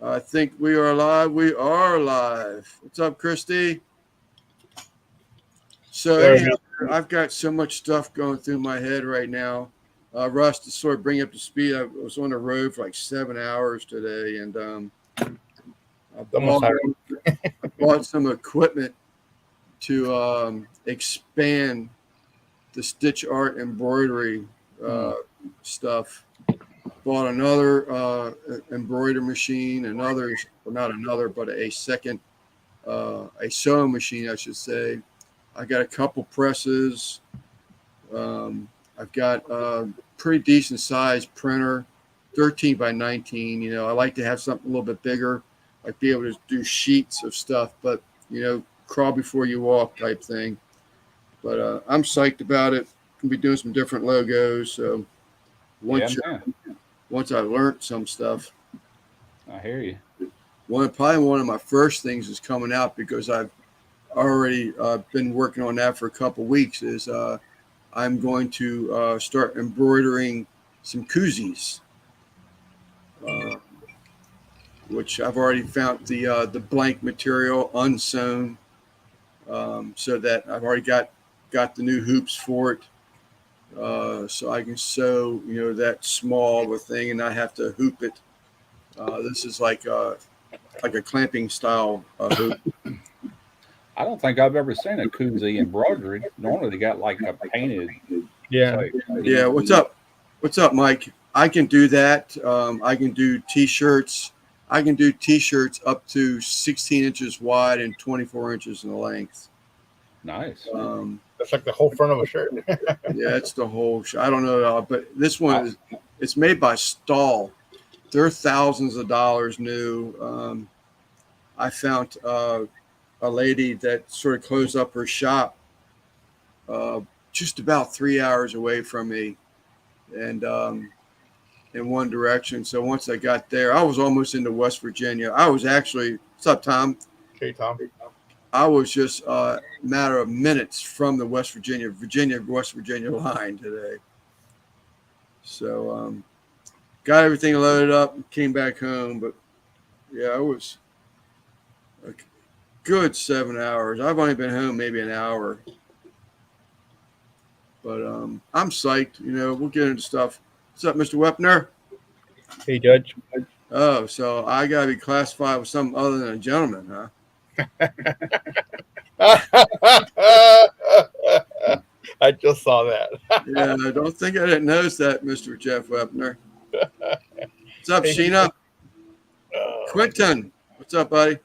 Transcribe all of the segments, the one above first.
I think we are live. We are live. What's up, Christy? So There we anyhow, go. I've got so much stuff going through my head right now. Russ, to sort of bring you up to speed, I was on the road for like 7 hours today, and I Almost bought tired. I bought some equipment to expand the stitch art embroidery stuff. Bought another embroidery machine, another, well, not another, but a second, a sewing machine, I should say. I got a couple presses. I've got a pretty decent sized printer, 13 by 19. I like to have something a little bit bigger, like be able to do sheets of stuff, but crawl before you walk type thing. But I'm psyched about it. Gonna be doing some different logos. So Yeah, once man. once I learned some stuff, I hear you. probably one of my first things is coming out because I've already been working on that for a couple weeks. Is I'm going to start embroidering some koozies, uh, which I've already found the blank material unsewn, so that I've already got the new hoops for it. So I can sew, that small of a thing and not have to hoop it. This is like a clamping style hoop. I don't think I've ever seen a koozie embroidered. Normally they got like a painted Yeah. type. Yeah, what's up? What's up, Mike? I can do that. I can do T-shirts. I can do T-shirts up to 16 inches wide and 24 inches in length. Nice. That's like the whole front of a shirt. Yeah, it's the whole. I don't know, but this one it's made by Stahl. They're thousands of dollars new. I found a lady that sort of closed up her shop just about 3 hours away from me, and in one direction. So once I got there, I was almost into West Virginia. I was actually, what's up, Tom? Okay, Tom. I was just a matter of minutes from the West West Virginia line today. So got everything loaded up and came back home. But yeah, it was a good 7 hours. I've only been home maybe an hour. But I'm psyched. We'll get into stuff. What's up, Mr. Wepner? Hey, Judge. Oh, so I got to be classified with something other than a gentleman, huh? I just saw that. Yeah, I don't think I didn't notice that, Mr. Jeff Wepner. What's up, Hey. Sheena? Quentin, what's up, buddy?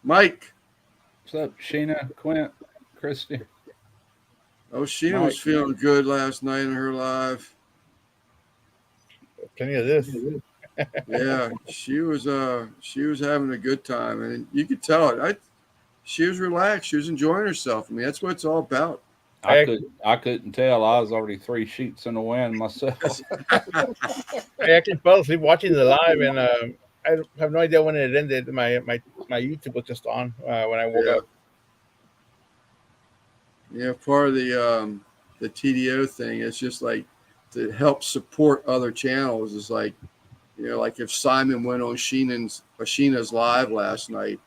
Mike. What's up, Sheena, Quint, Christy? Oh, Sheena was feeling good last night in her live. Plenty of this. Yeah, she was having a good time, and you could tell it. She was relaxed. She was enjoying herself. I mean, that's what it's all about. I couldn't tell. I was already 3 sheets in the wind myself. I actually fell asleep watching the live, and I have no idea when it ended. My YouTube was just on when I woke up. Yeah, part of the TDO thing is just like to help support other channels. Is like, like if Simon went on Sheena's live last night,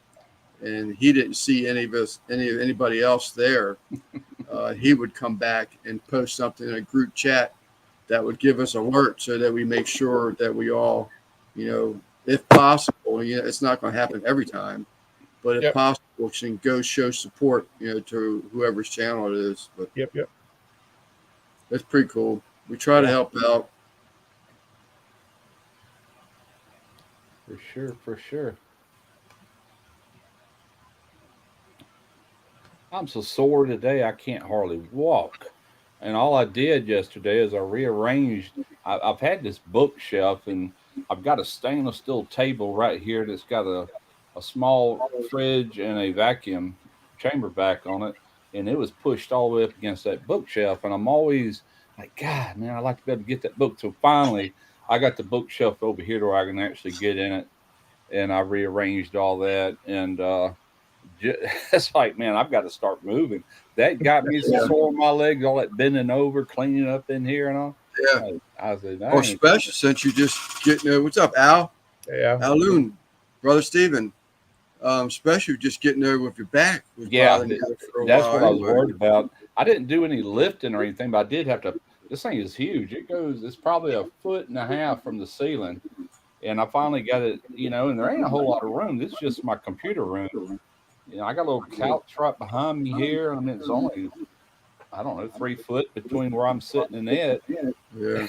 and he didn't see anybody else there, he would come back and post something in a group chat that would give us alert so that we make sure that we all, if possible, it's not going to happen every time, but if possible, can go show support, to whoever's channel it is. But Yep. that's pretty cool. We try to help out. For sure. I'm so sore today I can't hardly walk. And all I did yesterday is I rearranged. I've had this bookshelf, and I've got a stainless steel table right here that's got a small fridge and a vacuum chamber back on it. And it was pushed all the way up against that bookshelf. And I'm always like, God, man, I'd like to be able to get that book. So finally, I got the bookshelf over here where I can actually get in it. And I rearranged all that. And it's like, man, I've got to start moving. That got me so sore on my legs, all that bending over, cleaning up in here and all. Yeah. I said, or especially since you just getting, what's up, Al? Yeah. Alun, Brother Stephen, especially just getting there with your back was bothering you for a that's while what I was anyway. worried about. I didn't do any lifting or anything, but I did have to. This thing is huge. It's probably 1.5 feet from the ceiling. And I finally got it, and there ain't a whole lot of room. This is just my computer room. I got a little couch right behind me here. I mean, it's only, I don't know, 3 foot between where I'm sitting and it. Yeah.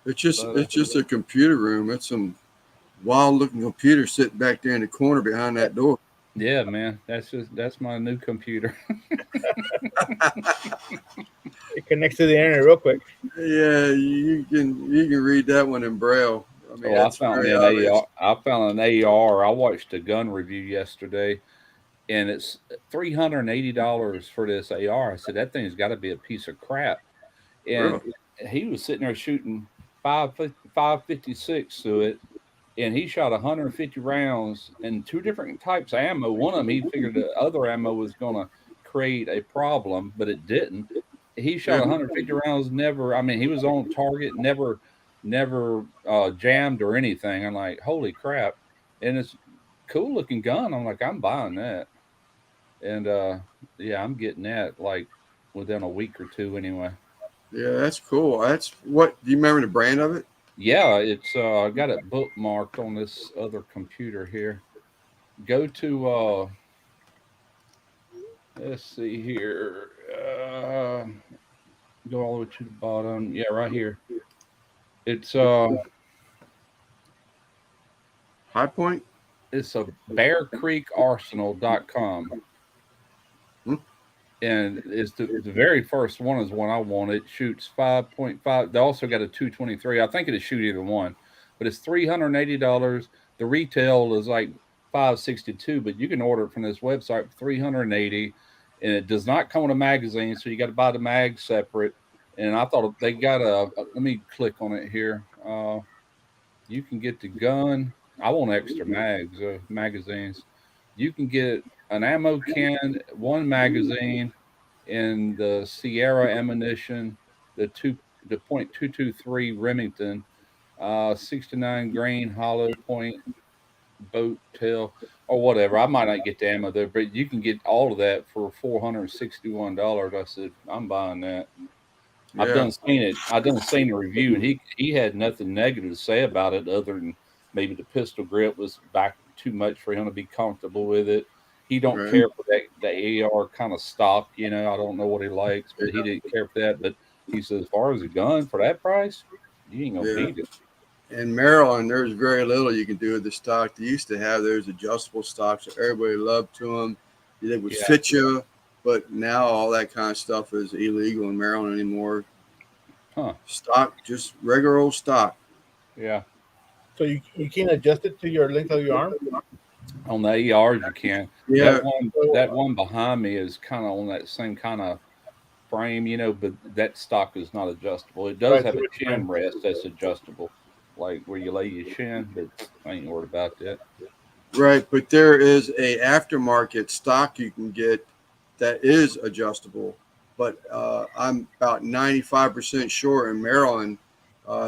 It's But just a computer room. It's some wild looking computer sitting back there in the corner behind that door. yeah, man, that's my new computer. It connects to the internet real quick. Yeah, you can read that one in braille. I mean, Oh, I that's found me very an obvious. AR. I found an AR. I watched a gun review yesterday, and it's $380 for this AR. I said that thing's got to be a piece of crap. And Really? he was sitting there shooting 556 to it, and he shot 150 rounds and two different types of ammo. One of them, he figured the other ammo was going to create a problem, but it didn't. He shot Yeah. 150 rounds, never. I mean, he was on target, never jammed or anything. I'm like, holy crap! And it's cool looking gun. I'm like, I'm buying that, and yeah, I'm getting that like within a week or two anyway. Yeah, that's cool. That's what do you remember the brand of it? Yeah, it's I got it bookmarked on this other computer here. Go to let's see here. Go all the way to the bottom. Yeah, right here. It's High Point? it's a bearcreekarsenal.com. Hmm? And it's the very first one is one I want. It shoots 5.5. They also got a 223. I think it'll shoot either one, but it's $380. The retail is like 562, but you can order it from this website for 380, and it does not come with a magazine, so you got to buy the mag separate. And I thought they got let me click on it here. You can get the gun. I want extra magazines. You can get an ammo can, one magazine, in the Sierra ammunition, the .223 Remington, 69 grain hollow point boat tail or whatever. I might not get the ammo there, but you can get all of that for $461. I said, I'm buying that. I've Yeah. done seen it. I done seen a review, and he had nothing negative to say about it other than maybe the pistol grip was back too much for him to be comfortable with it. He don't Right. care for that the AR kind of stock, I don't know what he likes, but he didn't care for that. But he says, as far as a gun for that price, you ain't gonna Yeah. beat it. In Maryland, there's very little you can do with the stock. They used to have those adjustable stocks that everybody loved to them. They would Yeah. fit you, but now all that kind of stuff is illegal in Maryland anymore. Huh. Stock, just regular old stock. Yeah. So you can adjust it to your length of your arm. On the ARs you can. Yeah. That one behind me is kind of on that same kind of frame, but that stock is not adjustable. It does Right. have So a it's chin fine. rest that's adjustable, like where you lay your chin, but I ain't worried about that. Right, but there is a aftermarket stock you can get that is adjustable. But I'm about 95% sure in Maryland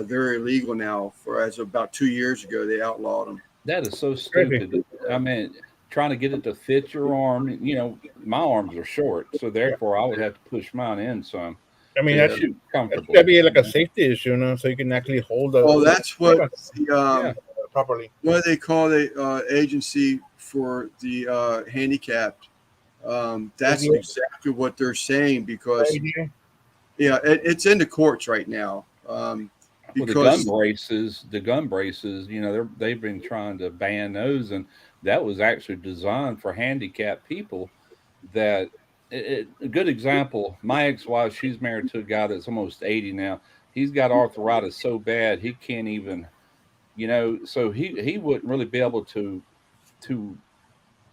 they're illegal now. For as of about 2 years ago, they outlawed them. That is so Crazy. stupid. I mean, trying to get it to fit your arm, my arms are short, so therefore I would have to push mine in some I mean, to Yeah. shoot that's gotta comfortably. be like a safety issue, so you can actually hold Well, the that's what weapon the Yeah, properly. what they call the agency for the handicapped. That's ADA, exactly what they're saying because ADA. yeah, it's in the courts right now. well, Because the gun braces, they've been trying to ban those, and that was actually designed for handicapped people. That a good example. My ex-wife, she's married to a guy that's almost 80 now. He's got arthritis so bad he can't even, so he wouldn't really be able to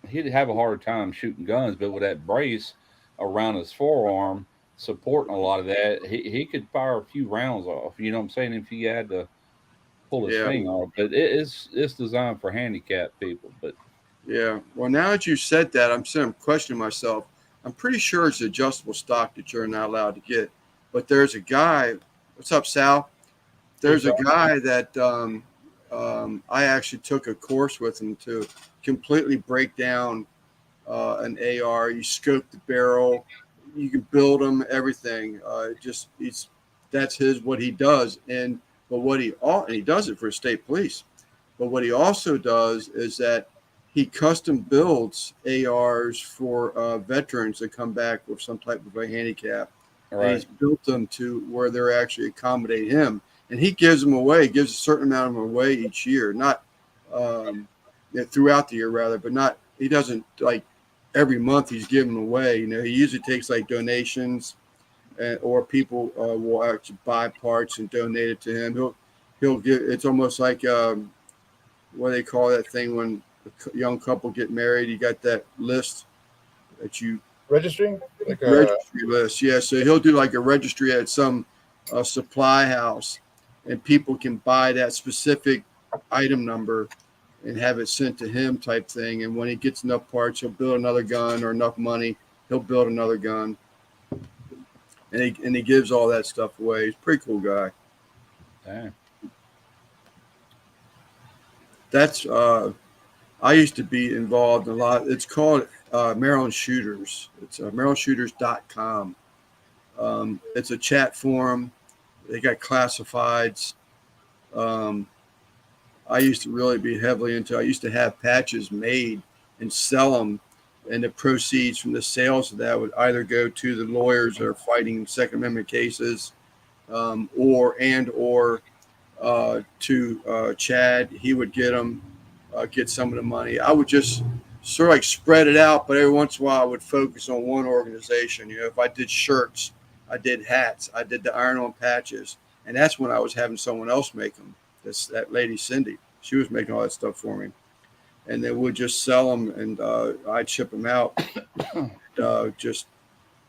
he'd have a hard time shooting guns, but with that brace around his forearm supporting a lot of that, he could fire a few rounds off. You know what I'm saying? If he had to pull his yeah, finger off, but it's designed for handicapped people. But yeah. Well, now that you said that, I'm questioning myself. I'm pretty sure it's adjustable stock that you're not allowed to get. But there's a guy. What's up, Sal? Hey, There's a so guy that I actually took a course with him to completely break down an AR. You scope the barrel, you can build them, everything. That's what he does. And he does it for state police. But what he also does is that he custom builds ARs for veterans that come back with some type of a handicap. Right. And he's built them to where they're actually accommodating him. And he gives them away, gives a certain amount of them away each year, not throughout the year rather, but not, he doesn't like every month he's giving them away. He usually takes like donations or people will actually buy parts and donate it to him. He'll give, it's almost like, what do they call that thing when a young couple get married? You got that list that you registering, like a registry list. Yeah, so he'll do like a registry at some supply house, and people can buy that specific item number and have it sent to him type thing. And when he gets enough parts, he'll build another gun, or enough money, he'll build another gun. And he gives all that stuff away. He's a pretty cool guy. Damn. That's I used to be involved in a lot. It's called Maryland Shooters. It's MarylandShooters.com. It's a chat forum. They got classifieds. I used to really be heavily into. I used to have patches made and sell them, and the proceeds from the sales of that would either go to the lawyers that are fighting Second Amendment cases, or to Chad. He would get them, get some of the money. I would just sort of like spread it out, but every once in a while I would focus on one organization. If I did shirts, I did hats, I did the iron-on patches, and that's when I was having someone else make them. That lady Cindy, she was making all that stuff for me, and then we'd just sell them, and I'd ship them out. Just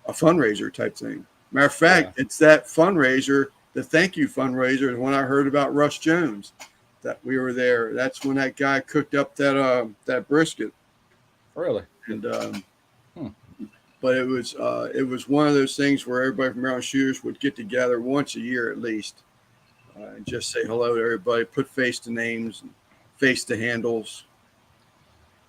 a fundraiser type thing. Matter of fact, It's that fundraiser. The thank you fundraiser is when I heard about Russ Jones, that we were there. That's when that guy cooked up that brisket. Really? And but it was one of those things where everybody from Maryland Shooters would get together once a year at least, and just say hello to everybody, put face to names, and face to handles.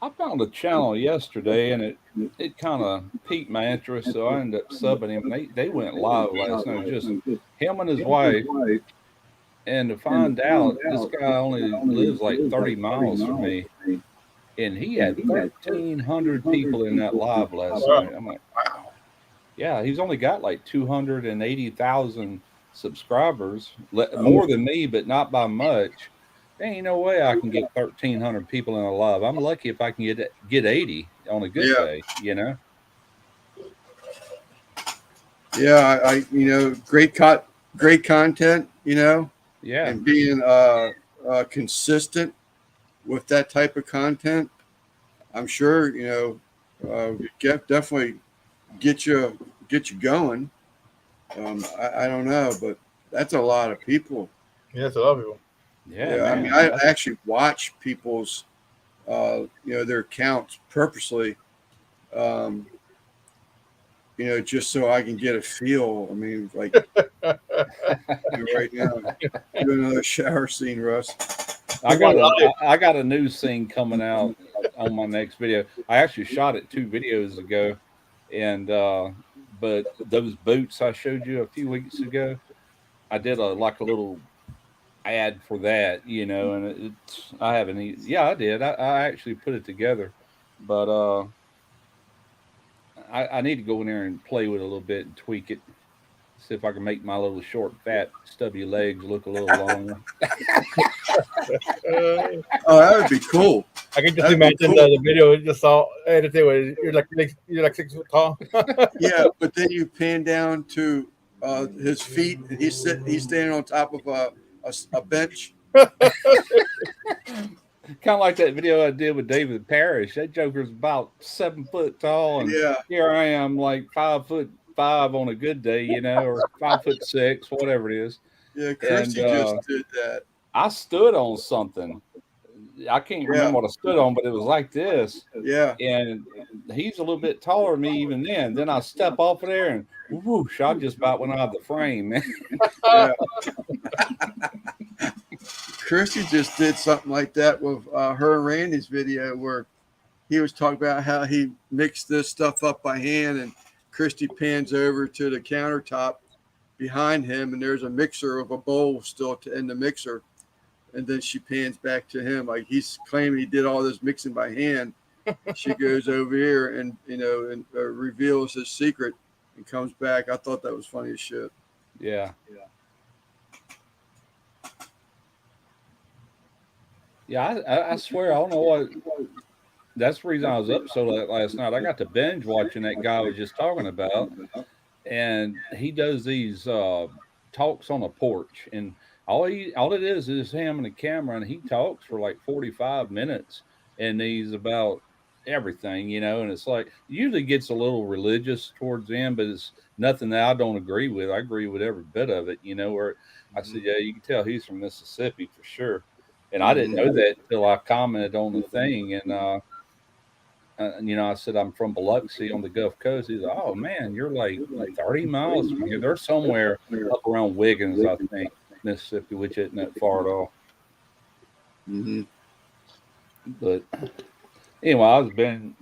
I found a channel yesterday, and it kind of piqued my interest, so I ended up subbing him. They went live last night, just him and his wife. And to find out, this guy only lives like 30 miles from me, and he had 1,300 people in that live last night. I'm like, wow. Yeah, he's only got like 280,000 subscribers, more than me, but not by much. There ain't no way I can get 1,300 people in a live. I'm lucky if I can get 80 on a good day, Yeah, I great content, Yeah. and being consistent with that type of content, I'm sure definitely get you going. I don't know, but that's a lot of people. Yeah, that's a lot of people. Yeah, I mean, I actually watch people's their accounts purposely, just so I can get a feel. I mean, like right now, do another shower scene, Russ. I got a new scene coming out on my next video. I actually shot it 2 videos ago, and but those boots I showed you a few weeks ago, I did a little ad for that, and I haven't. I did. I actually put it together, but I need to go in there and play with it a little bit and tweak it. See if I can make my little short, fat, stubby legs look a little longer. Oh, that would be cool. I can just imagine the video just all edited with you're like 6 foot tall. Yeah, but then you pan down to his feet, and he's standing on top of a bench. Kind of like that video I did with David Parrish. That joker's about 7 foot tall, and here I am, like 5'5" on a good day, or 5'6", whatever it is. Yeah, Christy just did that. I stood on something. I can't remember what I stood on, but it was like this. Yeah. And he's a little bit taller than me even then. Then I step off of there, and whoosh, I just about went out of the frame, man. Christy just did something like that with her and Randy's video where he was talking about how he mixed this stuff up by hand, and Christy pans over to the countertop behind him, and there's a mixer of a bowl still in the mixer, and then she pans back to him like he's claiming he did all this mixing by hand. She goes over here and reveals his secret and comes back. I thought that was funny as shit. Yeah. Yeah, I swear, I don't know what. That's the reason I was up so late last night. I got to binge watching that guy I was just talking about, and he does these talks on a porch, and all it is him and the camera, and he talks for like 45 minutes, and he's about everything, and it's like usually gets a little religious towards the end, but it's nothing that I don't agree with. I agree with every bit of it, where I said, yeah, you can tell he's from Mississippi for sure. And I didn't know that until I commented on the thing. And, I said, I'm from Biloxi on the Gulf Coast. He's like, oh, man, you're like 30 miles from here. They're somewhere up around Wiggins, I think, Mississippi, which isn't that far at all. Mm-hmm. But anyway, I was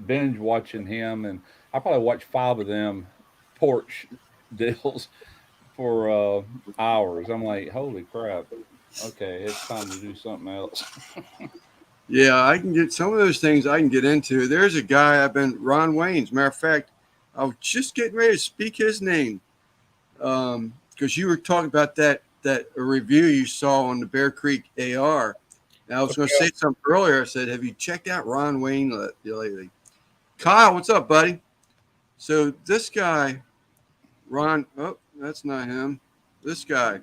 binge watching him, and I probably watched 5 of them porch deals for hours. I'm like, holy crap. Okay, it's time to do something else. Yeah, I can get some of those things I can get into. There's a guy Ron Wayne's. Matter of fact, I was just getting ready to speak his name because you were talking about that review you saw on the Bear Creek AR. And I was going to say something earlier. I said, have you checked out Ron Wayne lately? Kyle, what's up, buddy? So this guy, Ron, oh, that's not him. This guy,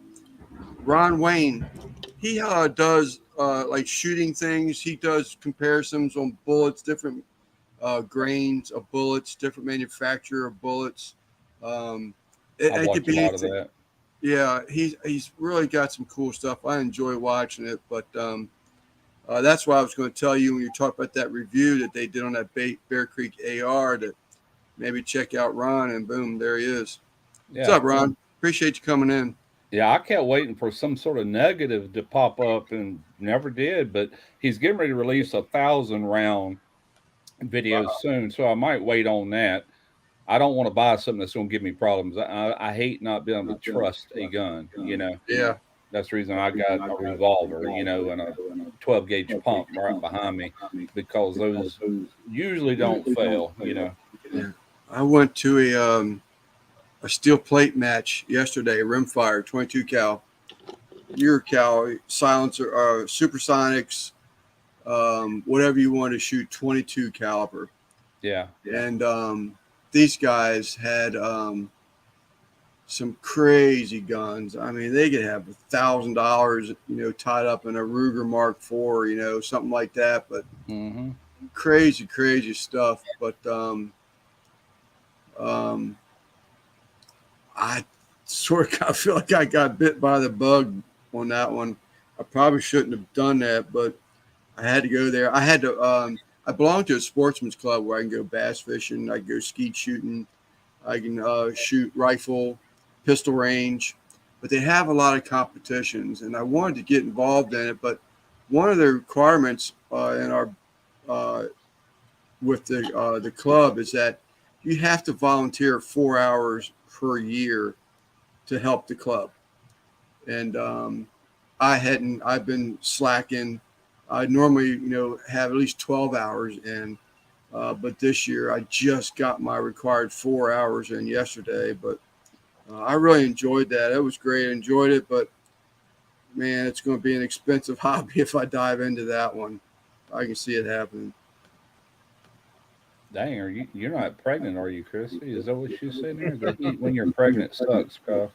Ron Wayne, he does like shooting things. He does comparisons on bullets, different grains of bullets, different manufacturer of bullets. I watched a lot of that. Yeah, he's really got some cool stuff. I enjoy watching it, but that's why I was going to tell you when you talk about that review that they did on that Bear Creek AR that maybe check out Ron, and boom, there he is. Yeah. What's up, Ron? Appreciate you coming in. Yeah, I kept waiting for some sort of negative to pop up and never did, but he's getting ready to release 1,000 round videos soon, so I might wait on that. I don't want to buy something that's going to give me problems. I hate not being able to trust a gun, Yeah. That's the reason I got a revolver, and a 12 gauge pump right behind me, because those usually don't fail, Yeah. I went to a steel plate match yesterday, rimfire, 22 cal, your cal, silencer, supersonics, whatever you want to shoot, 22 caliber. Yeah. And these guys had some crazy guns. I mean, they could have $1,000, tied up in a Ruger Mark IV, something like that. But crazy stuff. But I sort of kind of feel like I got bit by the bug on that one. I probably shouldn't have done that, but I had to go there. I had to. I belong to a sportsman's club where I can go bass fishing, I can go skeet shooting, I can shoot rifle, pistol range, but they have a lot of competitions, and I wanted to get involved in it. But one of the requirements in our with the club is that you have to volunteer 4 hours per year to help the club, and I've been slacking. I normally, have at least 12 hours in, but this year I just got my required 4 hours in yesterday. But I really enjoyed that. It was great. I enjoyed it, but man, it's going to be an expensive hobby if I dive into that one. I can see it happening. Dang, you're not pregnant, are you, Chrissy? Is that what she's saying here? The heat when you're pregnant sucks, Kyle.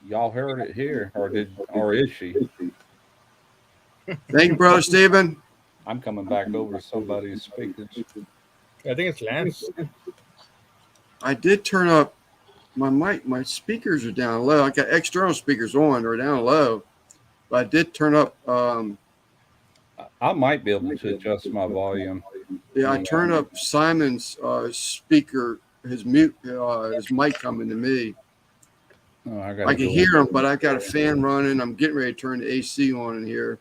Y'all heard it here, or is she? Thank you, Brother Stephen. I'm coming back over to somebody's speakers. I think it's Lance. I did turn up my mic. My speakers are down low. I got external speakers on or down low, but I did turn up. I might be able to adjust my volume. Yeah, I turned up Simon's speaker, his mic coming to me. Oh, I I gotta can go. hear them, but I've got a fan running. I'm getting ready to turn the AC on in here.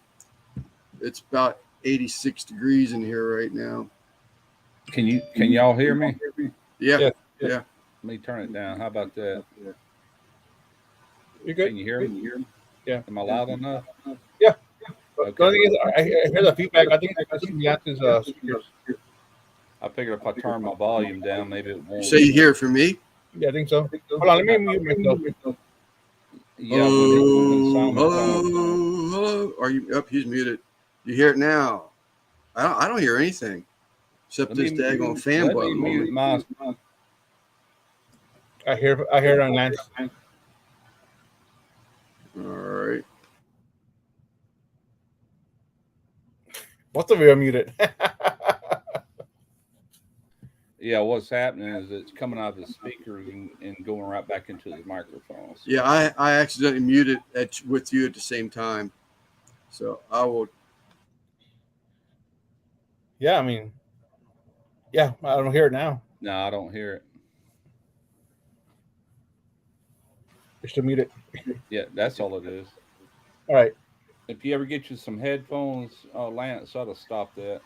It's about 86 degrees in here right now. Can y'all hear me? Yeah, Yeah. yeah. Yeah. Let me turn it down. How about that? You good? Can you hear me? Yeah. Am I loud enough? Yeah. But the Okay. only thing is, I hear the feedback. I think Lance's speakers. I figured if I turn my volume down, maybe it You won't. say you hear it from me? Yeah, I think so. Hold on, let me mute myself. Yeah, when Hello, Simon talks. hello. Are you up? He's muted. You hear it now? I don't hear anything except this daggone fan Let me button. mute my. I hear it on Lance. All right. Both of you are muted. Yeah, what's happening is it's coming out of the speakers and going right back into the microphones. Yeah, I accidentally muted with you at the same time. So I will. Yeah, I mean, yeah, I don't hear it now. No, I don't hear it. You're still muted. Yeah, that's all it is. All right. If you ever get you some headphones, Lance ought to stop that.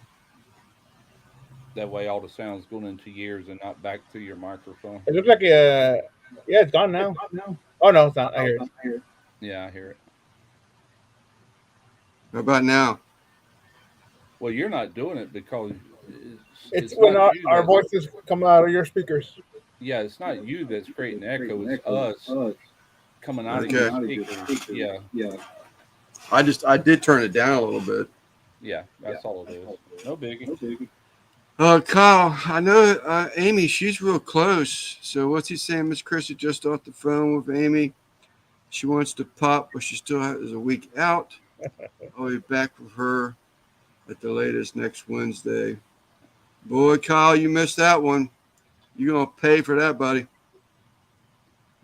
That way, all the sounds going into your ears and not back through your microphone. It looks like yeah, it's gone now. Oh no, it's not. I hear it. Yeah, I hear it. How about now? Well, you're not doing it because It's it's when not you our that. voices come out of your speakers. Yeah, it's not you that's creating echo. It's us coming out of Okay. your speakers. Yeah, I did turn it down a little bit. yeah, that's all it is. No biggie. Kyle, I know Amy. She's real close. So what's he saying? Miss Chrissy just off the phone with Amy. She wants to pop, but she still has a week out. I'll be back with her at the latest next Wednesday. Boy, Kyle, you missed that one. You're gonna pay for that, buddy.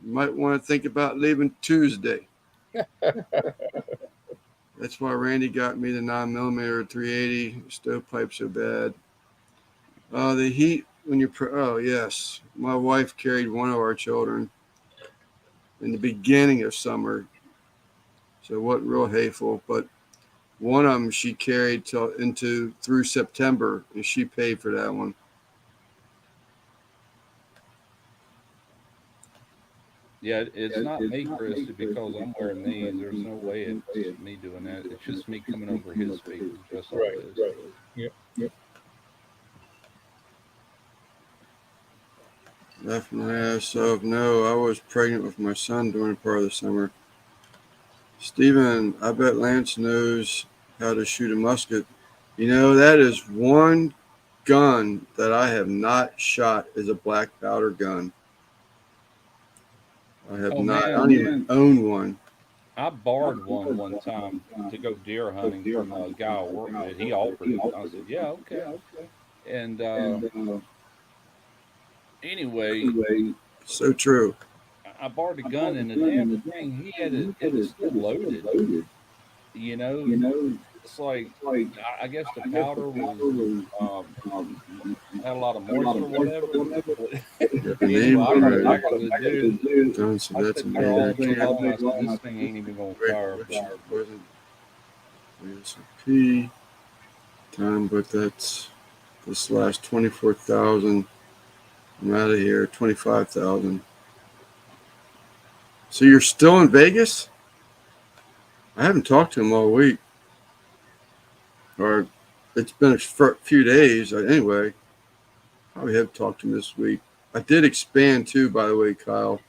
You might want to think about leaving Tuesday. That's why Randy got me the 9mm 380 stovepipe so bad. The heat when you oh yes, my wife carried one of our children in the beginning of summer, so it wasn't real hateful. But one of them she carried through September, and she paid for that one. Yeah, it's not me, Christy, because I'm wearing these. There's no way it's me doing that. It's just me coming over his speakers. That's all it is. Yep. Left my ass off. No, I was pregnant with my son during part of the summer. Steven, I bet Lance knows how to shoot a musket. You know, that is one gun that I have not shot is a black powder gun. I have not. Man, I don't even own one. I borrowed one time to go deer hunting from a guy I worked with. He offered it. I said, "Yeah, okay." And anyway, So true. I borrowed a gun, and the damn thing he had it was still loaded. You know, it's like I guess the powder was had a lot of moisture or whatever. Got the Anyway, name I on got it. back to the dude. Done, so I that's sitting there all day amazing. long. I said, "This thing ain't even gonna fire." Wasn't ASP time, but that's this last 24,000. I'm out of here. 25,000. So you're still in Vegas? I haven't talked to him all week, or it's been a few days. Anyway, probably have talked to him this week. I did expand too, by the way, Kyle.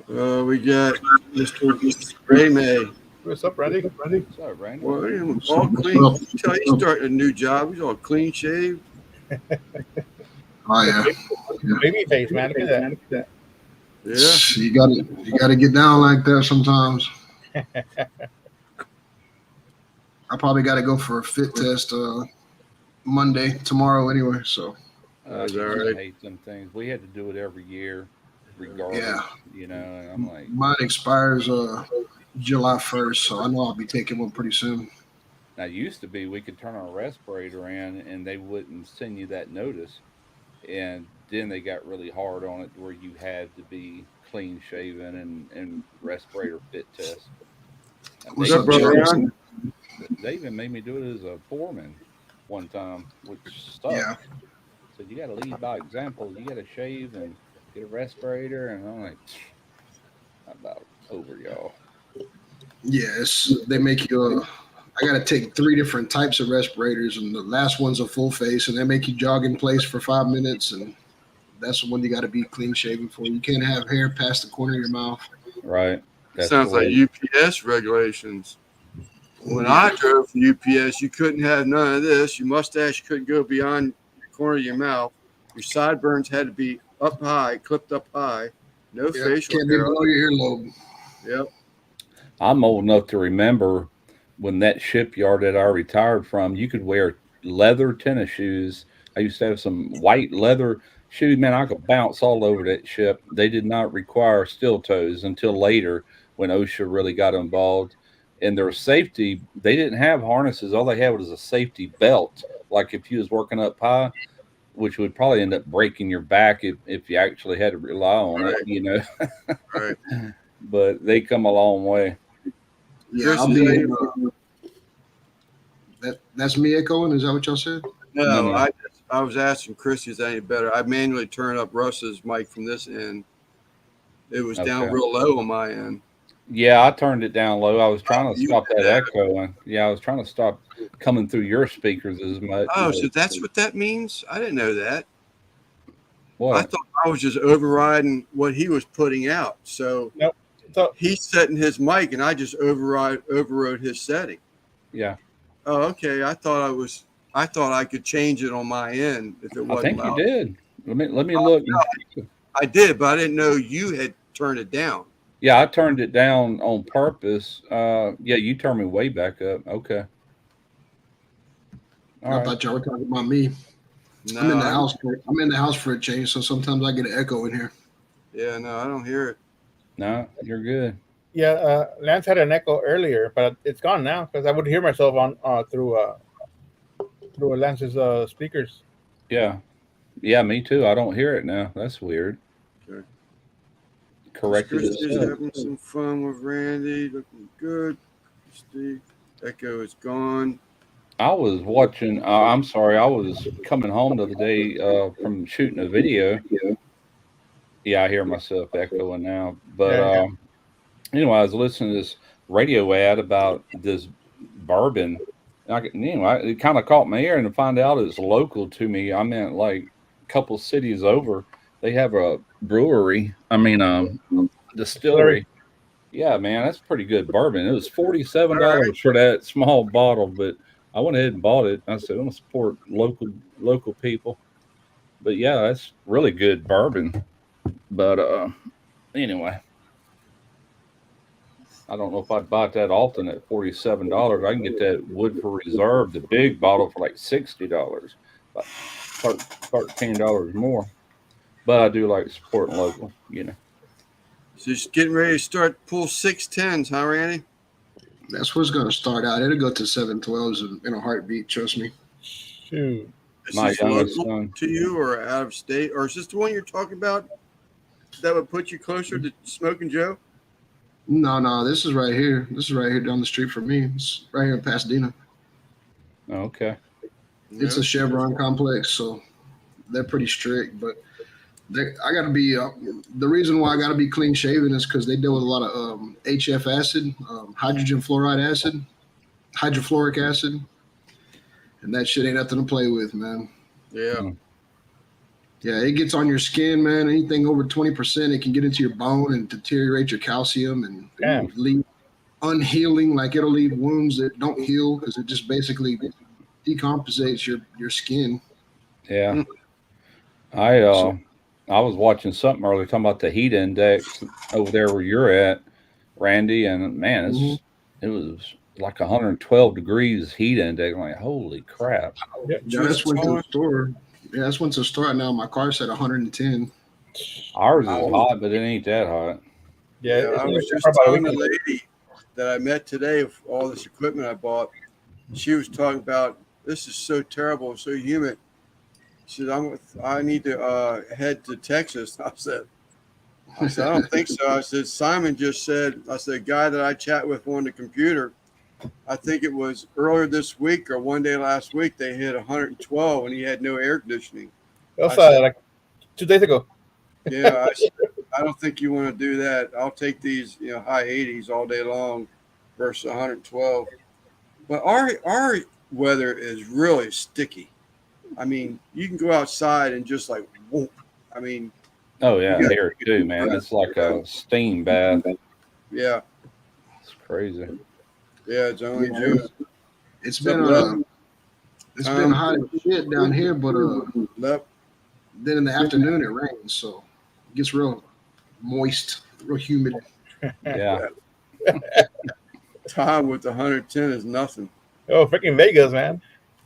We got Mr. Ray May. What's up, Randy? What's up, Randy? Well, all clean. You tell he's starting a new job. He's all clean shaved. Oh yeah. Baby face, man. Look at that. Yeah. You gotta get down like that sometimes. I probably gotta go for a fit test Monday, tomorrow anyway. So I Is used that to right? hate them things. We had to do it every year, regardless. yeah. You know, and I'm like, Mine expires July 1st, so I know I'll be taking one pretty soon. now used to be we could turn our respirator in and they wouldn't send you that notice. And then they got really hard on it where you had to be clean shaven and respirator fit test. And What's What's up, up, brother James? Ron? they even made me do it as a foreman one time, which Yeah, sucked. So you got to lead by example. You got to shave and get a respirator, and I'm like, I'm about over y'all. yes. They make you. I got to take 3 different types of respirators, and the last one's a full face, and they make you jog in place for 5 minutes, and that's the one you got to be clean shaven for. You can't have hair past the corner of your mouth. Right? That's the Sounds like way. UPS regulations. When Yeah. I drove for UPS, you couldn't have none of this. Your mustache couldn't go beyond the corner of your mouth. Your sideburns had to be up high, clipped up high. No Yeah, facial can't be hair. below your earlobe. Yep. I'm old enough to remember when that shipyard that I retired from, you could wear leather tennis shoes. I used to have some white leather shoes. Man, I could bounce all over that ship. They did not require steel toes until later when OSHA really got involved. And their safety, they didn't have harnesses. All they had was a safety belt. Like if you was working up high, which would probably end up breaking your back if you actually had to rely on it, Right. you know. Right. But they come a long way. Yeah, Chris, I'll is be that in. you? That's me echoing. Is that what y'all said? No, No, no. I was asking Chris is that any better. I manually turned up Russ's mic from this end. It was down Okay. real low on my end. Yeah, I turned it down low. I was trying to You stop did that that. echoing. Yeah, I was trying to stop coming through your speakers as much. Oh, so that's what that means? I didn't know that. I What? thought I was just overriding what he was putting out. So Nope. So he's setting his mic, and I just overrode his setting. Yeah, Oh, okay. I thought I could change it on my end if it I wasn't think you loud. did. Let me look. I did, but I didn't know you had turned it down. Yeah, I turned it down on purpose. Yeah, you turned me way back up. Okay. All I right. thought y'all were talking about me. No, I'm in the house. I'm in the house for a change, so sometimes I get an echo in here. I don't hear it. No, you're good. yeah, Lance had an echo earlier, but it's gone now because I would hear myself on through Lance's speakers. Yeah. Yeah, me too. I don't hear it now. That's weird. Okay. Corrected Chris is itself. having some fun with Randy, looking good. Steve, echo is gone. I was watching. I'm sorry. I was coming home the other day from shooting a video. Yeah, I hear myself echoing now. But Yeah, anyway, I was listening to this radio ad about this bourbon. And it kind of caught my ear, and to find out it's local to me. I meant like a couple cities over. They have a brewery. I mean, Larry. distillery. Yeah, man, that's pretty good bourbon. It was $47 All right. for that small bottle, but I went ahead and bought it. I said, I'm gonna support local people. But yeah, that's really good bourbon. But anyway, I don't know if I'd buy it that often at $47. I can get that Woodford Reserve, the big bottle, for like $60, about $13 more. But I do like supporting local, you know. So just getting ready to start pull 610s, huh, Randy? That's what's going to start out. It'll go to 712s in a heartbeat. Trust me. Shoot. Is My this youngest local son. to you or out of state? Or is this the one you're talking about that would put you closer to Smoking Joe? No, this is right here. This is right here down the street from me. It's right here in Pasadena. Oh, okay. It's a Chevron complex, so they're pretty strict. But I got to be. The reason why I got to be clean shaven is because they deal with a lot of HF acid, hydrogen fluoride acid, hydrofluoric acid, and that shit ain't nothing to play with, man. Yeah. Hmm. Yeah, it gets on your skin, man. Anything over 20%, it can get into your bone and deteriorate your calcium and Damn. leave unhealing. Like it'll leave wounds that don't heal because it just basically decompensates your skin. Yeah. Hmm. I So I was watching something earlier talking about the heat index over there where you're at, Randy, and man, mhm. it was like 112 degrees heat index. I'm like, holy crap. Yeah. yeah, that's went to the store. Yeah, that's went to the store. Now my car's at 110. Ours is Oh. hot, but it ain't that hot. Yeah, Yeah, it's I been was there just for about a telling week. the lady that I met today of all this equipment I bought. She was talking about this is so terrible, so humid. She said, I need to head to Texas. I said, I don't think so. I said, Simon just said, I said, guy that I chat with on the computer, I think it was earlier this week or one day last week, they hit 112 and he had no air conditioning. That I was said, like 2 days ago. yeah, I don't think you want to do that. I'll take these, high 80s all day long versus 112. But our weather is really sticky. I mean, you can go outside and just like, whoop. I mean, Oh you yeah, got here too, man. It's like a steam bath. yeah, It's crazy. yeah. It's only Yeah, June. it's What's up, been Lep? it's been hot as shit down here, but Lep? then in the afternoon it rains, so it gets real moist, real humid. Yeah. Tom with the 110 is nothing. Oh, freaking Vegas, man.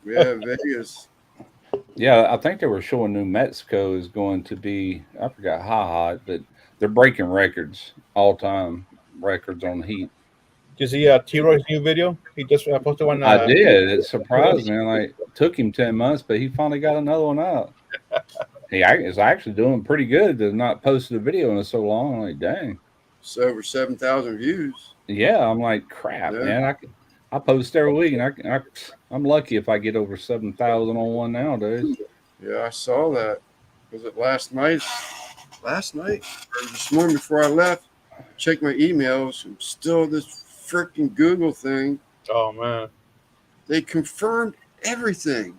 Yeah, Vegas. Yeah, I think they were showing New Mexico is going to be, I forgot how hot, but they're breaking records, all time records on heat. Did you see T-Roy's new video? He just posted one. I did. It surprised me. Like, took him 10 months, but he finally got another one out. He is actually doing pretty good to not post a video in so long. I'm like, dang. It's over 7,000 views. Yeah, I'm like, crap, Yeah. man. I post every week, and I'm lucky if I get over 7,000 on one nowadays. Yeah, I saw that. Was it last night? Last night or this morning before I left? Checked my emails. And still this freaking Google thing. Oh man. They confirmed everything.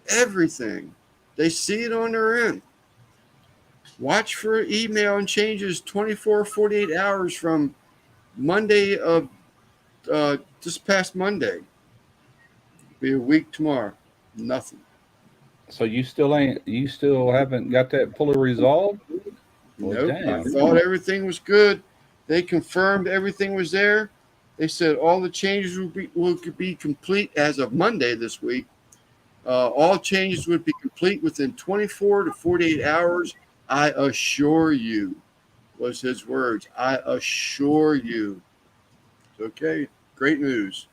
Everything. They see it on their end. Watch for email and changes 24, 48 hours from Monday of this past Monday. Be a week tomorrow. Nothing. So you still haven't got that fully resolved? Well, Nope. I damn. thought everything was good. They confirmed everything was there. They said all the changes will be complete as of Monday this week. All changes would be complete within 24 to 48 hours. I assure you, was his words. I assure you. Okay, great news.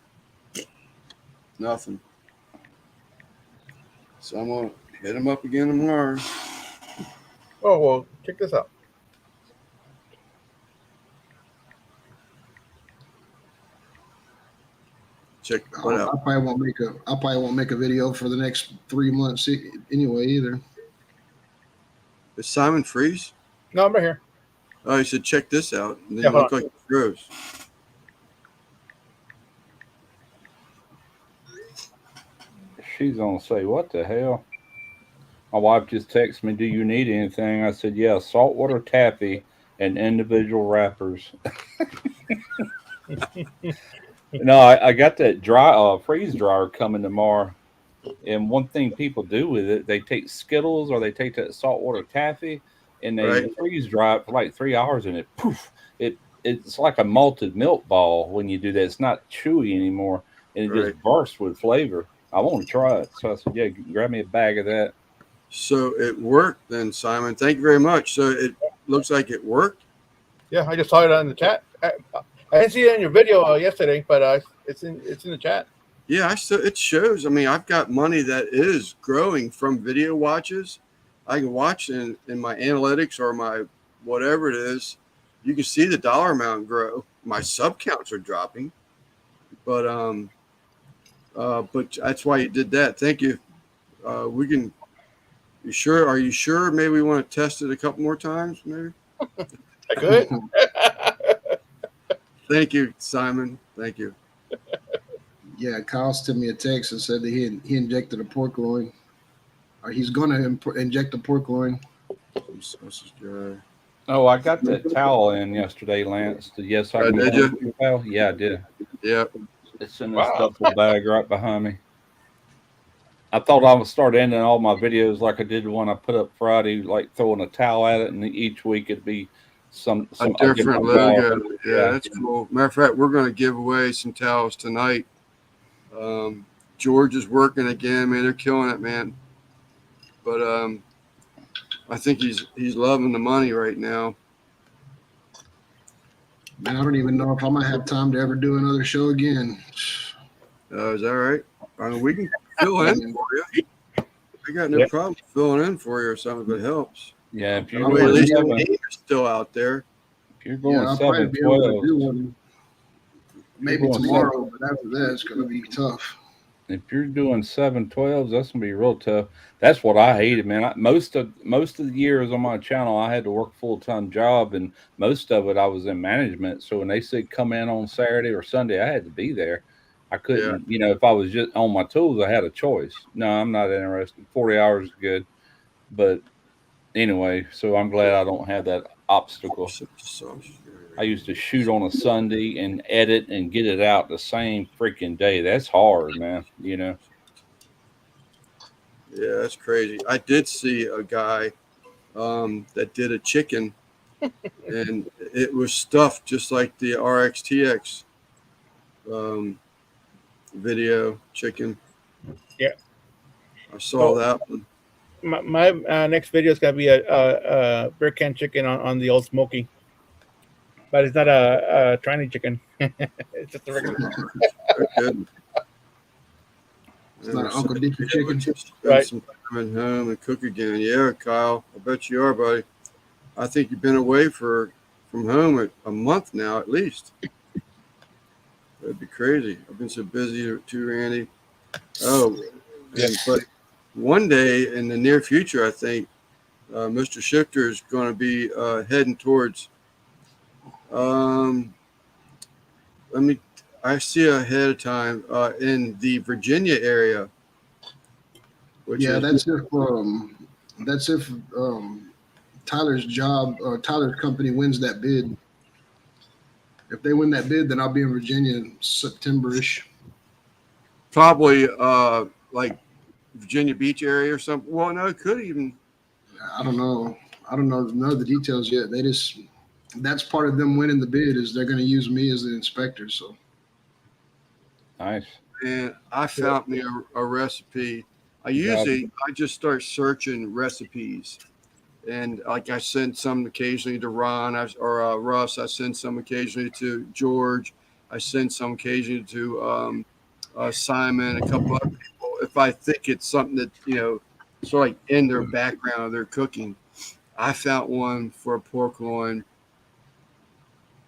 Nothing. So I'm going to hit him up again tomorrow. Oh well, check this out. Check I what out. probably won't make a video for the next 3 months anyway either. Is Simon Freeze? No, I'm right here. Oh, he said, check this out. And then Yeah, you look hold like he froze. She's gonna say, "What the hell?" My wife just texted me, "Do you need anything?" I said, "Yeah, saltwater taffy and individual wrappers." No, I got that freeze dryer coming tomorrow. And one thing people do with it, they take Skittles or they take that saltwater taffy and they Right. freeze dry it for like 3 hours, and it's like a malted milk ball when you do that. It's not chewy anymore, and it Right. just bursts with flavor. I want to try it, so I said, "Yeah, grab me a bag of that." So it worked then, Simon. Thank you very much. So it looks like it worked. Yeah, I just saw it on the chat. I didn't see it in your video yesterday, but it's in the chat. Yeah, it shows. I mean, I've got money that is growing from video watches. I can watch in my analytics or my whatever it is. You can see the dollar amount grow. My sub counts are dropping, but that's why you did that. Thank you. We can. You sure? Are you sure? Maybe we want to test it a couple more times. Maybe. I could. Thank you, Simon. Thank you. Yeah, Kyle sent me a text and said that he injected a pork loin, or he's going to inject a pork loin. Oh, I got that towel in yesterday, Lance. The Yes I Can Did BBQ you? towel. Yeah, I did. Yeah. It's in this Wow. duffel bag right behind me. I thought I would start ending all my videos like I did the one I put up Friday, like throwing a towel at it, and each week it'd be some A I'd get different my towel. logo. Yeah, that's cool. Matter of fact, we're going to give away some towels tonight. George is working again, man. They're killing it, man. But I think he's loving the money right now. Man, I don't even know if I'm gonna have time to ever do another show again. Is that right? We can fill in for you. I got no problem filling in for you or something if it helps. Yeah, if you're That way, at going least the seven, name is still out there. if you're going I'll probably 7, be able to 12, do one maybe going tomorrow, but after that, it's going to be tough. if you're doing 7/12s, that's gonna be real tough. That's what I hated, man. Most of the years on my channel, I had to work a full-time job, and most of it I was in management. So when they said come in on Saturday or Sunday, I had to be there. I couldn't, if I was just on my tools, I had a choice. No, I'm not interested. 40 hours is good, but anyway, so I'm glad I don't have that obstacle. I used to shoot on a Sunday and edit and get it out the same freaking day. That's hard, man. Yeah, that's crazy. I did see a guy that did a chicken, and it was stuffed just like the RXTX video chicken. Yeah, I saw that one. My next video is gonna be a beer can chicken on the old smoky, but it's not a tiny chicken. It's just a regular. Good. It's not an Uncle Dickie chicken. Spend Right. some time at home and cook again. Yeah, Kyle, I bet you are, buddy. I think you've been away from home a month now at least. That'd be crazy. I've been so busy too, Randy. Oh, Yeah. But one day in the near future, I think Mr. Shifter is going to be heading towards. I see ahead of time in the Virginia area. That's if Tyler's company wins that bid. If they win that bid, then I'll be in Virginia in September-ish. Probably like Virginia Beach area or something. Well, no, it could even. I don't know the details yet. That's part of them winning the bid is they're going to use me as the inspector. So Nice. And I found me a recipe. I just start searching recipes, and like I send some occasionally to Ron or Russ. I send some occasionally to George. I send some occasionally to Simon, a couple other people. If I think it's something that sort of like in their background of their cooking. I found one for a pork loin.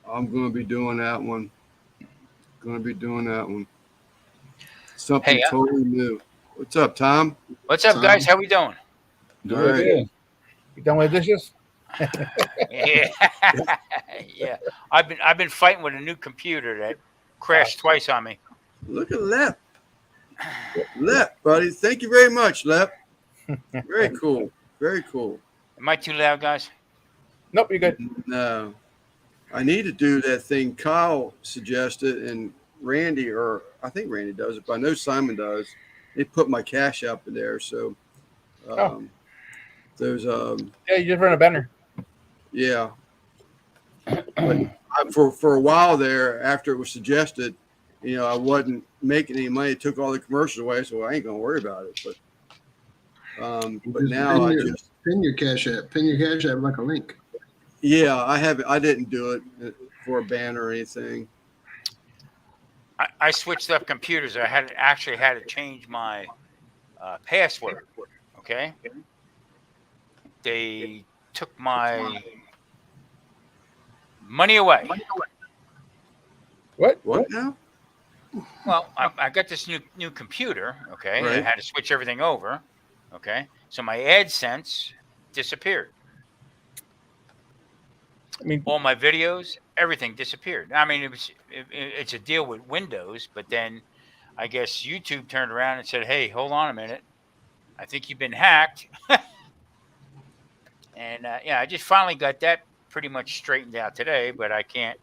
I'm going to be doing that one. Something totally new. What's up, Tom? What's up, guys? How we doing? Good. Right. You done with dishes? Yeah, yeah. I've been fighting with a new computer that crashed twice on me. Look at Lep. Lep, buddy. Thank you very much, Lep. Very cool. Very cool. Am I too loud, guys? Nope, you're good. No. I need to do that thing Kyle suggested, and Randy, or I think Randy does it, but I know Simon does. They put my cash up in there, so there's Yeah, you just run a banner. yeah. But for a while there, after it was suggested, I wasn't making any money. It took all the commercials away, so I ain't gonna worry about it. But now I just pin your cash app. Pin your cash app like a link. yeah, I didn't do it for a banner or anything. I switched up computers. I had to change my password. Okay, they took my money away. What now? Well, I got this new computer. Okay, Right. I had to switch everything over. Okay, so my AdSense disappeared. I mean, All my videos, everything disappeared. I mean, it's a deal with Windows, but then I guess YouTube turned around and said, "Hey, hold on a minute, I think you've been hacked." And I just finally got that pretty much straightened out today. But I can't.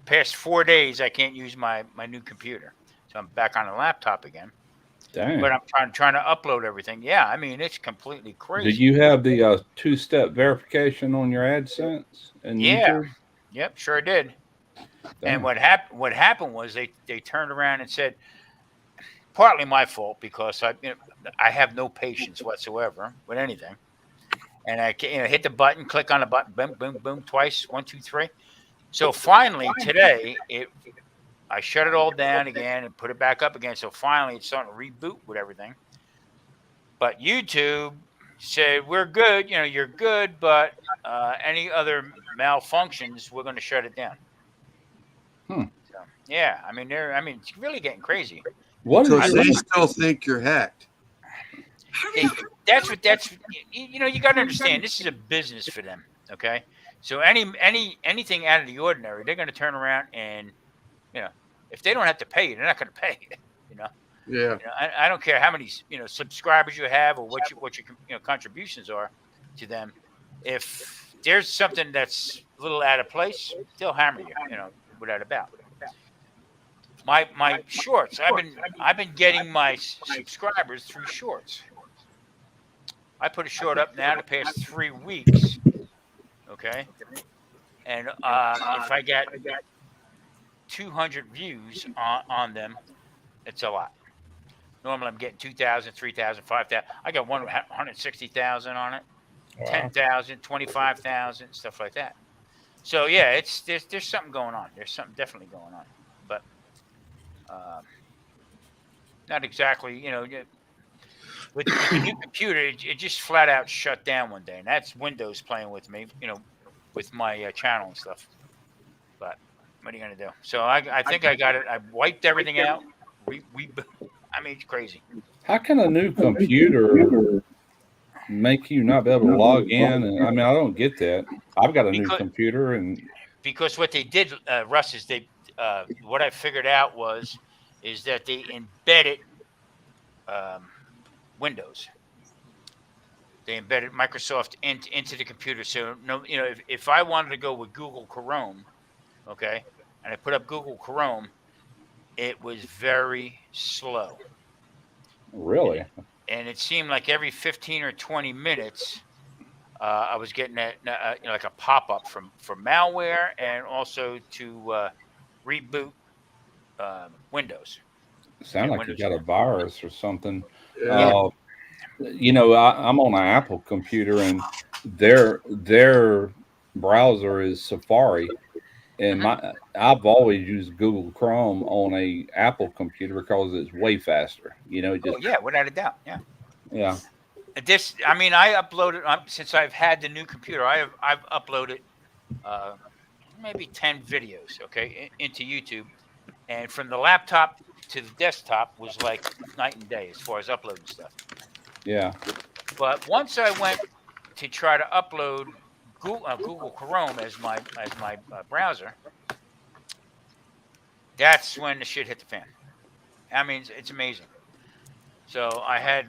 Past 4 days, I can't use my new computer, so I'm back on the laptop again. Dang. But I'm trying to upload everything. Yeah, I mean it's completely crazy. Did you have the two-step verification on your AdSense and Yeah. YouTube? Yep, sure did. Dang. And what happened was they turned around and said, partly my fault because I have no patience whatsoever with anything, and I hit the button, click on the button, boom, boom, boom, twice, 1, 2, 3. So finally today I shut it all down again and put it back up again. So finally it's starting to reboot with everything. But YouTube said, we're good, you're good, but any other malfunctions, we're going to shut it down. Hmm. So, yeah, it's really getting crazy. What is Because your they still think you're hacked. That's you got to understand, this is a business for them. Okay. So anything out of the ordinary, they're going to turn around and, if they don't have to pay you, they're not going to pay you, you know. Yeah. I don't care how many subscribers you have or what your contributions are to them. If there's something that's a little out of place, they'll hammer you, without a doubt. My shorts, I've been getting my subscribers through shorts. I put a short up now the past 3 weeks, okay, and if I got 200 views on them, it's a lot. Normally, I'm getting 2,000, 3,000, 5,000. I got 160,000 on it, Wow. 10,000, 25,000, stuff like that. So yeah, there's something going on. There's something definitely going on, but not exactly. With the new computer, it just flat out shut down one day, and that's Windows playing with me. With my channel and stuff. But what are you gonna do? So I think I got it. I wiped everything out. It's crazy. How can a new computer make you not be able to log in? And I don't get that. I've got a new computer, and because what they did, Russ, is what I figured out is that they embedded Windows. They embedded Microsoft into the computer. So no, if I wanted to go with Google Chrome, okay, and I put up Google Chrome, it was very slow. Really? And it seemed like every 15 or 20 minutes, I was getting like a pop-up from malware, and also to reboot Windows. Sound like you got a virus or something. Yeah. I'm on an Apple computer, and their browser is Safari, and I've always used Google Chrome on a Apple computer because it's way faster. Without a doubt, yeah. Yeah. I uploaded since I've had the new computer. I've uploaded maybe 10 videos, okay, into YouTube, and from the laptop to the desktop was like night and day as far as uploading stuff. Yeah. But once I went to try to upload Google Chrome as my browser, that's when the shit hit the fan. It's amazing. So I had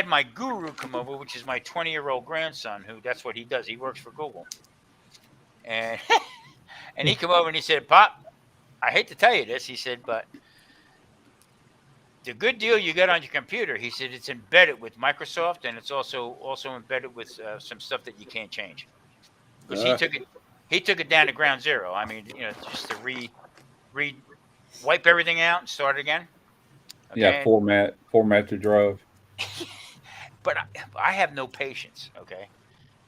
my guru come over, which is my 20-year-old grandson, who that's what he does. He works for Google. And and he came over and he said, "Pop, I hate to tell you this," he said, "but the good deal you got on your computer," he said, "it's embedded with Microsoft, and it's also embedded with some stuff that you can't change." Because he took it down to ground zero. Just to wipe everything out and start again. Okay? Yeah, format to drive. But I have no patience. Okay,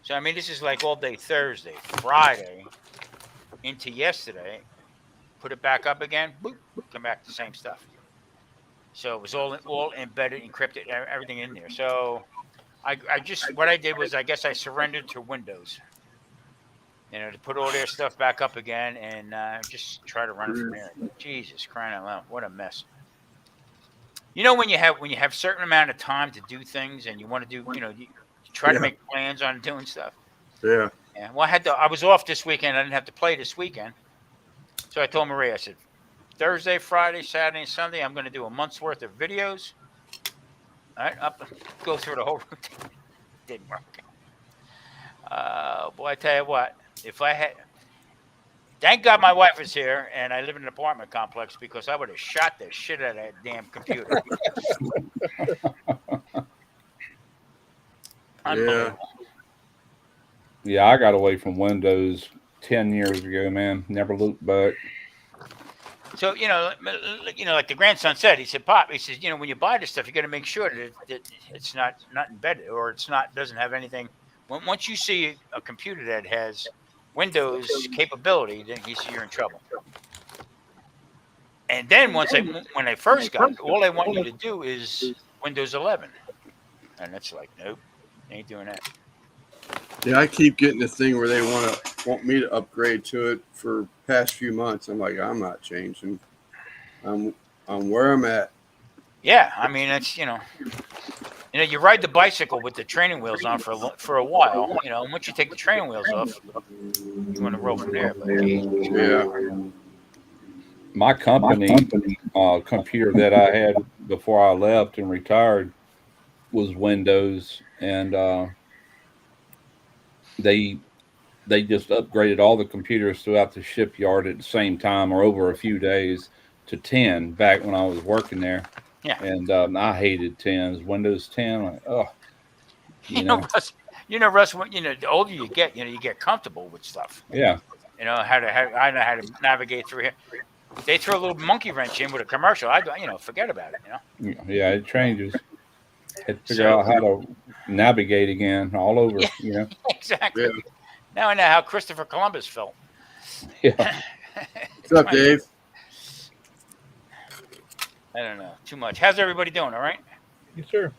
so this is like all day Thursday, Friday, into yesterday. Put it back up again. Boop, come back to the same stuff. So it was all embedded, encrypted, everything in there. So what I did was, I guess I surrendered to Windows, to put all their stuff back up again, and just try to run it from there. But Jesus crying out loud, what a mess! When you have certain amount of time to do things, and you want to do, you try to make plans on doing stuff. Yeah. Yeah. Well, I was off this weekend. I didn't have to play this weekend, so I told Maria, I said, Thursday, Friday, Saturday, and Sunday, I'm going to do a month's worth of videos. All right, go through the whole routine. Didn't work. Boy, I tell you what, thank God my wife is here, and I live in an apartment complex, because I would have shot the shit out of that damn computer. Unbelievable. Yeah, I got away from Windows 10 years ago, man. Never looked back. So, like the grandson said, he said, "Pop," he says, when you buy this stuff, you got to make sure that it's not embedded, or doesn't have anything. Once you see a computer that has Windows capability, then you're in trouble. And then when I first got it, all I want you to do is Windows 11. And it's like, nope, ain't doing that. Yeah, I keep getting the thing where they want me to upgrade to it for past few months. I'm like, I'm not changing. I'm where I'm at. Yeah, I mean, it's you ride the bicycle with the training wheels on for a while. And once you take the training wheels off, you want to roll from there. But Yeah. My company computer that I had before I left and retired was Windows, and they just upgraded all the computers throughout the shipyard at the same time or over a few days to 10 back when I was working there. yeah, And I hated 10s. Windows 10, like, oh, Russ. Russ. The older you get, you get comfortable with stuff. yeah. I know how to navigate through here. They throw a little monkey wrench in with a commercial. I forget about it. Yeah, it changes. Had to figure out how to navigate again all over, Yeah. Exactly. Yeah. Now I know how Christopher Columbus felt. Yeah. What's up, Dave? I don't know. Too much. How's everybody doing? All right? Yes, sir.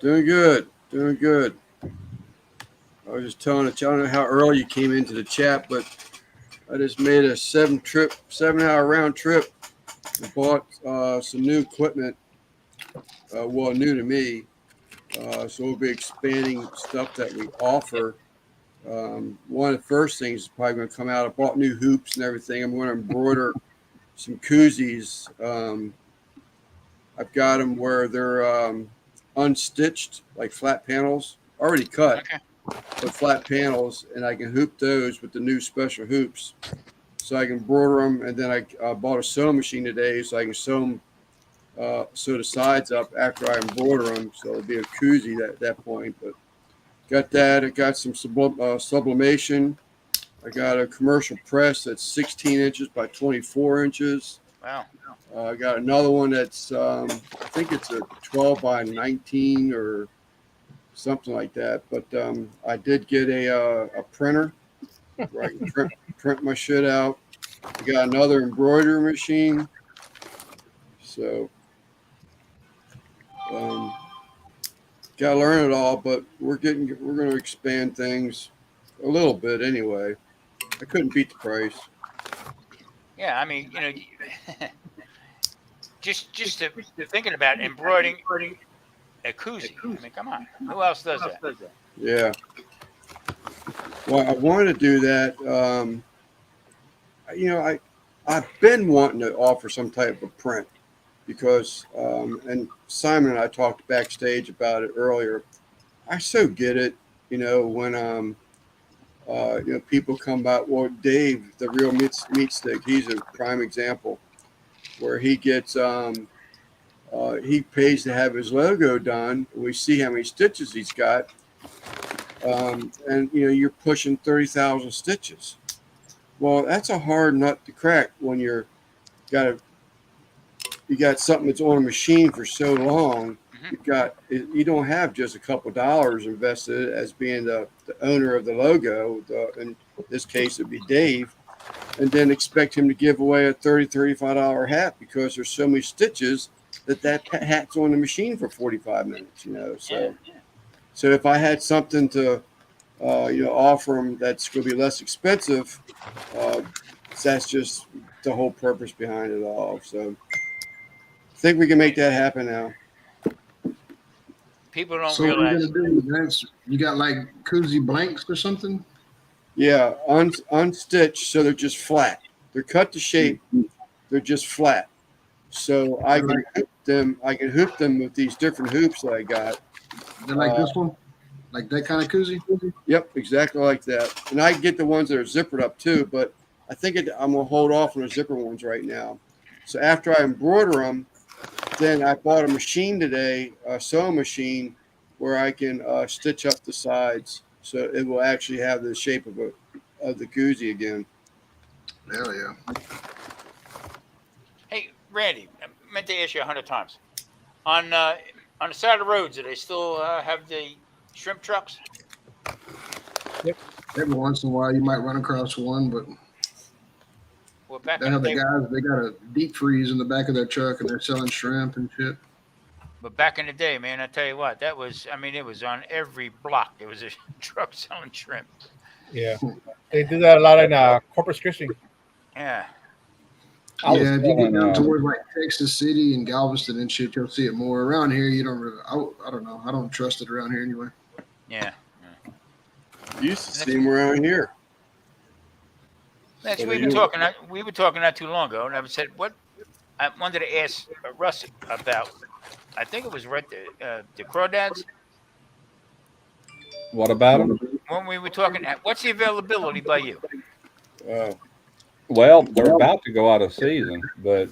Doing good. Doing good. I was just telling it. I don't know how early you came into the chat, but I just made a 7-hour round trip. I bought some new equipment. New to me. So we'll be expanding stuff that we offer. One of the first things is probably going to come out. I bought new hoops and everything. I'm going to embroider some koozies. I've got them where they're unstitched, like flat panels, already cut, Okay. but flat panels, and I can hoop those with the new special hoops. So I can embroider them, and then I bought a sewing machine today, so I can sew the sides up after I embroider them. So it'll be a koozie at that point. But got that. I got some sublimation. I got a commercial press that's 16 inches by 24 inches. Wow. I got another one that's, I think it's a 12 by 19 or something like that. But I did get a printer where I can print my shit out. I got another embroidery machine. So, got to learn it all, but we're going to expand things a little bit anyway. I couldn't beat the price. Yeah, I mean, just thinking about embroidering a koozie. I mean, come on, who else does that? Yeah. Well, I wanted to do that. I've been wanting to offer some type of print because, and Simon and I talked backstage about it earlier. I so get it, when people come by. Well, Dave, the real meat stick, he's a prime example where he gets he pays to have his logo done. We see how many stitches he's got, and you're pushing 30,000 stitches. Well, that's a hard nut to crack when you got something that's on a machine for so long. You don't have just a couple dollars invested as being the owner of the logo. In this case, it'd be Dave, and then expect him to give away a $35 hat because there's so many stitches that hat's on the machine for 45 minutes. So if I had something to offer them that's going to be less expensive, that's just the whole purpose behind it all. So I think we can make that happen now. People don't So what are realize. you gonna do, Vince? You got like koozie blanks or something? Yeah, unstitched, so they're just flat. They're cut to shape. They're just flat. So I can hoop them. I can hoop them with these different hoops that I got. They're like this one, like that kind of koozie. Yep, exactly like that. And I get the ones that are zippered up too, but I think I'm gonna hold off on the zipper ones right now. So after I embroider them, then I bought a machine today, a sewing machine, where I can stitch up the sides, so it will actually have the shape of the koozie again. Hell yeah! Hey, Randy, I meant to ask you 100 times. On the side of the roads, do they still have the shrimp trucks? Every once in a while, you might run across one, but Well, back they in have the the day, guys. They got a deep freeze in the back of their truck, and they're selling shrimp and shit. But back in the day, man, I tell you what, that was. I mean, it was on every block. There was a truck selling shrimp. Yeah, they do that a lot in Corpus Christi. Yeah. I was Yeah, if you get telling, down towards like Texas City and Galveston and shit, you'll see it more. Around here, you don't really. I don't know. I don't trust it around here anyway. Yeah. You used to see them around here. That's But we they were don't. talking. We were talking not too long ago, and I said, "What?" I wanted to ask Russ about. I think it was the crawdads what about them? when we were talking. What's the availability by you? Well, they're about to go out of season, but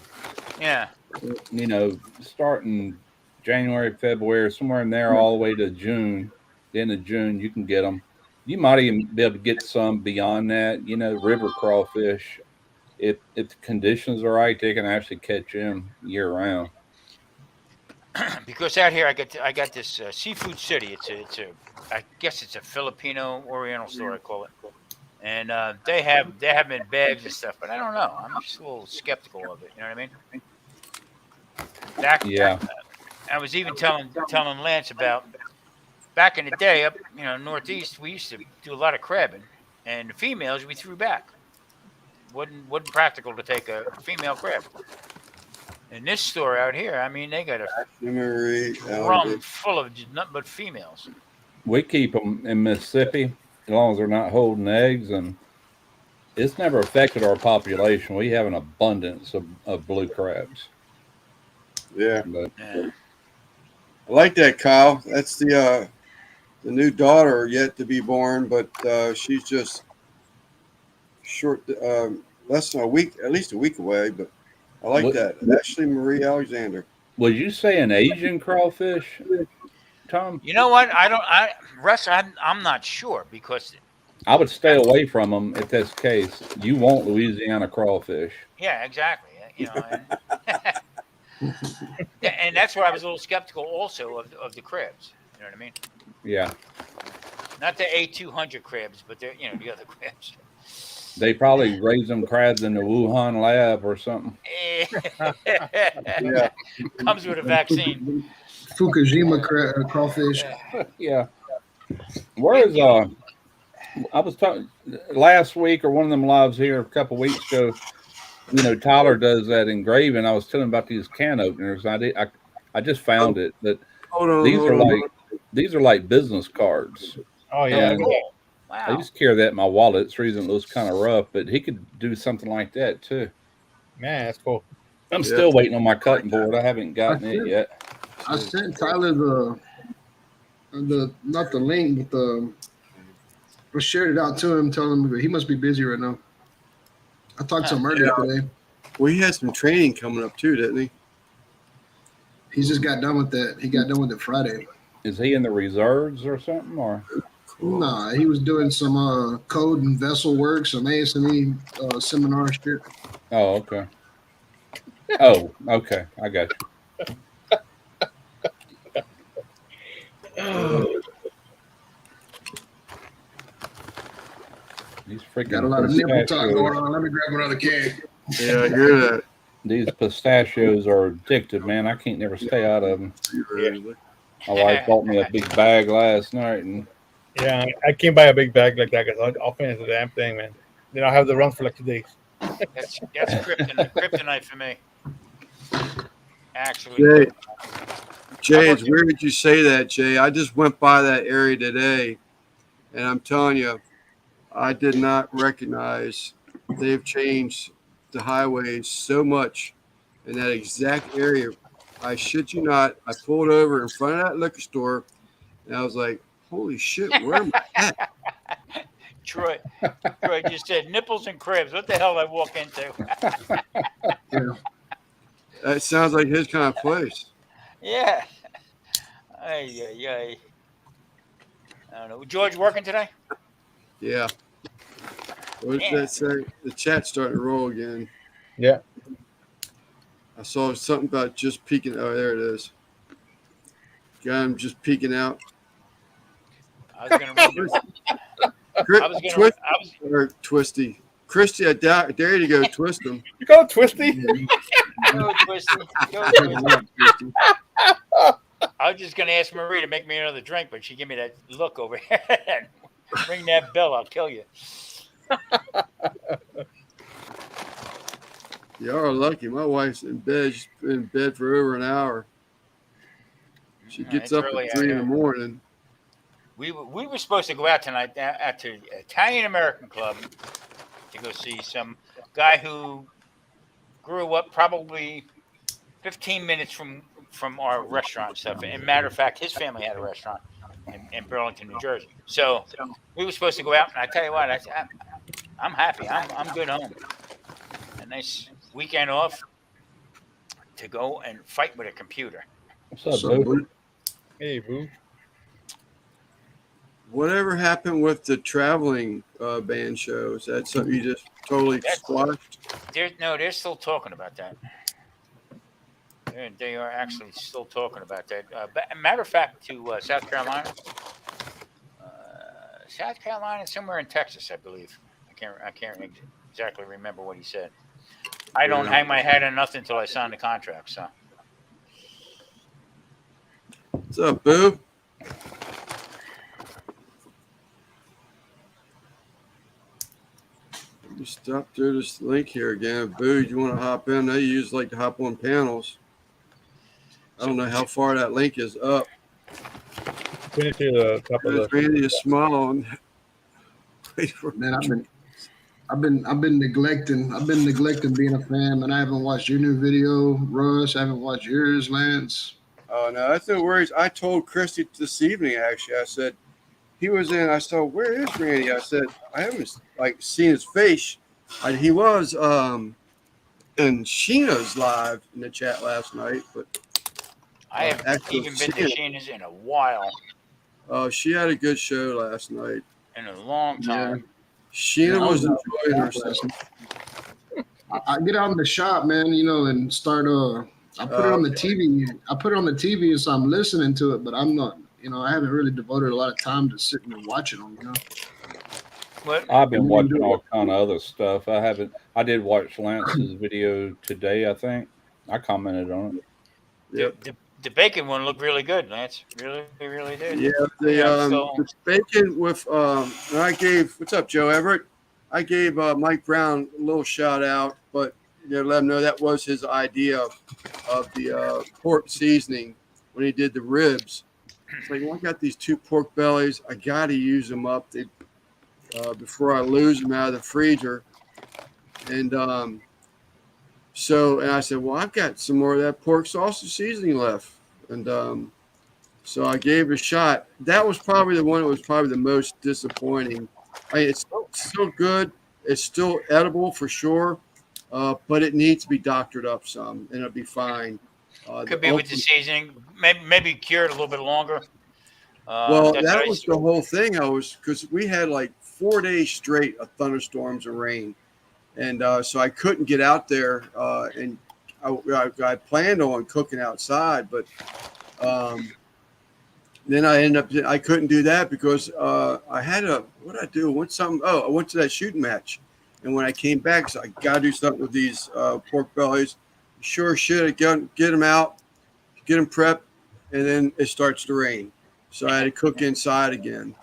Yeah. starting January, February, somewhere in there, all the way to June, the end of June, you can get them. You might even be able to get some beyond that. River crawfish. If the conditions are right, they can actually catch them year round. Because out here, I got this seafood city. I guess it's a Filipino Oriental store. I call it, and they have them in bags and stuff. But I don't know. I'm just a little skeptical of it. You know what I mean? Yeah. I was even telling Lance about back in the day up northeast. We used to do a lot of crabbing, and the females we threw back. Wasn't practical to take a female crab. In this store out here, I mean, they got a drum full of nothing but females. We keep them in Mississippi as long as they're not holding eggs, and it's never affected our population. We have an abundance of blue crabs. Yeah. But Yeah. I like that, Kyle. That's the new daughter yet to be born, but she's just short, less than a week, at least a week away. But I like that. Ashley Marie Alexander. would you say an Asian crawfish, Tom? You know what? Russ, I'm not sure because I would stay away from them if that's the case. You want Louisiana crawfish. yeah, exactly. And that's where I was a little skeptical also of the crabs. You know what I mean? Yeah. Not the A200 crabs, but the other crabs. They probably raise them crabs in the Wuhan lab or something. Yeah. Comes with a vaccine. Fukushima crawfish. Yeah. Where is I was talking last week or one of them lives here a couple weeks ago. Tyler does that engraving. I was telling him about these can openers. I just found it that these are like business cards. Oh yeah. And Wow. I used to carry that in my wallet. It's the reason it looks kind of rough, but he could do something like that too. Man, that's cool. I'm still waiting on my cutting board. I haven't gotten it yet. I sent Tyler the not the link, but I shared it out to him, telling him he must be busy right now. I talked to him earlier today. Well, he had some training coming up too, didn't he? He just got done with that. He got done with it Friday. Is he in the reserves or something? Or Nah, he was doing some code and vessel work, some ASME seminar shit. oh, okay. Oh, okay. I got you. These freaking Got a lot of nipple talk pistachios. going on. Let me grab another can. Yeah, I hear that. These pistachios are addictive, man. I can't never stay out of them. My wife bought me a big bag last night, and Yeah, I can't buy a big bag like that because I'll finish the damn thing, man. Then I'll have the runs for like 2 days. That's kryptonite for me. Actually, Jay, it's weird that you say that, Jay. I just went by that area today, and I'm telling you, I did not recognize they've changed the highways so much in that exact area. I shit you not. I pulled over in front of that liquor store, and I was like, holy shit, where am I at? Troy just said nipples and cribs. What the hell did I walk into? Yeah. That sounds like his kind of place. Yeah. Ay. I don't know. George working today? Yeah. What did that say? The chat's starting to roll again. Yeah. I saw something about just peeking. Oh, there it is. Got him just peeking out. I was gonna Or Twisty. Christy, I dare you to go twist him. You call it twisty? Go Twisty. Go Twisty. I was just gonna ask Marie to make me another drink, but she gave me that look over here. Ring that bell, I'll kill you. You are lucky. My wife's in bed. She's been in bed for over an hour. She gets It's up early at out 3 in here. the morning. We were supposed to go out tonight at the Italian American Club to go see some guy who grew up probably 15 minutes from our restaurant and stuff. And matter of fact, his family had a restaurant in Burlington, New Jersey. So we were supposed to go out, and I tell you what, I'm happy. I'm good home. A nice weekend off to go and fight with a computer. What's up, Boo? Hey, boo. Whatever happened with the traveling band shows? That's something you just totally squashed? They're still talking about that. They are actually still talking about that. Matter of fact, to South Carolina, somewhere in Texas, I believe. I can't exactly remember what he said. I don't hang my head on nothing until I sign the contract. So, What's up, Boo? You stop through this link here again. Boo, you want to hop in? They usually like to hop on panels. I don't know how far that link is up. Pin it to the top of There's the. Randy is smiling. Wait for Man, I've been neglecting being a fan, and I haven't watched your new video, Russ. I haven't watched yours, Lance. Oh no, that's no worries. I told Christy this evening. Actually, I said he was in. I said, "Where is Randy?" I said, "I haven't seen his face." He was in Sheena's live in the chat last night, but I haven't even been to Sheena's in a while. She had a good show last night. In a long time. Sheena was enjoying herself. I get out in the shop, man, and start. I put it on the TV. And so I'm listening to it, but I'm not. I haven't really devoted a lot of time to sitting and watching them. What? I've been watching all kind of other stuff. I did watch Lance's video today, I think. I commented on it. Yep. The bacon one looked really good, Lance. Really, really did. Yeah, the bacon with I gave, what's up, Joe Everett? I gave Mike Brown a little shout out, but let him know that was his idea of the pork seasoning when he did the ribs. It's like, well, I got these 2 pork bellies. I got to use them up before I lose them out of the freezer. And so I said, well, I've got some more of that pork sausage seasoning left. And so I gave it a shot. That was probably the one that was probably the most disappointing. It's still good. It's still edible for sure, but it needs to be doctored up some, and it'll be fine. Could be with the seasoning. Maybe cured a little bit longer. Well, that was the whole thing. Because we had like 4 days straight of thunderstorms and rain. And so I couldn't get out there, and I planned on cooking outside, but then I couldn't do that because I had what did I do? I went to that shooting match, and when I came back, so I got to do something with these pork bellies. Sure should get them out, get them prepped, and then it starts to rain, so I had to cook inside again.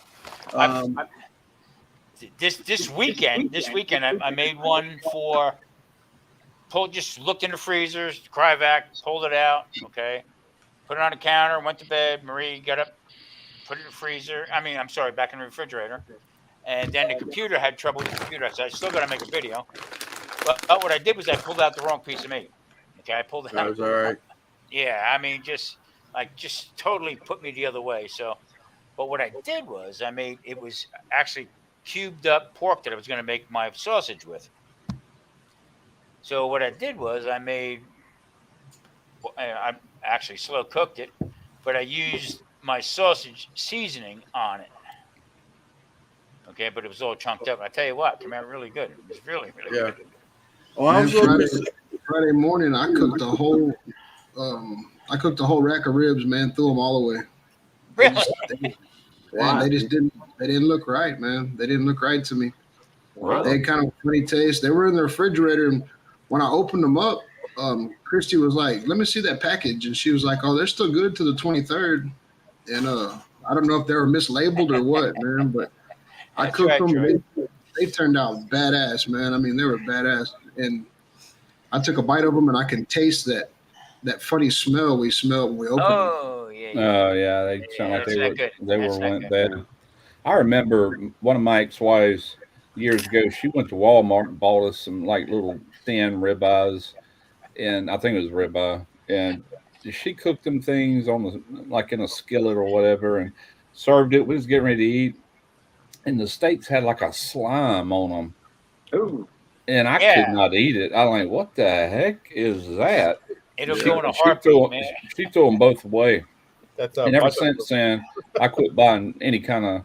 This weekend, I made one for. Just looked in the freezers, Cryovac, pulled it out. Okay, put it on the counter, went to bed. Marie got up, put it in the freezer. Back in the refrigerator. And then the computer had trouble with the computer, so I still got to make a video. But what I did was I pulled out the wrong piece of meat. Okay, I pulled it out. That was all right. Yeah, just totally put me the other way. So, but what I did was it was actually cubed up pork that I was going to make my sausage with. So what I did was I actually slow cooked it, but I used my sausage seasoning on it. Okay, but it was all chunked up. I tell you what, it came out really good. It was really, really good. Oh, I was Friday morning. I cooked the whole. I cooked the whole rack of ribs, man. Threw them all away. Really? They just didn't. They didn't look right, man. They didn't look right to me. Wow. They had kind of funny taste. They were in the refrigerator, and when I opened them up, Christy was like, "Let me see that package," and she was like, "Oh, they're still good to the 23rd." And I don't know if they were mislabeled or what, man, but I That's cooked right, them. Troy. And they turned out badass, man. I mean, they were badass. And I took a bite of them, and I can taste that funny smell we smelled when we opened them. Oh yeah, yeah. Oh yeah, they sound like That's they not were good. they That's were not went good. bad. I remember one of my ex-wives years ago. She went to Walmart and bought us some like little thin ribeyes, and I think it was ribeye, and she cooked them things on the like in a skillet or whatever, and served it. We was getting ready to eat, and the steaks had like a slime on them, Ooh, and I Yeah, could not eat it. I'm like, what the heck is that? it'll She go in a she heartbeat, threw man. she threw them both away, That's and ever butcher. since then, I quit buying any kind of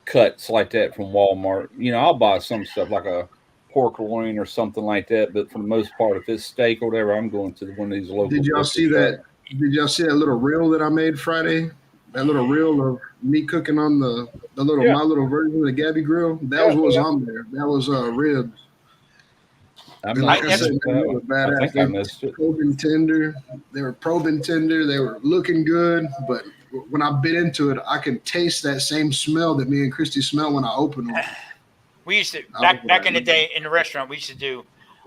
cuts like that from Walmart. You know, I'll buy some stuff like a pork loin or something like that, but for the most part, if it's steak or whatever, I'm going to one of these local Did y'all butcher see shops. that? Did y'all see that little reel that I made Friday? That little reel of me cooking on the little Yeah. my little version of the Gabby grill. That was what was on there. That was ribs. I'm And not like I never- said, missed man, that they were one. I badass. think They I were missed it. probing tender. They were probing tender. They were looking good. But when I bit into it, I could taste that same smell that me and Christy smelled when I opened them. We used to I was back in the like, day in the restaurant. We used to do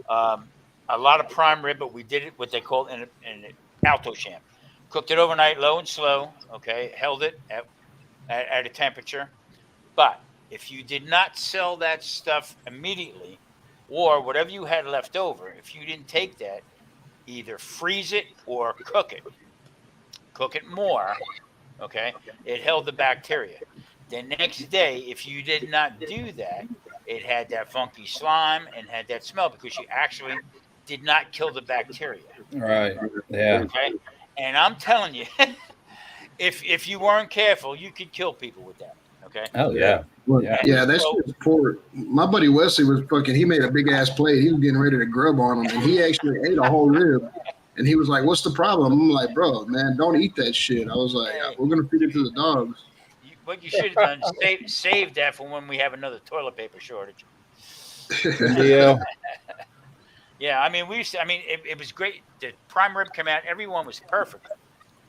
a lot of prime rib, but we did it what they call in an alto sham. Cooked it overnight, low and slow. Okay, held it at a temperature. But if you did not sell that stuff immediately, or whatever you had left over, if you didn't take that, either freeze it or cook it. Cook it more. Okay, it held the bacteria. The next day, if you did not do that, it had that funky slime and had that smell because you actually did not kill the bacteria. Right. Yeah. Okay, and I'm telling you, if you weren't careful, you could kill people with that. Okay, Oh yeah. well, Yeah. yeah, that So- shit's poor. My buddy Wesley was fucking. He made a big ass plate. He was getting ready to grub on him, and he actually ate a whole rib. And he was like, "What's the problem?" I'm like, "Bro, man, don't eat that shit." I was like, "We're gonna feed it to the dogs." what you should have done is save that for when we have another toilet paper shortage. Yeah. Yeah, I mean, we used to, I mean, it was great. The prime rib came out, everyone was perfect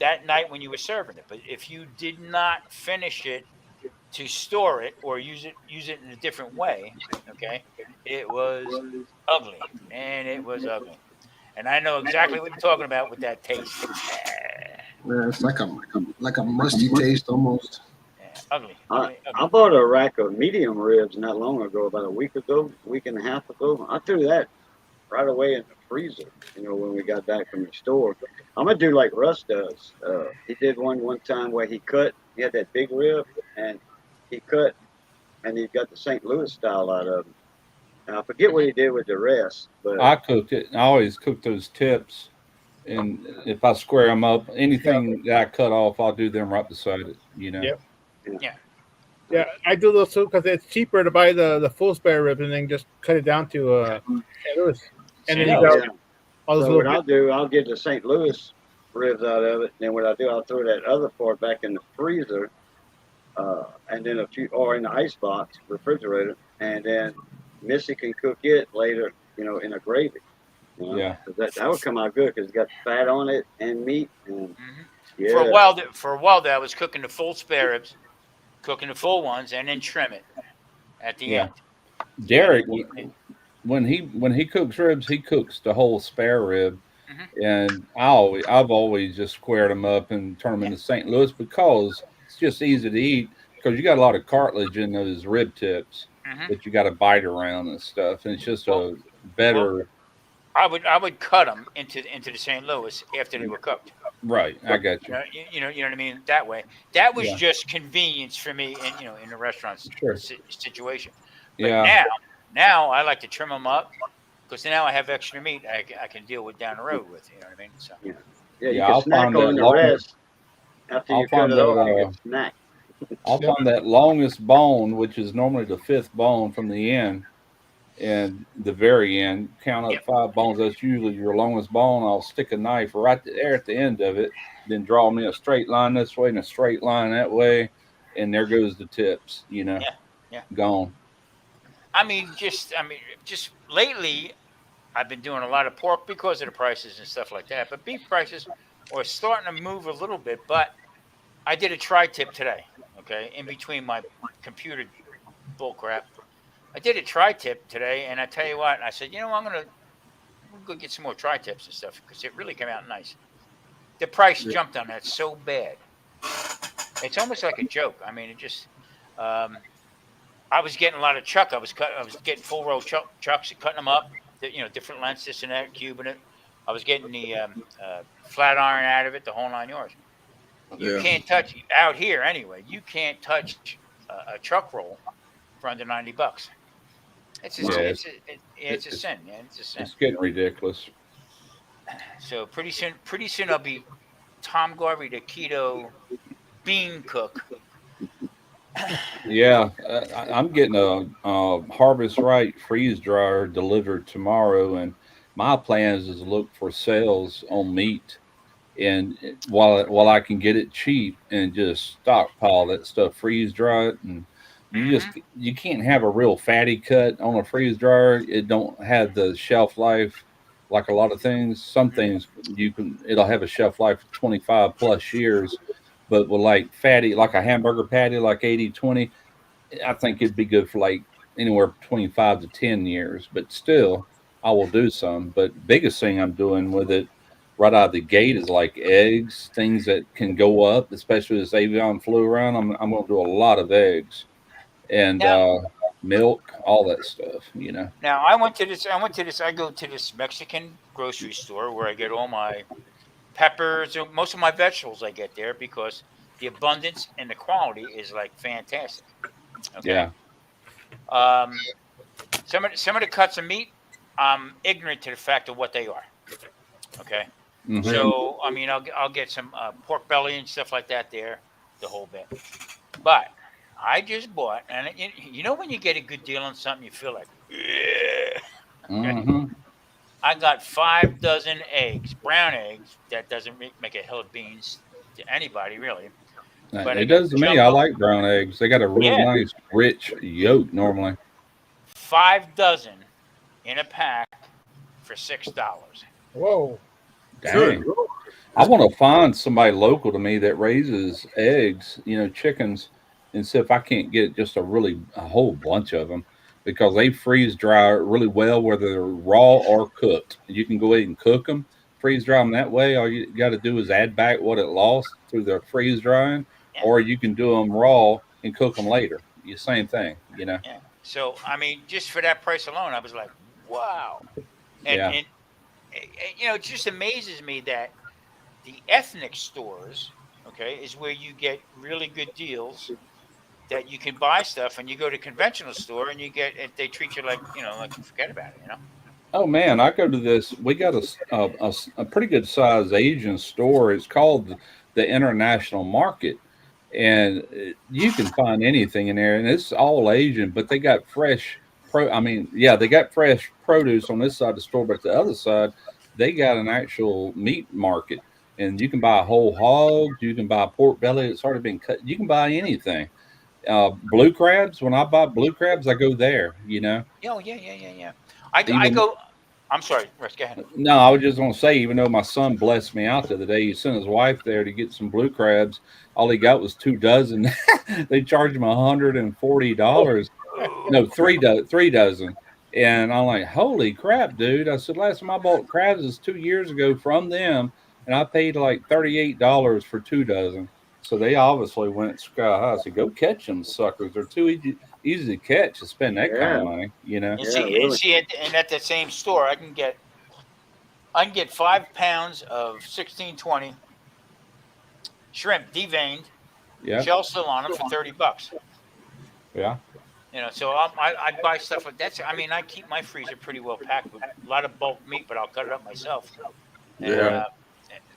that night when you were serving it. But if you did not finish it to store it or use it in a different way, okay, it was ugly. And it was ugly. And I know exactly what you're talking about with that taste. Man, it's like a musty taste almost. Ugly, I, ugly, I ugly. bought a rack of medium ribs not long ago, about a week and a half ago. I threw that right away in the freezer, when we got back from the store. I'm going to do like Russ does. He did one time where he had that big rib, and he cut, and he got the St. Louis style out of it. And I forget what he did with the rest, but I cooked it. I always cook those tips, and if I square them up, anything that I cut off, I'll do them right beside it. Yep. Yeah. Yeah, I do those too because it's cheaper to buy the full spare ribs and then just cut it down to St. Louis. And then you got yeah. all those So what little I'll do, I'll get the St. Louis ribs out of it. Then what I'll do, I'll throw that other part back in the freezer, and then or in the ice box, refrigerator, and then Missy can cook it later, in a gravy. Yeah. 'Cause that would come out good because it's got fat on it and meat. And yeah, For a while there, I was cooking the full spare ribs, cooking the full ones, and then trim it at the Yeah. end. Derek, when he cooks ribs, he cooks the whole spare rib, and I've always just squared them up and turn them into St. Louis because it's just easy to eat because you got a lot of cartilage in those rib tips that you got to bite around and stuff, and it's just a better. I would cut them into the St. Louis after they were cooked. Right, I got you. You know what I mean. That way, that was Yeah. just convenience for me, in the restaurant Sure. situation. But Yeah, now I like to trim them up because now I have extra meat I can deal with down the road with. You know what I mean? So you Yeah, can I'll snack find on that the long- rest after I'll you cut find it that, off. You can snack. I'll find that longest bone, which is normally the fifth bone from the end, and the very end. Count up 5 bones. That's usually your longest bone. I'll stick a knife right there at the end of it, then draw me a straight line this way and a straight line that way, and there goes the tips. Yeah. Gone. I mean, just lately, I've been doing a lot of pork because of the prices and stuff like that. But beef prices are starting to move a little bit. But I did a tri-tip today, okay, in between my computer bull crap. I did a tri-tip today, and I tell you what, I said, you know, we'll go get some more tri-tips and stuff because it really came out nice. The price jumped on that so bad. It's almost like a joke. I mean, it just. I was getting a lot of chuck. I was getting full row chucks and cutting them up. You know, different lengths, this and that, cubing it. I was getting the flat iron out of it, the whole 9 yards. You can't touch out here anyway. You can't touch a chuck roll for under $90. It's a sin. Yeah, it's a sin. It's getting ridiculous. So pretty soon I'll be Tom Garvey, the keto bean cook. Yeah, I'm getting a Harvest Right freeze dryer delivered tomorrow, and my plans is to look for sales on meat, and while I can get it cheap and just stockpile that stuff, freeze dry it, and you can't have a real fatty cut on a freeze dryer. It don't have the shelf life like a lot of things. Some things it'll have a shelf life of 25 plus years. But with like fatty, like a hamburger patty, like 80-20, I think it'd be good for like anywhere between 5 to 10 years. But still, I will do some. But biggest thing I'm doing with it right out of the gate is like eggs, things that can go up, especially as avian flu around. I'm going to do a lot of eggs and milk, all that stuff, you know. Now I go to this Mexican grocery store where I get all my peppers, most of my vegetables I get there because the abundance and the quality is like fantastic. Okay? Yeah. Some of the cuts of meat, I'm ignorant to the fact of what they are. Okay. Mm-hmm. So I mean, I'll get some pork belly and stuff like that there, the whole bit. But I just bought, and you know when you get a good deal on something, you feel like, yeah. Okay? I got 5 dozen eggs, brown eggs. That doesn't make a hill of beans to anybody, really. But it does to me. I like brown eggs. They got a real nice, rich yolk normally. 5 dozen in a pack for $6. Whoa. Dang. I want to find somebody local to me that raises eggs, you know, chickens, and see if I can't get just a whole bunch of them. Because they freeze dry really well, whether they're raw or cooked. You can go ahead and cook them, freeze dry them that way. All you got to do is add back what it lost through the freeze drying, or you can do them raw and cook them later. The same thing, you know. Yeah. So I mean, just for that price alone, I was like, wow. And you know, it just amazes me that the ethnic stores, okay, is where you get really good deals. That you can buy stuff, and you go to conventional store and they treat you like, you know, like forget about it, you know. Oh man, I go to this. We got a pretty good size Asian store. It's called the International Market, and you can find anything in there, and it's all Asian. But they got fresh they got fresh produce on this side of the store, but the other side, they got an actual meat market, and you can buy a whole hog. You can buy a pork belly that's already been cut. You can buy anything. Blue crabs. When I buy blue crabs, I go there. You know. Oh yeah. I go. I'm sorry, Russ. Go ahead. No, I was just going to say, even though my son blessed me out the other day, he sent his wife there to get some blue crabs. All he got was 2 dozen. They charged him $140. No, 3 dozen. And I'm like, holy crap, dude! I said, last time I bought crabs was 2 years ago from them, and I paid like $38 for 2 dozen. So they obviously went sky high. So go catch them suckers. They're too easy to catch to spend that kind of money, you know. And at the same store, I can get 5 pounds of 1620 shrimp deveined, shell still on them for $30. Yeah. You know, so I buy stuff like that. I mean, I keep my freezer pretty well packed with a lot of bulk meat, but I'll cut it up myself. And,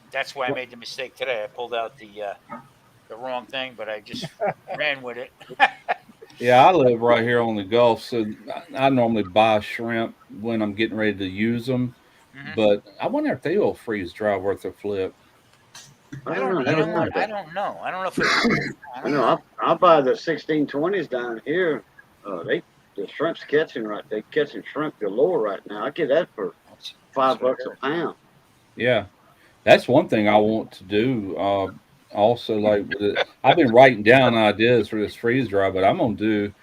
that's why I made the mistake today. I pulled out the wrong thing, but I just ran with it. Yeah, I live right here on the Gulf, so I normally buy shrimp when I'm getting ready to use them. Mm-hmm. But I wonder if they will freeze dry worth a flip. I don't know. I don't know if it's. I buy the 1620s down here. The shrimp's catching right. They catching shrimp galore right now. I get that for $5 a pound. Yeah, that's one thing I want to do. Also, like I've been writing down ideas for this freeze dry, but I'm gonna do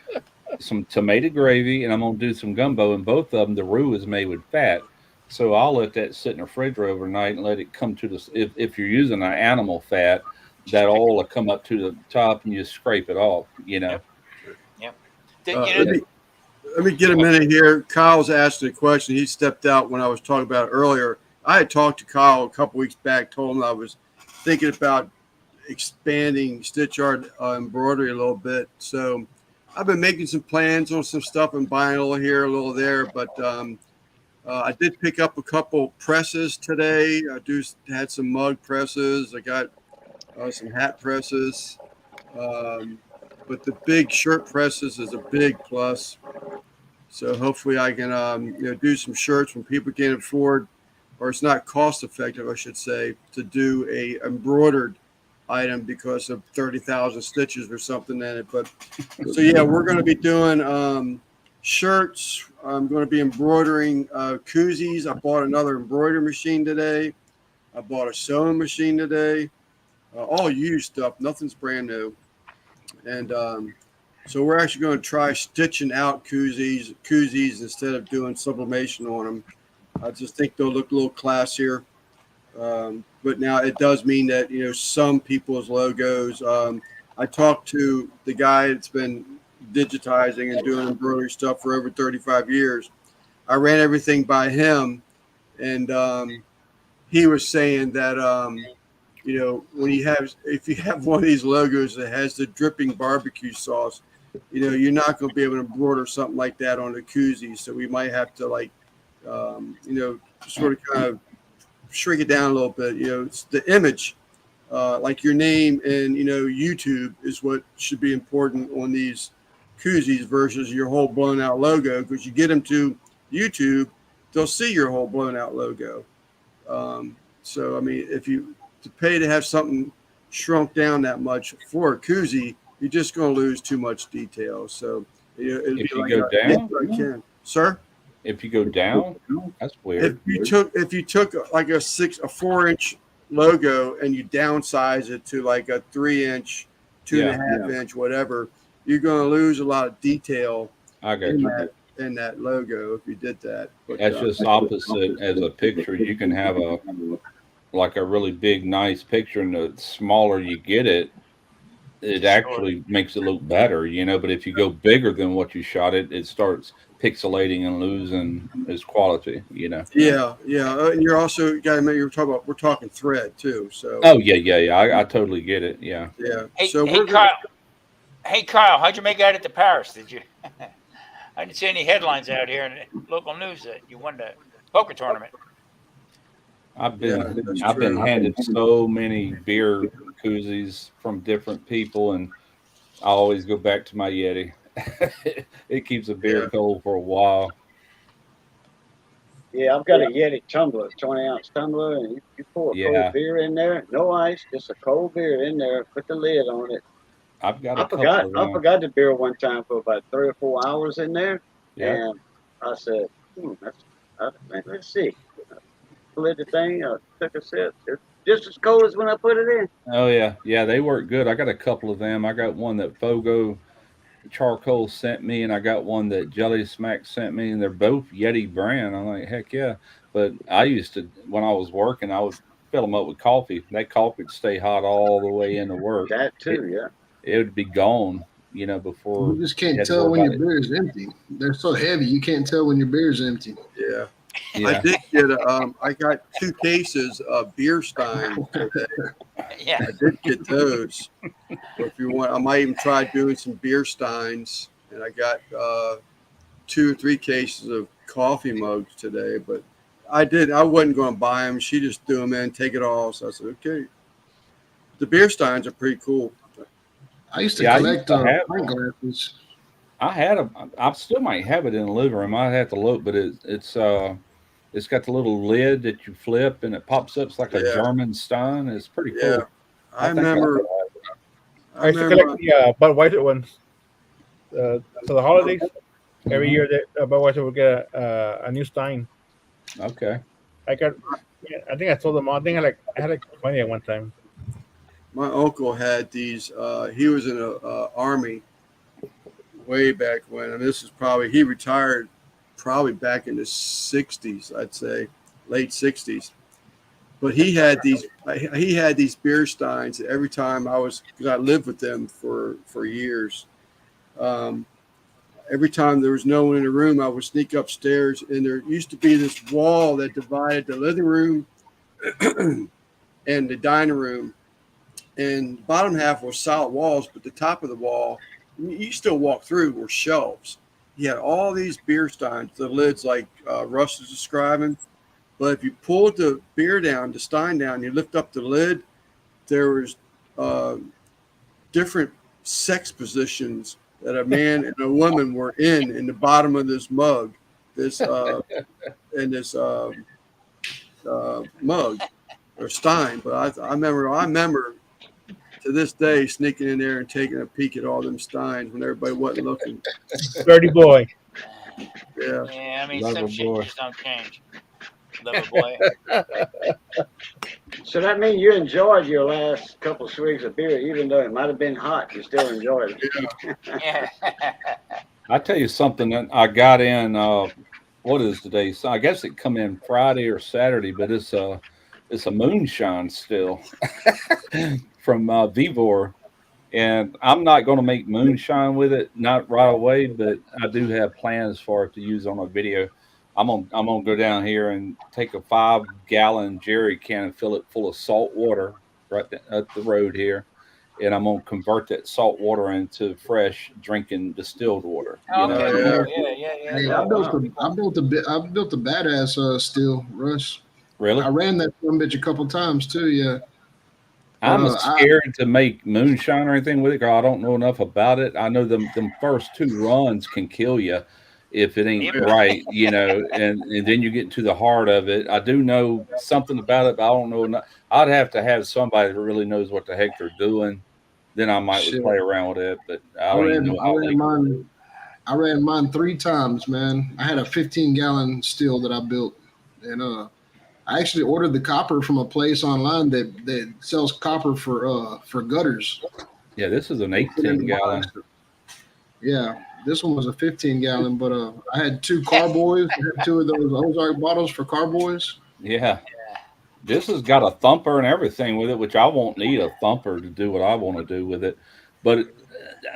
some tomato gravy and I'm gonna do some gumbo. And both of them, the roux is made with fat, so I'll let that sit in the refrigerator overnight and let it come to the. If you're using an animal fat, that oil will come up to the top and you scrape it off. You know. Yep. Let me get a minute here. Kyle's asking a question. He stepped out when I was talking about it earlier. I had talked to Kyle a couple weeks back, told him I was thinking about expanding stitch art embroidery a little bit. So I've been making some plans on some stuff and buying a little here, a little there. But I did pick up a couple presses today. Had some mug presses. I got some hat presses. But the big shirt presses is a big plus. So hopefully I can do some shirts when people can't afford, or it's not cost effective, I should say, to do a embroidered item because of 30,000 stitches or something in it. But so yeah, we're going to be doing shirts. I'm going to be embroidering koozies. I bought another embroidery machine today. I bought a sewing machine today. All used stuff. Nothing's brand new. And so we're actually going to try stitching out koozies instead of doing sublimation on them. I just think they'll look a little classier. But now it does mean that, some people's logos. I talked to the guy that's been digitizing and doing embroidery stuff for over 35 years. I ran everything by him, and he was saying that if you have one of these logos that has the dripping barbecue sauce, you're not going to be able to embroider something like that on a koozie. So we might have to sort of kind of shrink it down a little bit. It's the image, like your name and, YouTube is what should be important on these koozies versus your whole blown out logo. Because you get them to YouTube, they'll see your whole blown out logo. So, I mean, if you to pay to have something shrunk down that much for a koozie, you're just going to lose too much detail. So, if you go down, sir. If you go down, that's weird. If you took like a 4-inch logo and you downsize it to like a 3-inch, 2.5-inch, whatever, you're going to lose a lot of detail. I got you. In that logo if you did that. But, that's just opposite as a picture. You can have a really big, nice picture, and the smaller you get it, it actually makes it look better, But if you go bigger than what you shot it starts pixelating and losing its quality, Yeah. And you're also got to remember we're talking thread too. So. Oh yeah. I totally get it. Yeah. Yeah. Hey Kyle, how'd you make out at the Paris? Did you? I didn't see any headlines out here in the local news that you won the poker tournament. I've been handed so many beer koozies from different people, and I always go back to my Yeti. It keeps a beer cold for a while. Yeah, I've got a Yeti tumbler, 20-ounce tumbler, and you pour a cold beer in there, no ice, just a cold beer in there. Put the lid on it. I forgot the beer one time for about 3 or 4 hours in there, and I said, let's see. Lit the thing, took a sip. It's just as cold as when I put it in. Oh yeah, they work good. I got a couple of them. I got one that Fogo Charcoal sent me, and I got one that Jelly Smack sent me, and they're both Yeti brand. I'm like, heck yeah! But I used to, when I was working, I would fill them up with coffee. That coffee would stay hot all the way into work. That too, it would be gone. Before you just can't tell when your beer is empty. They're so heavy, you can't tell when your beer is empty. Yeah. I did get I got 2 cases of beer steins today. Yeah. I did get those. If you want, I might even try doing some beer steins. And I got 2 or 3 cases of coffee mugs today. But I wasn't going to buy them. She just threw them in, take it all. So I said, okay. The beer steins are pretty cool. I used to collect pint glasses. I had them. I still might have it in the living room. I have to look, but it's got the little lid that you flip and it pops up. It's like a German Stein. It's pretty cool. Yeah, I remember. I used to collect the Budweiser ones. For the holidays, every year that Budweiser would get a new Stein. Okay. I got. Yeah, I think I sold them all. I had like 20 at one time. My uncle had these. He was in a army way back when, and this is probably he retired probably back in the '60s, I'd say, late '60s. But he had these beer steins every time because I lived with them for years. Um, every time there was no one in the room, I would sneak upstairs, and there used to be this wall that divided the living room and the dining room. And the bottom half was solid walls, but the top of the wall, you still walk through, were shelves. He had all these beer steins, the lids like Russ was describing. But if you pulled the beer down, the stein down, you lift up the lid, there was different sex positions that a man and a woman were in the bottom of this mug, this mug or stein. But I remember to this day sneaking in there and taking a peek at all them steins when everybody wasn't looking. Dirty boy. Yeah. Yeah, I mean, Love some a shit boy. just don't change. Love a boy. So that means you enjoyed your last couple swigs of beer, even though it might have been hot. You still enjoyed it. Yeah. I tell you something that I got in. What is today? So I guess it come in Friday or Saturday, but it's a moonshine still from Vivor, and I'm not going to make moonshine with it, not right away, but I do have plans for it to use on a video. I'm gonna go down here and take a 5-gallon jerry can and fill it full of salt water right at the road here, and I'm gonna convert that salt water into fresh drinking distilled water. You know, Okay. yeah. Yeah. Hey, Oh, wow. I built a badass steel, Russ. Really? I ran that some bitch a couple times too. Yeah. I'm I scared to make moonshine or anything with it, girl. I don't know enough about it. I know them first 2 runs can kill you if it ain't Yep. right, you know, and then you get into the heart of it. I do know something about it, but I don't know enough. I'd have to have somebody that really knows what the heck they're doing. Then I might would shit. play around with it, but I I don't even ran know I how ran legal. mine. I ran mine 3 times, man. I had a 15-gallon steel that I built, and I actually ordered the copper from a place online that sells copper for gutters. Yeah, this is an Put it 18 in the gallon. box. Yeah, this one was a 15-gallon, but I had 2 carboys. I had 2 of those Ozark bottles for carboys. Yeah. This has got a thumper and everything with it, which I won't need a thumper to do what I want to do with it. But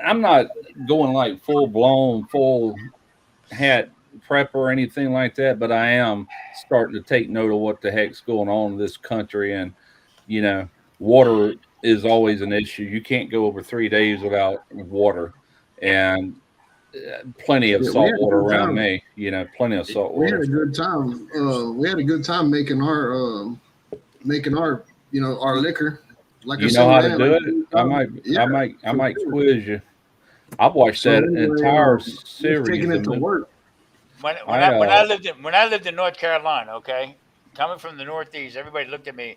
I'm not going like full blown, full hat prep or anything like that. But I am starting to take note of what the heck's going on in this country. And, you know, water is always an issue. You can't go over 3 days without water. And plenty of Yeah, we salt had a water good around time. me, you know, plenty of salt We had water. a good time. We had a good time making our our liquor. Like I You said, know how to man, do like it? I might, yeah, I for might sure. quiz you. I've watched So that anyway, entire just series. taking it to work. When I I lived in North Carolina, okay, coming from the Northeast, everybody looked at me.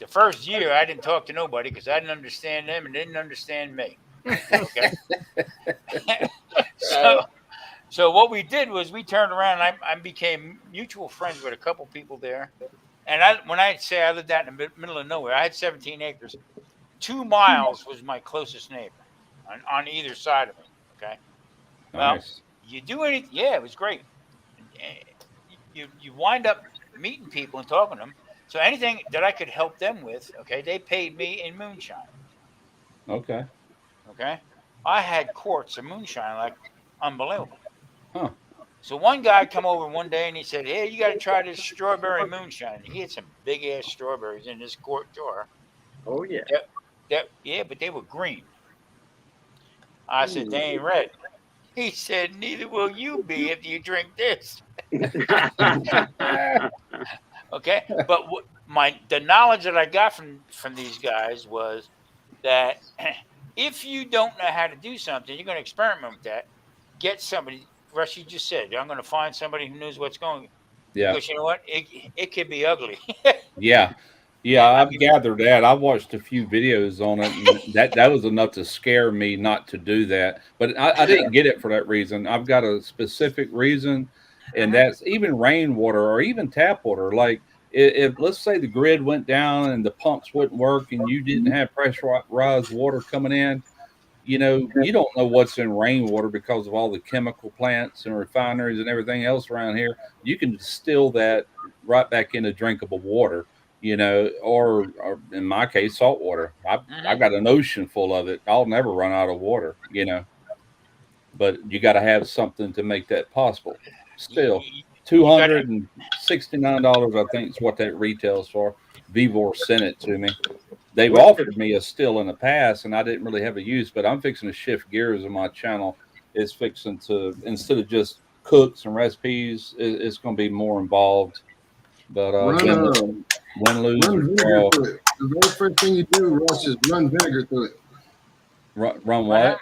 The first year, I didn't talk to nobody because I didn't understand them and they didn't understand me. Okay, so what we did was we turned around and I became mutual friends with a couple people there. And when I say I lived out in the middle of nowhere, I had 17 acres. 2 miles was my closest neighbor on either side of me. Okay. Well, nice. you do anything. Yeah, it was great. You wind up meeting people and talking to them. So anything that I could help them with, okay, they paid me in moonshine. Okay. Okay. I had quarts of moonshine like unbelievable. Huh. So one guy come over one day and he said, "Hey, you got to try this strawberry moonshine." He had some big ass strawberries in this quart jar. Oh yeah. Yeah, but they were green. I said, "They ain't red." He said, "Neither will you be if you drink this." Okay, but the knowledge that I got from these guys was that if you don't know how to do something, you're going to experiment with that. Get somebody. Russ, you just said, I'm going to find somebody who knows what's going. Yeah. Because you know what, it could be ugly. Yeah. Yeah. I've gathered that. I've watched a few videos on it, and that was enough to scare me not to do that. But I didn't get it for that reason. I've got a specific reason, And that's even rainwater or even tap water. Like if let's say the grid went down and the pumps wouldn't work and you didn't have pressurized water coming in, you don't know what's in rainwater because of all the chemical plants and refineries and everything else around here. You can distill that right back into drinkable water, or in my case, salt water. I got an ocean full of it. I'll never run out of water. But you got to have something to make that possible. Still, $269, I think, is what that retails for. Vivor sent it to me. They've offered me a still in the past, and I didn't really have a use, but I'm fixing to shift gears in my channel. It's fixing to, instead of just cooks and recipes, it's going to be more involved. But win, lose, or draw. The very first thing you do, Russ, is run vinegar through it. Run what?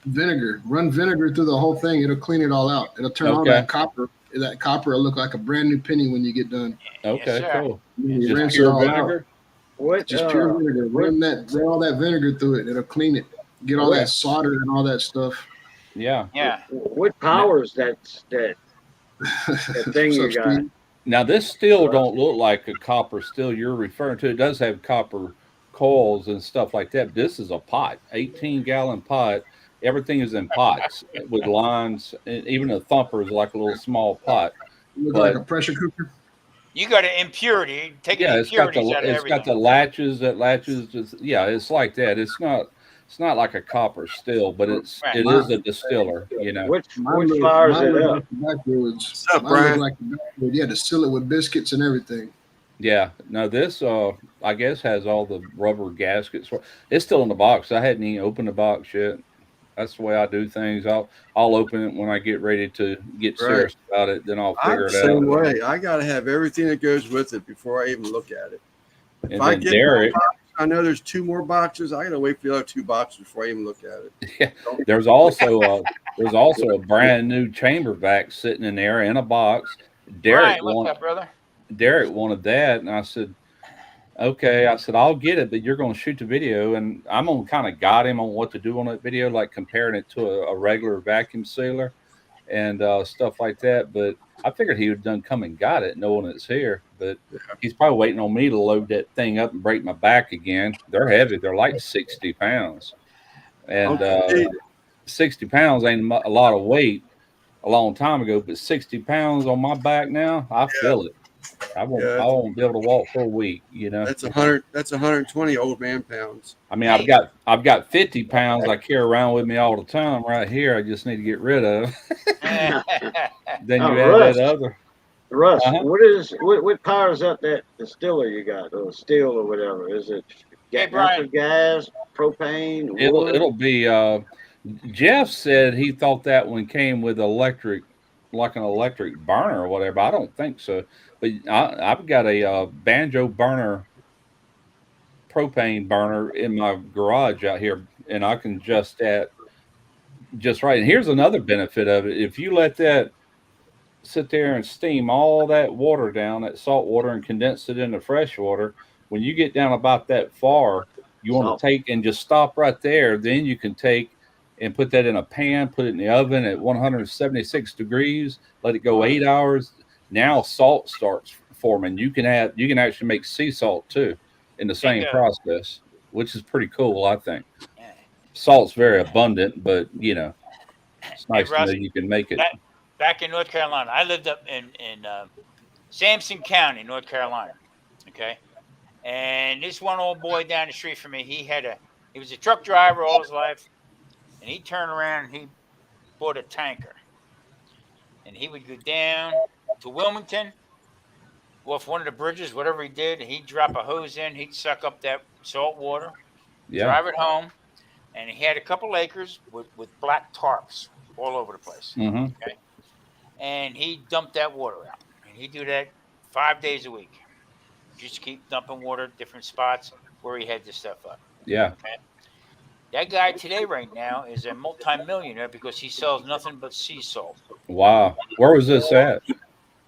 Vinegar. Run vinegar through the whole thing. It'll clean it all out. It'll turn all that copper. That copper will look like a brand new penny when you get done. Okay, yes, cool. You Just rinse pure it all vinegar? out. Just pure vinegar. Run all that vinegar through it. It'll clean it. Get all that solder and all that stuff. Yeah. What powers that thing you got? Now this still don't look like a copper still you're referring to. It does have copper coils and stuff like that. But this is a pot, 18-gallon pot. Everything is in pots with lines. Even a thumper is like a little small pot. Look like a pressure cooker. You got an impurity. Taking it's got impurities out of everything. It's got the latches that it's like that. It's not like a copper still, but it is a distiller. Which fires it up? What's up, Brian? To seal it with biscuits and everything. Yeah. Now this I guess has all the rubber gaskets. It's still in the box. I hadn't even opened the box yet. That's the way I do things. I'll open it when I get ready to get serious about it. Then I'll figure it out. Same way. I got to have everything that goes with it before I even look at it. If I get Derek, I know there's 2 more boxes. I got to wait for the other 2 boxes before I even look at it. Yeah. There's also a brand new chamber vac sitting in there in a box. Derek, what's up, brother? Derek wanted that, and I said, okay. I said, I'll get it, but you're going to shoot the video, and I'm going to kind of guide him on what to do on that video, like comparing it to a regular vacuum sealer and stuff like that. But I figured he would done come and got it, knowing it's here. But he's probably waiting on me to load that thing up and break my back again. They're heavy. They're like 60 pounds. And 60 pounds ain't a lot of weight a long time ago, but 60 pounds on my back now, I feel it. I won't be able to walk for a week, That's 100. That's 120 old man pounds. I mean, I've got 50 pounds I carry around with me all the time right here. I just need to get rid of. Then you add that other. Russ, what powers up that distiller you got, or steel or whatever? Is it natural gas, propane? It'll be. Jeff said he thought that one came with electric, like an electric burner or whatever. I don't think so. But I've got a banjo burner, propane burner in my garage out here, and I can adjust that just right. And here's another benefit of it: if you let that sit there and steam all that water down, that salt water, and condense it into fresh water, when you get down about that far, you want to take and just stop right there. Then you can take and put that in a pan, put it in the oven at 176 degrees, let it go 8 hours. Now salt starts forming. You can actually make sea salt too in the same process, which is pretty cool, I think. Salt's very abundant, but it's nice to know you can make it. Back in North Carolina, I lived up in Sampson County, North Carolina. Okay, and this one old boy down the street from me, he was a truck driver all his life, and he turned around and he bought a tanker, and he would go down to Wilmington, go off one of the bridges, whatever he did, and he'd drop a hose in, he'd suck up that salt water, drive it home, and he had a couple acres with black tarps all over the place. Mm-hmm. Okay, and he dumped that water out, and he'd do that 5 days a week. Just keep dumping water at different spots where he had this stuff up. Yeah. Okay? That guy today, right now, is a multimillionaire because he sells nothing but sea salt. Wow. Where was this at?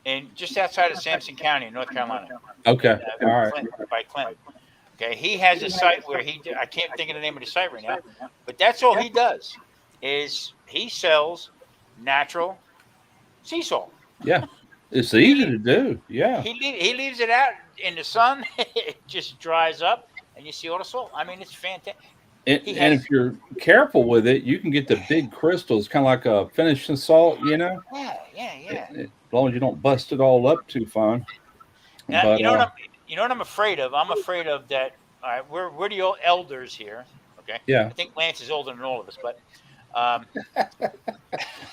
And just outside of Sampson County in North Carolina. Okay. All right. By Clinton. Okay. He has a site where I can't think of the name of the site right now, but that's all he does is he sells natural sea salt. Yeah, it's easy to do. Yeah, He leaves it out in the sun. It just dries up, and you see all the salt. I mean, it's fantastic. He and has if you're careful with it, you can get the big crystals, kind of like a finishing salt. As long as you don't bust it all up too fine. But You know what I'm afraid of? I'm afraid of that. All right, we're the old elders here. Okay, yeah, I think Lance is older than all of us, but um,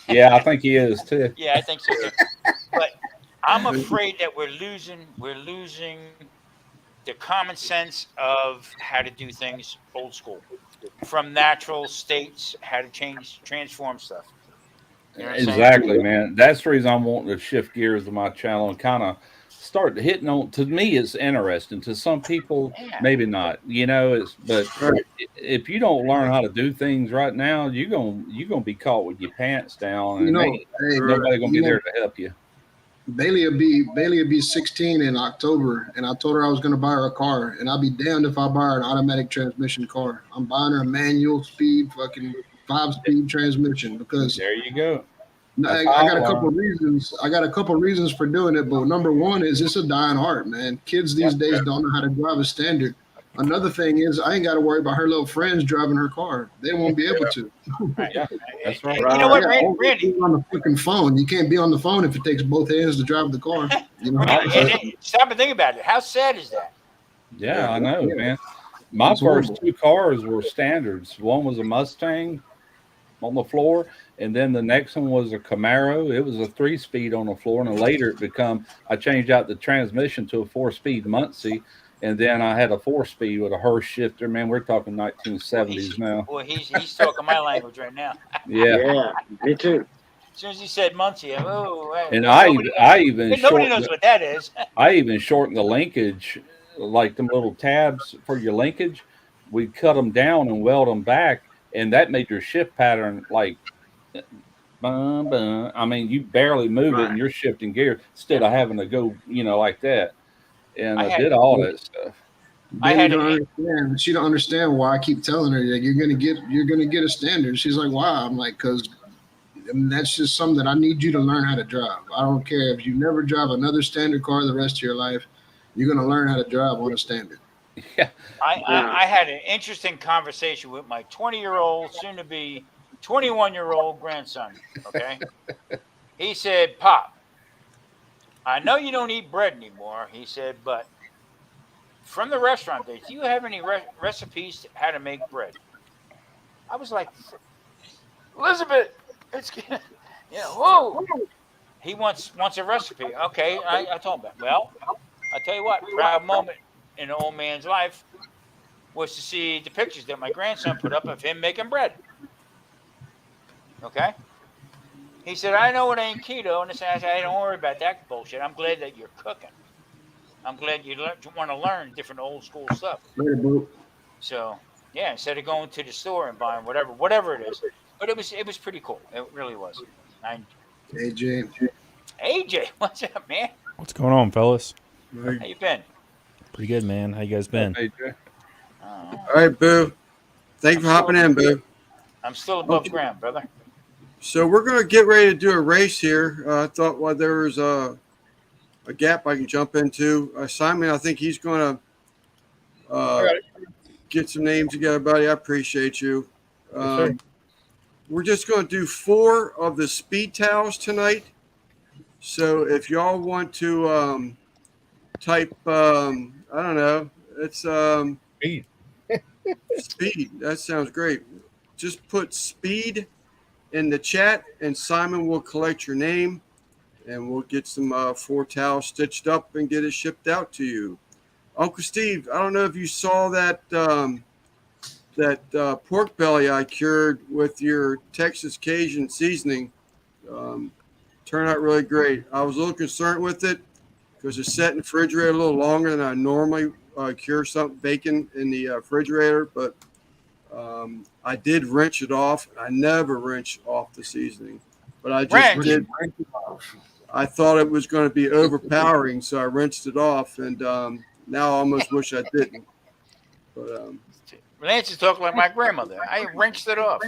yeah, I think he is too. yeah, I think so too. But I'm afraid that we're losing the common sense of how to do things old school, from natural states, how to transform stuff. You know what I'm saying? Exactly, man. That's the reason I'm wanting to shift gears to my channel and kind of start hitting on. To me, it's interesting. To some people, Yeah. maybe not. But if you don't learn how to do things right now, you're gonna be caught with your pants down, You and know, ain't hey, nobody gonna you be know, there to help you. Bailey will be 16 in October, and I told her I was going to buy her a car, and I'll be damned if I buy her an automatic transmission car. I'm buying her a manual speed, fucking 5-speed transmission because There you go. no, That's I how got I a couple learn. of reasons. I got a couple of reasons for doing it, but number one is it's a dying art, man. Kids these days don't know how to drive a standard. Another thing is I ain't got to worry about her little friends driving her car. They won't be able to. Right. Yeah, that's right. You know what, Yeah, Randy? on the fucking phone. You can't be on the phone if it takes both hands to drive the car. You know, Stop and think about it. How sad is that? Yeah, I know, yeah. man. My It's first horrible. two cars were standards. One was a Mustang on the floor, and then the next one was a Camaro. It was a 3-speed on the floor, and then later I changed out the transmission to a 4-speed Muncie, and then I had a 4-speed with a Hurst shifter. Man, we're talking 1970s now. Well, he's talking my language right now. Yeah, Yeah, me too. As soon as he said Muncie, and nobody knows what that is. I even shortened the linkage, like them little tabs for your linkage. We cut them down and weld them back, and that made your shift pattern like bum, bum. I mean, you barely move it, and you're shifting gears instead of having to go, like that. And I I had did all that stuff. I Bailey had don't an understand. She don't understand why I keep telling her that you're gonna get a standard. She's like, why? I'm like, because that's just something that I need you to learn how to drive. I don't care if you never drive another standard car the rest of your life. You're gonna learn how to drive on a standard. Yeah, I had an interesting conversation with my 20-year-old, soon to be 21-year-old grandson. Okay, he said, "Pop, I know you don't eat bread anymore." He said, "But from the restaurant days, do you have any recipes how to make bread?" I was like, "Elizabeth, it's whoa." He wants a recipe. Okay, I told him that. Well, I tell you what, proud moment in an old man's life was to see the pictures that my grandson put up of him making bread. Okay. He said, "I know it ain't keto," and I said, "Hey, don't worry about that bullshit. I'm glad that you're cooking. I'm glad you want to learn different old school stuff." Later, boo. So yeah, instead of going to the store and buying whatever it is, but it was pretty cool. It really was. AJ. AJ, what's up, man? What's going on, fellas? How you been? Pretty good, man. How you guys been? AJ. All right, Boo. Thanks for hopping in, Boo. I'm still above ground, brother. So we're going to get ready to do a race here. I thought while there was a gap I can jump into. Simon, I think he's going to get some names together, buddy. I appreciate you. We're just going to do 4 of the speed towels tonight. So if y'all want to type, I don't know, it's Speed. speed. That sounds great. Just put speed in the chat, and Simon will collect your name, and we'll get some 4 towels stitched up and get it shipped out to you. Uncle Steve, I don't know if you saw that pork belly I cured with your Texas Cajun seasoning. Turned out really great. I was a little concerned with it because it's set in the refrigerator a little longer than I normally cure something bacon in the refrigerator, but I did wrench it off. I never wrench off the seasoning, but I just did. I thought it was going to be overpowering, so I wrenched it off, and now I almost wish I didn't. But Lance is talking like my grandmother. I wrenched it off.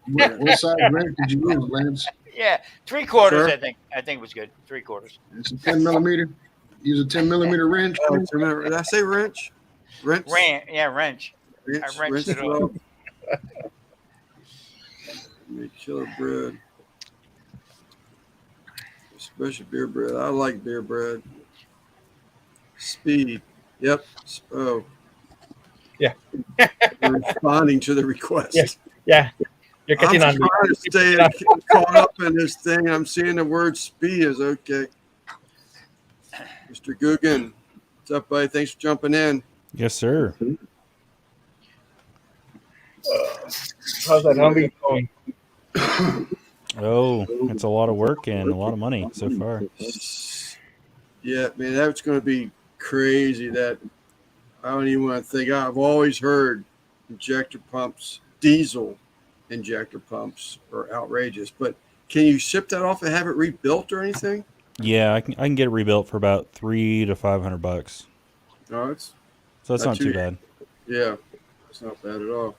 What size wrench did you use, Lance? Yeah, 3/4. Sure. I think was good. 3/4. It's a 10 millimeter. Use a 10 millimeter wrench. Remember, did I say wrench? Wrench? Wrench. I Wrench, wrenched it it off. off. Make killer bread. Especially beer bread. I like beer bread. Speed. Yep. Oh. Yeah. We're responding to the request. Yes. Yeah. You're I'm catching trying on. to stay caught up in this thing. I'm seeing the word speed is okay. Mr. Guggen. What's up, buddy? Thanks for jumping in. Yes, sir. How's that Humvee going? Oh, it's a lot of work and a lot of money so far. Yeah, man, that's going to be crazy. That I don't even want to think. I've always heard injector pumps, diesel injector pumps are outrageous. But can you ship that off and have it rebuilt or anything? Yeah, I can get it rebuilt for about $300 to $500. No, it's So that's not too bad. yeah, it's not bad at all.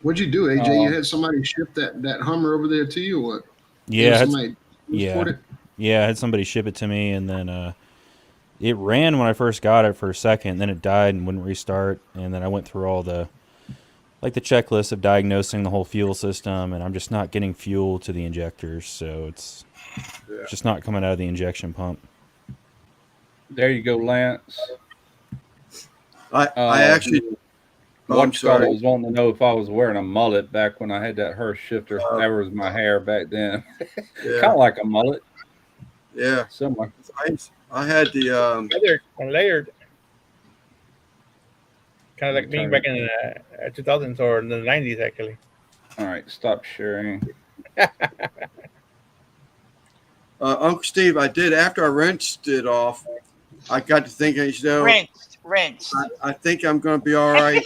What'd you do, AJ? You had somebody ship that Hummer over there to you, or what? Yeah, I had, somebody transport it? yeah, I had somebody ship it to me, and then it ran when I first got it for a second, then it died and wouldn't restart, and then I went through all the checklist of diagnosing the whole fuel system, and I'm just not getting fuel to the injectors, so it's just not coming out of the injection pump. There you go, Lance. I actually. I'm Watchdog sorry. was wanting to know if I was wearing a mullet back when I had that Hearst shifter. That was my hair back then. Yeah. Kind of like a mullet. Yeah. Similar. I had the Layered. Kind of like me back in the 2000s or in the 90s, actually. All right, stop sharing. Uncle Steve. I did after I wrenched it off. I got to thinking, Rinsed. I think I'm going to be all right.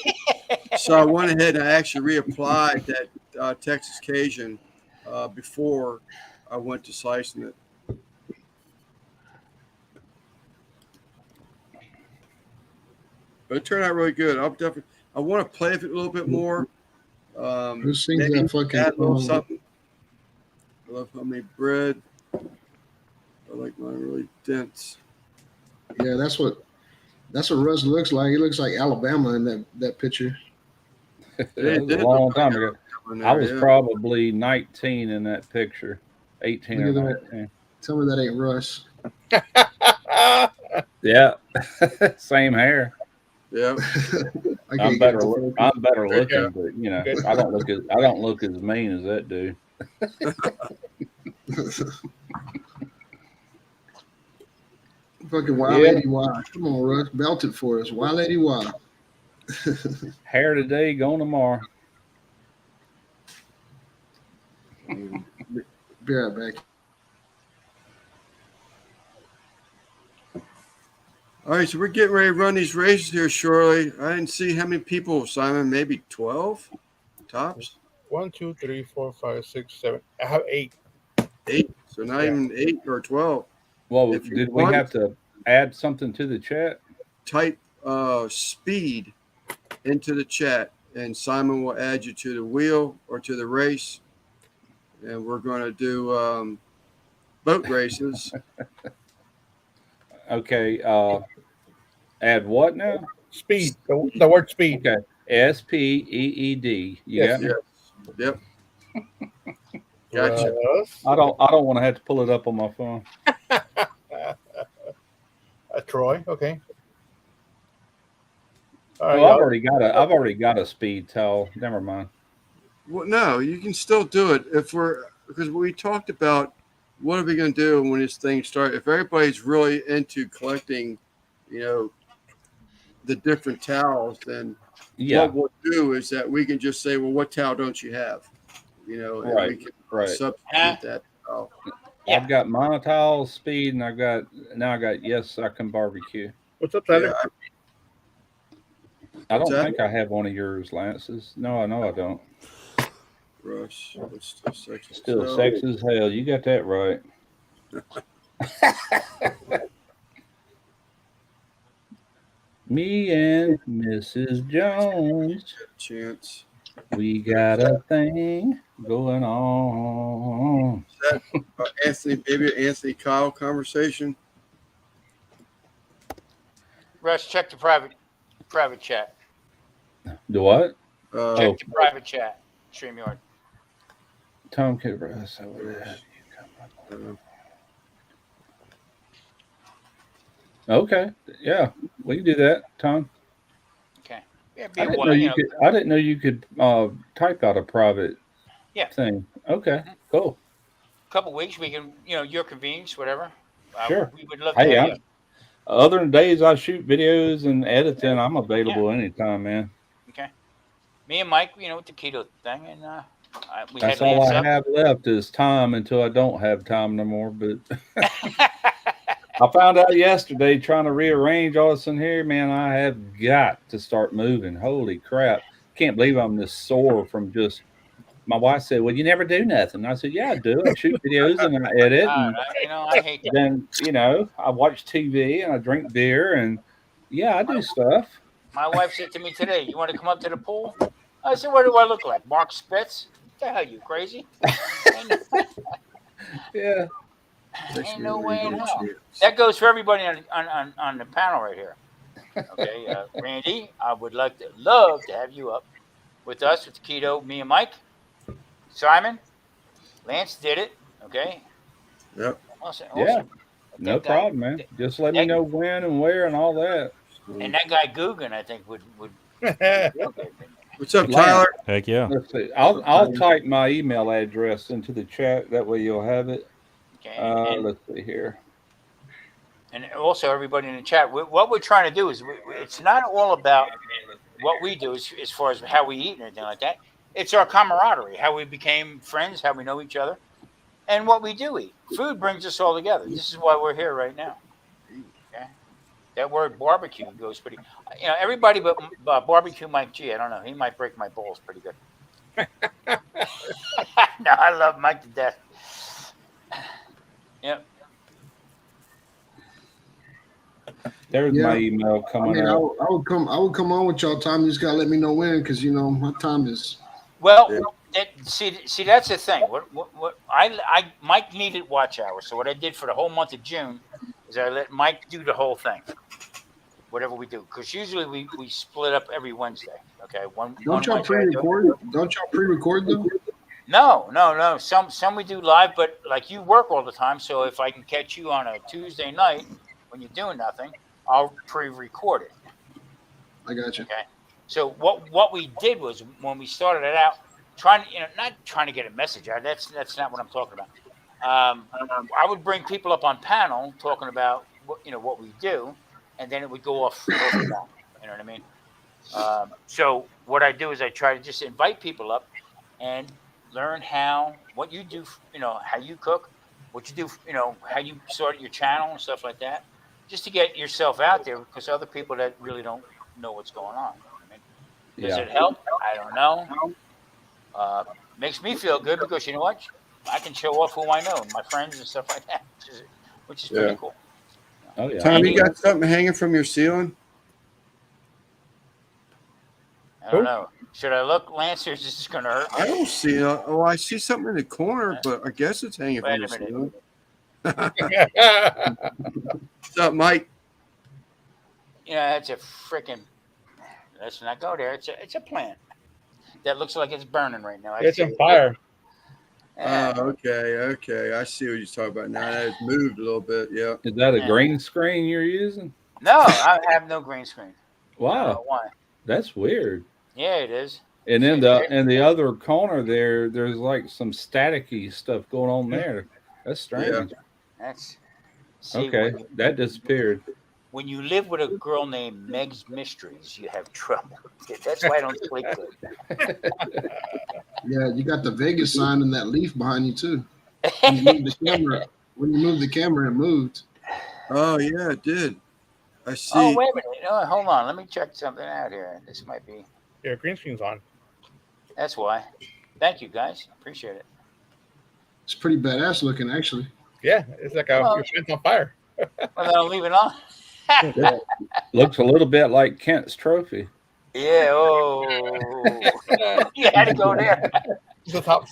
So I went ahead and I actually reapplied that Texas Cajun before I went to slicing it. But it turned out really good. I want to play with it a little bit more. Who sings maybe that fucking add a little song? something. I love homemade bread. I like mine really dense. Yeah, that's what Russ looks like. He looks like Alabama in that picture. That was a long time ago. I was probably 19 in that picture. 18 or 19. Tell me that ain't Russ. Yeah. Same hair. Yeah. I'm better looking, but you know, I don't look as mean as that dude. Fucking Wild Lady Y. Come on, Russ. Belt it for us. Wild Lady Y. Hair today, gone tomorrow. Be right back. All right, so we're getting ready to run these races here shortly. I didn't see how many people, Simon. Maybe 12 tops. 1, 2, 3, 4, 5, 6, 7. I have 8. 8. So not even 8 or 12. Well, If you did we want- have to add something to the chat? Type speed into the chat, and Simon will add you to the wheel or to the race. And we're going to do boat races. Okay. Add what now? Speed. The word speed. Okay. SPEED. You got me? Yes. Yep. Gotcha. I don't want to have to pull it up on my phone. Troy. Okay. All Well, right, I've already got a speed towel. Never mind. Well, no, you can still do it because we talked about what are we going to do when this thing starts. If everybody's really into collecting, the different towels, then what we'll do is that we can just say, well, what towel don't you have? And we can substitute that towel. Yeah. I've got monotile speed, and I got Yes I Can BBQ. What's up, Tyler? I don't think I have one of yours, Lance's. No, I know I don't. Rush. Still sexy as hell. You got that right. Me and Mrs. Jones. Chance. We got a thing going on. Anthony, maybe Anthony Kyle conversation. Russ, check the private chat. Do what? Check the private chat. StreamYard. Tom Cooper. Okay. Yeah, we can do that, Tom. Okay. Yeah, I didn't know you could type out a private thing. Okay, cool. Couple weeks we can, your convenience, whatever. Sure. We would love to have you. Other than days I shoot videos and editing, I'm available anytime, man. Okay. Me and Mike, with the keto thing, and that's all I have left is time until I don't have time no more. But I found out yesterday trying to rearrange all this in here, man. I have got to start moving. Holy crap! Can't believe I'm this sore from just. My wife said, "Well, you never do nothing." I said, "Yeah, I do. I shoot videos and I edit, and I hate that. Then I watch TV and I drink beer, and I do stuff." My wife said to me today, "You want to come up to the pool?" I said, "What do I look like, Mark Spitz? What the hell, you crazy?" Yeah. Ain't no way in hell. That goes for everybody on the panel right here. Okay, Randy, I would love to have you up with us with the keto. Me and Mike, Simon, Lance did it. Okay. Yep. Awesome. Yeah. No problem, man. Just let me know when and where and all that. And that guy Guggen, I think would. What's up, Tyler? Heck yeah. Let's see. I'll type my email address into the chat. That way you'll have it. Okay. Let's see here. And also, everybody in the chat, what we're trying to do is it's not all about what we do as far as how we eat and anything like that. It's our camaraderie, how we became friends, how we know each other, and what we do eat. Food brings us all together. This is why we're here right now. Okay. That word barbecue goes pretty. Everybody but barbecue Mike G. I don't know. He might break my balls pretty good. No, I love Mike to death. Yep. There's my email coming up. I would come on with y'all. Tom, you just gotta let me know when, because my time is. Well, see, that's the thing. What Mike needed watch hours. So what I did for the whole month of June is I let Mike do the whole thing, whatever we do, because usually we split up every Wednesday. Okay, Don't y'all pre-record though? No. Some we do live, but like you work all the time, so if I can catch you on a Tuesday night when you're doing nothing, I'll pre-record it. I got you. Okay. So what we did was when we started it out, not trying to get a message out. That's not what I'm talking about. I would bring people up on panel talking about what we do, and then it would go off the panel. You know what I mean? So what I do is I try to just invite people up and learn what you do, how you cook, what you do, how you sort your channel and stuff like that, just to get yourself out there, because other people that really don't know what's going on. Does it help? I don't know. Makes me feel good because you know what? I can show off who I know, my friends and stuff like that, which is pretty cool. Oh yeah. Tom, you got something hanging from your ceiling? I don't know. Should I look, Lance, or is this going to hurt me? I don't see it. Oh, I see something in the corner, but I guess it's hanging from the ceiling. What's up, Mike? It's a freaking. Let's not go there. It's a plant that looks like it's burning right now. It's on fire. Yeah. Okay. I see what you're talking about now. It's moved a little bit. Yeah. Is that a green screen you're using? No, I have no green screen. Wow. Why? That's weird. Yeah, it is. And in the other corner there's like some staticky stuff going on there. That's strange. Yeah. Okay. That disappeared. When you live with a girl named Meg's Mysteries, you have trouble. That's why I don't sleep good. Yeah, you got the Vegas sign and that leaf behind you too. When you moved the camera, it moved. Oh yeah, it did. I see. Oh wait a minute. Hold on. Let me check something out here. This might be. Yeah, green screen's on. That's why. Thank you, guys. Appreciate it. It's pretty badass looking, actually. Yeah, it's like your shit's on fire. Well, then I'll leave it on. Looks a little bit like Kent's trophy. Yeah. Oh, you had to go there. The top.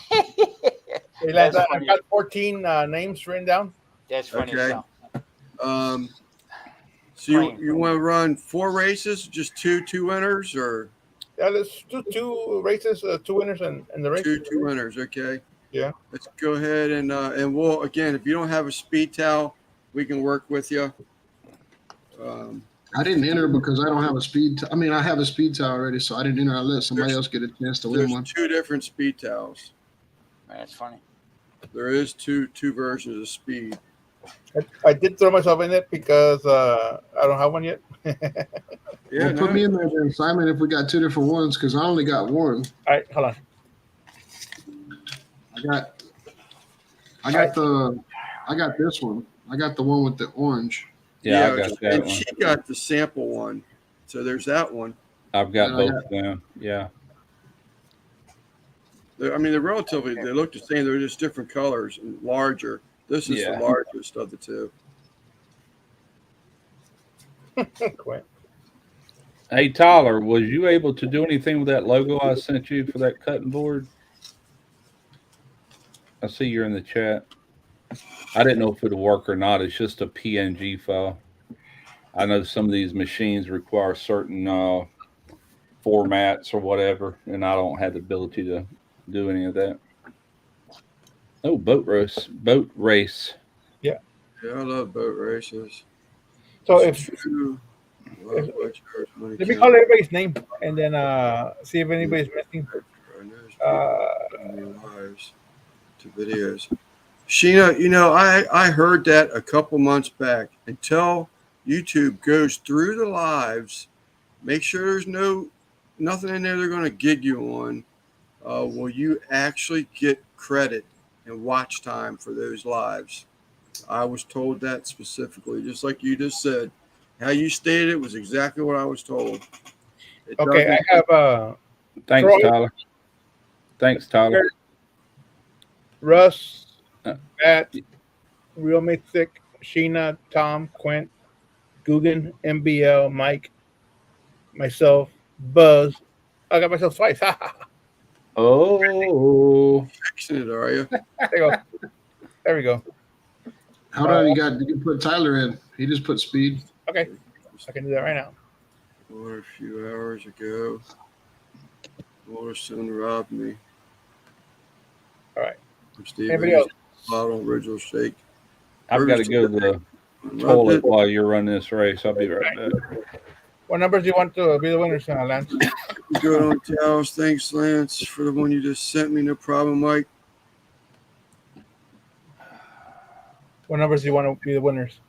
Hey, Lance, That's I've funny. got 14 names written down. That's funny. Okay. So, So you, Plain. you want to run 4 races, just two winners, or Yeah, let's do 2 races, 2 winners, and the race. two winners? Okay. Yeah. Let's go ahead and we'll, again, if you don't have a speed towel, we can work with you. I didn't enter because I don't have a speed. I mean, I have a speed towel already, so I didn't enter. I let somebody else get a chance to win There's one. 2 different speed towels. That's funny. There is two versions of speed. I did throw myself in it because I don't have one yet. Yeah, Well, put me in there then, Simon, if we got 2 different ones, because I only got one. All right, hold on. I got this one. I got the one with the orange. Yeah, I got that and one. she got the sample one. So there's that one. I've got And I both of them. Yeah. I mean, they're relatively, they look the same. They're just different colors and larger. This is Yeah. the largest of the 2. Quit. Hey, Tyler, was you able to do anything with that logo I sent you for that cutting board? I see you're in the chat. I didn't know if it would work or not. It's just a PNG file. I know some of these machines require certain formats or whatever, and I don't have the ability to do any of that. Oh, boat race. Yeah, I love boat races. So if let me call everybody's name and then see if anybody's missing. Lives to videos. Sheena, I heard that a couple months back. Until YouTube goes through the lives, make sure there's nothing in there they're going to gig you on. Will you actually get credit and watch time for those lives? I was told that specifically, just like you just said. How you stated it was exactly what I was told. Okay, I have Thanks, Troy. Tyler. Thanks, Tyler. Russ, Matt, Real Mythic, Sheena, Tom, Quint, Guggen, MBL, Mike, myself, Buzz. I got myself twice. Oh, fixing it, are you? There you go. There we go. How did you put Tyler in? He just put speed. Okay, I can do that right now. Or a few hours ago. Morrison robbed me. All right. Steve Anybody else? Bottle original shake. I've got to go to the toilet while you're running this race. I'll be right back. What numbers do you want to be the winners, Lance? Good on towels. Thanks, Lance, for the one you just sent me. No problem, Mike. What numbers do you want to be the winners?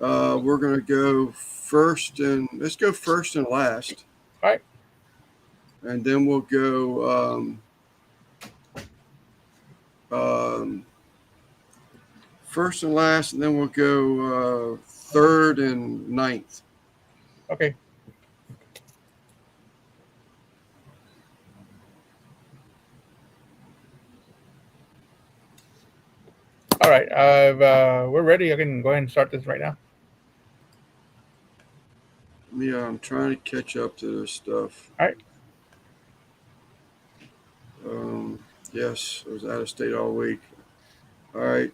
We're gonna go first and let's go first and last. All right. And then we'll go first and last, and then we'll go 3rd and 9th. Okay. All right. We're ready. I can go ahead and start this right now. Yeah, I'm trying to catch up to this stuff. All right. Yes, I was out of state all week. All right.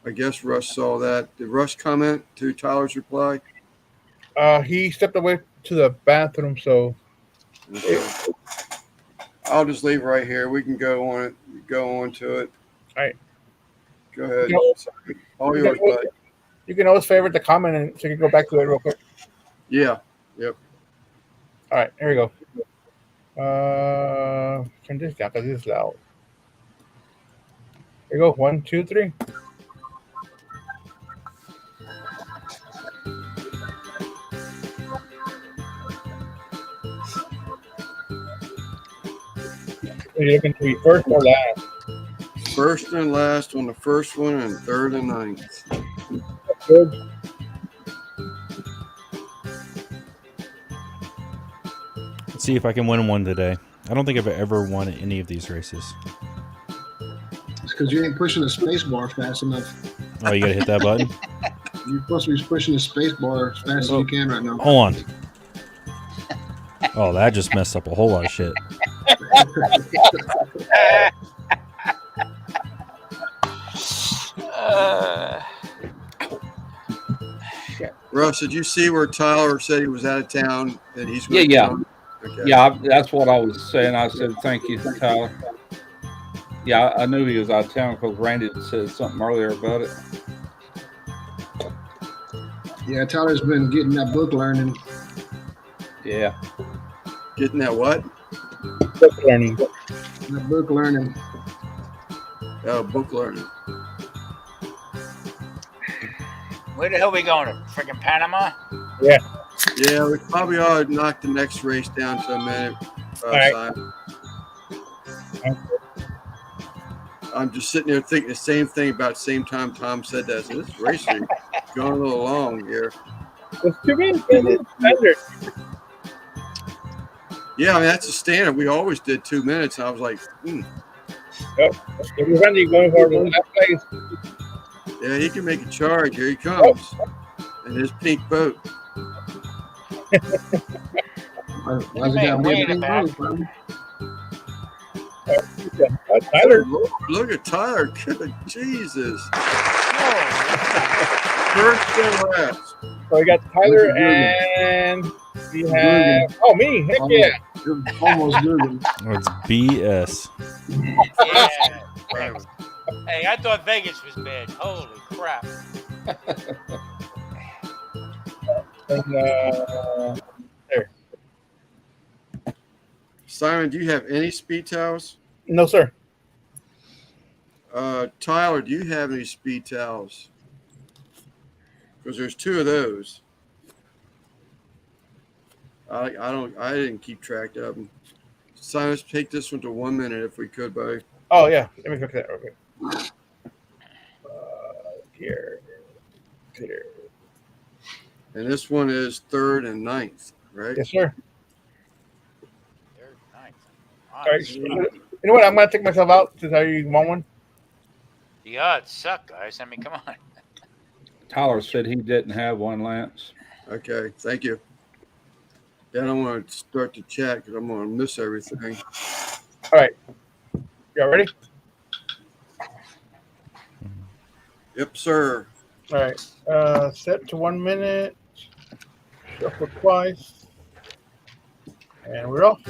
I guess Russ saw that. Did Russ comment to Tyler's reply? He stepped away to the bathroom, so Okay. I'll just leave right here. We can go on it. Go on to it. All right. Go ahead. You know, All yours, bud. you can always favorite the comment, and so you can go back to it real quick. Yeah. Yep. All right, here we go. Turn this down because it's loud. Here we go. 1, 2, 3. Are you looking to be first or last? First and last on the first one, and 3rd and 9th. Good. Let's see if I can win one today. I don't think I've ever won any of these races. It's because you ain't pushing the space bar fast enough. Oh, you gotta hit that button? You're supposed to be pushing the space bar as fast as you can right now. Hold on. Oh, that just messed up a whole lot of shit. Russ, did you see where Tyler said he was out of town and he's Yeah, going to yeah. come? Okay. Yeah, that's what I was saying. I said, thank you, Tyler. Yeah, I knew he was out of town because Randy had said something earlier about it. Yeah, Tyler's been getting that book learning. Yeah. Getting that what? Book learning. That book learning. Book learning. Where the hell are we going? To freaking Panama? Yeah, we probably ought to knock the next race down to a minute. right. Simon. I'm just sitting there thinking the same thing about the same time Tom said that. So this race is going a little long here. It's 2 minutes. It's standard. Yeah, I mean, that's the standard. We always did 2 minutes. And I was like, Yep. If Randy going for the last place. yeah, he can make a charge. Here he comes. In his pink boat. Why's it gotta be a big boat, man? Tyler. Look at Tyler. Good Jesus. First and last. So we got Tyler and we have me. Heck yeah. Almost Google. It's BS. Yeah. Hey, I thought Vegas was bad. Holy crap. And, there. Simon, do you have any speed towels? No, sir. Tyler, do you have any speed towels? Because there's 2 of those. I didn't keep track of them. Simon, let's take this one to 1 minute if we could, buddy. Oh, yeah. Let me fix that. Okay. Here. And this one is 3rd and 9th, right? Yes, sir. They're nice. All right. You know what? I'm going to take myself out to tell you want one. The odds suck, guys. I mean, come on. Tyler said he didn't have one, Lance. Okay, thank you. Yeah, I don't want to start the chat because I'm going to miss everything. All right. Y'all ready? Yep, sir. All right. Set to 1 minute. Shuffle twice. And we're off.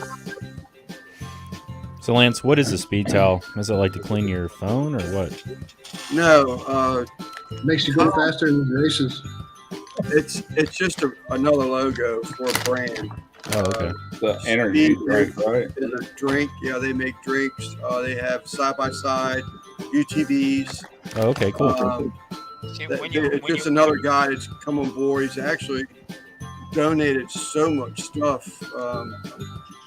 So, Lance, what is a speed towel? Is it like to clean your phone or what? No, Makes you go faster in the races. it's just another logo for a brand. Oh, okay. The energy drink, right? Is a drink. Yeah, they make drinks. They have side-by-side UTVs. Oh, okay, cool. See, It's just another guy that's come on board. He's actually donated so much stuff.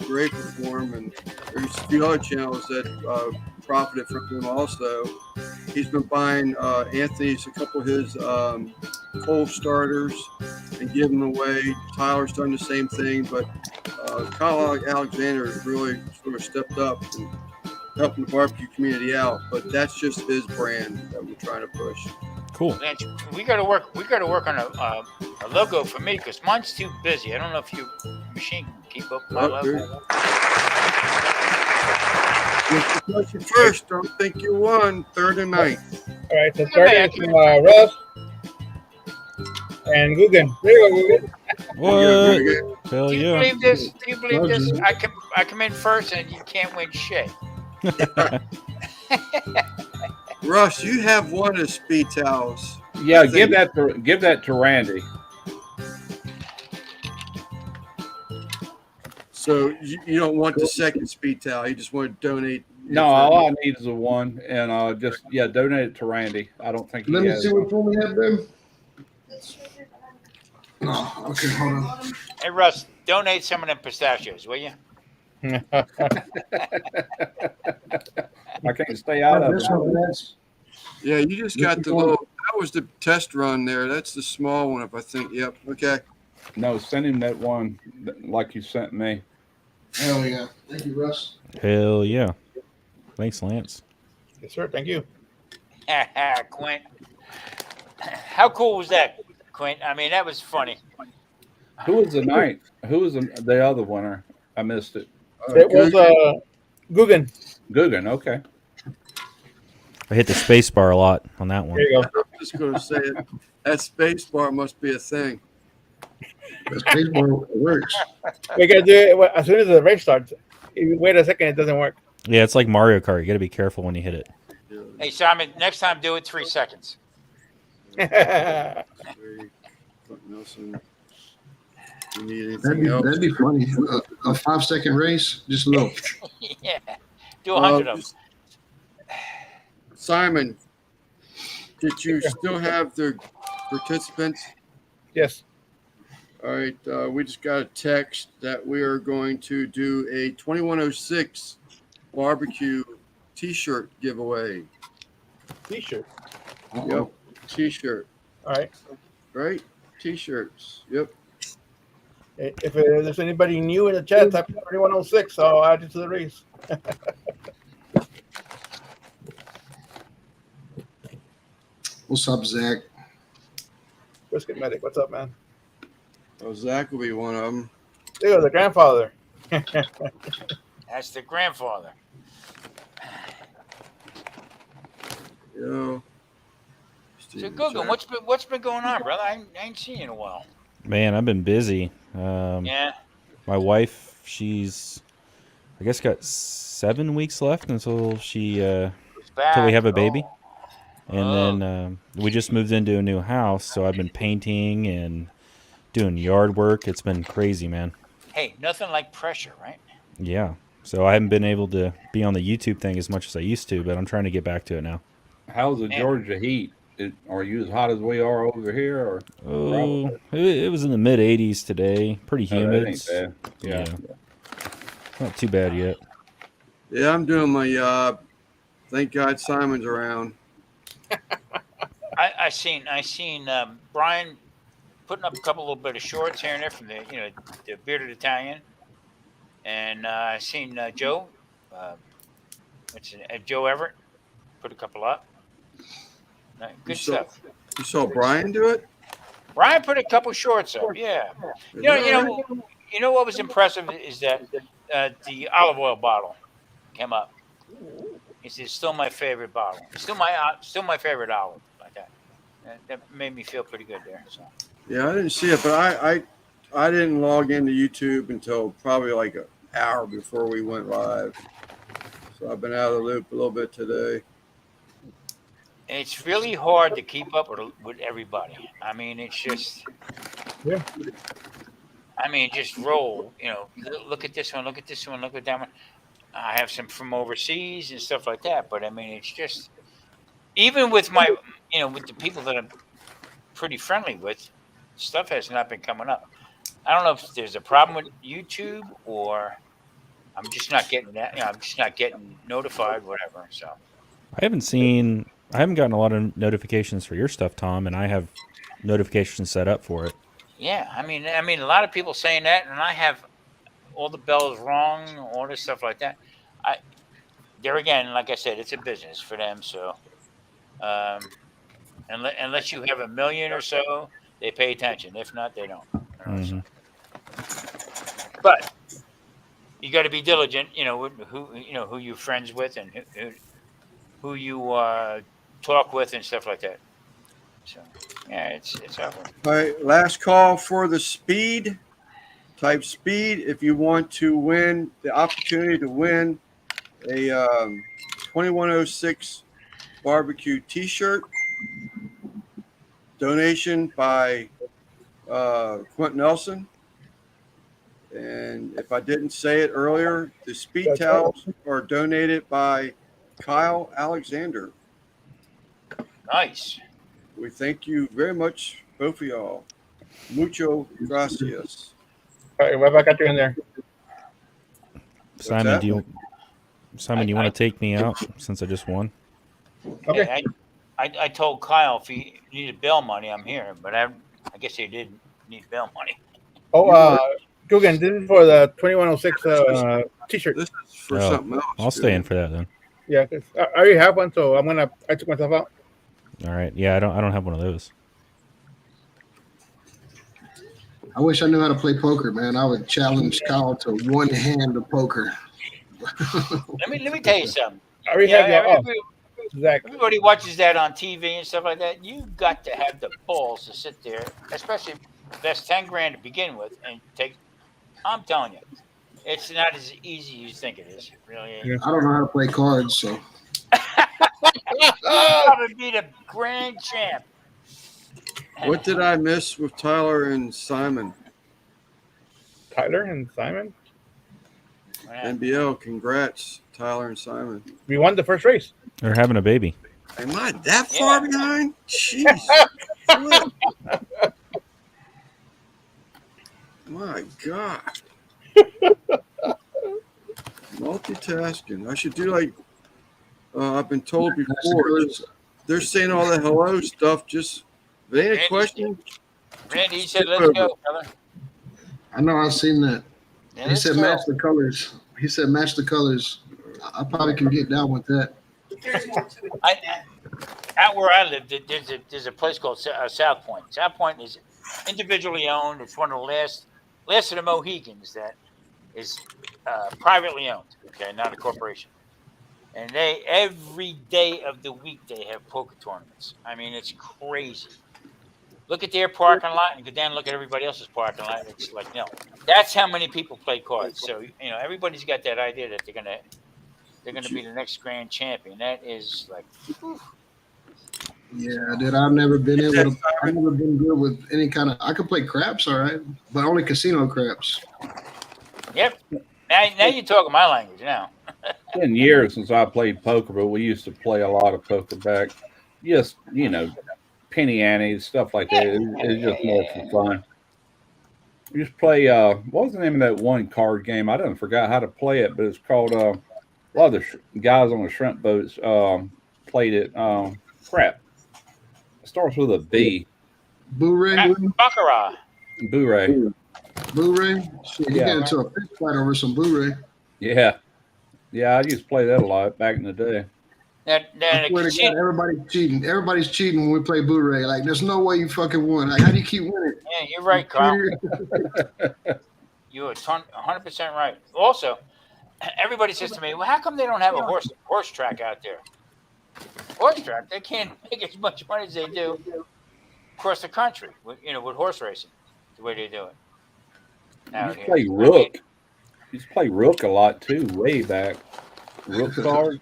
Grateful for him, and there's a few other channels that profited from him also. He's been buying Anthony's, a couple of his coal starters and giving them away. Tyler's done the same thing, but Kyle Alexander has really sort of stepped up and helping the barbecue community out. But that's just his brand that we're trying to push. Cool. Lance, we got to work. We got to work on a logo for me because mine's too busy. I don't know if your machine can keep up with my logo. First, don't think you won. 3rd and 9th. All right. So starting from Russ and Guggen. There you go, Guggen. What? Hell Do you yeah. believe this? Do you believe this? I come in first and you can't win shit. Russ, you have one of the speed towels. Yeah, give that to Randy. So you don't want the second speed towel. You just want to donate. No, all I need is a one, and donate it to Randy. I don't think he Let me has see one. what phone we have there. Oh, okay, hold on. Hey Russ, donate some of them pistachios, will you? I can't stay out of This it. one, that's Yeah, you just got the little. That was the test run there. That's the small one, if I think. Yep. Okay. No, send him that one like you sent me. hell yeah. Thank you, Russ. Hell yeah. Thanks, Lance. Yes, sir. Thank you. Quint. How cool was that, Quint? I mean, that was funny. Who was the ninth? Who was the other winner? I missed it. It was Guggen. Guggen, okay. I hit the space bar a lot on that one. There you go. I'm just going to say it. That space bar must be a thing. That's baseball works. We gotta do it as soon as the race starts. If you wait a second, it doesn't work. Yeah, it's like Mario Kart. You got to be careful when you hit it. Hey, Simon, next time do it 3 seconds. Nelson. You need That'd anything else? be funny. A 5-second race, just a little. Yeah, do 100 of them. Simon, did you still have the participants? Yes. All right, we just got a text that we are going to do a 2106 barbecue T-shirt giveaway. T-shirt. Yep, T-shirt. All right. Right, T-shirts. Yep. If there's anybody new in the chat, type 3106. I'll add you to the race. What's up, Zach? Brisket Medic, what's up, man? Oh, Zach will be one of them. There goes the grandfather. That's the grandfather. Yeah. So, Google, what's been going on, brother? I ain't seen you in a while. Man, I've been busy. Yeah. My wife, she's, I guess, got 7 weeks left until she until we have a baby. And then we just moved into a new house, so I've been painting and doing yard work. It's been crazy, man. Hey, nothing like pressure, right? Yeah. So I haven't been able to be on the YouTube thing as much as I used to, but I'm trying to get back to it now. How's the Georgia heat? Are you as hot as we are over here? Or Oh, it was in the mid 80s today. Pretty humid. that ain't bad. Yeah. Not too bad yet. Yeah, I'm doing my job. Thank God Simon's around. I seen Brian putting up a couple little bit of shorts here and there from the bearded Italian, and I seen Joe, Joe Everett, put a couple up. Good stuff. You saw Brian do it? Brian put a couple shorts up. Yeah. You know what was impressive is that the olive oil bottle came up. It's still my favorite bottle. Still my favorite olive like that. That made me feel pretty good there. So. Yeah, I didn't see it, but I didn't log into YouTube until probably like an hour before we went live. So I've been out of the loop a little bit today. It's really hard to keep up with everybody. I mean, it's just, just roll. Look at this one, look at this one, look at that one. I have some from overseas and stuff like that, but I mean, it's just, even with with the people that I'm pretty friendly with, stuff has not been coming up. I don't know if there's a problem with YouTube or I'm just not getting that. I'm just not getting notified, whatever. So I haven't gotten a lot of notifications for your stuff, Tom, and I have notifications set up for it. Yeah, I mean, a lot of people saying that, and I have all the bells wrong, all this stuff like that. There again, like I said, it's a business for them. So, unless you have 1 million or so, they pay attention. If not, they don't. Mm-hmm. But you got to be diligent. Who you're friends with and who you talk with and stuff like that. So yeah, it's awful. All right, last call for the speed. Type speed if you want to win the opportunity to win a 2106 barbecue T-shirt. Donation by Quentin Nelson. And if I didn't say it earlier, the speed towels are donated by Kyle Alexander. Nice. We thank you very much, both of y'all. Mucho gracias. All right, what have I got you in there? Simon, do you want to take me out since I just won? Okay. Yeah, I told Kyle if he needed bail money, I'm here, but I guess he didn't need bail money. Oh, Guggen, this is for the 2106 T-shirt. This is for something else. I'll stay in for that then. Yeah, 'cause I already have one, so I took myself out. All right. Yeah, I don't have one of those. I wish I knew how to play poker, man. I would challenge Kyle to one hand of poker. Let me tell you something. I already You know, have your. Zach. everybody watches that on TV and stuff like that. You got to have the balls to sit there, especially that's 10 grand to begin with, and take. I'm telling you, it's not as easy as you think it is. It really ain't. Yeah. I don't know how to play cards, so You'll probably be the grand champ. What did I miss with Tyler and Simon? Tyler and Simon. NBL, congrats, Tyler and Simon. We won the first race. They're having a baby. Am I that far behind? Jeez. My God. Multitasking. I should do like I've been told before. They're saying all the hello stuff. Just if they ain't a question. Randy, he said, "Let's go, brother." I know I've seen that. Yeah, He let's said go. match the colors. He said match the colors. I probably can get down with that. Out where I live, there's a place called South Point. South Point is individually owned. It's one of the last of the Mohegans that is privately owned. Okay, not a corporation. And they every day of the week they have poker tournaments. I mean, it's crazy. Look at their parking lot and go down and look at everybody else's parking lot. It's like, no, that's how many people play cards. So everybody's got that idea that they're gonna be the next grand champion. That is like, whew. Yeah, dude, I've never been good with any kind of. I could play craps, all right, but only casino craps. Yep. Now you're talking my language now. It's been years since I played poker, but we used to play a lot of poker back. Just, penny antes, stuff like that. It's just more for fun. We just play, what was the name of that one card game? I done forgot how to play it, but it's called, a lot of the guys on the shrimp boats played it. Crap. It starts with a B. Boo-ray? Baccarat. Boo-ray. Boo-ray? Shit, you Yeah. get into a fist fight over some Boo-ray. Yeah. Yeah, I used to play that a lot back in the day. Now, I swear to God, everybody's cheating. Everybody's cheating when we play Boo-ray. Like, there's no way you fucking won. Like, how do you keep winning? yeah, you're right, Carl. You're 100% right. Also, everybody says to me, "Well, how come they don't have a horse track out there?" Horse track? They can't make as much money as they do across the country. With horse racing, the way they do it. You used to play Rook. You used to play Rook a lot too, way back. Rook cards.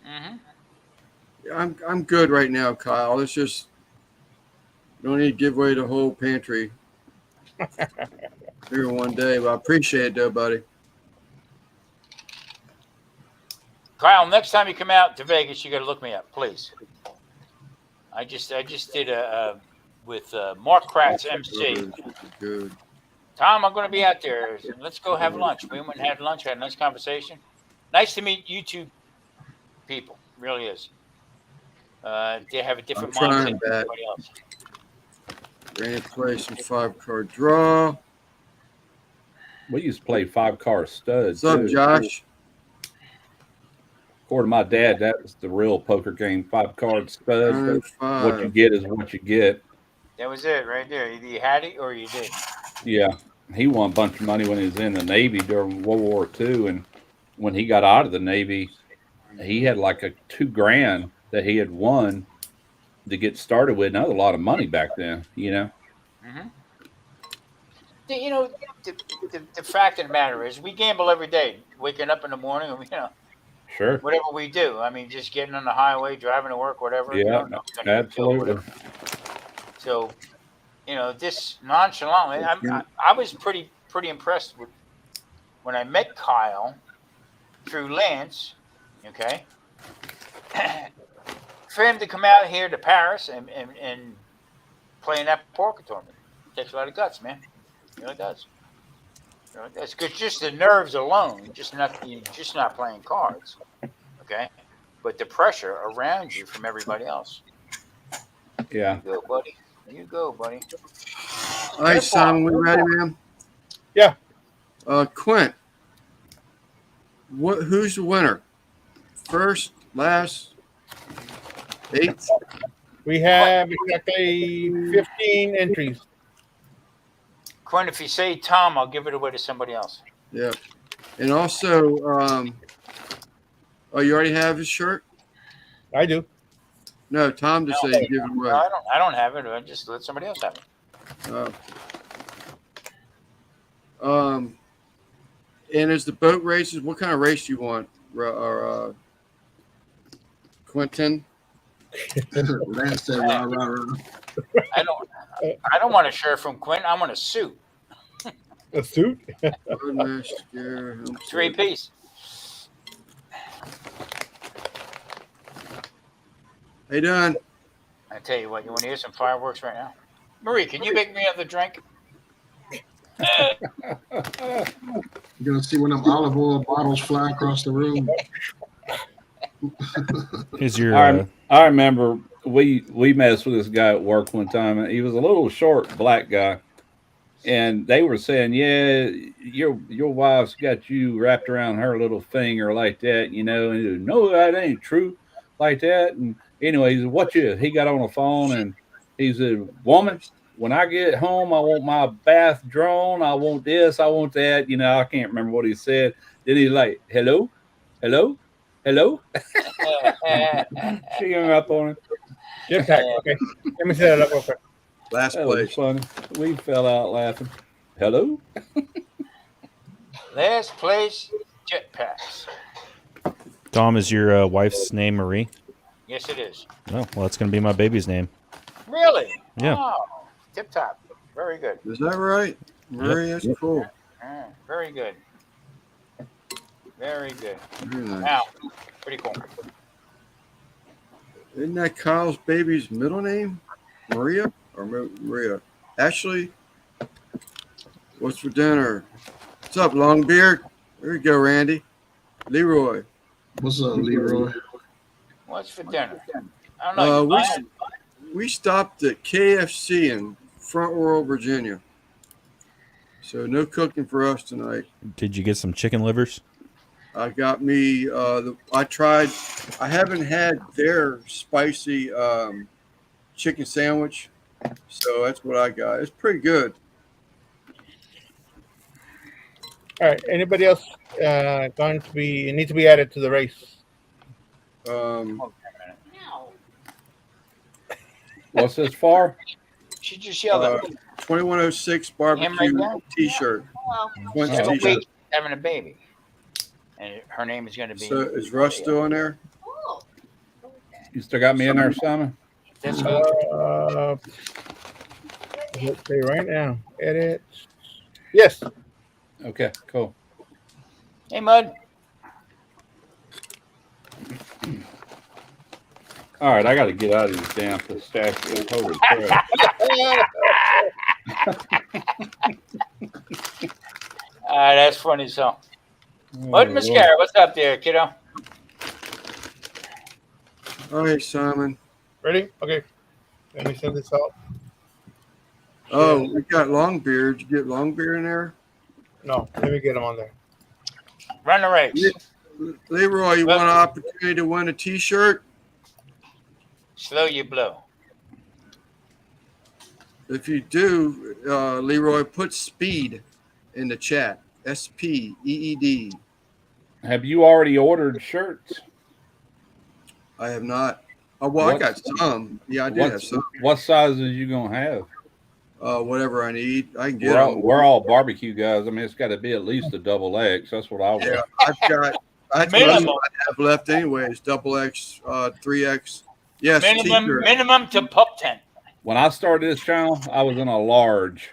Mm-hmm. I'm good right now, Kyle. It's just don't need to give away the whole pantry here one day. But I appreciate it, though, buddy. Kyle, next time you come out to Vegas, you got to look me up, please. I just did a with Mark Kratz, MC. Good. Tom, I'm going to be out there. Let's go have lunch. We went and had lunch, had a nice conversation. Nice to meet you two people. It really is. They have a different mindset than everybody else. Ready to play some 5-card draw. We used to play 5-card studs. What's up, too. Josh? According to my dad, that was the real poker game. 5-card studs. 9, What you 5. get is what you get. That was it right there. Either you had it or you didn't. Yeah. He won a bunch of money when he was in the Navy during World War II. And when he got out of the Navy, he had like a $2,000 that he had won to get started with. And that was a lot of money back then, Mm-hmm. The fact of the matter is we gamble every day, waking up in the morning, and Sure. whatever we do. I mean, just getting on the highway, driving to work, whatever. Yeah, you know, absolutely. So, this nonchalantly, I was pretty impressed with when I met Kyle through Lance. Okay, for him to come out here to Paris and play in that poker tournament takes a lot of guts, man. It really does. That's good. Just the nerves alone, just not playing cards, okay. But the pressure around you from everybody else. Yeah. You go, buddy. You go, buddy. All right, Simon, we ready, man? Yeah. Quint, who's the winner? First, last, 8th? We have exactly 15 entries. Quinn, if you say Tom, I'll give it away to somebody else. Yeah. And also, oh, you already have his shirt? I do. No, Tom just No, said give it away. No, I don't have it. I just let somebody else have it. And as the boat races, what kind of race do you want? Quentin? Lance said, rah, rah, rah. I don't want a shirt from Quinn. I want a suit. A suit? Mascara, 3-piece. How you doing? I tell you what, you want to hear some fireworks right now? Marie, can you make me another drink? You're gonna see when them olive oil bottles fly across the room. Is your I remember we messed with this guy at work one time, and he was a little short black guy, and they were saying, "Yeah, your wife's got you wrapped around her little finger like that," you know. And he said, "No, that ain't true, like that." And anyway, he said, "What you?" He got on the phone and he said, "Woman, when I get home, I want my bath drawn. I want this. I want that." You know, I can't remember what he said. Then he's like, "Hello, hello, hello." She hung up on him. Jetpack. Okay. Let me set it up real quick. Last That was place. funny. We fell out laughing. Hello? Last place, jetpacks. Tom, is your wife's name Marie? Yes, it is. Oh, well, that's going to be my baby's name. Really? Yeah. Oh, tip top. Very good. Is that right? Marie, that's cool. Very good. Very good. Very nice. Now, pretty cool. Isn't that Kyle's baby's middle name? Maria? Or Maria? Ashley? What's for dinner? What's up, Longbeard? There you go, Randy. Leroy. What's up, Leroy? What's for dinner? I don't know. We stopped at KFC in Front Royal, Virginia. So no cooking for us tonight. Did you get some chicken livers? I got me. I haven't had their spicy chicken sandwich, so that's what I got. It's pretty good. All right. Anybody else need to be added to the race? What's this for? She just yelled at me. 2106 barbecue T-shirt. Quinn's She's T-shirt. having a baby, and her name is going to be. So is Russ still in there? You still got me in there, Simon? That's good. Let's see right now. Edit. Yes. Okay, cool. Hey, Mud. All right, I got to get out of these damn pistachios. Holy crap. That's funny. So, Mud Mascara, what's up there, kiddo? Oh, hey, Simon. Ready? Okay. Let me send this out. Oh, we got Longbeard. Did you get Longbeard in there? No, let me get him on there. Run the race. Leroy, you want an opportunity to win a T-shirt? Slow you blow. If you do, Leroy, put speed in the chat. SPEED. Have you already ordered shirts? I have not. Oh, well, I got some. Yeah, I do have some. What sizes you going to have? Whatever I need, I can get them. We're all barbecue guys. I mean, it's got to be at least a double X. That's what I want. Yeah, I have left anyways. Double X, 3X. Yes, minimum to pup tent. When I started this channel, I was in a large.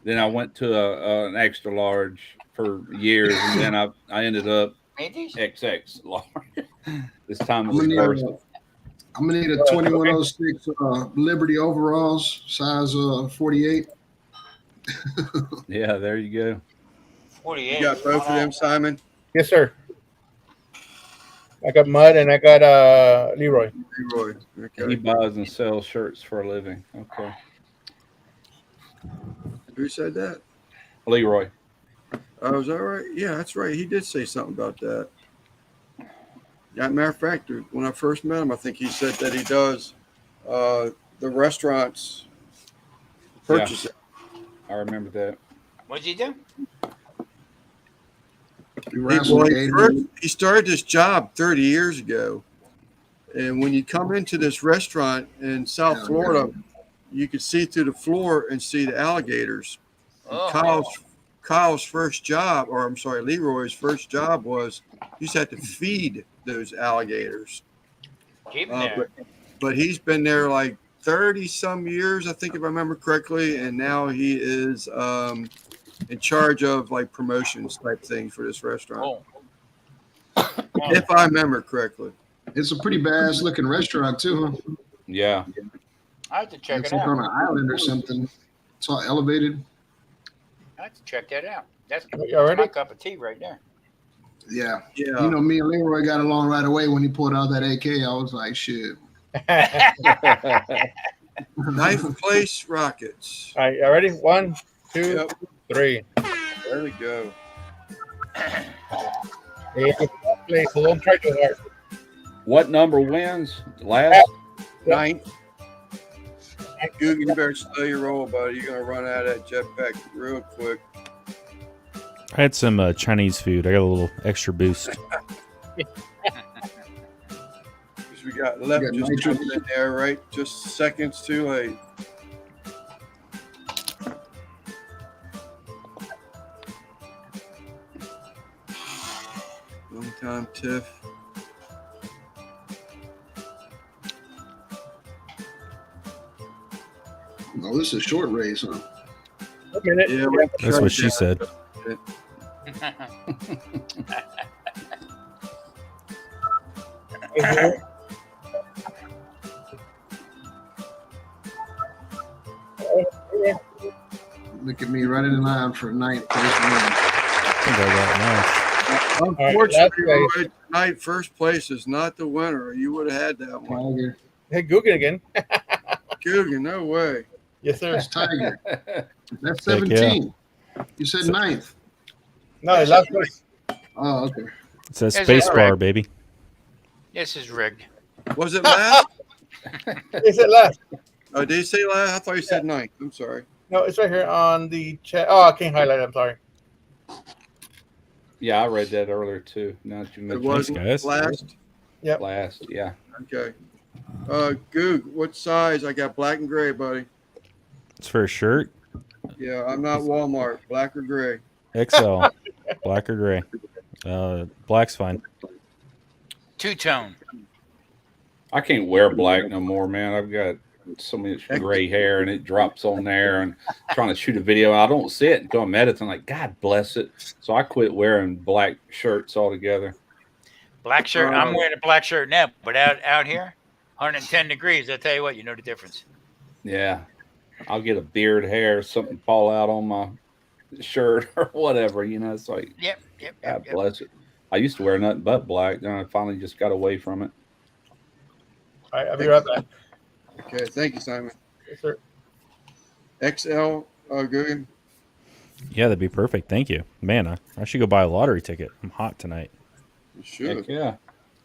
Then I went to an extra large for years, and then I ended up XX large. This time it was first. I'm gonna need a 2106 Liberty overalls, size 48. Yeah, there you go. 48. You got both of them, Simon? Yes, sir. I got Mud and I got Leroy. Leroy. Okay. He buys and sells shirts for a living. Okay. Who said that? Leroy. Oh, is that right? Yeah, that's right. He did say something about that. Yeah, matter of fact, when I first met him, I think he said that he does the restaurants purchase it. I remember that. What'd you do? We wrestled Well, gators. he started this job 30 years ago. And when you come into this restaurant in South Florida, you could see through the floor and see the alligators. And Oh, Kyle's first job, or I'm sorry, Leroy's first job was he just had to feed those alligators. keep him there. But he's been there like 30 some years, I think, if I remember correctly. And now he is in charge of like promotions type things for this restaurant. Oh. If I remember correctly. It's a pretty badass looking restaurant too, huh? Yeah. I have to check It's it like out. on an island or something. It's all elevated. I have to check that out. That's You all ready? my cup of tea right there. Yeah. Yeah. You know, me and Leroy got along right away when he pulled out that AK. I was like, shit. Knife Place Rockets. All right, you ready? 1, 2, Yep. 3. There we go. Yeah, play, so don't try too hard. What number wins? Last? Ninth. Google, you better slow your roll, buddy. You're gonna run out of that jetpack real quick. I had some Chinese food. I got a little extra boost. Because we got left got just nitrous. jumping in there, right? Just seconds too late. Long time Tiff. Oh, this is a short race, huh? A minute. Yeah, That's what she said. Look at me right in line for ninth place win. I think I got Unfortunately, last Roy, tonight first place is not the winner. You would have had that one. Tiger. Hey, Google again. Coogan, no way. Yes, sir. That's Tiger. That's Heck yeah. 17. You said ninth. No, last place. Oh, okay. nice. It says Is space that bar, right? baby. This is rigged. Was it last? Is it last? Oh, did he say last? I thought you said ninth. I'm sorry. No, it's right here on the chat. Oh, I can't highlight it. I'm sorry. Yeah, I read that earlier too. Now that you It mentioned wasn't guys. last. last, yeah. Okay. Goog, what size? I got black and gray, buddy. It's for a shirt. Yeah, I'm not Walmart. Black or gray. XL. Black or gray. Black's fine. Two-tone. I can't wear black no more, man. I've got so much gray hair and it drops on there and trying to shoot a video. I don't see it until I'm editing. Like, God bless it. So I quit wearing black shirts altogether. Black shirt. I'm wearing a black shirt now, but out here, 110 degrees. I tell you what, you know the difference. Yeah. I'll get a beard hair, something fall out on my shirt or whatever, you know. It's like, Yep. God bless it. I used to wear nothing but black. Then I finally just got away from it. All right, I'll be right back. Okay, thank you, Simon. Yes, sir. XL, Googan. Yeah, that'd be perfect. Thank you. Man, I should go buy a lottery ticket. I'm hot tonight. You should Heck yeah.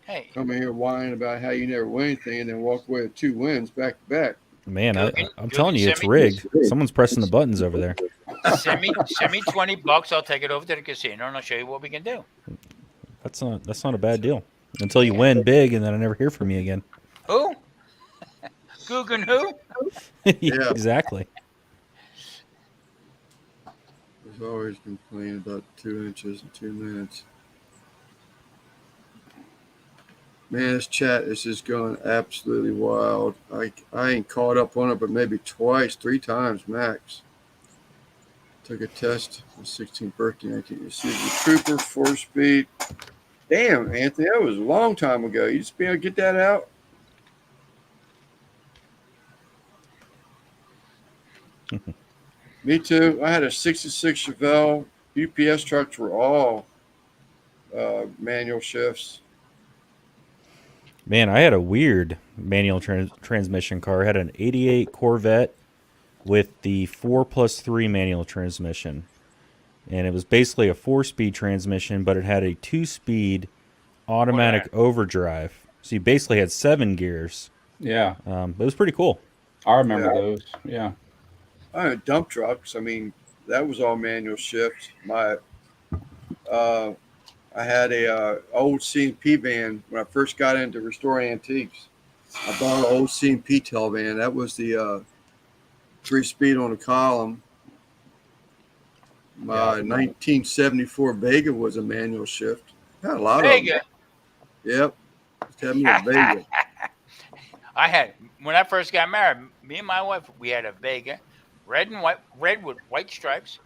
Hey, come in here whining about how you never win anything and then walk away with 2 wins back to back. Man, I'm Googan, telling you, it's send me- rigged. Someone's pressing the buttons over there. send me $20. I'll take it over to the casino and I'll show you what we can do. That's not a bad deal. Until you win big, and then I never hear from you again. Who? Googan who? Yeah. Exactly. There's always complaining about 2 inches in 2 minutes. Man, this chat is just going absolutely wild. I ain't caught up on it, but maybe twice, 3 times max. Took a test on 16th birthday. I think you see the Trooper 4-speed. Damn, Anthony, that was a long time ago. You just be able to get that out? Me too. I had a 66 Chevelle. UPS trucks were all manual shifts. Man, I had a weird manual transmission car. I had an 88 Corvette with the 4+3 manual transmission. And it was basically a 4-speed transmission, but it had a 2-speed automatic overdrive. So you basically had 7 gears. Yeah. It was pretty cool. I remember those. Yeah. Dump trucks. I mean, that was all manual shift. Uh, I had a old C&P van when I first got into restoring antiques. I bought an old C&P tail van. That was the 3-speed on the column. My 1974 Vega was a manual shift. Had a lot of them. Vega. Yep. Just had me a Vega. I had when I first got married. Me and my wife, we had a Vega, red with white stripes.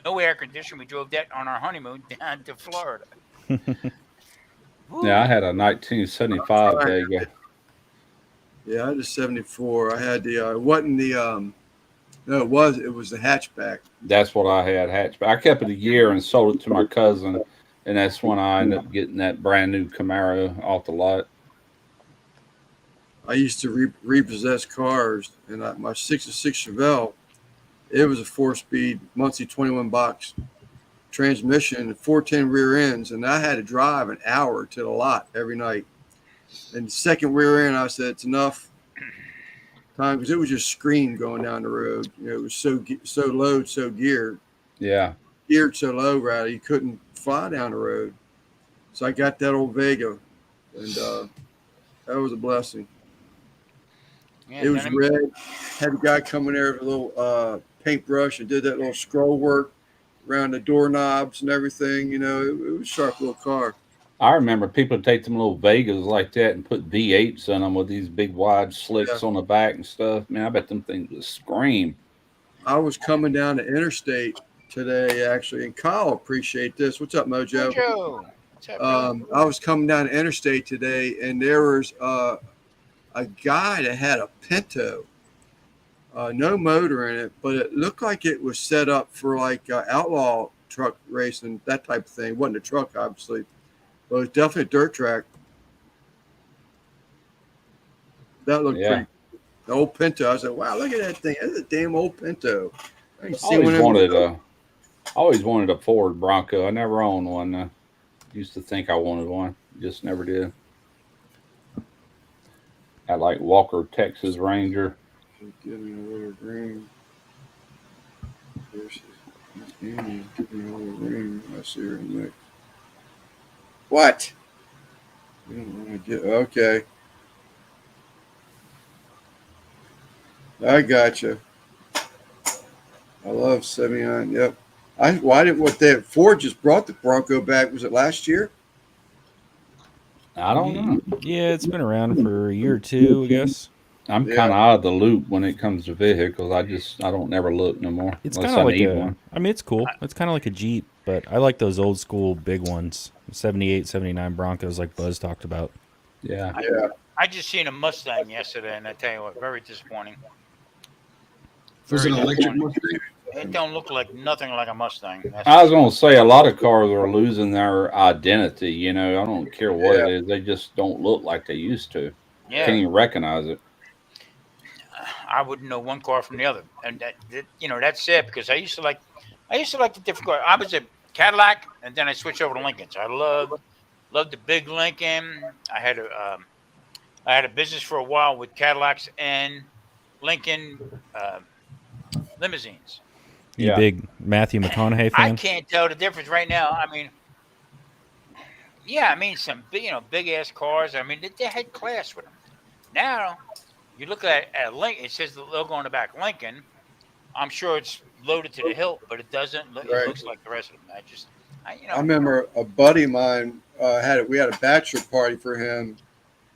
No air conditioning. We drove that on our honeymoon down to Florida. Yeah, I Woo. had a 1975 Right. Vega. Yeah, I had a 74. I had the it wasn't the no, it was the hatchback. That's what I had hatchback. I kept it a year and sold it to my cousin, and that's when I ended up getting that brand new Camaro off the lot. I used to repossess cars, and my '66 Chevelle, it was a 4-speed Muncie 21 box transmission, 410 rear ends, and I had to drive an hour to the lot every night. And the second rear end, I said it's enough time because it was just scream going down the road. You know, it was so low, so geared so low, rather you couldn't fly down the road. So I got that old Vega, and that was a blessing. Yeah, It was red. Had a guy come in there with a little paintbrush and did that little scroll work around the doorknobs and everything. You know, it was a sharp little car. I remember people take them little Vegas like that and put V8s on them with these big wide slicks on the back and stuff. Man, I bet them things would scream. I was coming down the interstate today, actually, and Kyle appreciate this. What's up, Mojo? Mojo. What's up, brother? I was coming down the interstate today, and there was a guy that had a Pinto, no motor in it, but it looked like it was set up for like outlaw truck racing, that type of thing. It wasn't a truck, obviously, but it was definitely a dirt track. That looked pretty. The old Pinto. I was like, wow, look at that thing. That's a damn old Pinto. I always wanted a Ford Bronco. I never owned one. I used to think I wanted one, just never did. I like Walker Texas Ranger. Give me a little green. Give me a little green. I see her in there. What? Okay. I got you. I love 79. Yep. Ford just brought the Bronco back. Was it last year? I don't know. Yeah, it's been around for a year or two, I guess. I'm kind of out of the loop when it comes to vehicles. I don't never look no more. It's unless kind of I like need one. I mean, it's cool. It's kind of like a Jeep, but I like those old school big ones, 78, 79 Broncos, like Buzz talked about. Yeah. I just seen a Mustang yesterday, and I tell you what, very disappointing. Was it an electric Mustang? It don't look like nothing like a Mustang. I was going to say a lot of cars are losing their identity. You know, I don't care what it is; they just don't look like they used to. Yeah. Can't even recognize it. I wouldn't know one car from the other, and that's sad because I used to like the different cars. I was a Cadillac, and then I switched over to Lincolns. I loved the big Lincoln. I had a business for a while with Cadillacs and Lincoln limousines. You big Matthew McConaughey fan? I can't tell the difference right now. I mean, some big ass cars. I mean, they had class with them. Now you look at Lincoln. It says the logo on the back, Lincoln. I'm sure it's loaded to the hilt, but it doesn't look. It looks like the rest of them. I remember a buddy of mine we had a bachelor party for him.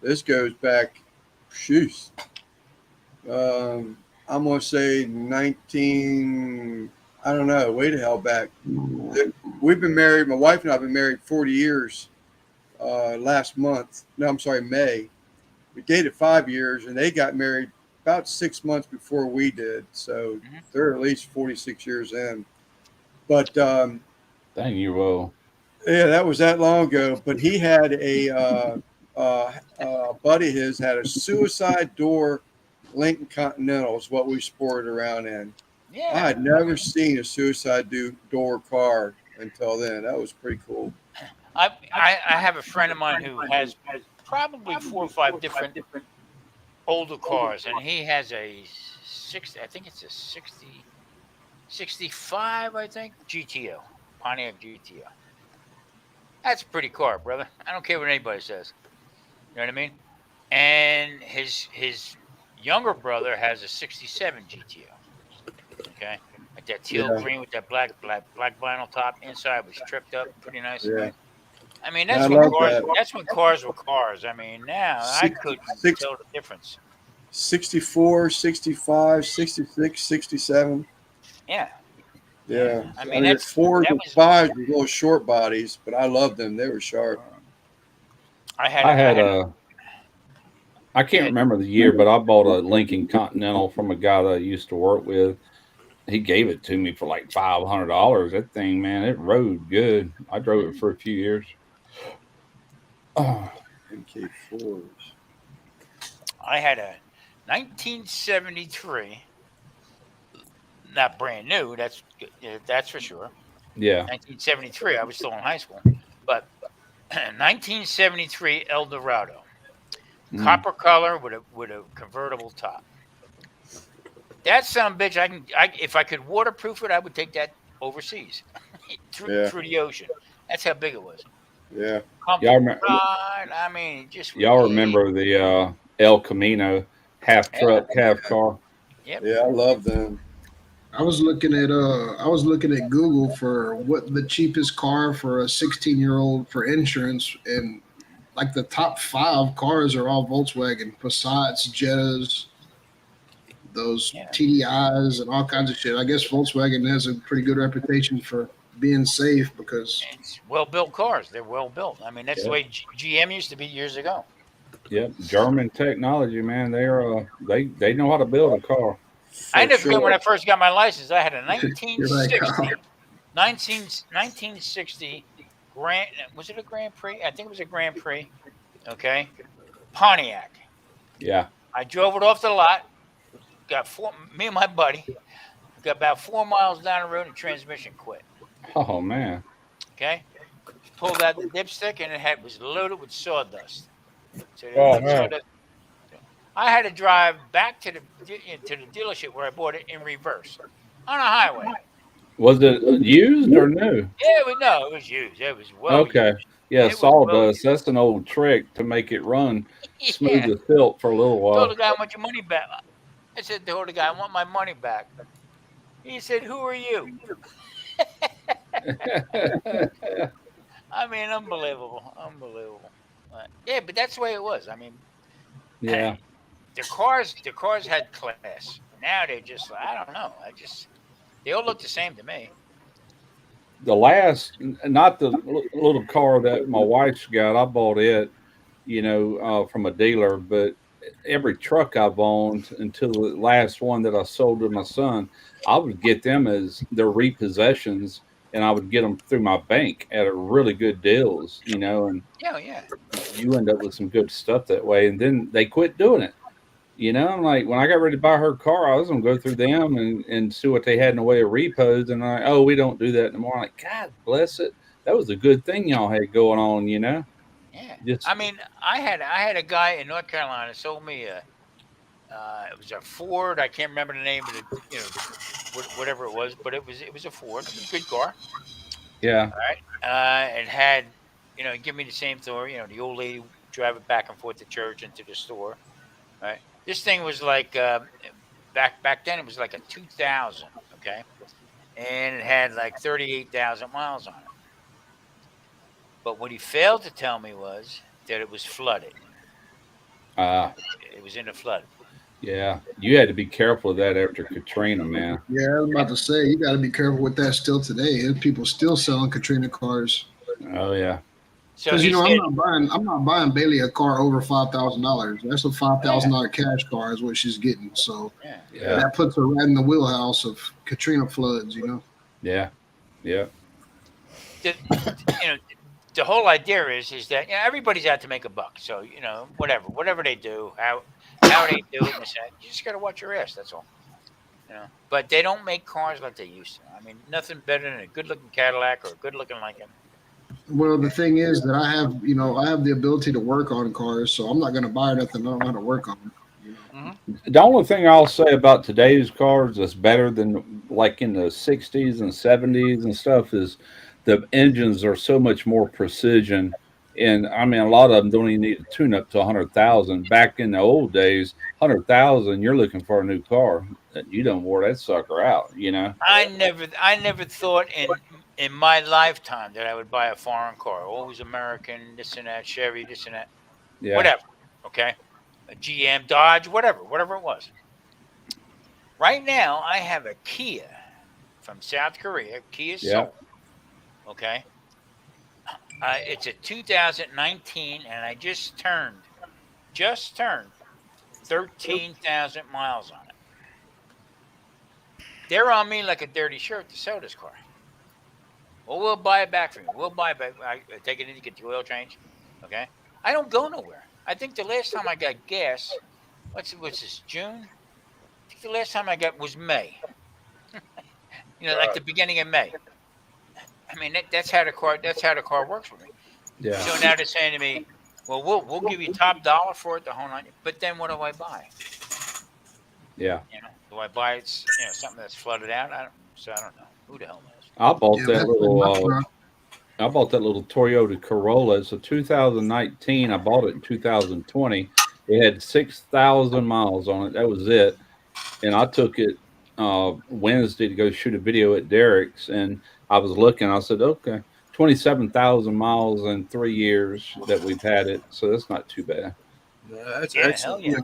This goes back, I'm going to say 19, I don't know, way the hell back. We've been married, my wife and I have been married 40 years last month. No, I'm sorry, May. We dated 5 years, and they got married about 6 months before we did. So they're at least 46 years in. But dang, you will. Yeah, that was that long ago. But he had a buddy of his had a suicide door Lincoln Continental is what we sported around in. Yeah. I had never seen a suicide door car until then. That was pretty cool. I have a friend of mine who has probably 4 or 5 different older cars, and he has a I think it's a 65, I think, GTO, Pontiac GTO. That's a pretty car, brother. I don't care what anybody says. You know what I mean? And his younger brother has a 67 GTO. Okay. Like that teal Yeah. green with that black vinyl top. Inside was tripped up pretty nice. Yeah. I mean, I love that. that's when cars were cars. I mean, now I couldn't tell the difference. 64, 65, 66, 67. Yeah. Yeah. I I mean, mean, that's fours that and was fives were little short bodies, but I loved them. They were sharp. I had I can't remember the year, but I bought a Lincoln Continental from a guy that I used to work with. He gave it to me for like $500. That thing, man, it rode good. I drove it for a few years. Oh, MK4s. I had a 1973, not brand new. That's for sure. yeah. 1973. I was still in high school, but 1973 Eldorado, copper color with a convertible top. That son of a bitch, if I could waterproof it, I would take that overseas through the ocean. That's how big it was. Yeah. Y'all remember, I mean, y'all remember the El Camino half truck, half car? Yep. Yeah, I love them. I was looking at Google for what the cheapest car for a 16-year-old for insurance, and like the top 5 cars are all Volkswagen, Passats, Jettas, those TDIs, and all kinds of shit. I guess Volkswagen has a pretty good reputation for being safe because it's well-built cars. They're well-built. I mean, that's the way GM used to be years ago. Yep, German technology, man. They know how to build a car. I never forget when I first got my license. I had a 1960, like, 1960 Grand. Was it a Grand Prix? I think it was a Grand Prix. Okay, Pontiac. Yeah. I drove it off the lot. Me and my buddy got about 4 miles down the road, and transmission quit. Oh man. Okay, pulled out the dipstick, and it was loaded with sawdust. So I had to drive back to the dealership where I bought it in reverse on a highway. Was it used or new? Yeah, it was used. It was okay. used. Yeah, sawdust. That's an old trick to make it run smooth as silk for a little while. Told the guy, I want your money back. I said, told the guy, I want my money back. He said, who are you? I mean, unbelievable. But that's the way it was. I mean, yeah. The cars had class. Now they're just, I don't know. They all look the same to me. The last, not the little car that my wife's got, I bought it, from a dealer, but every truck I've owned until the last one that I sold to my son, I would get them as their repossessions, and I would get them through my bank at a really good deals, and you end up with some good stuff that way. And then they quit doing it. Like when I got ready to buy her car, I was going to go through them and see what they had in the way of repos. And we don't do that anymore. I'm like, God bless it. That was a good thing y'all had going on, Yeah. I mean, I had a guy in North Carolina sold me it was a Ford. I can't remember the name of it, whatever it was, but it was a Ford. It was a good car. Yeah. All right. It had, give me the same story. The old lady drive it back and forth to church and to the store. Right. This thing was like back then it was like a 2000, okay, and it had like 38,000 miles on it. But what he failed to tell me was that it was flooded. It was in a flood. Yeah, you had to be careful of that after Katrina, man. Yeah, I was about to say you got to be careful with that still today. There's people still selling Katrina cars. Oh yeah. Because I'm not buying Bailey a car over $5,000. That's a $5,000 cash car is what she's getting. So that puts her right in the wheelhouse of Katrina floods. Yeah. Yeah. The whole idea is that everybody's out to make a buck. So whatever they do, how they do it, you just got to watch your ass. That's all. But they don't make cars like they used to. I mean, nothing better than a good-looking Cadillac or a good-looking Lincoln. Well, the thing is that I have the ability to work on cars, so I'm not going to buy nothing I don't know how to work on. The only thing I'll say about today's cars that's better than like in the 60s and 70s and stuff is the engines are so much more precision. And I mean, a lot of them don't even need to tune up to 100,000. Back in the old days, 100,000, you're looking for a new car. You don't wore that sucker out, you know? I never thought in my lifetime that I would buy a foreign car. Always American, this and that, Chevy, this and that, Yeah. whatever. Okay, a GM, Dodge, whatever it was. Right now, I have a Kia from South Korea, Kia Yeah. Soul. Okay, it's a 2019, and I just turned 13,000 miles on it. They're on me like a dirty shirt to sell this car. Well, we'll buy it back from you. We'll buy it back. I take it in to get the oil change. Okay. I don't go nowhere. I think the last time I got gas, what's this, June? I think the last time I got was May. Like the beginning of May. I mean, that's how the car works for me. Yeah. So now they're saying to me, well, we'll give you top dollar for it, the whole nine. But then what do I buy? Yeah. Do I buy something that's flooded out? I don't know. Who the hell knows? I bought Yeah, that that's little my truck. I bought that little Toyota Corolla. It's a 2019. I bought it in 2020. It had 6,000 miles on it. That was it. And I took it Wednesday to go shoot a video at Derek's. And I was looking. I said, okay, 27,000 miles in 3 years that we've had it. So that's not too bad. That's Yeah, excellent. hell yeah.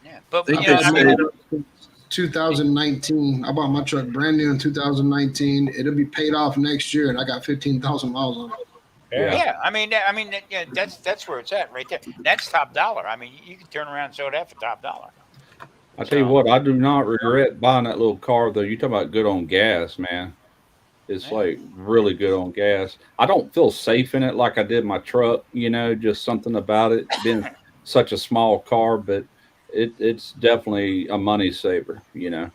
Yeah, but Think I they mean, say 2019. I bought my truck brand new in 2019. It'll be paid off next year, and I got 15,000 miles on it. yeah. I mean, that's where it's at right there. That's top dollar. I mean, you can turn around and sell that for top dollar. I tell you what, I do not regret buying that little car, though. You talking about good on gas, man. It's like really good on gas. I don't feel safe in it like I did my truck, just something about it being such a small car, but it's definitely a money saver, Yeah,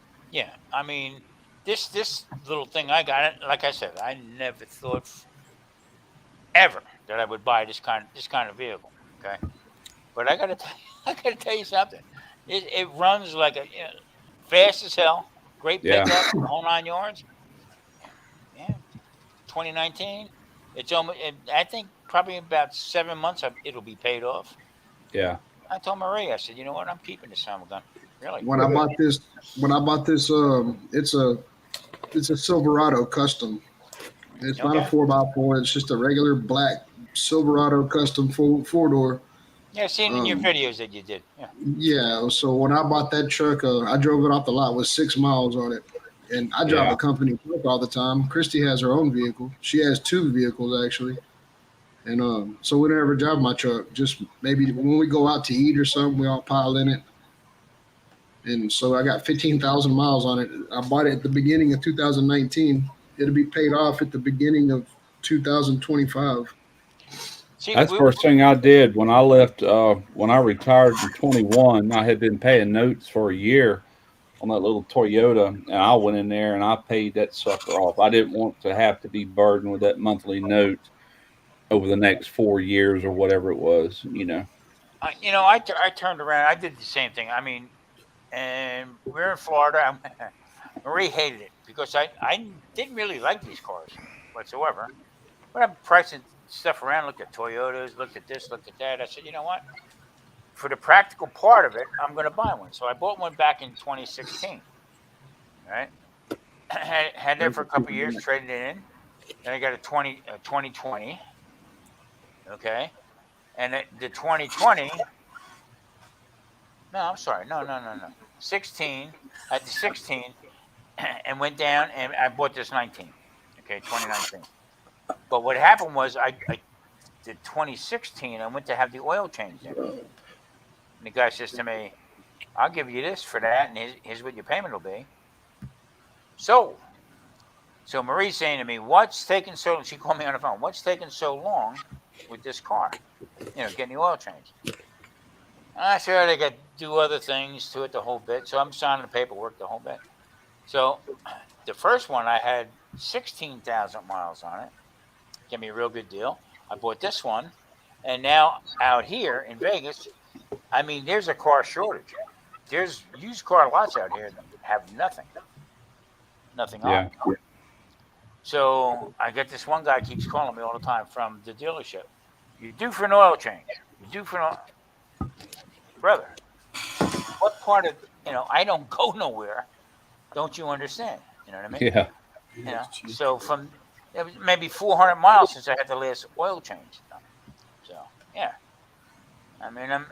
I mean, this little thing I got, like I said, I never thought ever that I would buy this kind of vehicle. Okay, but I gotta tell you something. It runs like fast as hell, great Yeah. pickup, the whole 9 yards. Yeah, 2019. It's almost. I think probably about 7 months it'll be paid off. Yeah. I told Marie, I said, you know what, I'm keeping this son of a gun. Really? When I bought this, it's a Silverado custom. It's not a Okay. 4x4. It's just a regular black Silverado custom four door. Yeah, I've seen in your videos that you did. Yeah. Yeah. So when I bought that truck, I drove it off the lot with 6 miles on it, and I drive Yeah. a company truck all the time. Christy has her own vehicle. She has 2 vehicles actually, and so we never drive my truck. Just maybe when we go out to eat or something, we all pile in it. And so I got 15,000 miles on it. I bought it at the beginning of 2019. It'll be paid off at the beginning of 2025. See, That's the first thing I did when I left. When I retired in 21, I had been paying notes for a year on that little Toyota, and I went in there and I paid that sucker off. I didn't want to have to be burdened with that monthly note over the next 4 years or whatever it was. I turned around. I did the same thing. I mean, and we're in Florida. Marie hated it because I didn't really like these cars whatsoever. But I'm pricing stuff around, looked at Toyotas, looked at this, looked at that. I said, you know what? For the practical part of it, I'm going to buy one. So I bought one back in 2016. Right? Had there for a couple of years, traded it in. Then I got a 2020. Okay. And the 2020. No, I'm sorry. No. 16. I had the 16 and went down and I bought this 19. Okay, 2019. But what happened was I did 2016. I went to have the oil changed in. And the guy says to me, I'll give you this for that, and here's what your payment will be. So Marie's saying to me, what's taking so, she called me on the phone, what's taking so long with this car? Getting the oil changed. I said, they got to do other things to it the whole bit. So I'm signing the paperwork the whole bit. So the first one, I had 16,000 miles on it. Gave me a real good deal. I bought this one. And now out here in Vegas, I mean, there's a car shortage. there's used car lots out here that have nothing on Yeah. them. So I get this one guy keeps calling me all the time from the dealership. You due for an oil change? You due for an oil? Brother? What part of I don't go nowhere. Don't you understand? You know what I mean? Yeah. So from it was maybe 400 miles since I had the last oil change done. So yeah, I mean I'm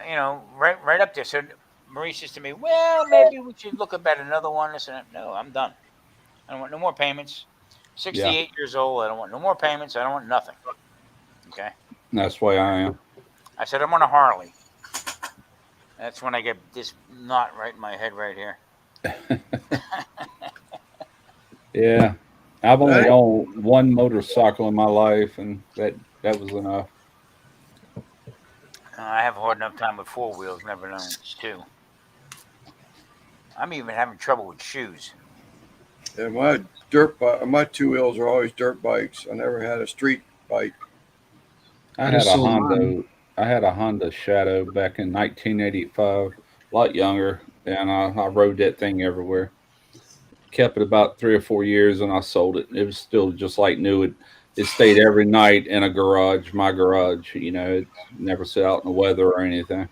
right up there. So Marie says to me, well, maybe we should look about another one. This and that. No, I'm done. I don't want no more payments. 68 years old. I don't want no more payments. I don't want nothing. Okay. That's the way I am. I said I'm on a Harley. That's when I get this knot right in my head right here. Yeah. I've only owned one motorcycle in my life, and that was enough. I have a hard enough time with four wheels, never known two. I'm even having trouble with shoes. Yeah, my two wheels are always dirt bikes. I never had a street bike. I I had just a sold Honda. mine. I had a Honda Shadow back in 1985, a lot younger, and I rode that thing everywhere. Kept it about 3 or 4 years, and I sold it. It was still just like new. It stayed every night in a garage, my garage. It never sat out in the weather or anything.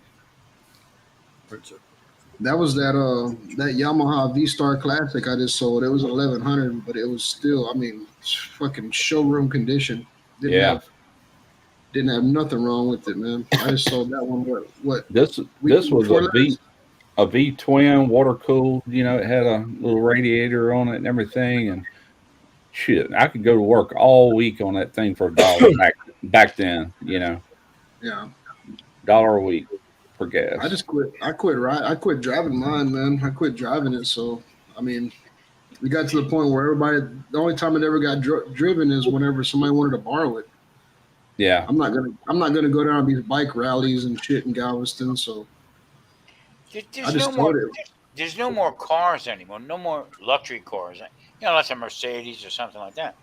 That was that Yamaha V Star Classic I just sold. It was 1100, but it was still, I mean, fucking showroom condition. Didn't Yeah. have didn't have nothing wrong with it, man. I just sold that one. What This weekend was before last? a V twin, water cooled. It had a little radiator on it and everything. And shit, I could go to work all week on that thing for $1 back then. Yeah, $1 a week for gas. I just quit. I quit driving mine, man. I quit driving it. So I mean, we got to the point where everybody. The only time it ever got driven is whenever somebody wanted to borrow it. Yeah. I'm not gonna go down these bike rallies and shit in Galveston. So I There's no just more. told it. There's no more cars anymore. No more luxury cars. Unless a Mercedes or something like that.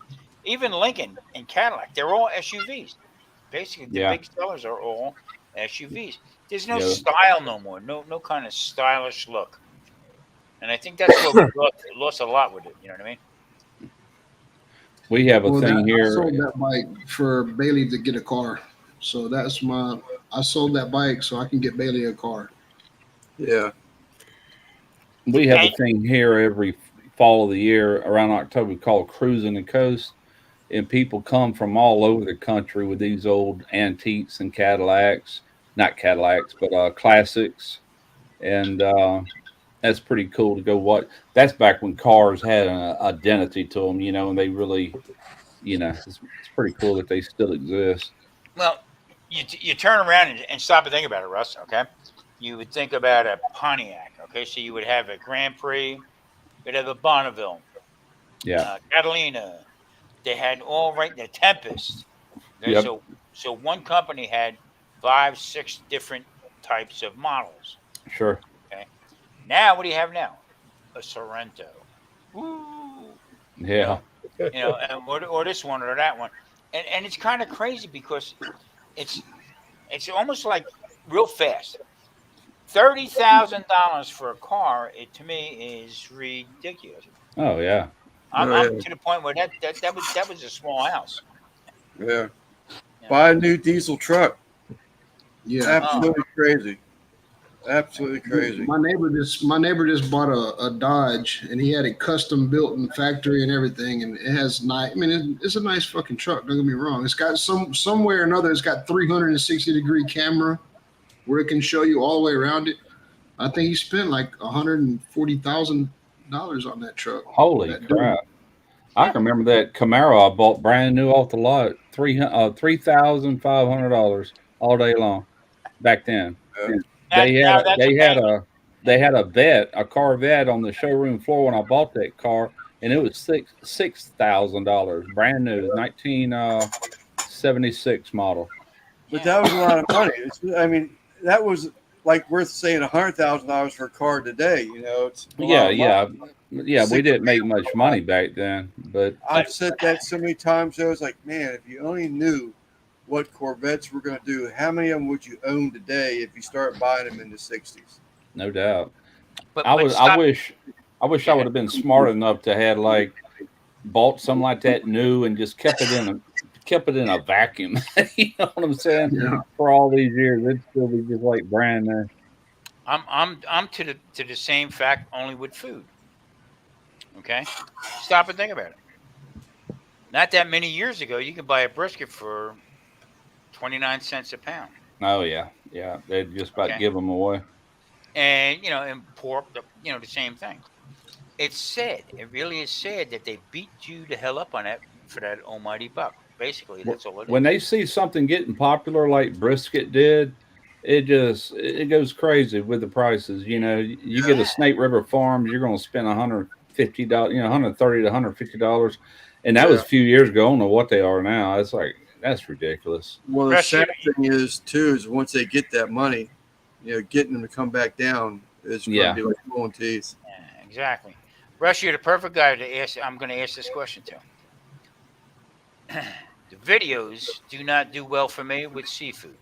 Even Lincoln and Cadillac, they're all SUVs. Basically, the Yeah. big sellers are all SUVs. There's no Yeah. style no more. No kind of stylish look. And I think that's what we lost a lot with it. You know what I mean? We have a Well, thing I here. sold that bike for Bailey to get a car. So I sold that bike so I can get Bailey a car. Yeah. We have a And thing here every fall of the year around October called Cruising the Coast. And people come from all over the country with these old antiques and Cadillacs, not Cadillacs, but classics. And that's pretty cool to go watch. That's back when cars had an identity to them, and they really, it's pretty cool that they still exist. well, you turn around and stop and think about it, Russ. Okay, you would think about a Pontiac. Okay, so you would have a Grand Prix, you'd have a Bonneville, Yeah. Catalina. They had all right the Tempest. Okay, Yep. so one company had 5, 6 different types of models. Sure. Okay, now what do you have now? A Sorrento. Ooh, you Yeah. know, and or this one or that one, and it's kind of crazy because it's it's almost like real fast. $30,000 for a car, it to me is ridiculous. Oh, yeah. I'm to the point where that was a small house. Yeah. Yeah. Buy a new diesel truck. Yeah. Absolutely crazy. Absolutely crazy. My neighbor just bought a Dodge and he had it custom built in the factory and everything, and it has nice. I mean, it's a nice fucking truck. Don't get me wrong. It's got somewhere or another. It's got 360-degree camera where it can show you all the way around it. I think he spent like $140,000 on that truck. Holy That crap. I can remember that Camaro I bought brand new off the lot, $3,500 all day long back then. They Now that's a bang. they had a vet, a Corvette on the showroom floor when I bought that car, and it was $6,000 brand new, 1976 model. But that was a lot of money. I mean, that was like worth saying $100,000 for a car today. It's a lot of money. Yeah. We didn't make much money back then, but I've said that so many times. I was like, man, if you only knew what Corvettes were going to do, how many of them would you own today if you start buying them in the 60s? no doubt. But I stop. wish I would have been smart enough to had like bought something like that new and just kept it in a vacuum. You know what I'm saying? Yeah. For all these years, it'd still be just like brand new. I'm to the same fact only with food. Okay, stop and think about it. Not that many years ago, you could buy a brisket for 29 cents a pound. Oh yeah, yeah. They'd just about Okay, give them away. and and pork, the same thing. It's sad. It really is sad that they beat you the hell up on that for that almighty buck. Basically, that's all it When is. they see something getting popular like brisket did, it goes crazy with the prices. You know, you get a Yeah, Snake River Farms, you're going to spend $150, $130 to $150, and that was Yeah. a few years ago. I don't know what they are now. It's like that's ridiculous. Well, the Rest sad you, thing is too is once they get that money, getting them to come back down is going to Yeah. be like pulling teeth. yeah, exactly. Rush, you're the perfect guy to ask. I'm going to ask this question to. The videos do not do well for me with seafood.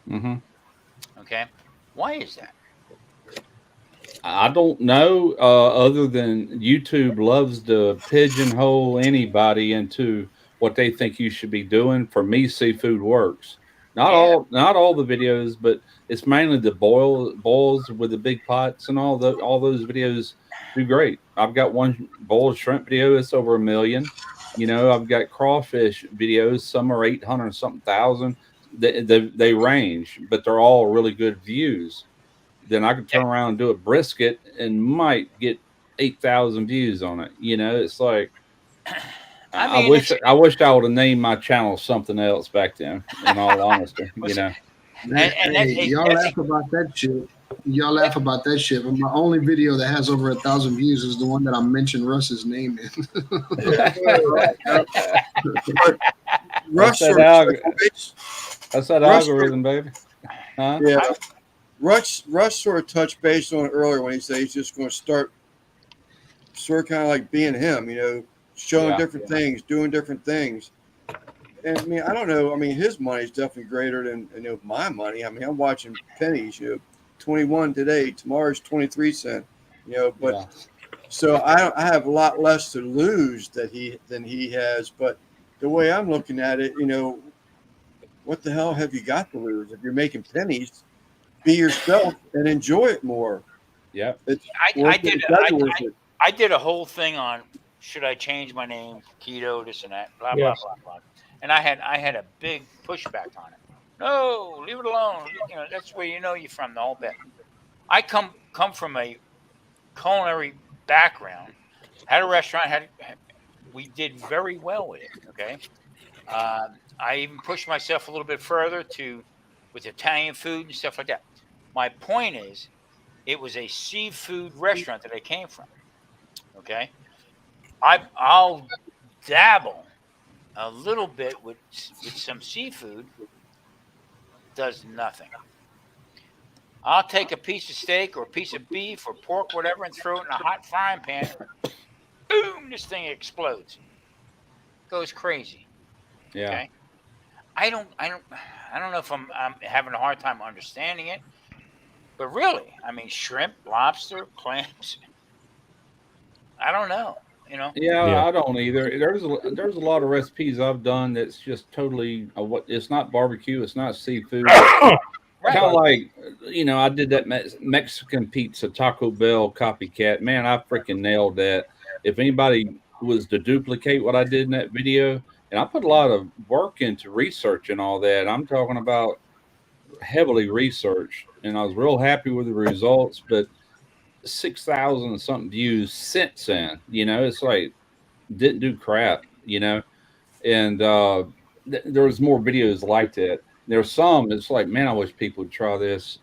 hmm Okay, why is that? I don't know, other than YouTube loves to pigeonhole anybody into what they think you should be doing. For me, seafood works. Yeah, Not all the videos, but it's mainly the boils with the big pots and all those videos do great. I've got one boiled shrimp video, it's over 1 million. You know, I've got crawfish videos, some are 800 something thousand. They range, but they're all really good views. Then I could turn around and do a brisket and might get 8,000 views on it. You know, it's like I mean it's I wished I would have named my channel something else back then. In all honesty, you listen, know. Man, and hey, y'all laugh about that shit. Y'all laugh about that shit, but my only video that has over 1,000 views is the one that I mentioned Russ's name in. But Rush that sort of alg- touched base. That's that Rush, algorithm, baby. Huh? yeah, Rush sort of touched base on it earlier when he said he's just going to start sort of kind of like being him, showing Yeah. different things, doing different things. And I mean, I don't know. I mean, his money is definitely greater than my money. I mean, I'm watching pennies. 21 today, tomorrow's 23 cent. But Yeah. so I have a lot less to lose than he has. But the way I'm looking at it, what the hell have you got to lose if you're making pennies? Be yourself and enjoy it more. Yeah. It's I did exactly worth it. I did a whole thing on should I change my name, keto, this and that, blah blah Yes. blah blah, and I had a big pushback on it. No, leave it alone. That's where you're from the whole bit. I come from a culinary background. Had a restaurant. We did very well with it. Okay, I even pushed myself a little bit further with Italian food and stuff like that. My point is, it was a seafood restaurant that I came from. Okay, I'll dabble a little bit with some seafood. Does nothing. I'll take a piece of steak or a piece of beef or pork, whatever, and throw it in a hot frying pan. Boom! This thing explodes. Goes crazy. Yeah. Okay. I don't know if I'm having a hard time understanding it, but really, I mean, shrimp, lobster, clams. I don't know. Yeah, Yeah. I don't either. There's a lot of recipes I've done that's just totally it's not barbecue, it's not seafood. Right. Kind of like, I did that Mexican pizza Taco Bell copycat. Man, I freaking nailed that. If anybody was to duplicate what I did in that video, and I put a lot of work into research and all that. I'm talking about heavily researched, and I was real happy with the results. But 6,000 something views since then, it's like didn't do crap, and there was more videos like that. There's some it's like, man, I wish people would try this,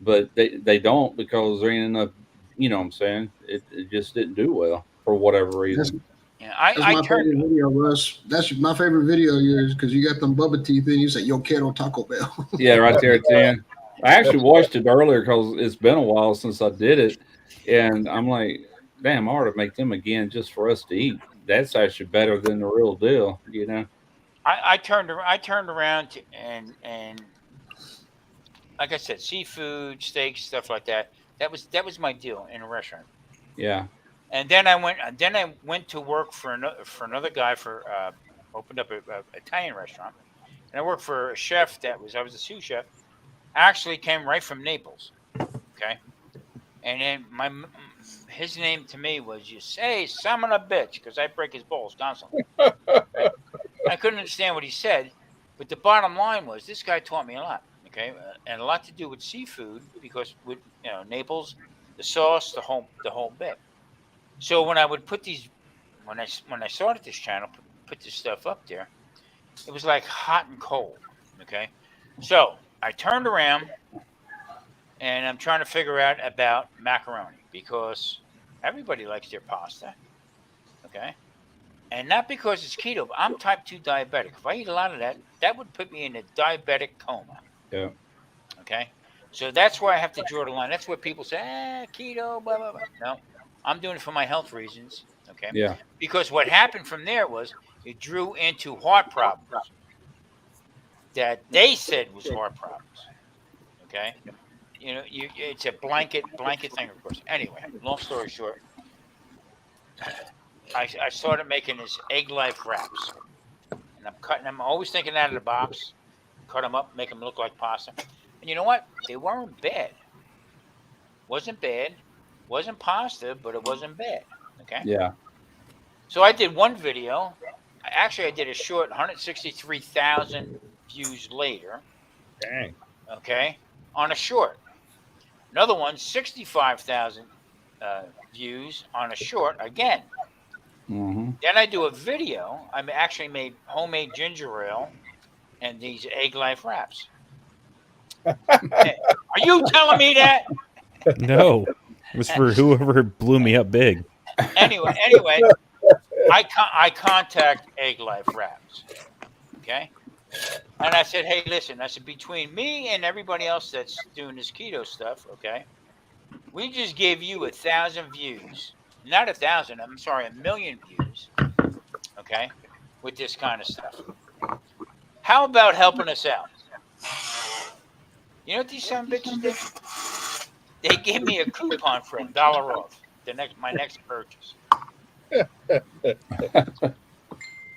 but they don't because there ain't enough. You know what I'm saying? It just didn't do well for whatever That's, reason. Yeah, that's I my turned. favorite video, Russ. That's my favorite video of yours because you got them Bubba teeth in. You say, "Yo, quiero Taco Bell." Yeah, right there at the end. I actually watched it earlier because it's been a while since I did it, and I'm like, damn, I ought to make them again just for us to eat. That's actually better than the real deal. I turned around and like I said, seafood, steaks, stuff like that. That was my deal in a restaurant. Yeah. And then I went to work for another guy opened up a Italian restaurant, and I worked for a chef I was a sous chef. Actually, came right from Naples. Okay, and then his name to me was, "You say son of a bitch," because I break his balls constantly. Right? I couldn't understand what he said, but the bottom line was this guy taught me a lot. Okay, and a lot to do with seafood because with Naples, the sauce, the whole bit. So when I would put these, when I started this channel, put this stuff up there, it was like hot and cold. Okay, so I turned around and I'm trying to figure out about macaroni because everybody likes their pasta. Okay, and not because it's keto. But I'm type 2 diabetic. If I eat a lot of that, that would put me in a diabetic coma. Yeah. Okay, so that's where I have to draw the line. That's where people say, keto, blah blah blah. No, I'm doing it for my health reasons. Okay. Yeah. Because what happened from there was it drew into heart problems that they said was heart problems. Okay. It's a blanket thing, of course. Anyway, long story short, I started making this egg life wraps, and I'm cutting them. Always thinking out of the box. Cut them up, make them look like pasta. And you know what? They weren't bad. Wasn't bad. Wasn't pasta, but it wasn't bad. Okay. Yeah. So I did one video. Actually, I did a short 163,000 views later. Dang. Okay. On a short. Another one, 65,000 views on a short again. Mm-hmm. Then I do a video. I actually made homemade ginger ale and these egg life wraps. Hey, are you telling me that? No, it was for whoever blew me up big. Anyway, I contact Egg Life Wraps, okay? And I said, hey, listen, I said, between me and everybody else that's doing this keto stuff, okay, we just gave you 1,000 views. Not 1,000, I'm sorry, 1,000,000 views, okay, with this kind of stuff. How about helping us out? You know what these son of bitches did? They gave me a coupon for $1 off my next purchase.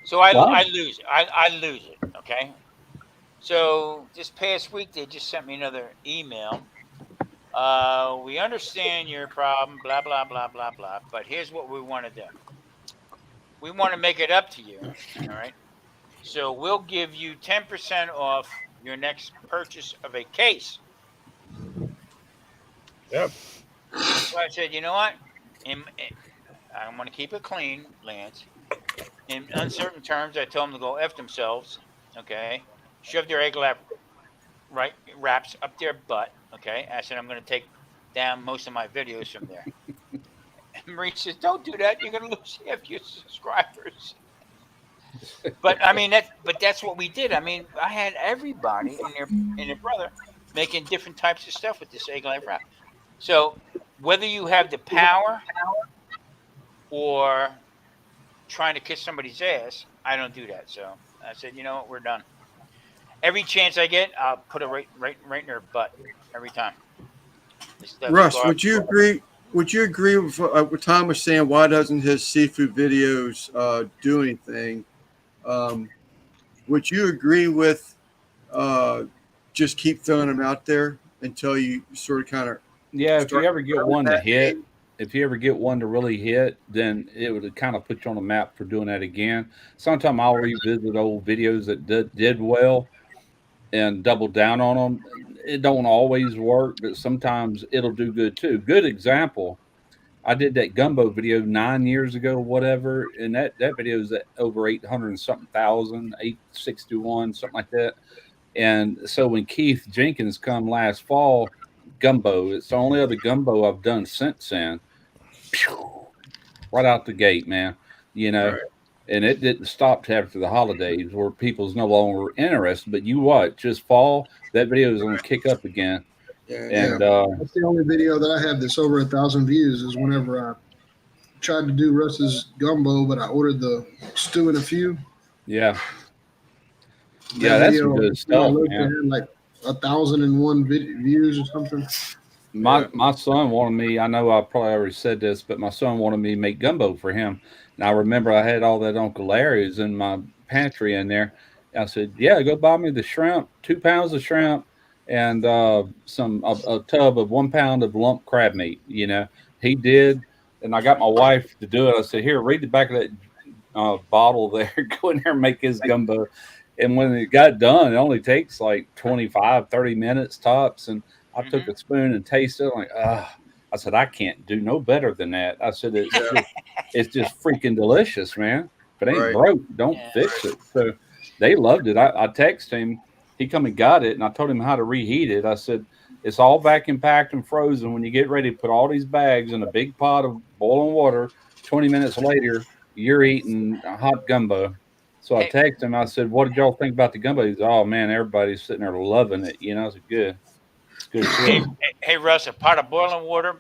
So I lose it. I lose it. Okay. So this past week they just sent me another email. We understand your problem, blah blah blah blah blah. But here's what we want to do. We want to make it up to you. All right. So we'll give you 10% off your next purchase of a case. Yep. So I said, you know what? I'm going to keep it clean, Lance. In uncertain terms, I told them to go F themselves, okay? Shove their egg wraps up their butt, okay? I said, I'm going to take down most of my videos from there. And Marie says, don't do that. You're going to lose half your subscribers. But I mean, that's what we did. I mean, I had everybody and their brother making different types of stuff with this egg life wrap. So whether you have the power or trying to kiss somebody's ass, I don't do that. So I said, you know what, we're done. Every chance I get, I'll put it right in their butt every time. Russ, would you agree? Would you agree with what Tom was saying? Why doesn't his seafood videos do anything? Would you agree with just keep throwing them out there until you sort of kind of if you ever get one to hit, if you ever get one to really hit, then it would kind of put you on the map for doing that again. Sometimes I'll revisit old videos that did well and double down on them. It don't always work, but sometimes it'll do good too. Good example, I did that gumbo video 9 years ago or whatever, and that video is at over 800 and something thousand, 861, something like that. And so when Keith Jenkins come last fall, gumbo, it's the only other gumbo I've done since then. Right out the gate, man. Right. And it didn't stop after the holidays where people's no longer interested. But you watch, just fall, that video is going to kick up again. And that's the only video that I have that's over 1,000 views is whenever I tried to do Russ's gumbo, but I ordered the stew and a few. Yeah. That's some good stuff, man. Like 1,001 views or something. My son wanted me. I know I probably already said this, but my son wanted me to make gumbo for him. And I remember I had all that Uncle Larry's in my pantry in there. I said, "Yeah, go buy me the shrimp, 2 pounds of shrimp, and a tub of 1 pound of lump crab meat." He did, and I got my wife to do it. I said, "Here, read the back of that bottle there. Go in there and make his gumbo." And when it got done, it only takes like 25, 30 minutes tops. And I took a spoon and tasted it. Like, I said, I can't do no better than that. I said, it's just freaking delicious, man. If it ain't broke, don't fix it. So they loved it. I texted him. He come and got it, and I told him how to reheat it. I said, it's all vacuum packed and frozen. When you get ready, put all these bags in a big pot of boiling water. 20 minutes later, you're eating a hot gumbo. So I texted him. I said, "What did y'all think about the gumbo?" He said, "Oh man, everybody's sitting there loving it." It's good. It's good shit. Hey, Russ, a pot of boiling water,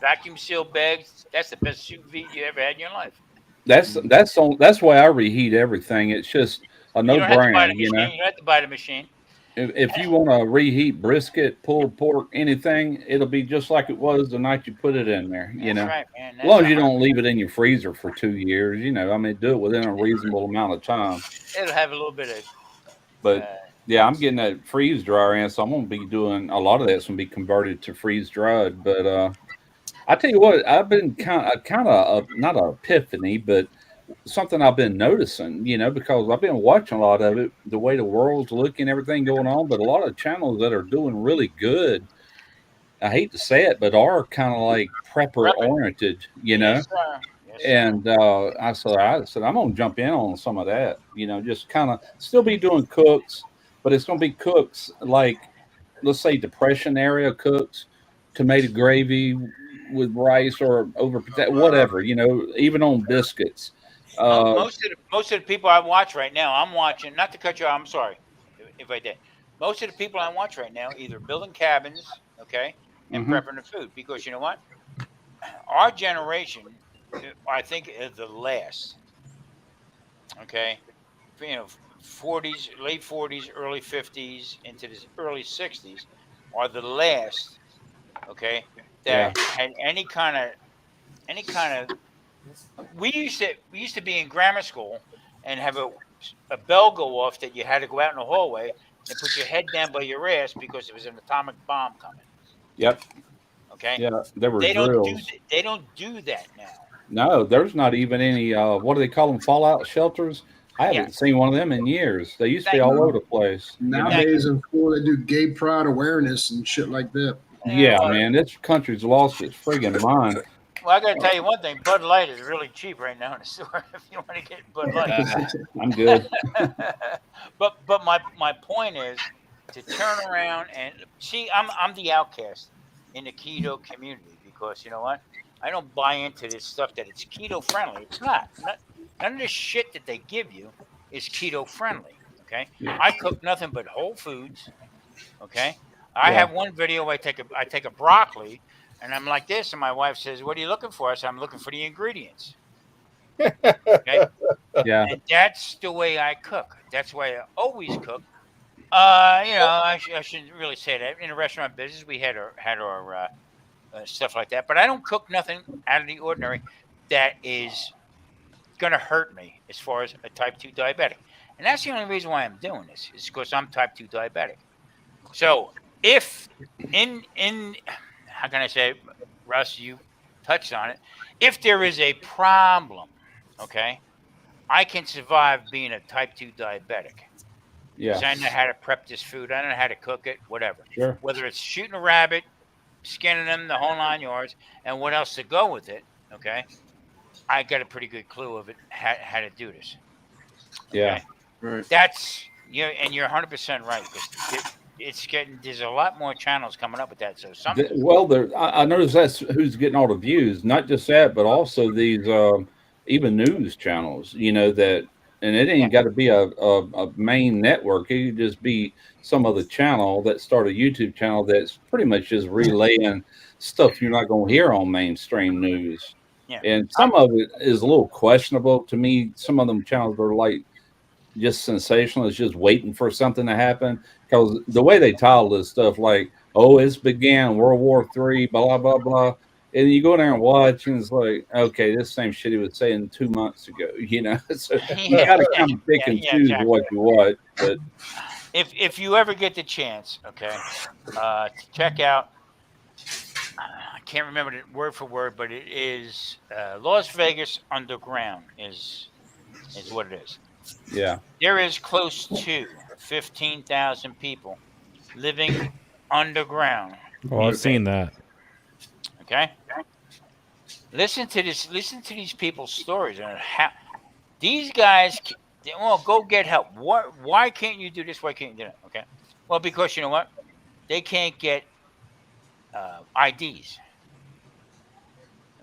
vacuum sealed bags. That's the best sous vide you ever had in your life. That's why I reheat everything. It's just a no brainer. You don't have to buy the machine. If you want to reheat brisket, pulled pork, anything, it'll be just like it was the night you put it in there. That's right, man. As long as you don't leave it in your freezer for 2 years, do it within a reasonable amount of time. It'll have a little bit of. But yeah, I'm getting that freeze dryer in, so I'm gonna be doing a lot of that's gonna be converted to freeze dried. But I tell you what, I've been kind of not an epiphany, but something I've been noticing, because I've been watching a lot of it, the way the world's looking, everything going on, but a lot of channels that are doing really good, I hate to say it, but are kind of like prepper oriented, Yes, sir. And I said, I'm going to jump in on some of that, just kind of still be doing cooks, but it's going to be cooks like, let's say, Depression area cooks, tomato gravy with rice or whatever, even on biscuits. Most of the people I watch right now, I'm watching. Not to cut you off, I'm sorry if I did. Most of the people I watch right now, either building cabins, okay, and prepping the food, because you know what, our generation, I think, is the last. Okay, 40s, late 40s, early 50s, into the early 60s, are the last. Okay, that had any kind of. We used to be in grammar school and have a bell go off that you had to go out in the hallway and put your head down by your ass because there was an atomic bomb coming. Yep. Okay. Yeah, there were they drills. They don't do that now. No, there's not even any. What do they call them? Fallout shelters. I haven't seen one of them in years. They used to be all over the place. Nowadays in school, they do gay pride awareness and shit like that. Yeah, man, this country's lost its friggin' mind. Well, I got to tell you one thing. Bud Light is really cheap right now in the store if you want to get Bud Light. I'm good. but my point is to turn around and see. I'm the outcast in the keto community because you know what? I don't buy into this stuff that it's keto friendly. It's not. None of the shit that they give you is keto friendly. Okay, I cook nothing but whole foods. Okay, I have one video. I take a broccoli. And I'm like this, and my wife says, "What are you looking for?" I said, "I'm looking for the ingredients." Okay. Yeah. And that's the way I cook. That's why I always cook. I shouldn't really say that. In the restaurant business, we had our stuff like that, but I don't cook nothing out of the ordinary that is gonna hurt me as far as a type 2 diabetic. And that's the only reason why I'm doing this is because I'm type 2 diabetic. So if in how can I say, Russ, you touched on it. If there is a problem, okay, I can survive being a type 2 diabetic. Yeah. I know how to prep this food. I know how to cook it, whatever. Sure. Whether it's shooting a rabbit, skinning them, the whole 9 yards, and what else to go with it, okay, I got a pretty good clue of it, how to do this. Okay? Yeah. Right. That's, and you're 100% right. There's a lot more channels coming up with that. So I noticed that's who's getting all the views. Not just that, but also these even news channels. That, and it ain't got to be a main network. It could just be some other channel that start a YouTube channel that's pretty much just relaying stuff you're not going to hear on mainstream news. Yeah. And some of it is a little questionable to me. Some of them channels are like just sensational. It's just waiting for something to happen. Because the way they title this stuff, like oh, it's began World War III, blah blah blah. And you go there and watch, and it's like, okay, this same shit he was saying 2 months ago, you know. So you Yeah, got to yeah, kind of pick yeah, and yeah, choose exactly. what you watch. But If you ever get the chance, okay, to check out, I can't remember it word for word, but it is Las Vegas Underground is what it is. yeah, There is close to 15,000 people living underground Oh, in I've seen Vegas. that. Okay, listen to this. Listen to these people's stories and how these guys. Well, go get help. What? Why can't you do this? Why can't you do that? Okay. Well, because you know what? They can't get IDs.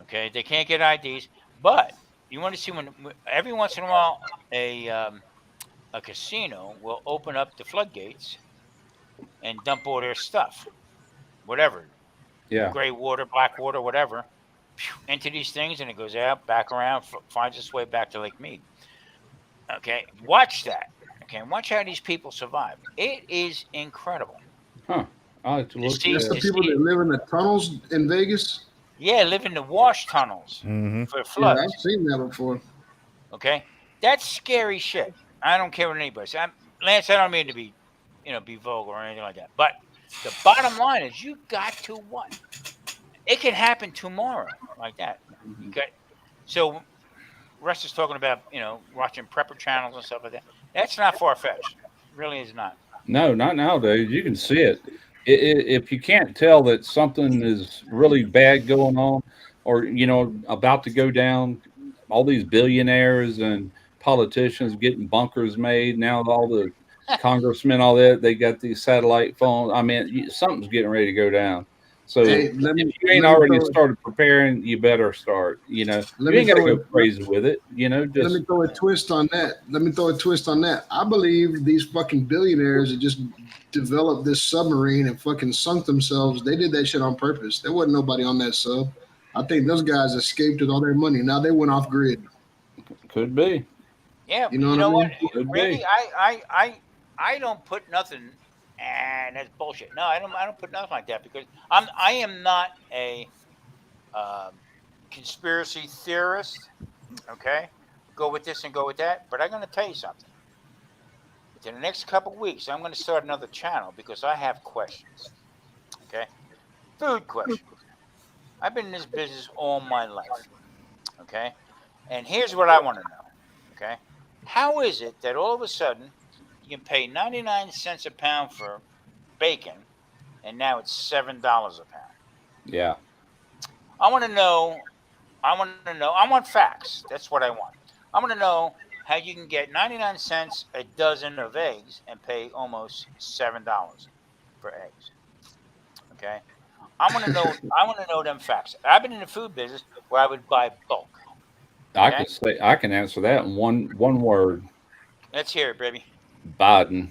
Okay, they can't get IDs. But you want to see when every once in a while a casino will open up the floodgates and dump all their stuff, whatever, yeah. gray water, black water, whatever, into these things, and it goes out, back around, finds its way back to Lake Mead. Okay, watch that. Okay, watch how these people survive. It is incredible Huh. I have to to look see. That's that the up. To people see, that live in the tunnels in Vegas. yeah, live in the wash tunnels Mm-hmm. for Yeah, floods. I've seen that before. Okay, that's scary shit. I don't care what anybody says. Lance, I don't mean to be, be vulgar or anything like that. But the bottom line is, you got to what? It can happen tomorrow, like that. You got so. Russ is talking about watching prepper channels and stuff like that. That's not far fetched. Really is not. No, not nowadays. You can see it. If you can't tell that something is really bad going on, or about to go down, all these billionaires and politicians getting bunkers made now. All the congressmen, all that, they got these satellite phones. I mean, something's getting ready to go down. So Hey, let if me you ain't let me already throw it. started preparing, you better start. Let You me ain't got to throw go it. crazy with it. Let me Just throw a twist on that. Let me throw a twist on that. I believe these fucking billionaires that just developed this submarine and fucking sunk themselves. They did that shit on purpose. There wasn't nobody on that sub. I think those guys escaped with all their money. Now they went off grid. could be, Yeah, You but know you what I know what, mean? could Randy, be. I don't put nothing, and that's bullshit. No, I don't put nothing like that because I am not a um, conspiracy theorist. Okay, go with this and go with that. But I'm going to tell you something. Within the next couple of weeks, I'm going to start another channel because I have questions. Okay, food questions. I've been in this business all my life. Okay, and here's what I want to know. Okay, how is it that all of a sudden you can pay 99 cents a pound for bacon, and now it's $7 a pound? Yeah. I want to know. I want to know. I want facts. That's what I want. I want to know how you can get 99 cents a dozen of eggs and pay almost $7 for eggs. Okay. I want to know. I want to know them facts. I've been in the food business where I would buy bulk. Okay. I can answer that in one word. Let's hear it, baby. Biden.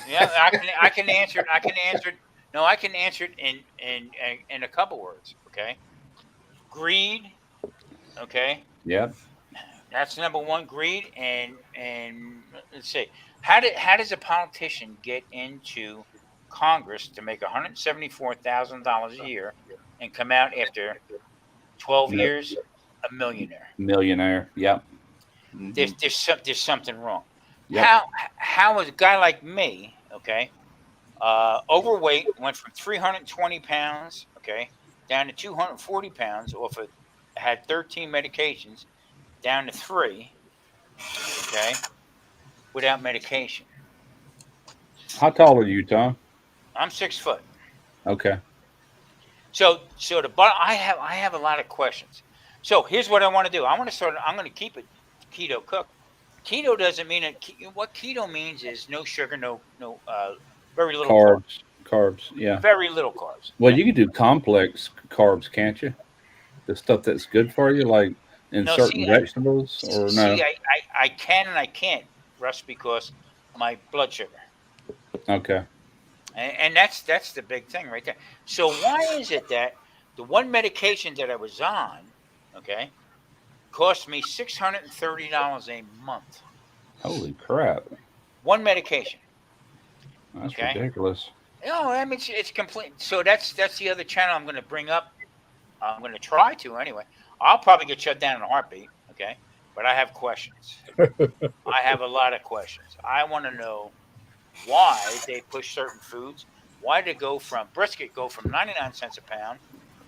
Yeah, I can answer it. I can answer it. No, I can answer it in a couple words. Okay. Greed. Okay. Yep. That's number one, greed, and let's see, how does a politician get into Congress to make $174,000 a year and come out after 12 No, years a millionaire? millionaire. Yep. Mhm. There's something wrong. Yep. How is a guy like me, okay, overweight, went from 320 pounds, okay, down to 240 pounds off of had 13 medications down to three, okay, without medication. How tall are you, Tom? I'm 6 foot. Okay. So I have a lot of questions. So here's what I want to do. I want to start. I'm going to keep it keto cooked. Keto doesn't mean it. What keto means is no sugar, no very little carbs, Carbs. Yeah. very little carbs. Well, Okay. you can do complex carbs, can't you? The stuff that's good for you, like in No, certain vegetables, or no? I can and I can't, Russ, because my blood sugar. Okay. And that's the big thing right there. So why is it that the one medication that I was on, okay, cost me $630 a month? Holy crap. One medication, That's okay. ridiculous. No, I mean it's complete. So that's the other channel I'm going to bring up. I'm going to try to anyway. I'll probably get shut down in a heartbeat. Okay, but I have questions. I have a lot of questions. I want to know why they push certain foods. Why did it go from brisket go from 99 cents a pound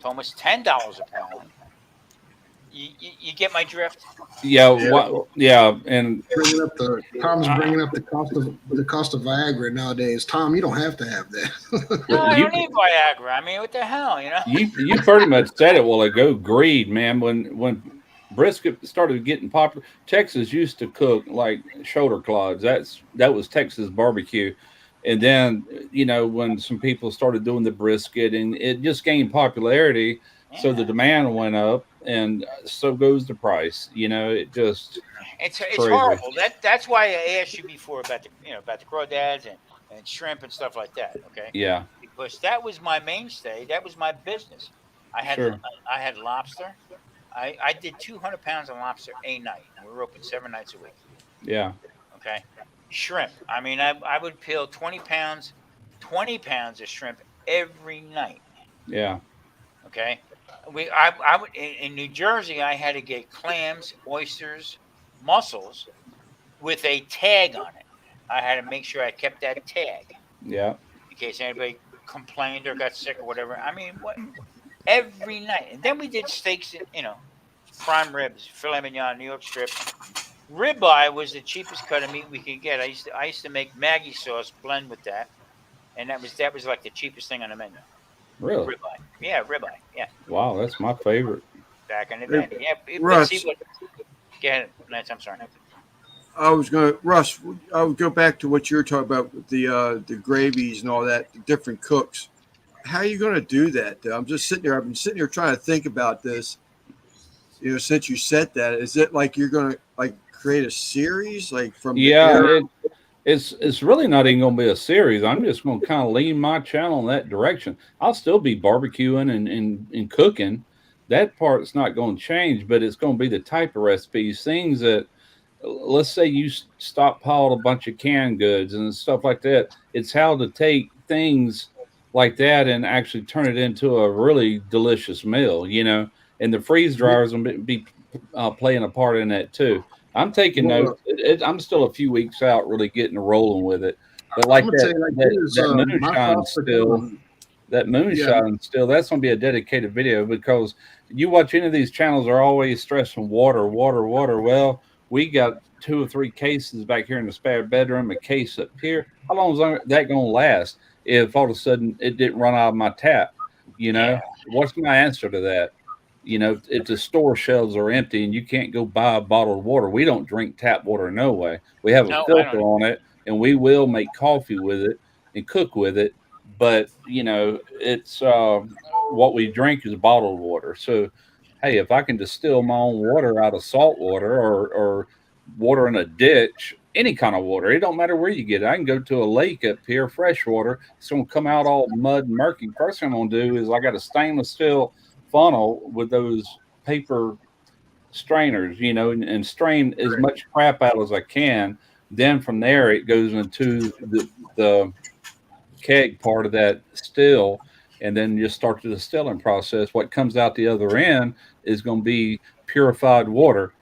to almost $10 a pound? You get my drift? Yeah, Yeah. yeah, and Bringing up the Tom's bringing up the cost of Viagra nowadays. Tom, you don't have to have that. No, I you don't need Viagra. I mean, what the hell, you know? you pretty much said it a while ago. Greed, man. When brisket started getting popular, Texas used to cook like shoulder clods. That was Texas barbecue. And then, when some people started doing the brisket and it just gained popularity, so the Yeah. demand went up and so goes the price. It just it's It's crazy. horrible. That's why I asked you before about the crawdads and shrimp and stuff like that. Okay, Yeah, because that was my mainstay. That was my business. I had sure. I had lobster. I did 200 pounds of lobster a night. We were open 7 nights a week. Yeah, Okay, shrimp. I mean, I would peel 20 pounds of shrimp every night. yeah, Okay, I would in New Jersey. I had to get clams, oysters, mussels with a tag on it. I had to make sure I kept that tag yeah, in case anybody complained or got sick or whatever. I mean, what every night, and then we did steaks, and prime ribs, filet mignon, New York strip. Ribeye was the cheapest cut of meat we could get. I used to make Maggie sauce blend with that, and that was like the cheapest thing on the menu. really. Ribeye, yeah, ribeye, yeah, Wow, that's my favorite. back in the Hey, day, yeah. But see Russ, what? Go ahead, Lance. I'm sorry. Russ, I would go back to what you were talking about with the gravies and all that, the different cooks. How are you going to do that, though? I'm just sitting here. I've been sitting here trying to think about this. Since you said that, is it like you're going to like create a series like from the Yeah, air? it's really not even going to be a series. I'm just going to kind of lean my channel in that direction. I'll still be barbecuing and cooking. That part's not going to change, but it's going to be the type of recipes, things that, let's say you stockpiled a bunch of canned goods and stuff like that. It's how to take things like that and actually turn it into a really delicious meal. And the freeze dryers will be playing a part in that too. I'm taking notes. Well, I'm still a few weeks out, really getting rolling with it. But like I'm gonna tell that, you like that, this. that My moonshine thoughts for still, cooking. that Yeah, moonshine still, that's going to be a dedicated video because you watch any of these channels are always stressing water, water, water. Well, we got 2 or 3 cases back here in the spare bedroom, a case up here. How long is that going to last if all of a sudden it didn't run out of my tap? Yeah, What's my answer to that? If the store shelves are empty and you can't go buy bottled water, we don't drink tap water no way. We have a no, I filter don't. on it and we will make coffee with it and cook with it. But, it's what we drink is bottled water. So, hey, if I can distill my own water out of salt water or water in a ditch, any kind of water, it don't matter where you get it. I can go to a lake up here, fresh water. It's going to come out all mud and murky. First thing I'm going to do is I got a stainless steel funnel with those paper strainers, and strain as much crap out as I can. Then from there, it goes into the keg part of that still, and then just start the distilling process. What comes out the other end is going to be purified water.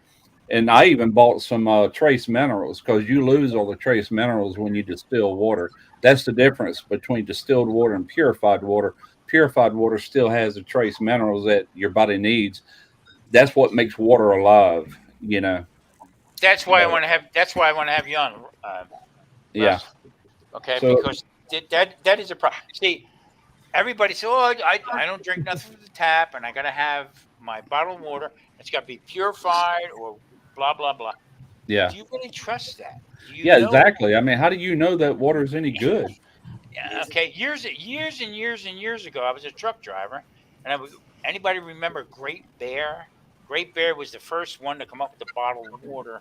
And I even bought some trace minerals because you lose all the trace minerals when you distill water. That's the difference between distilled water and purified water. Purified water still has the trace minerals that your body needs. That's what makes water alive. That's why I But want to have. That's why I want to have you on, yeah. Russ. Okay, So because that is a problem. See, everybody says, "Oh, I don't drink nothing from the tap, and I gotta have my bottled water. It's got to be purified or blah blah blah." yeah. Do you really trust that? Do you Yeah, know? exactly. I mean, how do you know that water is any good? Yeah, okay, years and years and years ago, I was a truck driver, and anybody remember Great Bear? Great Bear was the first one to come up with the bottled water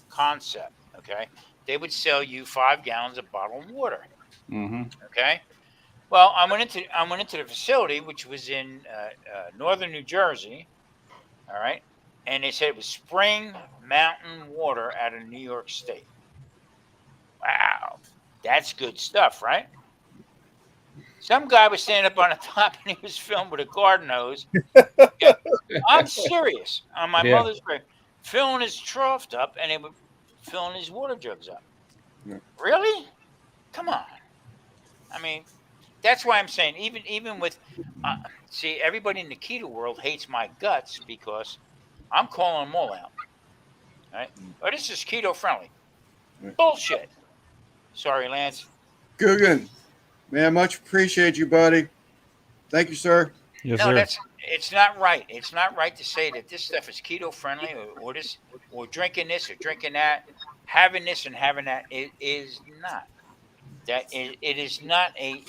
concept. Okay, they would sell you 5 gallons of bottled water. Hmm. Okay, well, I went into the facility, which was in northern New Jersey. All right, and they said it was spring mountain water out of New York State. Wow, that's good stuff, right? Some guy was standing up on the top and he was filmed with a garden hose. Yeah, I'm serious. On my Yeah. mother's grave, filling his trough up and they were filling his water jugs up. Yeah. Really? Come on. I mean, that's why I'm saying even with see, everybody in the keto world hates my guts because I'm calling them all out. Right? Oh, this is keto friendly. Right. Bullshit. Sorry, Lance. Guggen, man, much appreciate you, buddy. Thank you, sir. Yes, No, sir. it's not right. It's not right to say that this stuff is keto friendly or this or drinking this or drinking that, having this and having that. It is not. It is not a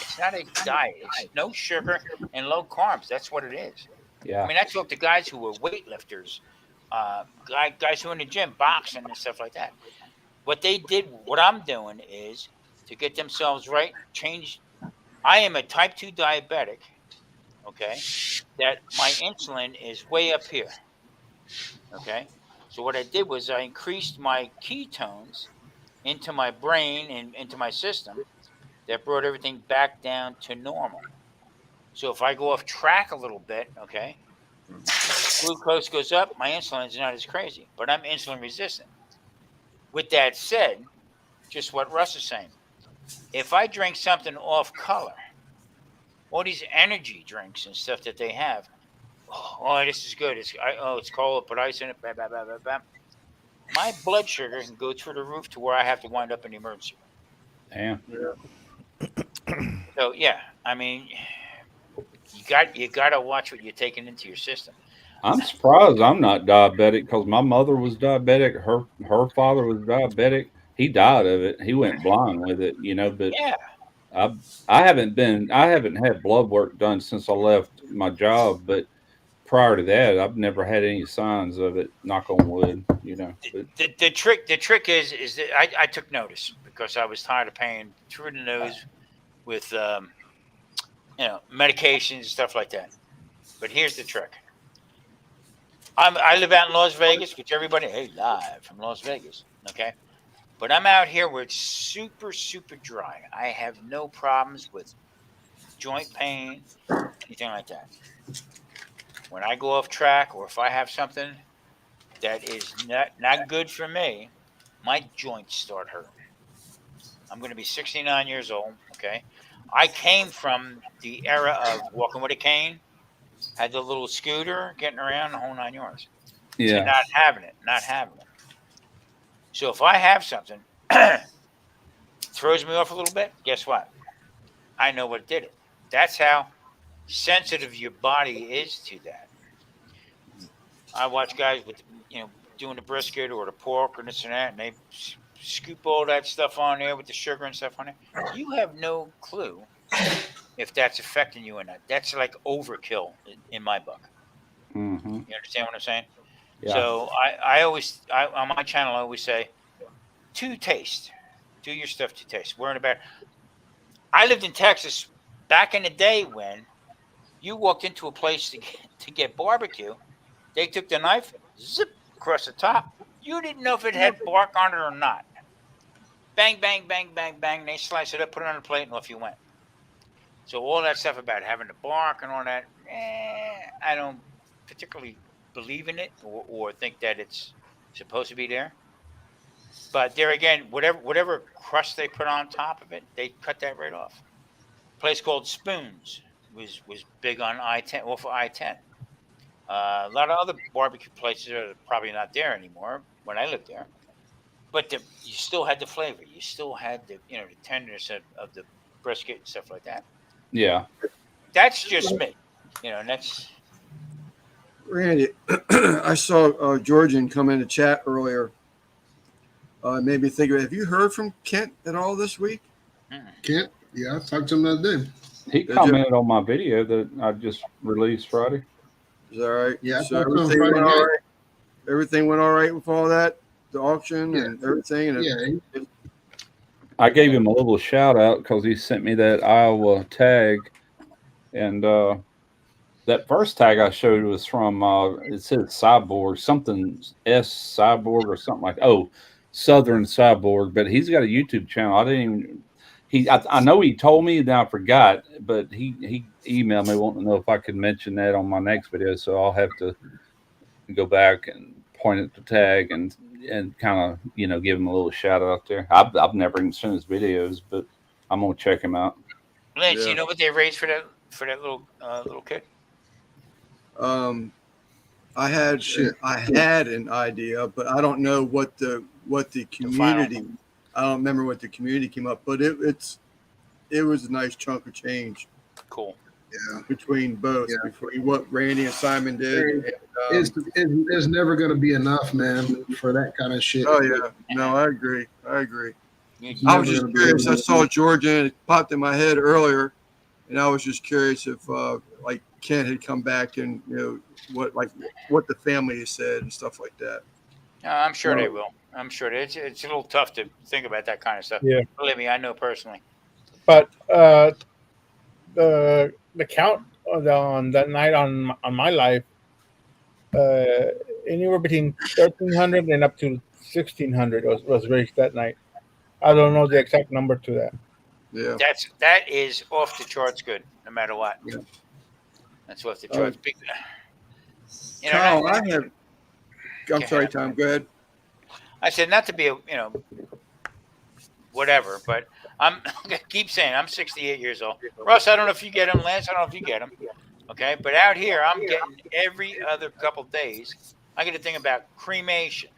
it's not a diet. It's no sugar and low carbs. That's what it is. I Yeah. mean, I talk to guys who are weightlifters, guys who are in the gym, boxing and stuff like that. What they did, what I'm doing is to get themselves right, change. I am a type 2 diabetic, okay, that my insulin is way up here, okay. So what I did was I increased my ketones into my brain and into my system that brought everything back down to normal. So if I go off track a little bit, okay, glucose goes up, my insulin is not as crazy, but I'm insulin resistant. With that said, just what Russ is saying, if I drink something off color, all these energy drinks and stuff that they have, oh, this is good. It's cold, put ice in it, blah, blah, blah, blah, blah. My blood sugar can go through the roof to where I have to wind up in the emergency room. Damn. So yeah, I mean, you got to watch what you're taking into your system. I'm surprised I'm not diabetic because my mother was diabetic. Her father was diabetic. He died of it. He went blind with it, you know. But Yeah, I haven't had blood work done since I left my job. But prior to that, I've never had any signs of it. Knock on wood, you know. But the trick is that I took notice because I was tired of paying through the nose with medications and stuff like that. But here's the trick. I live out in Las Vegas, which everybody live from Las Vegas, okay. But I'm out here where it's super super dry. I have no problems with joint pain, anything like that. When I go off track or if I have something that is not good for me, my joints start hurting. I'm going to be 69 years old, okay? I came from the era of walking with a cane, had the little scooter, getting around the whole 9 yards, to yeah, not having it. So if I have something throws me off a little bit, guess what? I know what did it. That's how sensitive your body is to that. I watch guys with doing the brisket or the pork or this and that, and they scoop all that stuff on there with the sugar and stuff on there. You have no clue if that's affecting you or not. That's like overkill in my book. mm-hmm. You understand what I'm saying? Yeah. So I always on my channel I always say to taste. Do your stuff to taste. We're in a better. I lived in Texas back in the day when you walked into a place to get barbecue. They took the knife, zip across the top. You didn't know if it had bark on it or not. Bang, bang, bang, bang, bang. They slice it up, put it on a plate, and off you went. So all that stuff about having the bark and all that, I don't particularly believe in it or think that it's supposed to be there. But there again, whatever crust they put on top of it, they cut that right off. A place called Spoons was big on I-10, off of I-10. A lot of other barbecue places are probably not there anymore when I lived there. But you still had the flavor. You still had the the tenderness of the brisket and stuff like that. Yeah. That's just me. And that's Randy, I saw Georgian come in the chat earlier. Made me think of it. Have you heard from Kent at all this week? Kent? Yeah, I talked to him the other day. He commented on my video that I just released Friday. Is that right? Yeah, I So talked to him everything Friday went all night. right. Everything went all right with all that, the auction Yeah. and everything. And Yeah, I gave him a little shout out because he sent me that Iowa tag, and that first tag I showed was from it said Cyborg, something S Cyborg or something like Southern Cyborg, but he's got a YouTube channel. I didn't even. I know he told me, then I forgot, but he emailed me wanting to know if I could mention that on my next video. So I'll have to go back and point at the tag and kind of give him a little shout out there. I've never even seen his videos, but I'm gonna check him out. Lance, Yeah. you know what they raised for that little kid? I had an idea, but I don't know what the community. I don't remember what the community came up, but it was a nice chunk of change. Cool. Yeah. Between both, Yeah. between what Randy and Simon did. And, It's never going to be enough, man, for that kind of shit. oh yeah, no, I agree. I It's was never just gonna be curious. I enough. saw Georgia and it popped in my head earlier, and I was just curious if like Kent had come back and what the family has said and stuff like that. I'm sure Well- they will. I'm sure it's a little tough to think about that kind of stuff. Yeah. Believe me, I know personally. But the count on that night on my life, anywhere between 1,300 and up to 1,600 was raised that night. I don't know the exact number to that. Yeah. That is off the charts good, no matter what. Yeah. That's off the charts. Big, Kyle, I'm Okay. sorry, Tom. Go ahead. I said not to be whatever, but I keep saying I'm 68 years old. Russ, I don't know if you get them. Lance, I don't know if you get them. Okay, but out here, I'm getting every other couple days. I get to think about cremation.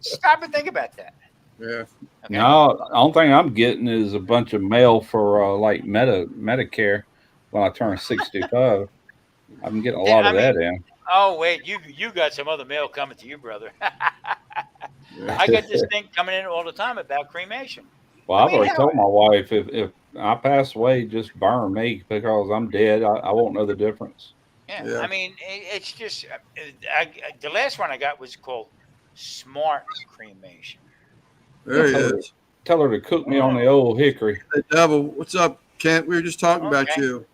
Stop and think about that. Yeah. Okay? No, the only thing I'm getting is a bunch of mail for like Medicare when I turn 65. I'm getting a lot of that in. Oh wait, you got some other mail coming to you, brother. I get this thing coming in all the time about cremation. Well, I've already told my wife if I pass away, just burn me because I'm dead. I won't know the difference. Yeah. I mean, it's just the last one I got was called smart cremation. There he is. Tell her to cook me on the old hickory. The devil. What's up, Kent? We were just talking about Okay. you.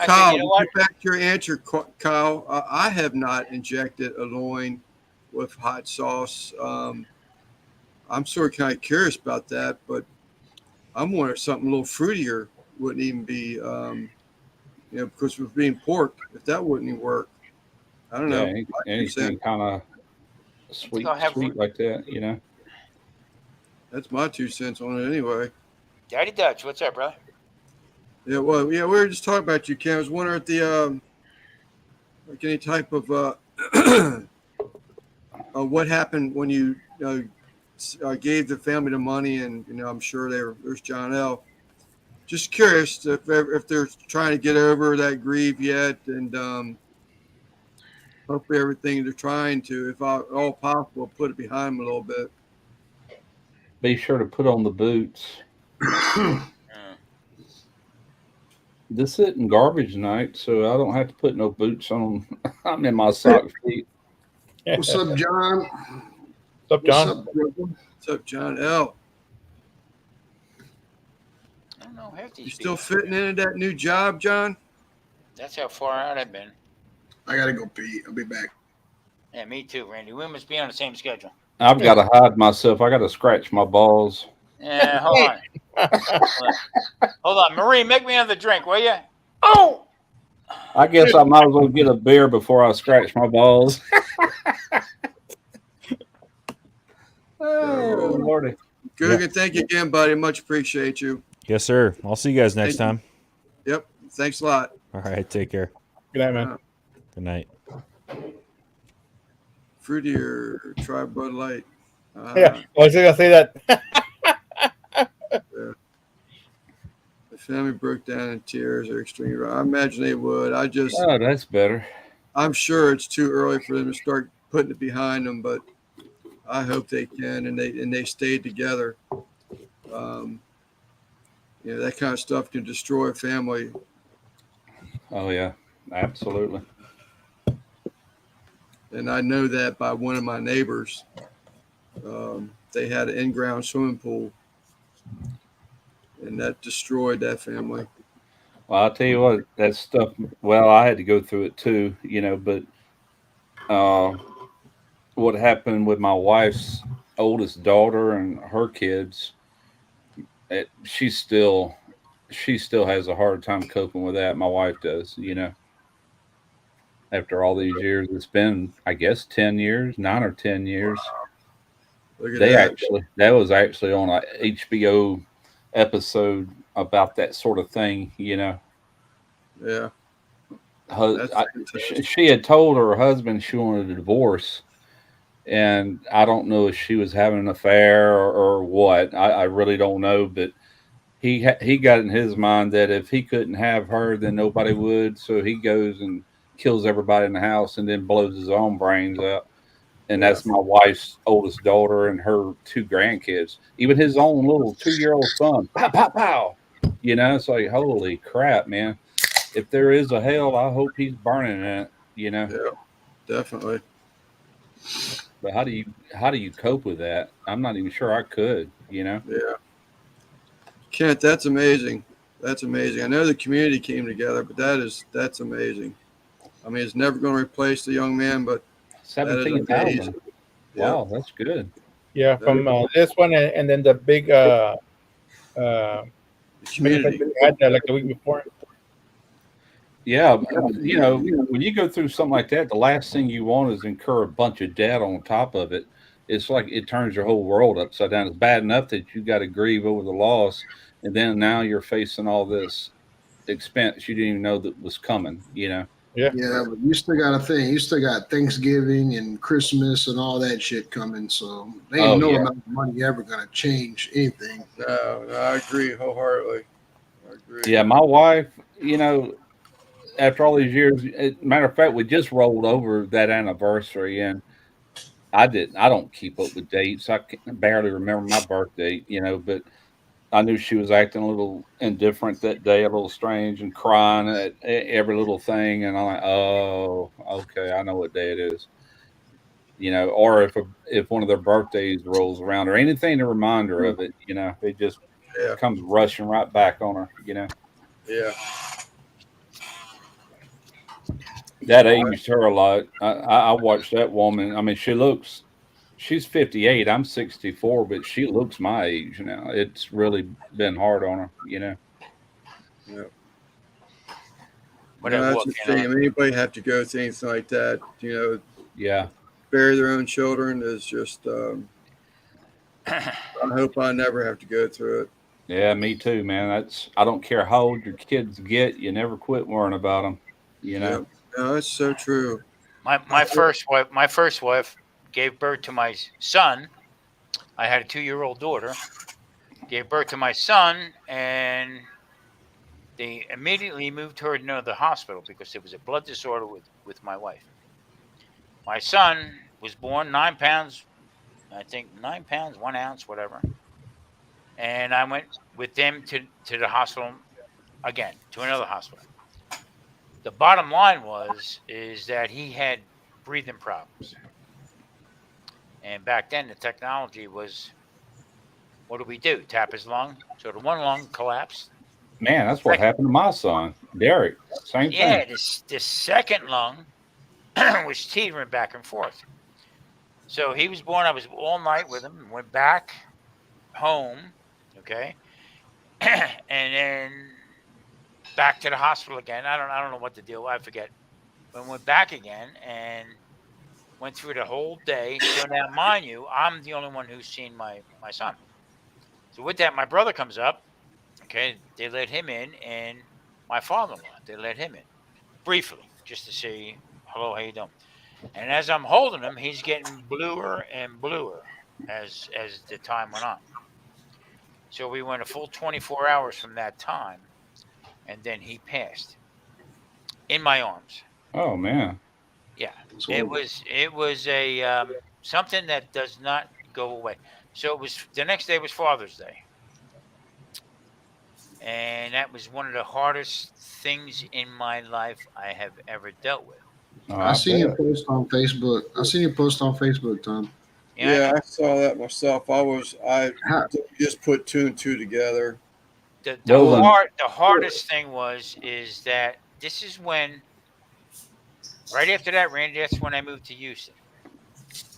I Kyle, said, you know what? get back to your answer, Kyle. I have not injected a loin with hot sauce. I'm sort of kind of curious about that, but I'm wondering if something a little fruitier wouldn't even be, because with being pork, if that wouldn't even work. I don't know. Yeah, anything kind of sweet like that, That's my 2 cents on it anyway. Daddy Dutch, what's up, brother? Yeah, well, yeah, we were just talking about you, Ken. I was wondering if the like any type of what happened when you gave the family the money, and I'm sure there's John L. Just curious if they're trying to get over that grief yet, and hopefully everything they're trying to, if all possible, put it behind them a little bit. Be sure to put on the boots. This isn't garbage night, so I don't have to put no boots on. I'm in my sock feet. What's up, John? What's up, John? What's up, brother? What's up, John L? I don't know. Half these You still people- fitting into that new job, John? That's how far out I've been. I gotta go pee. I'll be back. Yeah, me too, Randy. We must be on the same schedule. I've got to hide myself. I got to scratch my balls. Yeah, hold on. Hold on. Marie, make me another drink, will you? Oh! I guess I might as well get a beer before I scratch my balls. Oh, Lordy. Good. Yeah. Thank you again, buddy. Much appreciate you. Yes, sir. I'll see you guys next Thank you. time. Yep. Thanks a lot. All right. Take care. Good night, man. Good night. Fruity or try Bud Light. Yeah, I was gonna say that. The family broke down in tears or extreme. I imagine they would. Oh, that's better. I'm sure it's too early for them to start putting it behind them, but I hope they can, and they stay together. That kind of stuff can destroy a family. Oh, yeah, absolutely. And I know that by one of my neighbors. They had an in-ground swimming pool, and that destroyed that family. Well, I'll tell you what, that stuff, well, I had to go through it too, but what happened with my wife's oldest daughter and her kids, she still has a hard time coping with that. My wife does, you know. After all these years, it's been, I guess, 10 years, 9 or 10 years. Look at They that. actually, that was actually on a HBO episode about that sort of thing, you know. Yeah, Hu- that's I, fantastic. she had told her husband she wanted a divorce, and I don't know if she was having an affair or what. I really don't know, but he got in his mind that if he couldn't have her, then nobody would. So he goes and kills everybody in the house, and then blows his own brains out. And Yeah, that's my wife's oldest daughter and her two grandkids. Even his own little 2-year-old son. Pow pow pow. You know, it's like holy crap, man. If there is a hell, I hope he's burning in it. You know, yeah, definitely. but how do you cope with that? I'm not even sure I could. You know. Yeah, Kent, that's amazing. That's amazing. I know the community came together, but that's amazing. I mean, it's never going to replace the young man, but that is 17,000. amazing. Yep. Wow, that's good. Yeah, That from is this one and then the big the manifest community. that we had like the week before. Yeah, you know, when you go through something like that, the last thing you want is incur a bunch of debt on top of it. It's like it turns your whole world upside down. It's bad enough that you got to grieve over the loss, and then now you're facing all this expense you didn't even know that was coming. You know? Yeah, Yeah, but you still got a thing. You still got Thanksgiving and Christmas and all that shit coming. So they ain't Oh no yeah, amount of money ever gonna change anything. No, no, I agree wholeheartedly. I agree. yeah. My wife, you know, after all these years, matter of fact, we just rolled over that anniversary, and I don't keep up with dates. I can barely remember my birth date. You know, but I knew she was acting a little indifferent that day, a little strange, and crying at every little thing. And I'm like, oh, okay, I know what day it is. You know, or if one of their birthdays rolls around or anything to remind her of it, you know, it just Yeah, comes rushing right back on her. You know, yeah, that aged her a lot. I watched that woman. I mean, she's 58. I'm 64, but she looks my age now. It's really been hard on her. You know. yeah. What I No, that's walk a in shame. on. Anybody have to go through anything like that? Yeah. Bury their own children is just. I hope I never have to go through it. Yeah, me too, man. I don't care how old your kids get, you never quit worrying about them. You know. Yeah, no, it's so true. My first wife gave birth to my son. I had a 2-year-old daughter. Gave birth to my son, and they immediately moved her to another hospital because there was a blood disorder with my wife. My son was born 9 pounds, I think 9 pounds 1 ounce, whatever. And I went with them to the hospital again, to another hospital. The bottom line is that he had breathing problems. And back then the technology was, what do we do? Tap his lung. So the one lung collapsed. Man, that's what happened to my son, Derek. Same Yeah, thing. the second lung was teetering back and forth. So he was born. I was all night with him. Went back home, okay, and then back to the hospital again. I don't know what the deal. I forget. But went back again and went through the whole day. So now, mind you, I'm the only one who's seen my son. So with that, my brother comes up. Okay, they let him in, and my father-in-law, they let him in briefly, just to say hello, how you doing? And as I'm holding him, he's getting bluer and bluer as the time went on. So we went a full 24 hours from that time, and then he passed in my arms. Oh man. Yeah, It's it horrible. was it was a something that does not go away. So it was the next day was Father's Day, and that was one of the hardest things in my life I have ever dealt with. Oh, I I seen your bet. post on Facebook. I seen your post on Facebook, Tom. Yeah, I Yeah, know. I saw that myself. I How, just put two and two together. The Well then, hardest thing is that this is when right after that, Randy, that's when I moved to Houston.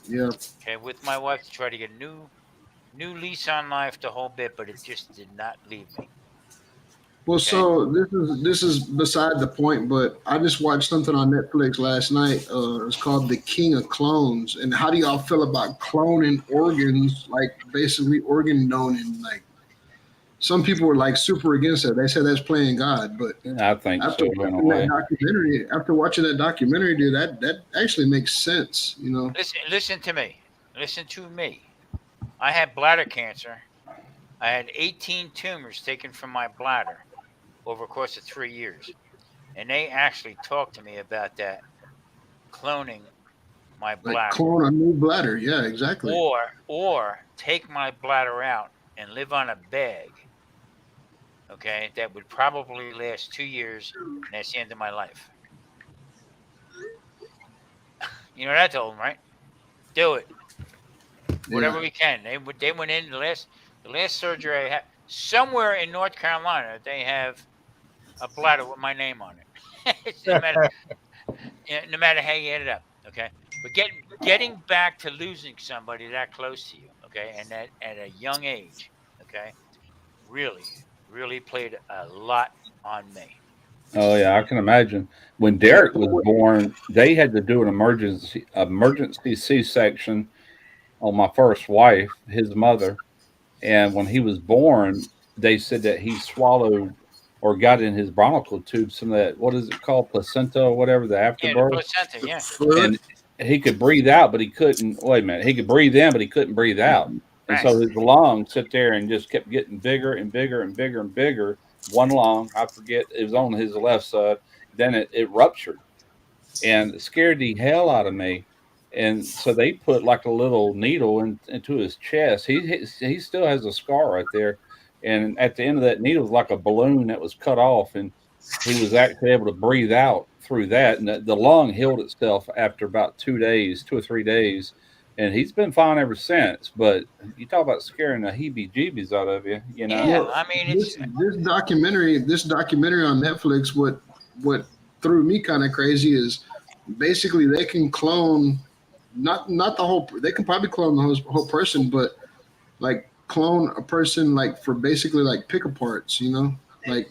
yeah, Okay, with my wife to try to get a new new lease on life, the whole bit, but it just did not leave me. Well, Okay. so this is beside the point, but I just watched something on Netflix last night. It's called The King of Clones. And how do y'all feel about cloning organs, like basically organ donating? Like some people were like super against it. They said that's playing God, but I think after so in a watching that way. documentary, dude, that actually makes sense. You know, Listen to me. Listen to me. I had bladder cancer. I had 18 tumors taken from my bladder over a course of 3 years. And they actually talked to me about that, cloning my like bladder. clone a new bladder. Yeah, exactly. Or take my bladder out and live on a bag, okay, that would probably last 2 years, and that's the end of my life. You know what I told them, right? Do it. Yeah. Whatever we can. They went in the last surgery I had somewhere in North Carolina. They have a bladder with my name on it. No matter how you add it up, okay. But getting back to losing somebody that close to you, okay, and that at a young age, okay, really, really played a lot on me. Oh yeah, I can imagine. When Yeah. Derek was born, they had to do an emergency C-section on my first wife, his mother. And when he was born, they said that he swallowed or got in his bronchial tube some of that, what is it called, placenta or whatever, the Yeah, the afterbirth. placenta. Yeah, Fluid. And he could breathe out, but he couldn't. Wait a minute, he could breathe in, but he couldn't breathe out. And right. so his lungs sit there and just kept getting bigger and bigger and bigger and bigger. One lung, I forget, it was on his left side. Then it ruptured and it scared the hell out of me. And so they put like a little needle into his chest. He still has a scar right there, and at the end of that needle was like a balloon that was cut off, and he was actually able to breathe out through that, and the lung healed itself after about 2 days, 2 or 3 days, and he's been fine ever since. But you talk about scaring the heebie-jeebies out of you, you know? Yeah, Well, I mean it's this documentary on Netflix, what threw me kind of crazy is basically they can clone not the whole. They can probably clone the whole person, but like clone a person like for basically like pick aparts. You know, like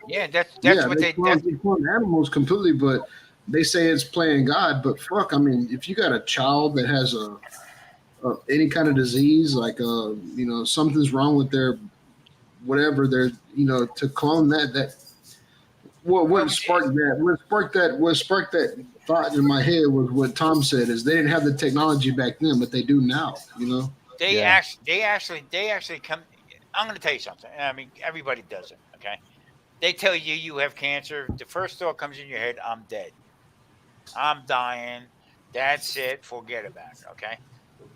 yeah, that's yeah, what that's they clone animals completely, but they say it's playing God. But fuck, I mean, if you got a child that has any kind of disease, like something's wrong with their whatever, they're to clone that well, what sparked that what sparked that thought in my head was what Tom said is they didn't have the technology back then, but they do now. Yeah. they actually come. I'm going to tell you something. I mean, everybody does it. Okay, they tell you you have cancer. The first thought comes in your head: I'm dead. I'm dying. That's it. Forget about it. Okay.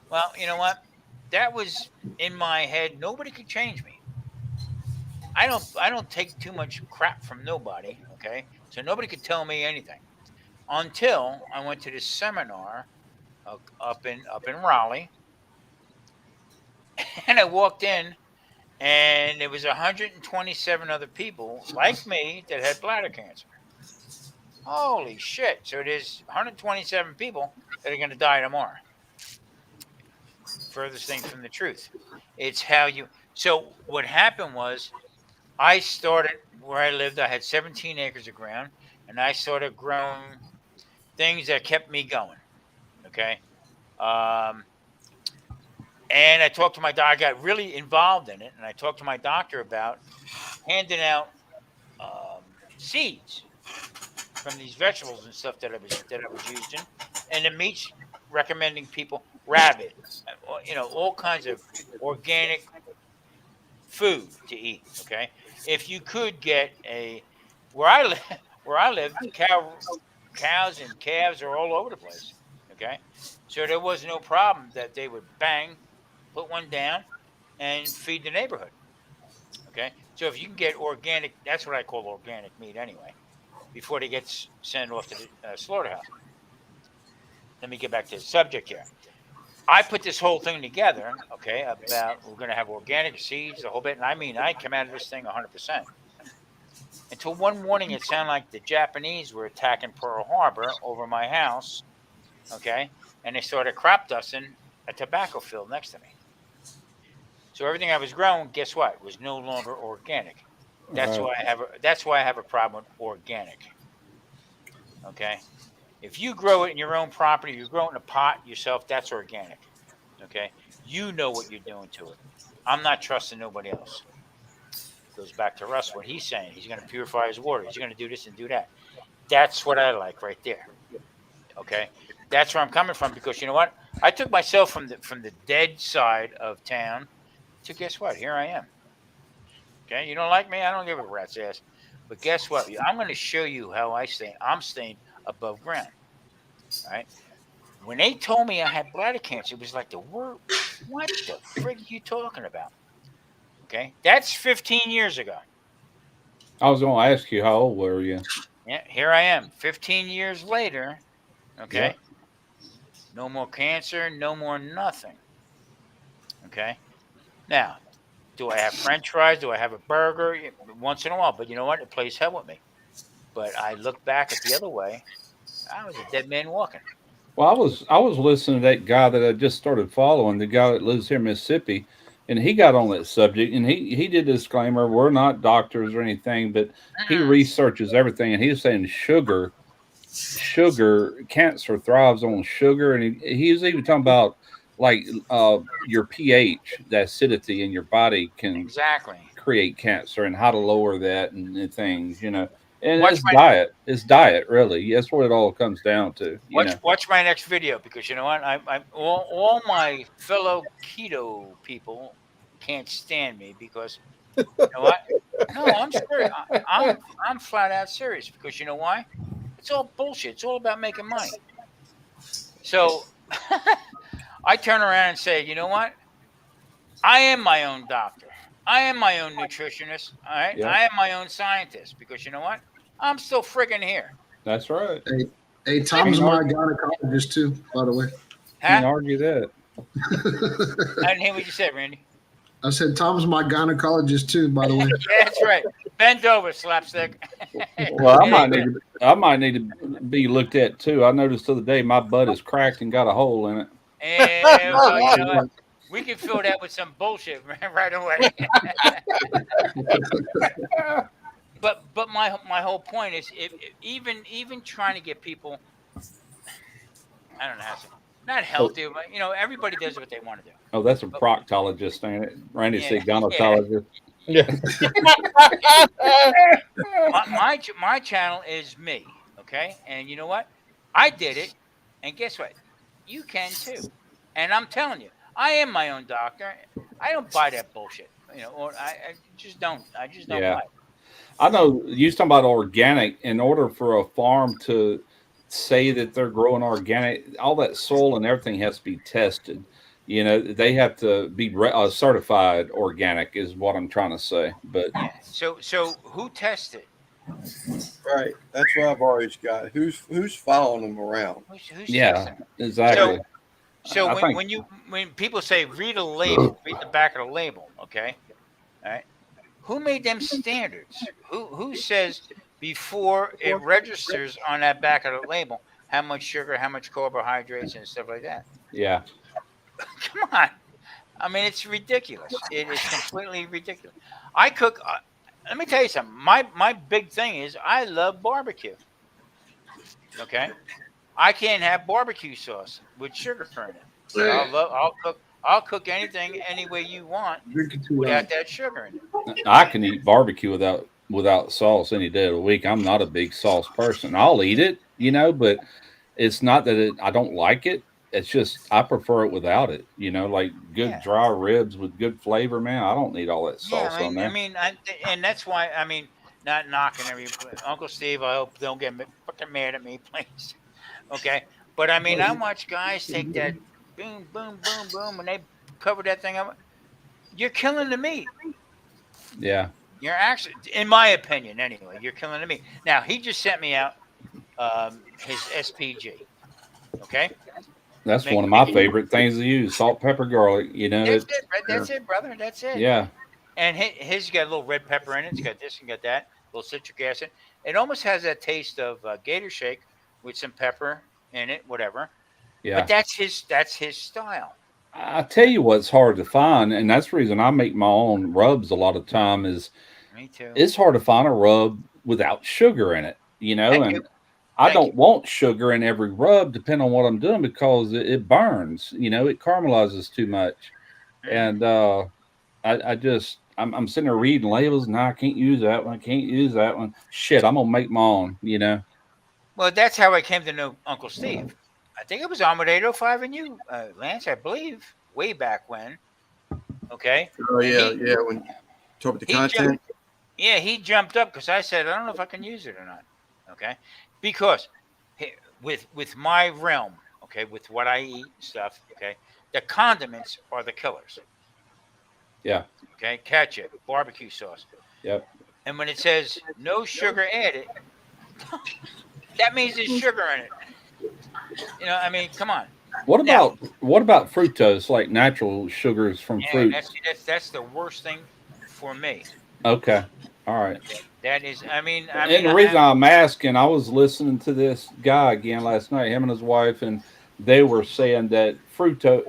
Well, you know what? That was in my head. Nobody could change me. I don't take too much crap from nobody. Okay, so nobody could tell me anything until I went to this seminar up in Raleigh, and I walked in, and there was 127 other people like me that had bladder cancer. Holy shit! So there's 127 people that are going to die tomorrow. Furthest thing from the truth. It's how you. So what happened was I started where I lived. I had 17 acres of ground, and I started growing things that kept me going. Okay. Um, and I talked to my doctor. I got really involved in it, and I talked to my doctor about handing out seeds from these vegetables and stuff that I was using, and the meats recommending people rabbit, all kinds of organic food to eat. Okay, if you could get a where I live, where I lived, cows and calves are all over the place. Okay, so there was no problem that they would bang, put one down, and feed the neighborhood. Okay, so if you can get organic, that's what I call organic meat anyway. Before they get sent off to the slaughterhouse. Let me get back to the subject here. I put this whole thing together, okay, about we're going to have organic seeds, the whole bit. And I mean, I come out of this thing 100%. Until one morning, it sounded like the Japanese were attacking Pearl Harbor over my house, okay? And they started crop dusting a tobacco field next to me. So everything I was growing, guess what, was no longer organic. That's Right. why I have a problem with organic. Okay. If you grow it in your own property, you grow it in a pot yourself, that's organic. Okay. You know what you're doing to it. I'm not trusting nobody else. Goes back to Russ, what he's saying. He's going to purify his water. He's going to do this and do that. That's what I like right there. Okay. That's where I'm coming from, because you know what? I took myself from the dead side of town to, guess what? Here I am. Okay. You don't like me? I don't give a rat's ass. But guess what? I'm going to show you how I stay. I'm staying above ground. All right. When they told me I had bladder cancer, it was like the word, what the frig are you talking about? Okay. That's 15 years ago. I was going to ask you, how old were you? Yeah. Here I am 15 years later. Okay. Yep. No more cancer, no more nothing. Okay. Now, do I have French fries? Do I have a burger? Once in a while. But you know what? It plays hell with me. But I look back at the other way. I was a dead man walking. Well, I was listening to that guy that I just started following, the guy that lives here in Mississippi, and he got on that subject, and he did a disclaimer: we're not doctors or anything, but he researches everything, and he was saying sugar cancer thrives on sugar, and he was even talking about like your pH, the acidity in your body can Exactly. create cancer, and how to lower that, and things, you know. And Watch it's my- diet. It's diet, really. That's what it all comes down to. You know. Watch my next video, because you know what? All my fellow keto people can't stand me, because you know what? No, I'm serious. I'm flat out serious, because you know why? It's all bullshit. It's all about making money. So I turn around and say, you know what? I am my own doctor. I am my own nutritionist. All right. Yeah. I am my own scientist, because you know what? I'm still friggin' here. That's right. Hey, Tom's my gynecologist too, by the way. Can't Huh? argue that. I didn't hear what you said, Randy. I said Tom's my gynecologist too, by the way. Yeah, that's right. Bend over, slapstick. Well, I might need to be looked at too. I noticed the other day my butt is cracked and got a hole in it. And well, you know what? We can fill that with some bullshit right away. But my whole point is, if even trying to get people, I don't know how to say, not healthy, but you know, everybody does what they want to do. Oh, that's a proctologist, ain't it? Randy Yeah. said gynecologist. Yeah. My channel is me, okay? And you know what? I did it, and guess what? You can too. And I'm telling you, I am my own doctor. I don't buy that bullshit, you know, or I just don't. I just don't Yeah. buy it. I know you was talking about organic. In order for a farm to say that they're growing organic, all that soil and everything has to be tested. You know, they have to be certified organic, is what I'm trying to say. But Yeah. So who tested? Right. That's what I've always got. Who's following them around? Who's yeah, testing? exactly. So I think- when people say read a label, read the back of the label, okay? All right. Who made them standards? Who says before it registers on that back of the label how much sugar, how much carbohydrates, and stuff like that? Yeah. Come on. I mean, it's ridiculous. It is completely ridiculous. I cook. Let me tell you something. My big thing is I love barbecue. Okay, I can't have barbecue sauce with sugar in it. But I'll cook anything any way you want Drinking too without loud. that sugar in it. I can eat barbecue without sauce any day of the week. I'm not a big sauce person. I'll eat it, you know, but it's not that I don't like it. It's just I prefer it without it. You know, like good Yeah. dry ribs with good flavor, man. I don't need all that Yeah, sauce on there. and that's why not knocking Uncle Steve. I hope don't get fucking mad at me, please. Okay, but I watch guys take that boom, boom, boom, boom, and they cover that thing up. You're killing the meat. Yeah. You're actually, in my opinion, anyway, you're killing the meat. Now he just sent me out his SPG. Okay, That's Make- one of my make- favorite things to use: salt, pepper, garlic. You know, that's it, right? That's it, brother. That's it. yeah, And his got a little red pepper in it. It's got this and got that. A little citric acid. It almost has that taste of Gator Shake with some pepper in it, whatever. yeah. But that's his style. I tell you what's hard to find, and that's the reason I make my own rubs a lot of time is Me too. it's hard to find a rub without sugar in it, you know, Thank you. and I Thank you. don't want sugar in every rub depending on what I'm doing because it burns, you know, it caramelizes too much. Mhm. And I just I'm sitting there reading labels. No, I can't use that one. I can't use that one. Shit, I'm gonna make my own. You know. Well, that's how I came to know Uncle Steve. I think it was Armored 805 and you, Lance, I believe, way back when. Okay, Oh and yeah, yeah. When talk about the he jumped. content, Yeah, he jumped up because I said I don't know if I can use it or not. Okay, because with my realm, okay, with what I eat and stuff, okay, the condiments are the killers. Yeah. Okay, ketchup, barbecue sauce, Yep. and when it says no sugar added, that means there's sugar in it. I mean, come on. Now, What about fructose, like natural sugars from yeah, fruits? that's the worst thing for me. Okay. All right. Okay, that is. And the reason I'm asking, I was listening to this guy again last night, him and his wife, and they were saying that fructose,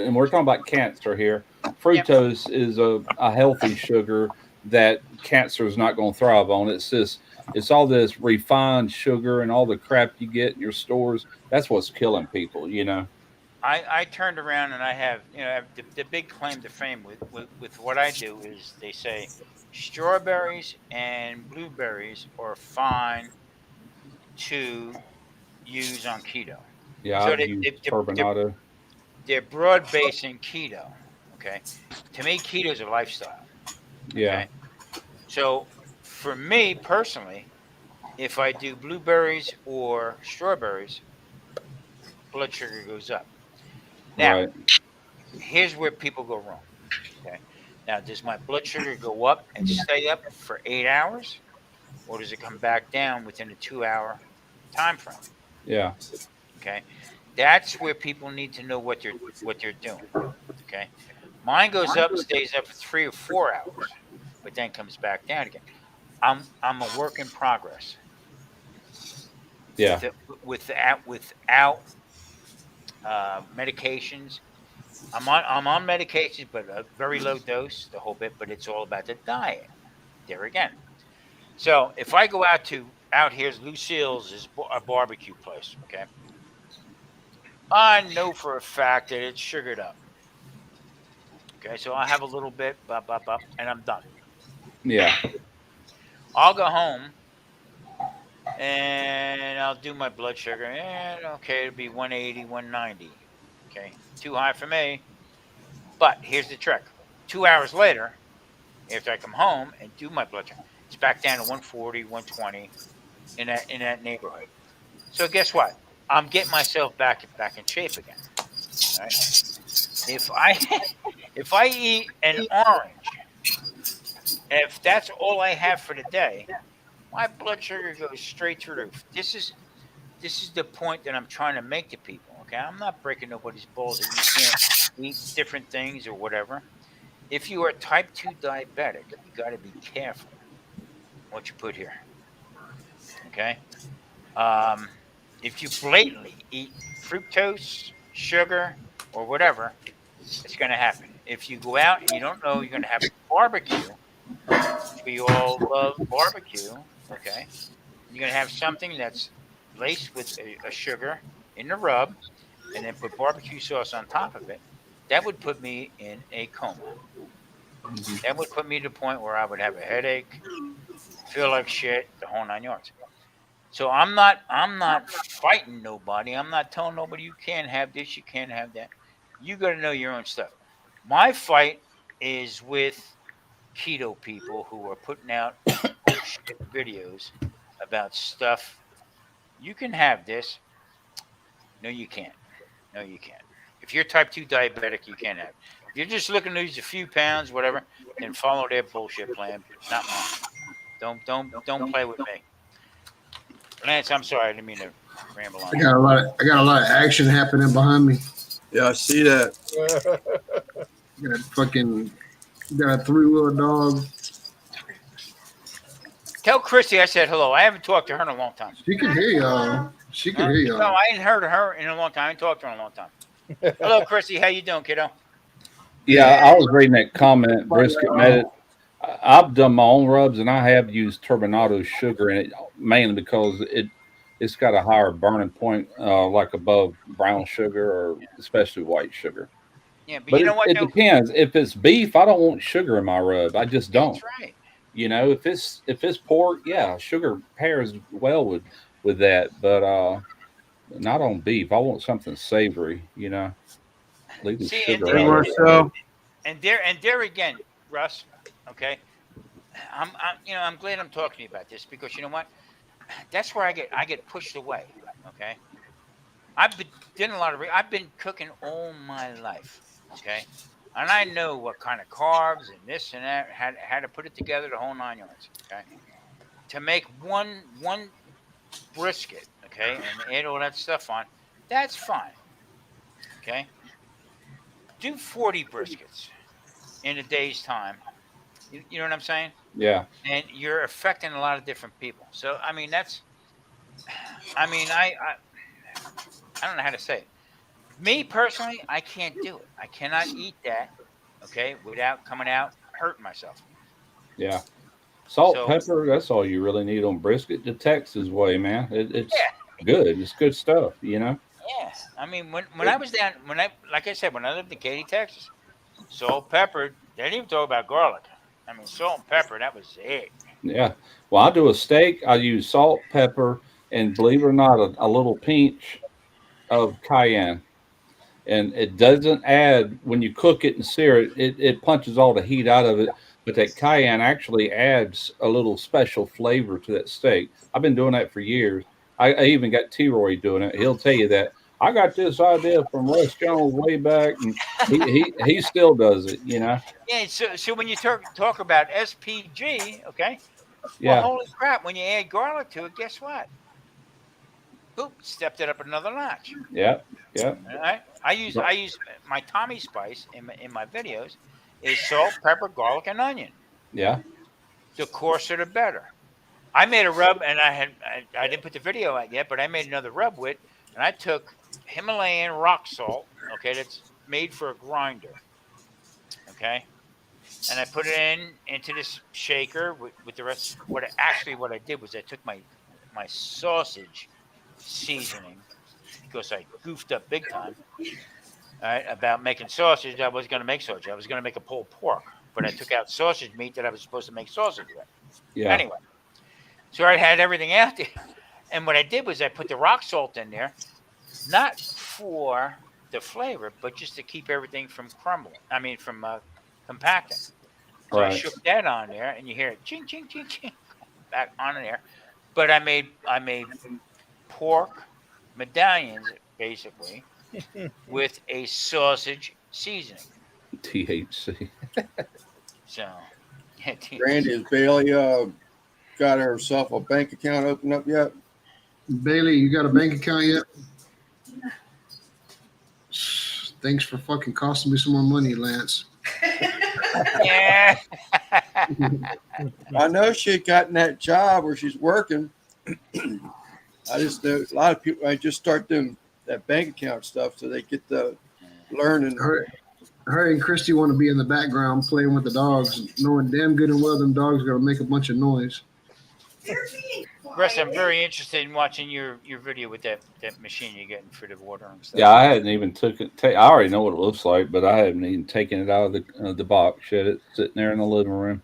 and we're talking about cancer here. Yep. Fructose is a healthy sugar that cancer is not going to thrive on. It's all this refined sugar and all the crap you get in your stores. That's what's killing people, you know. I turned around and I have the big claim to fame with what I do is they say strawberries and blueberries are fine to use on keto. Yeah, So I've used turbinado. they're broad basing keto. Okay, to me keto is a lifestyle. Yeah, Okay, so for me personally, if I do blueberries or strawberries, blood sugar goes up. Now, right. here's where people go wrong. Okay. Now, does my blood sugar go up and stay up for 8 hours, or does it come back down within a 2 hour time frame? Yeah, Okay. That's where people need to know what they're doing. Okay. Mine goes up, stays up for 3 or 4 hours, but then comes back down again. I'm a work in progress. yeah, Without medications. I'm on medications, but a very low dose, the whole bit. But it's all about the diet. There again. So if I go out here's Lucille's is a barbecue place. Okay, I know for a fact that it's sugared up. Okay, so I'll have a little bit, and I'm done. yeah, I'll go home and I'll do my blood sugar, and okay, it'll be 180, 190. Okay, too high for me. But here's the trick: 2 hours later, after I come home and do my blood sugar, it's back down to 140, 120 in that neighborhood. So guess what? I'm getting myself back in shape again. Right? If I if I eat an orange, if that's all I have for the day, my blood sugar goes straight through the roof. This is the point that I'm trying to make to people. Okay, I'm not breaking nobody's balls that you can't eat different things or whatever. If you are type 2 diabetic, you got to be careful what you put here. Okay. Um, if you blatantly eat fructose, sugar, or whatever, it's going to happen. If you go out and you don't know you're going to have barbecue, which we all love barbecue, okay, you're going to have something that's laced with a sugar in the rub, and then put barbecue sauce on top of it. That would put me in a coma. That would put me to the point where I would have a headache, feel like shit, the whole 9 yards. So I'm not fighting nobody. I'm not telling nobody you can't have this, you can't have that. You got to know your own stuff. My fight is with keto people who are putting out bullshit videos about stuff. You can have this. No, you can't. No, you can't. If you're type 2 diabetic, you can't have it. If you're just looking to lose a few pounds, whatever, then follow their bullshit plan, not mine. Don't play with me. Lance, I'm sorry, I didn't mean to ramble on. I got a lot of action happening behind me. yeah, I see that. Got a 3-wheel dog. Tell Christy I said hello. I haven't talked to her in a long time. She can hear y'all. She can hear No, y'all. I ain't heard of her in a long time. I ain't talked to her in a long time. Hello, Chrissy. How you doing, kiddo? Yeah, I was reading that comment. Brisket made it. I've done my own rubs, and I have used turbinado sugar in it mainly because it's got a higher burning point, like above brown sugar or especially white sugar. Yeah, but But you know what it though? depends. If it's beef, I don't want sugar in my rub. I just don't. That's right. You know, if it's pork, yeah, sugar pairs well with that, but not on beef. I want something savory. You know, leave the See, and sugar Very out of much it. so. there again, Russ. Okay, I'm glad I'm talking to you about this because you know what? That's where I get pushed away. Okay, I've been doing a lot of. I've been cooking all my life. Okay, and I know what kind of carbs and this and that, how to put it together, the whole 9 yards. Okay, to make one brisket. Okay, and add all that stuff on. That's fine. Okay, do 40 briskets in a day's time. You know what I'm saying? Yeah, And you're affecting a lot of different people. So I mean, that's. I mean, I don't know how to say it. Me personally, I can't do it. I cannot eat that, okay, without coming out hurting myself. yeah. Salt, So pepper. That's all you really need on brisket. The Texas way, man. It's yeah, good. It's good stuff. You know. yeah. I mean, when I was down, like I said, when I lived in Katy, Texas, salt, pepper. They didn't even talk about garlic. I mean, salt and pepper. That was it. Yeah. Well, I do a steak. I use salt, pepper, and believe it or not, a little pinch of cayenne. And it doesn't add when you cook it and sear it, it punches all the heat out of it. But that cayenne actually adds a little special flavor to that steak. I've been doing that for years. I even got T-Roy doing it. He'll tell you that I got this idea from Russ Jones way back, and he still does it. You know? Yeah. So when you talk about SPG, okay, well, Yeah, holy crap! When you add garlic to it, guess what? Boop, stepped it up another notch. yeah, yeah, All right. I use my Tommy spice in my videos is salt, pepper, garlic, and onion. yeah. The coarser the better. I made a rub and I didn't put the video out yet, but I made another rub with and I took Himalayan rock salt, okay, that's made for a grinder, okay, and I put it into this shaker with the rest. What I did was I took my sausage seasoning because I goofed up big time. All right, about making sausage. I was going to make sausage. I was going to make a pulled pork, but I took out sausage meat that I was supposed to make sausage with. Yeah. Anyway, so I had everything out there, and what I did was I put the rock salt in there, not for the flavor, but just to keep everything from crumbling. I mean, from compacting. So I Right. shook that on there, and you hear it ching ching ching ching back on there. But I made pork medallions basically with a sausage seasoning. THC. So, Randy, has Bailey got herself a bank account opened up yet? Bailey, you got a bank account yet? Thanks for fucking costing me some more money, Lance. yeah. I know she had gotten that job where she's working. I just know a lot of people. I just start doing that bank account stuff so they get to learn and Her and Christy want to be in the background playing with the dogs, knowing damn good and well them dogs are gonna make a bunch of noise. Russ, I'm very interested in watching your video with that machine you're getting for the water and stuff. Yeah, I hadn't even took it. I already know what it looks like, but I haven't even taken it out of the box yet. It's sitting there in the living room.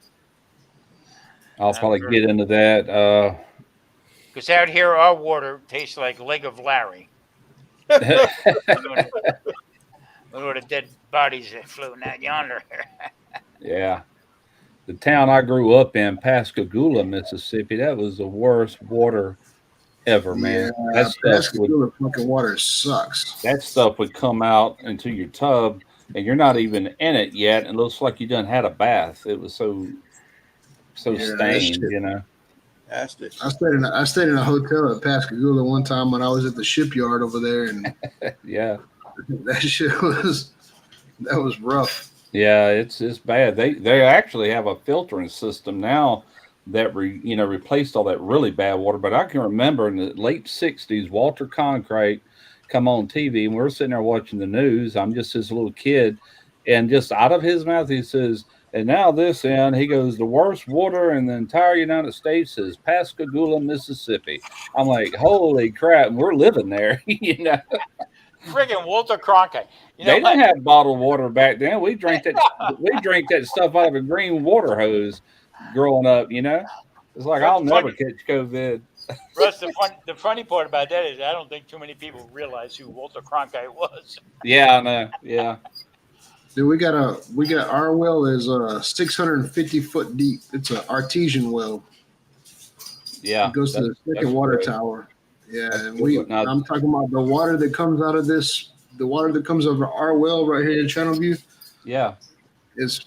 I'll probably get into that. Because out here, our water tastes like leg of Larry. With all the dead bodies floating out yonder. Yeah. The town I grew up in, Pascagoula, Mississippi, that was the worst water ever, man. Yeah, That fucking water sucks. stuff would come out into your tub, and you're not even in it yet, and it looks like you done had a bath. It was so stained, you know. asked it. I stayed in a hotel at Pascagoula one time when I was at the shipyard over there, and Yeah. that was rough. Yeah, it's bad. They actually have a filtering system now that replaced all that really bad water. But I can remember in the late '60s, Walter Concrete come on TV, and we're sitting there watching the news. I'm just this little kid, and just out of his mouth, he says, "And now this," and he goes, "The worst water in the entire United States is Pascagoula, Mississippi." I'm like, "Holy crap!" And we're living there, you know. Friggin' Walter Cronkite. You know They didn't what? have bottled water back then. We drank that. We drank that stuff out of a green water hose growing up. You know, it's like I'll never catch COVID. Russ, the funny part about that is I don't think too many people realize who Walter Cronkite was. Yeah, I know. Yeah, Dude, we got our well is 650 foot deep. It's an artesian well. yeah. It goes to the That's second water great. tower. Yeah, That's and good. Now, I'm talking about the water that comes out of this, the water that comes over our well right here in Channelview. yeah. It's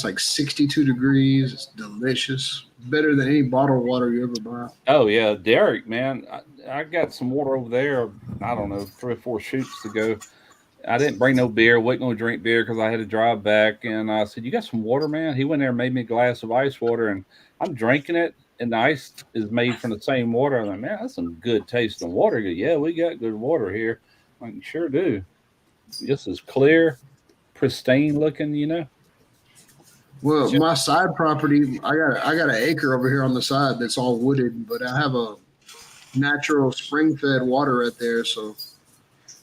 like 62 degrees. It's delicious. Better than any bottled water you ever buy. Oh yeah, Derek, man, I got some water over there. I don't know, 3 or 4 shoots to go. I didn't bring no beer. wasn't gonna drink beer because I had to drive back. And I said, "You got some water, man?" He went there and made me a glass of ice water, and I'm drinking it. And the ice is made from the same water. I'm like, "Man, that's some good tasting water." He goes, "Yeah, we got good water here." I'm like, "Sure do. Just as clear, pristine looking, you know." Well, my side property, I got an acre over here on the side that's all wooded, but I have a natural spring fed water right there. So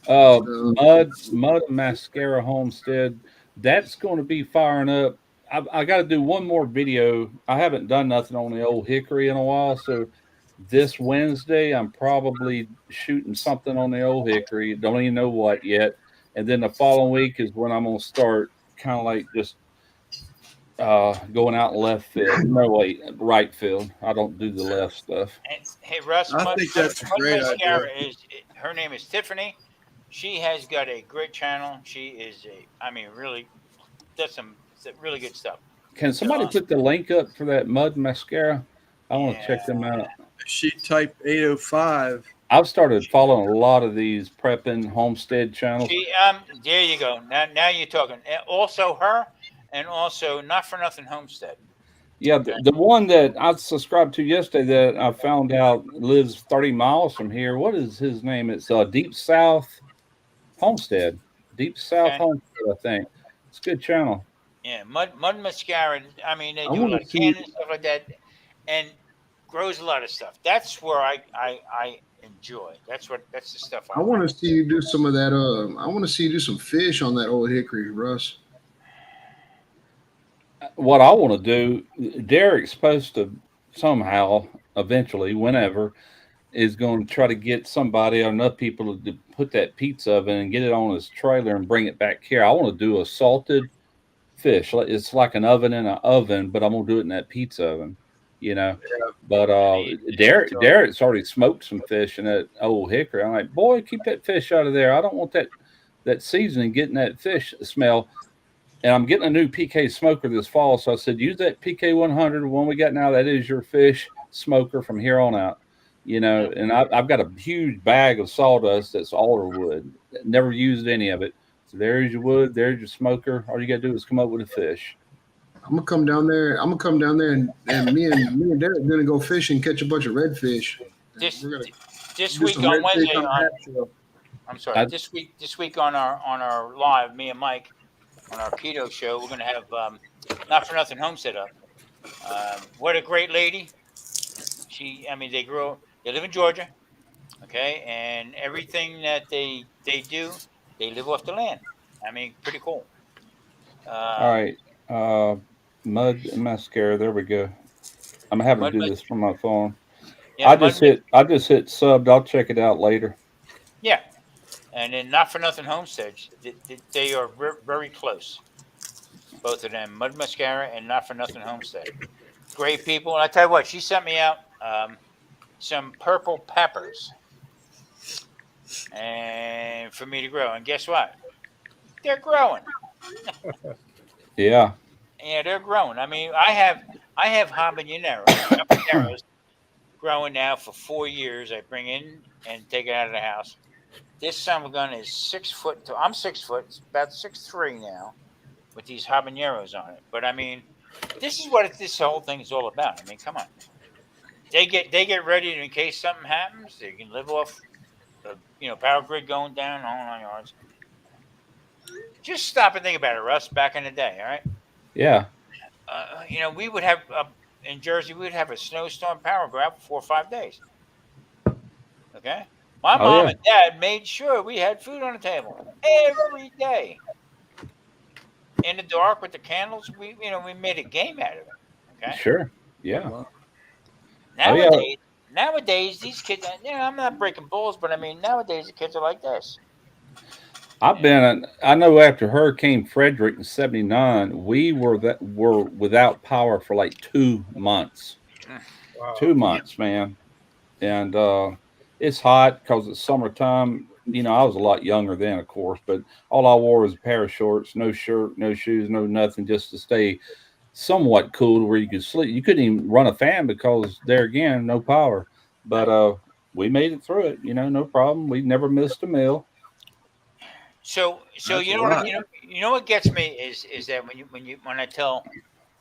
Mud Mascara Homestead. That's going to be firing up. I got to do one more video. I haven't done nothing on the old hickory in a while, so this Wednesday I'm probably shooting something on the old hickory. Don't even know what yet. And then the following week is when I'm going to start kind of like just going out left field. No, wait, right field. I don't do the left stuff. And, hey, Russ, I think that's a great Mascara idea. her name is Tiffany. She has got a great channel. She is really does some really good stuff. Can somebody put the link up for that Mud Mascara? I want to Yeah. check them out. She type 805. I've started following a lot of these prepping homestead channels. There you go. Now you're talking. And also her, and also Not for Nothing Homestead. Yeah, the one that I subscribed to yesterday that I found out lives 30 miles from here. What is his name? It's Deep South Homestead. Deep South Homestead, I think. It's a good channel. Yeah, Mud Mascara. I mean, they I do a wanna lot of see- canning and stuff like that, and grows a lot of stuff. That's where I enjoy. That's the stuff I want to see you do some of that. I want to see you do some fish on that old hickory, Russ. What I want to do, Derek's supposed to somehow, eventually, whenever, is going to try to get somebody or enough people to put that pizza oven and get it on his trailer and bring it back here. I want to do a salted fish. It's like an oven in an oven, but I'm gonna do it in that pizza oven, you know. But Derek's already smoked some fish in that old hickory. I'm like, boy, keep that fish out of there. I don't want that seasoning getting that fish smell. And I'm getting a new PK smoker this fall, so I said, use that PK 100, the one we got now. That is your fish smoker from here on out, you know. And I've got a huge bag of sawdust that's alder wood. Never used any of it. So there's your wood, there's your smoker. All you gotta do is come up with a fish. I'm gonna come down there. And me and Derek are gonna go fish and catch a bunch of redfish. This Do week some on redfish Wednesday on the on hat show. I'm sorry. This week on our live, me and Mike on our keto show, we're gonna have Not for Nothing Homestead up. What a great lady. They live in Georgia, okay, and everything that they do, they live off the land. I mean, pretty cool. All right. Mud Mascara, there we go. I'm having to do this from my phone. Yeah, I just hit subbed. I'll check it out later. Yeah. And then Not for Nothing Homestead, they are very close. Both of them, Mud Mascara and Not for Nothing Homestead. Great people. And I tell you what, she sent me out some purple peppers and for me to grow. And guess what? They're growing. Yeah. Yeah, they're growing. I mean, I have habaneros growing now for 4 years. I bring in and take it out of the house. This son of a gun is 6 foot tall. I'm 6 foot. It's about 6'3" now, with these habaneros on it. But I mean, this is what this whole thing is all about. I mean, come on. They get ready in case something happens. They can live off power grid going down, the whole 9 yards. Just stop and think about it, Russ. Back in the day, all right. Yeah. We would have in Jersey, we would have a snowstorm power go out for 4 or 5 days. Okay, my Oh mom yeah. and dad made sure we had food on the table every day. In the dark with the candles, we made a game out of it. Okay. Sure. Yeah. Wow. Oh yeah. Nowadays, these kids. I'm not breaking balls, but I mean, nowadays the kids are like this. I know after Hurricane Frederick in '79, we were without power for like 2 months. Wow. 2 months, man. And it's hot because it's summertime. I was a lot younger then, of course, but all I wore was a pair of shorts, no shirt, no shoes, no nothing, just to stay somewhat cool where you could sleep. You couldn't even run a fan because there again, no power. But we made it through it, no problem. We never missed a meal. So That's you a know lot. what what gets me is that when I tell.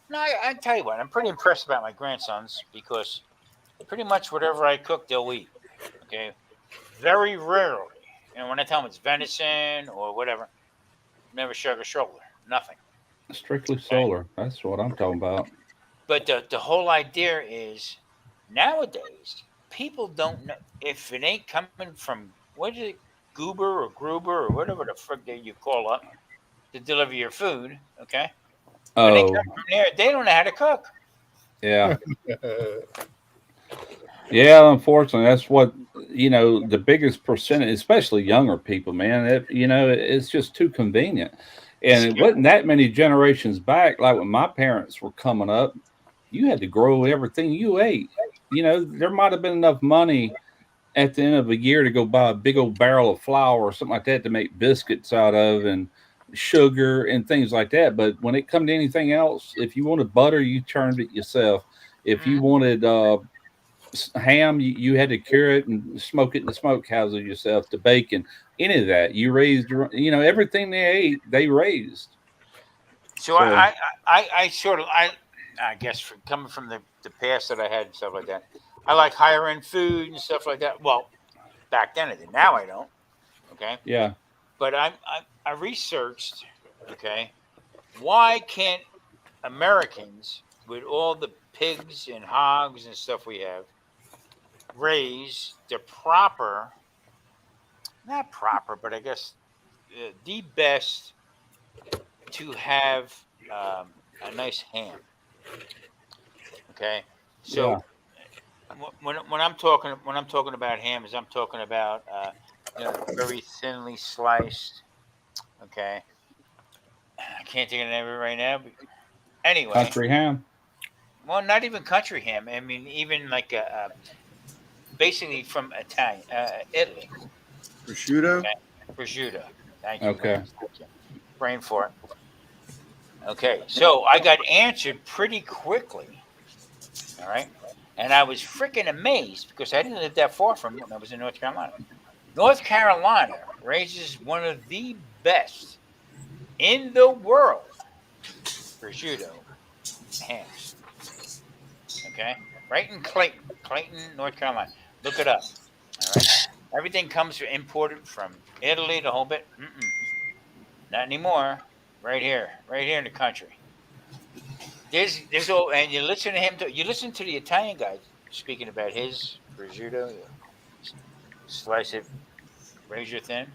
No, I tell you what, I'm pretty impressed about my grandsons because pretty much whatever I cook, they'll eat. Okay, very rarely, when I tell them it's venison or whatever, never shrug a shoulder, nothing. Strictly Okay, solar. That's what I'm talking about. but the whole idea is nowadays people don't know if it ain't coming from what is it, Goober or Gruber or whatever the frick that you call up to deliver your food. Okay, when they come Oh, from there, they don't know how to cook. yeah. Yeah, unfortunately, that's what the biggest percentage, especially younger people, man. It's just too convenient, and it wasn't that many generations back. Like when my parents were coming up, you had to grow everything you ate. There might have been enough money at the end of a year to go buy a big old barrel of flour or something like that to make biscuits out of, and sugar and things like that. But when it come to anything else, if you wanted butter, you turned it yourself. If you Mhm. wanted ham, you had to cure it and smoke it in the smokehouse yourself. To bacon, any of that, you raised everything they ate, they raised. So So I sort of I guess from coming from the past that I had and stuff like that, I like higher end food and stuff like that. Well, back then I did. Now I don't. Okay, yeah. but I researched. Okay, why can't Americans with all the pigs and hogs and stuff we have raise the proper, not proper, but I guess the best to have a nice ham. Okay, Yeah. so when I'm talking about ham is I'm talking about very thinly sliced. Okay, I can't think of the name of it right now. But anyway, Country ham. well, not even country ham. I mean, even like basically from Italy. Prosciutto. Okay, prosciutto. Thank you, Okay. Lance. Thank you. Brain for it. Okay, so I got answered pretty quickly. All right. And I was freaking amazed because I didn't live that far from it when I was in North Carolina. North Carolina raises one of the best in the world prosciutto hams. Okay. Right in Clayton, North Carolina. Look it up. All right. Everything comes imported from Italy, the whole bit. Not anymore. Right here in the country. There's all, and you listen to him. You listen to the Italian guy speaking about his prosciutto. You slice it, razor thin.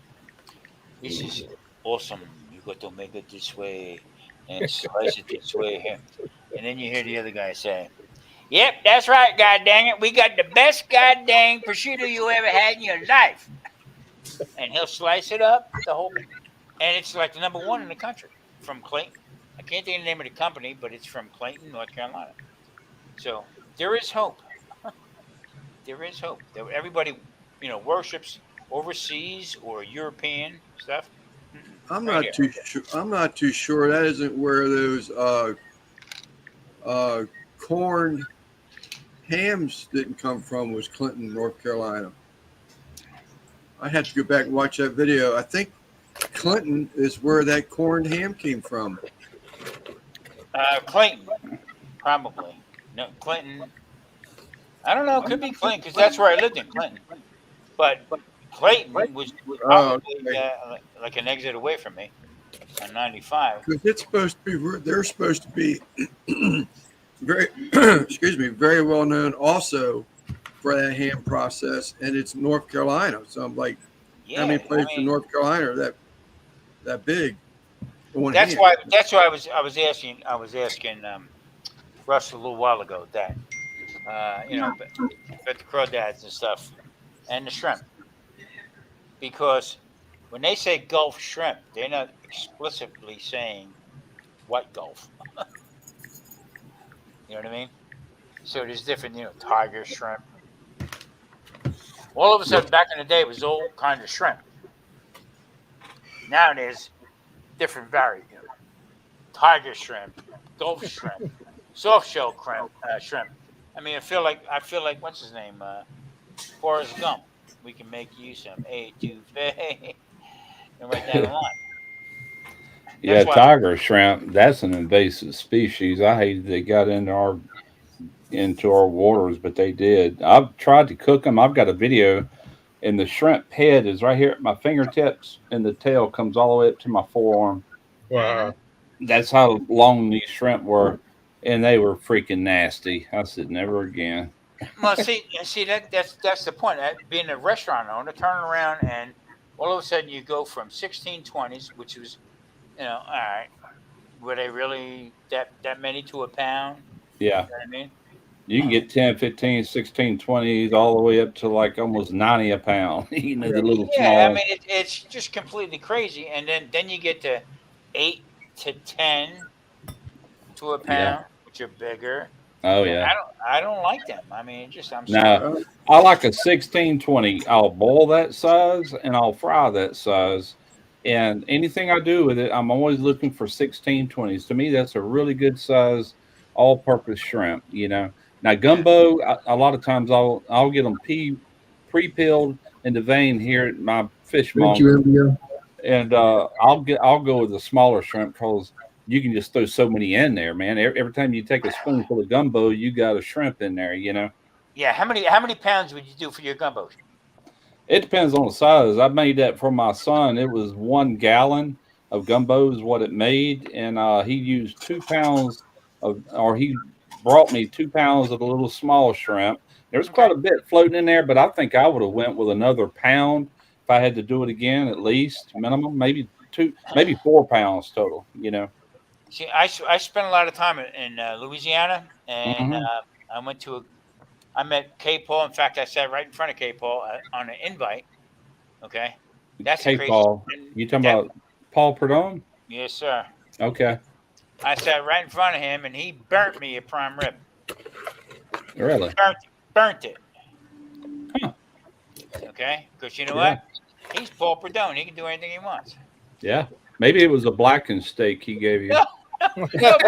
This is awesome. You got to make it this way and slice it this way here. And then you hear the other guy say, "Yep, that's right. God dang it, we got the best god dang prosciutto you ever had in your life." And he'll slice it up the whole, and it's like the number one in the country from Clayton. I can't think of the name of the company, but it's from Clayton, North Carolina. So there is hope. There is hope. Everybody, worships overseas or European stuff. I'm Right not here. too sure. I'm not too sure. That isn't where those corned hams didn't come from. Was Clinton, North Carolina. I have to go back and watch that video. I think Clinton is where that corned ham came from. Clayton, probably. No, Clinton. I don't know. It could be Clinton because that's where I lived in Clinton. But Clayton was Oh, probably okay. like an exit away from me on 95. Because it's supposed to be, they're supposed to be very, excuse me, very well known also for that ham process, and it's North Carolina. So I'm like, how Yeah, many I places in mean North Carolina are that big on that's ham? why I was asking Russ a little while ago that but the crawdads and stuff and the shrimp because when they say Gulf shrimp, they're not explicitly saying what Gulf. You know what I mean? So there's different, tiger shrimp. All of a sudden, back in the day, it was all kind of shrimp. Now there's different tiger shrimp, Gulf shrimp, soft shell shrimp. I mean, I feel like what's his name? Forrest Gump. We can make you some etouffee and right down the line. Yeah, That's why. tiger shrimp, that's an invasive species. I hate they got into our waters, but they did. I've tried to cook them. I've got a video, and the shrimp head is right here at my fingertips, and the tail comes all the way up to my forearm. Wow. That's how long these shrimp were, and they were freaking nasty. I said, never again. Well, see that's the point. Being a restaurant owner, turning around and all of a sudden you go from 1620s, which was, all right, were they really that many to a pound? Yeah, You know what I mean? you can get 10, 15, 16, 20s, all the way up to like almost 90 a pound. The little Yeah, I small. mean it's just completely crazy. And then you get to 8 to 10 to a Yeah. pound, which are bigger. Oh, And yeah. I don't like them. I mean, I'm sorry. Now, I like a 1620. I'll boil that size and I'll fry that size. And anything I do with it, I'm always looking for 1620s. To me, that's a really good size all purpose shrimp, you know. Now, Yeah. gumbo, a lot of times I'll get them pre-peeled in the vein here at my Thank you, fishmonger, MBO. and I'll go with the smaller shrimp because you can just throw so many in there, man. Every time you take a spoonful of gumbo, you got a shrimp in there, you know. Yeah. How many pounds would you do for your gumbo? It depends on the size. I made that for my son. It was 1 gallon of gumbo is what it made, and he used 2 pounds or he brought me 2 pounds of the little small shrimp. There's quite Okay. a bit floating in there, but I think I would have went with another pound if I had to do it again, at least minimum, maybe maybe 4 pounds total. You know. See, I spent a lot of time in Louisiana, and Hmm. I met K. Paul. In fact, I sat right in front of K. Paul on an invite. Okay, that's the K crazy. Paul, And you talking that about Paul Perdone? yes, sir. Okay, I sat right in front of him, and he burnt me a prime rib. really? Burnt it. Huh. Okay, because you know Yeah. what? He's Paul Perdone. He can do anything he wants. Yeah. Maybe it was a blackened steak he gave you. No, no,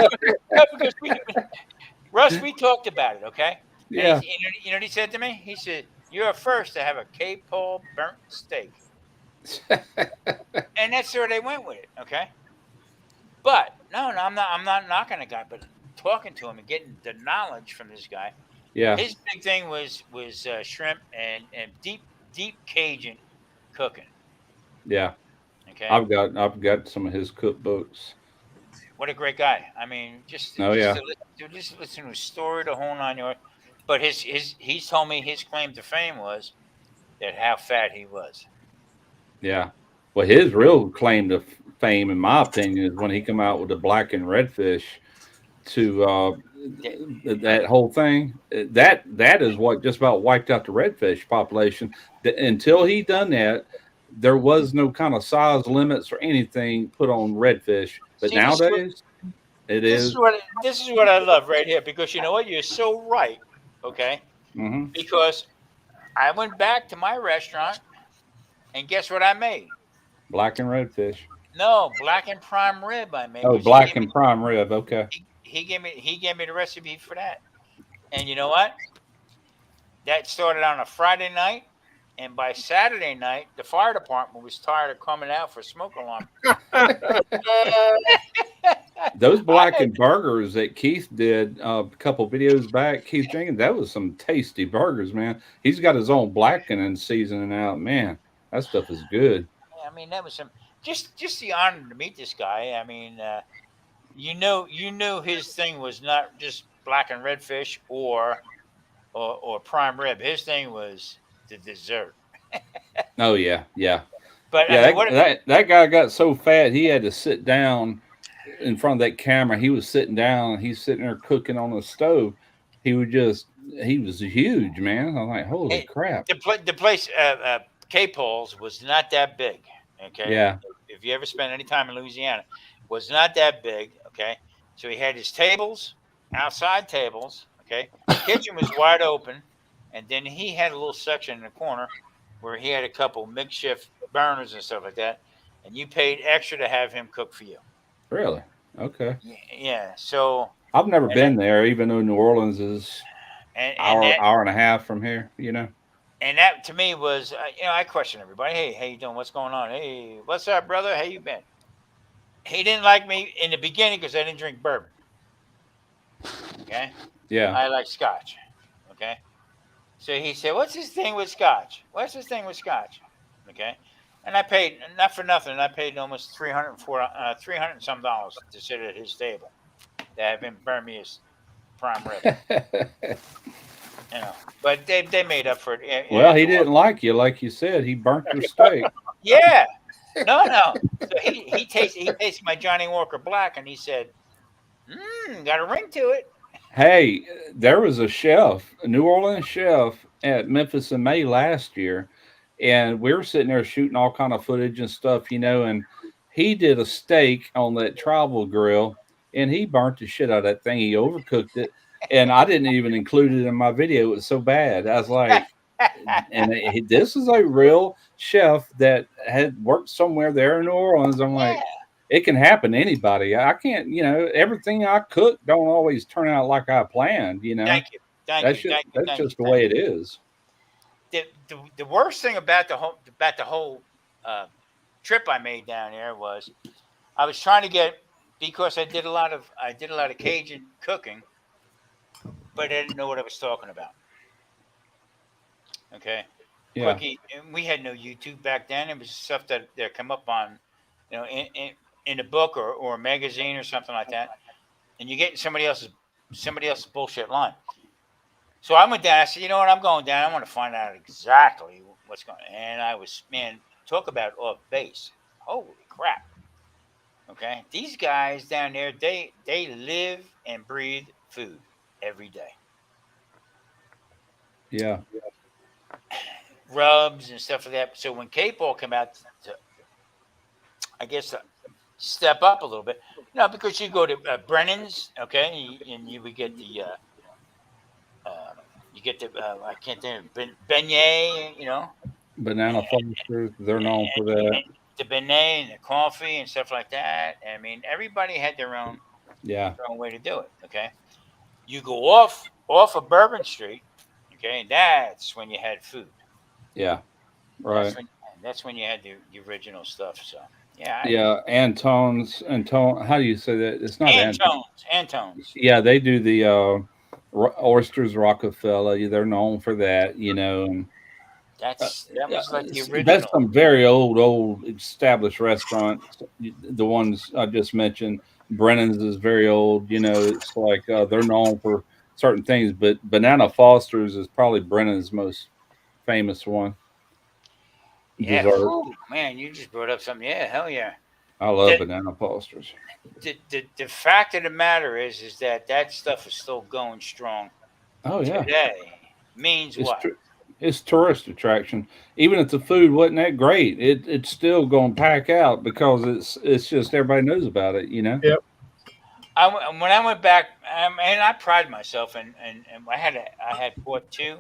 because Russ, we talked about it. Okay, and Yeah. you know what he said to me? He said, "You're a first to have a K. Paul burnt steak," and that's where they went with it. Okay. But no, I'm not knocking the guy, but talking to him and getting the knowledge from this guy. Yeah. His big thing was shrimp and deep Cajun cooking. Yeah. Okay, I've got some of his cookbooks. what a great guy. I mean, just Oh just yeah. to listen to his story, the whole 9 yards. But he's told me his claim to fame was that how fat he was. Yeah. Well, his real claim to fame, in my opinion, is when he come out with the black and redfish to Yeah, that whole thing. That is what just about wiped out the redfish population. Until he done that, there was no kind of size limits or anything put on redfish. But see, this is what nowadays, it is. this is what I love right here because you know what, you're so right. Okay, Hmm. because I went back to my restaurant and guess what I made? Black and redfish. No, black and prime rib I made Oh, because he black gave me and prime rib. Okay. he gave me the recipe for that. And you know what? That started on a Friday night, and by Saturday night, the fire department was tired of coming out for smoke alarm. Those I blackened burgers that Keith did a couple videos back, Keith Jenkins, that was some tasty burgers, man. He's got his own blackening seasoning out, man. That stuff is good. I mean, that was some just the honor to meet this guy. I mean, you knew his thing was not just black and red fish or prime rib. His thing was the dessert. Oh yeah, yeah, But I yeah. mean, That guy got so fat he had to sit down in front of that camera. He was sitting down. He's sitting there cooking on the stove. He was huge, man. I'm like, holy crap. the place K Paul's was not that big. Okay, Yeah, if you ever spent any time in Louisiana, was not that big. Okay, so he had his tables, outside tables. Okay, kitchen was wide open, and then he had a little section in the corner where he had a couple makeshift burners and stuff like that, and you paid extra to have him cook for you. really. Okay. Yeah. So I've never and that, been there, even though New Orleans is and that hour and a half from here. You know. and that to me was I question everybody. Hey, how you doing? What's going on? Hey, what's up, brother? How you been? He didn't like me in the beginning because I didn't drink bourbon. Okay, Yeah. I like scotch. Okay, so he said, "What's this thing with scotch? What's this thing with scotch?" Okay, and I paid not for nothing. I paid almost 300 and some dollars to sit at his table to have him burn me his prime rib. But they made up for it. Well, he didn't like you, like you said. He burnt your steak. Yeah. No. So he tasted my Johnny Walker Black, and he said, got a ring to it. Hey, there was a chef, a New Orleans chef at Memphis in May last year, and we were sitting there shooting all kind of footage and stuff, and he did a steak on that tribal grill, and he burnt the shit out of that thing. He overcooked it, and I didn't even include it in my video. It was so bad. I was like, this is a real chef that had worked somewhere there in New Orleans. I'm like, it can happen to anybody. I can't, everything I cook don't always turn out like I planned, Thank you. That's just the way it is. The worst thing about the whole trip I made down there was I was trying to get, because I did a lot of Cajun cooking, but I didn't know what I was talking about. Okay. Yeah. Quickie, and we had no YouTube back then. It was stuff that come up on, in a book or a magazine or something like that, and you get somebody else's bullshit line. So I went down. I said, you know what? I'm going down. I want to find out exactly what's going on. And I was, man, talk about off base. Holy crap. Okay. These guys down there, they live and breathe food every day. Yeah. Rubs and stuff like that. So when K-Paul came out to, I guess, step up a little bit, because you go to Brennan's, okay, and you would get the, I can't think of beignet, Banana Foster's, they're known for that. The beignet and the coffee and stuff like that. I mean, everybody had their own way to do it. Okay, you go off of Bourbon Street, okay, and that's when you had food. Yeah, right. That's when you had the original stuff. So yeah. Antone's. How do you say that? It's not Antone's. Yeah, they do the oysters Rockefeller. They're known for that, and that was like the original. That's some very old established restaurants. The ones I just mentioned, Brennan's is very old. It's like they're known for certain things, but Banana Foster's is probably Brennan's most famous one. Yeah, ooh, man, you just brought up something. Yeah, hell yeah. I love Banana Foster's. The fact of the matter is that stuff is still going strong. Oh yeah. Today means what? It's tourist attraction. Even if the food wasn't that great, it's still going to pack out because it's just everybody knows about it. Yep. When I went back, and I pride myself, and I had bought 2,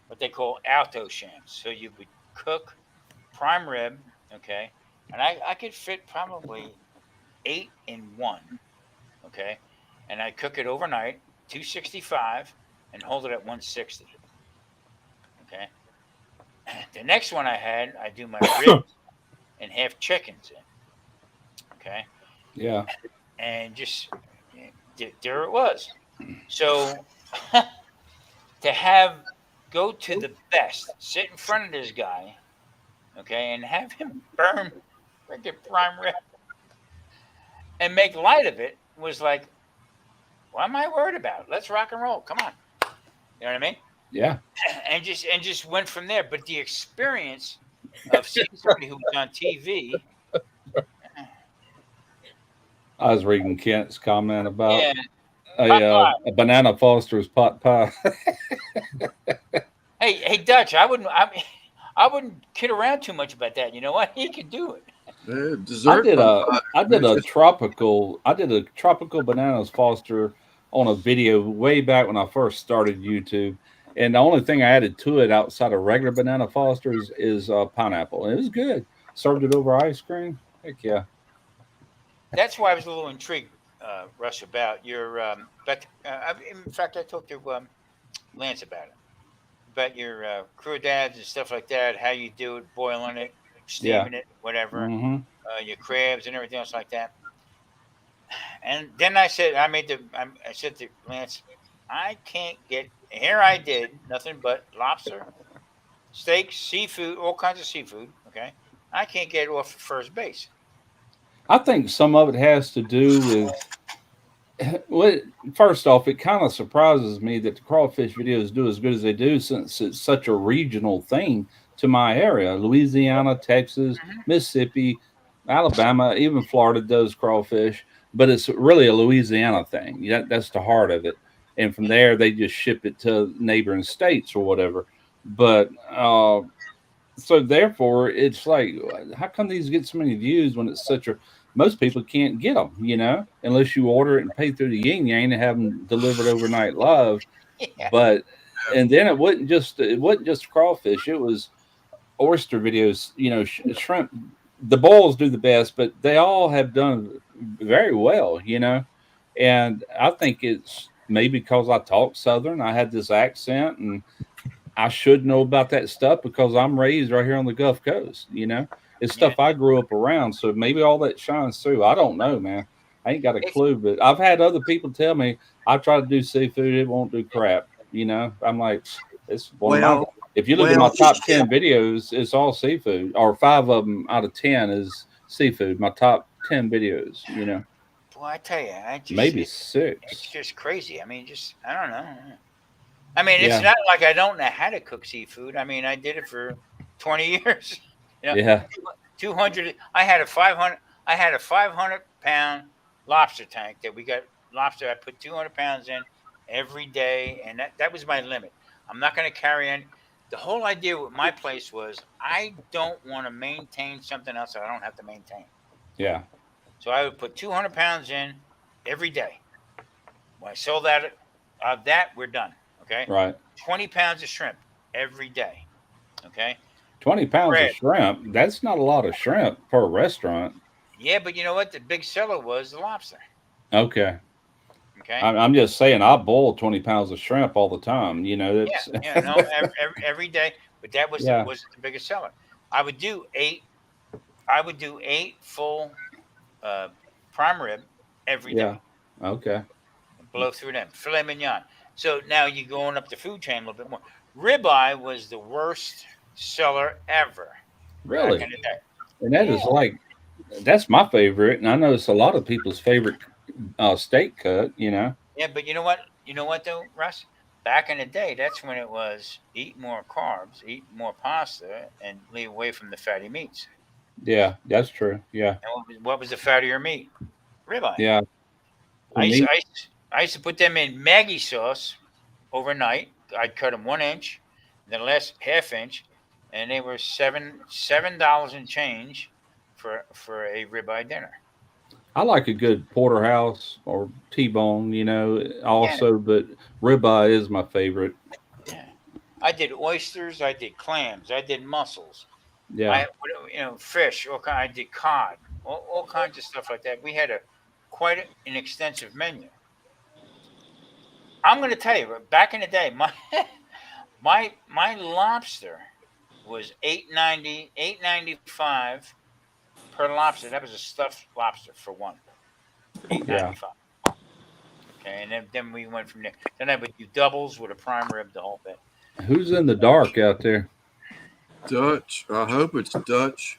what they call alto shams. So you would cook prime rib, okay, and I could fit probably 8 in one, okay, and I cook it overnight, 265, and hold it at 160. Okay. The next one I do my ribs and half chickens in. Okay. Yeah. And just there it was. So to go to the best, sit in front of this guy, okay, and have him burn freaking prime rib and make light of it was like, what am I worried about? Let's rock and roll. Come on. You know what I mean? Yeah. And just went from there. But the experience of seeing somebody who was on TV, I was reading Kent's comment about yeah, pot pie. a banana Foster's pot pie. Hey, Dutch, I wouldn't kid around too much about that. You know what? He could do it. Dessert. I did a tropical bananas Foster on a video way back when I first started YouTube. And the only thing I added to it outside of regular banana Fosters is pineapple. And it was good. Served it over ice cream. Heck yeah. That's why I was a little intrigued, Russ, about your. In fact, I talked to Lance about it, about your crawdads and stuff like that. How you do it, boiling it, steaming it, whatever. Hmm. Your crabs and everything else like that. And then I said to Lance, I can't get here. I did nothing but lobster, steaks, seafood, all kinds of seafood. Okay, I can't get it off first base. I think some of it has to do with well, first off, it kind of surprises me that the crawfish videos do as good as they do since it's such a regional thing to my area. Louisiana, Texas, Mhm. Mississippi, Alabama, even Florida does crawfish, but it's really a Louisiana thing. That's the heart of it. And from there, they just ship it to neighboring states or whatever. But so therefore, it's like, how come these get so many views when it's such a most people can't get them, unless you order it and pay through the yin yang and have them delivered overnight live. Yeah. But and then it wasn't just crawfish; it was oyster videos. Shrimp. The boils do the best, but they all have done very well. And I think it's maybe because I talk Southern, I had this accent, and I should know about that stuff because I'm raised right here on the Gulf Coast. It's Yeah. stuff I grew up around. So maybe all that shines through. I don't know, man. I ain't got a clue, but I've had other people tell me I try to do seafood, it won't do crap. I'm like, it's one of my. Well, If you look at my top 10 videos, it's all seafood, or 5 of them out of 10 is seafood. My top 10 videos. Boy, I tell you, Maybe it's 6. just crazy. I mean, I don't know. I mean, it's Yeah, not like I don't know how to cook seafood. I mean, I did it for 20 years. yeah, 200. I had a 500. I had a 500-pound lobster tank that we got lobster. I put 200 pounds in every day, and that was my limit. I'm not going to carry any. The whole idea with my place was I don't want to maintain something else that I don't have to maintain. yeah. So I would put 200 pounds in every day. When I sold that, we're done. Okay. Right. 20 pounds of shrimp every day. Okay. 20 pounds Bread. of shrimp. That's not a lot of shrimp per restaurant. Yeah, but you know what? The big seller was the lobster. Okay. Okay. I'm just saying, I boil 20 pounds of shrimp all the time. That's Yeah. No, every day. But that yeah, was the biggest seller. I would do eight full uh, prime rib every yeah. day. Okay. Blow through them. Filet mignon. So now you're going up the food chain a little bit more. Ribeye was the worst seller ever back Really? in the day. And that Yeah. is that's my favorite. And I know it's a lot of people's favorite steak cut. Yeah, but you know what? You know what though, Russ? Back in the day, that's when it was eat more carbs, eat more pasta, and leave away from the fatty meats. Yeah, that's true. Yeah. And what was the fattier meat? Ribeye. Yeah. For I used, me, I, used, I used to put them in Maggie sauce overnight. I'd cut them 1 inch, then the last half inch, and they were $7 and change for a ribeye dinner. I like a good porterhouse or T-bone, Yeah, also, but ribeye is my favorite. yeah. I did oysters. I did clams. I did mussels. Yeah. Fish. I did cod. All kinds of stuff like that. We had quite an extensive menu. I'm going to tell you, back in the day, my lobster was 8.95 per lobster. That was a stuffed lobster for one. Eight Yeah. ninety five. Okay, and then we went from there. Then I would do doubles with a prime rib, the whole bit. Who's in the dark out there? Dutch. I hope it's Dutch.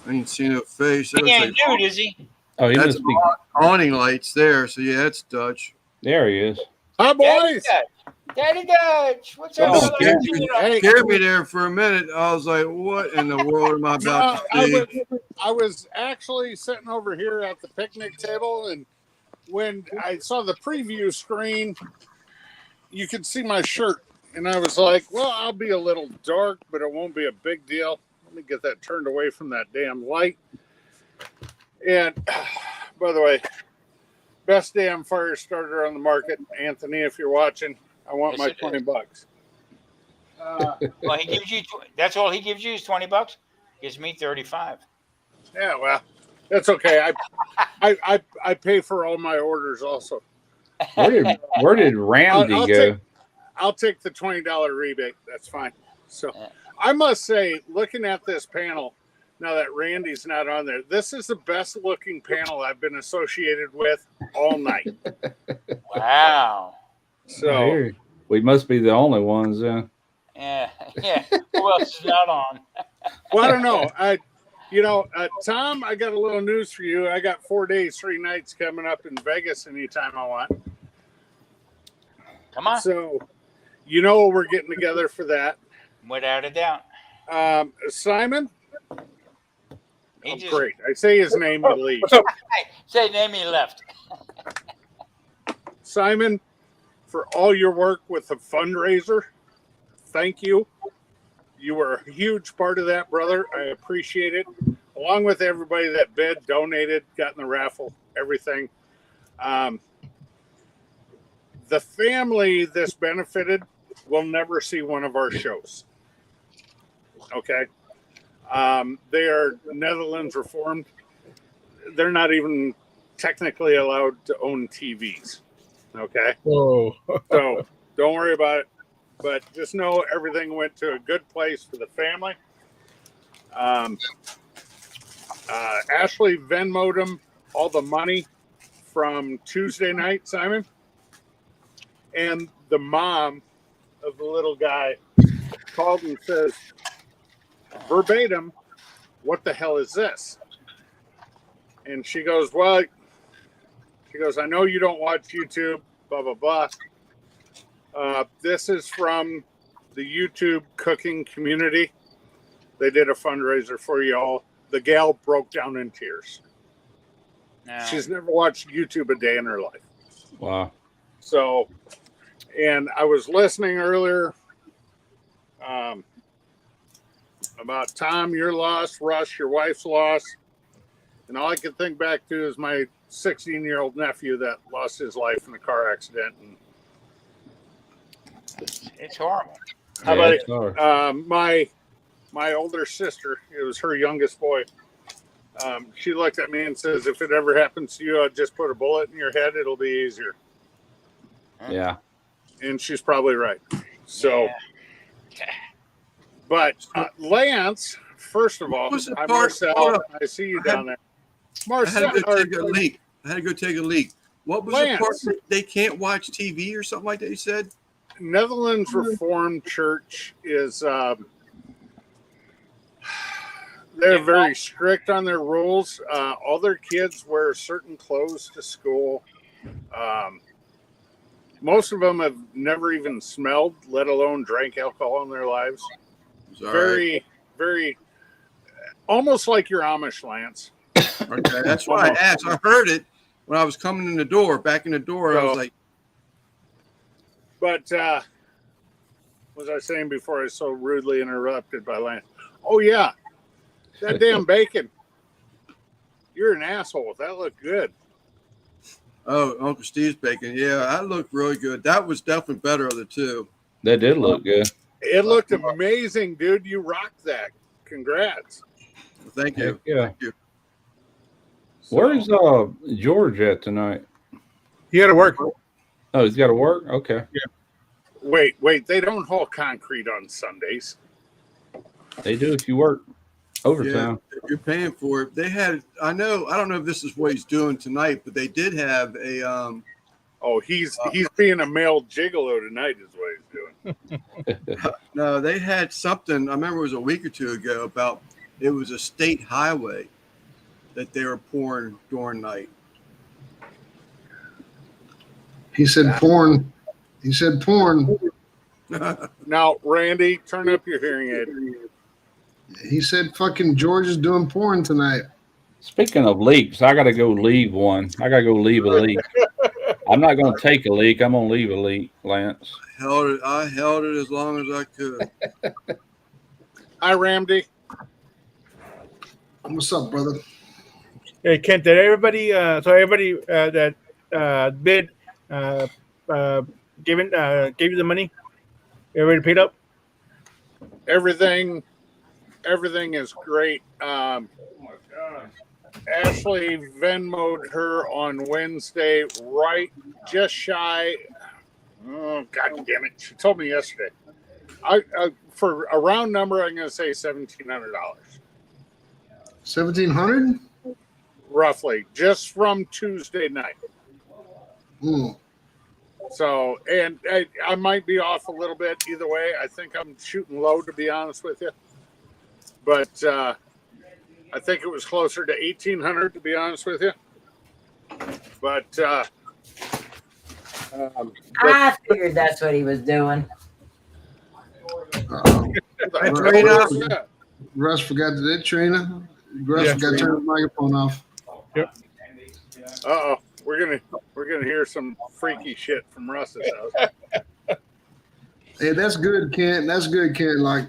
I ain't seen no face. That He looks ain't like dude, is he? Oh, he that's must be. awning lights there. So yeah, it's Dutch. There he is. Hi, Daddy boys. Dutch. Daddy Dutch. What's up, Oh, brother? scared You me, know, Hey, scared me there for a minute. I was like, what in the world am I about to see? I was actually sitting over here at the picnic table, and when I saw the preview screen, you could see my shirt, and I was like, well, I'll be a little dark, but it won't be a big deal. Let me get that turned away from that damn light. And by the way, best damn fire starter on the market, Anthony. If you're watching, I want Yes, my it is. $20. well, he gives you. That's all he gives you is $20. Gives me 35. Yeah, well, that's okay. I pay for all my orders also. Where did Randy I'll go? I'll take the $20 rebate. That's fine. So I must say, looking at this panel, now that Randy's not on there, this is the best looking panel I've been associated with all night. Wow. So We must be the only ones. Yeah. Who else is not on? well, I don't know. Tom, I got a little news for you. I got 4 days, 3 nights coming up in Vegas anytime I want. Come on. So, we're getting together for that. Without a doubt. Simon, He just great. I say his name, he leaves. Hey, say name he left. Simon, for all your work with the fundraiser, thank you. You were a huge part of that, brother. I appreciate it. Along with everybody that bid, donated, got in the raffle, everything. The family this benefited will never see one of our shows. Okay? They are Netherlands Reformed. They're not even technically allowed to own TVs. Okay? Oh, So don't worry about it. But just know everything went to a good place for the family. Ashley Venmo'd him all the money from Tuesday night, Simon. And the mom of the little guy called and says, verbatim, what the hell is this? And she goes, I know you don't watch YouTube, blah, blah, blah. This is from the YouTube cooking community. They did a fundraiser for y'all. The gal broke down in tears. No. She's never watched YouTube a day in her life. Wow. So, and I was listening earlier about Tom, your loss, Russ, your wife's loss. And all I could think back to is my 16-year-old nephew that lost his life in a car accident. And It's horrible. how about it? Sorry. My older sister, it was her youngest boy. She looked at me and says, if it ever happens to you, I'll just put a bullet in your head. It'll be easier. Yeah. And she's probably right. So, Yeah. but Lance, first of all, What was the I'm part- hold Marcel. up. I see you I had- down there. I had Marcel, to go take a leak. What was Lance. the part that they can't watch TV or something like that? You said. Netherlands Reformed Church is they're very strict on their rules. All their kids wear certain clothes to school. Most of them have never even smelled, let alone drank alcohol in their lives. Sorry. Very, almost like your Amish, Lance. Okay, that's why I asked. I heard it when I was coming in the door, back in the door. I was like, But was I saying before I was so rudely interrupted by Lance? Oh yeah, that damn bacon. You're an asshole. That looked good. oh, Uncle Steve's bacon. Yeah, that looked really good. That was definitely better of the two. That did look good. It looked amazing, dude. You rocked that. Congrats. Thank you. Heck yeah. Thank you. Where's George at tonight? he had to work. Oh, he's got to work? Okay. Wait. They don't haul concrete on Sundays. They do if you work overtime. Yeah, you're paying for it. They had. I don't know if this is what he's doing tonight, but they did have a. Oh, he's being a male gigolo tonight, is what he's doing. No, they had something. I remember it was a week or two ago about it was a state highway that they were pouring during night. He said porn. He said porn. Now, Randy, turn up your hearing aid. He said fucking George is doing porn tonight. Speaking of leaks, I got to go leave one. I got to go leave a leak. I'm not going to take a leak. I'm going to leave a leak, Lance. I held it as long as I could. Hi, Randy. What's up, brother? Hey, Kent, did everybody? So everybody that bid gave you the money? Everybody paid up? Everything is great. Ashley Venmo'd her on Wednesday, right just shy. Oh, God damn it. She told me yesterday. I for a round number, I'm going to say $1,700. 1,700? Roughly, just from Tuesday night. Mm. So, and I might be off a little bit either way. I think I'm shooting low, to be honest with you. But I think it was closer to 1,800, to be honest with you. But I figured that's what he was doing. Russ forgot to that Trina. Russ forgot to turn the microphone off. Yep. Uh-oh. We're gonna hear some freaky shit from Russ's house. Hey, that's good, Kent. That's good, Kent. Like,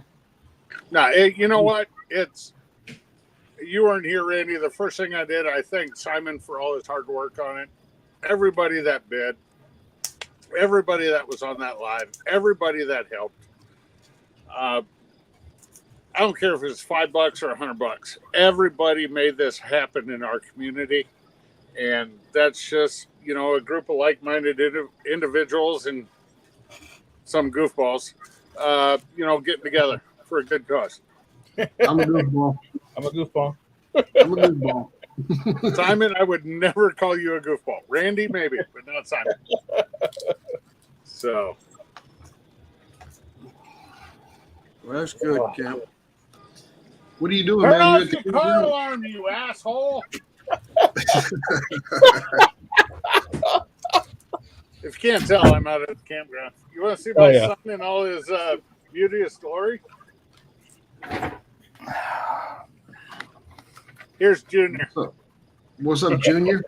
Nah, you know what? You weren't here, Randy. The first thing I did, I thanked Simon for all his hard work on it. Everybody that bid, everybody that was on that live, everybody that helped. I don't care if it's $5 or $100. Everybody made this happen in our community, and that's just a group of like-minded individuals and some goofballs, getting together for a good cause. I'm a goofball. I'm a goofball. I'm a goofball. Simon, I would never call you a goofball. Randy, maybe, but not Simon. So. Well, that's good, Kemp. What are you doing, Turn man? off your car alarm, you asshole! If you can't tell, I'm out at the campground. You want to see my son in all his beauteous glory? Here's Junior. What's up, Junior?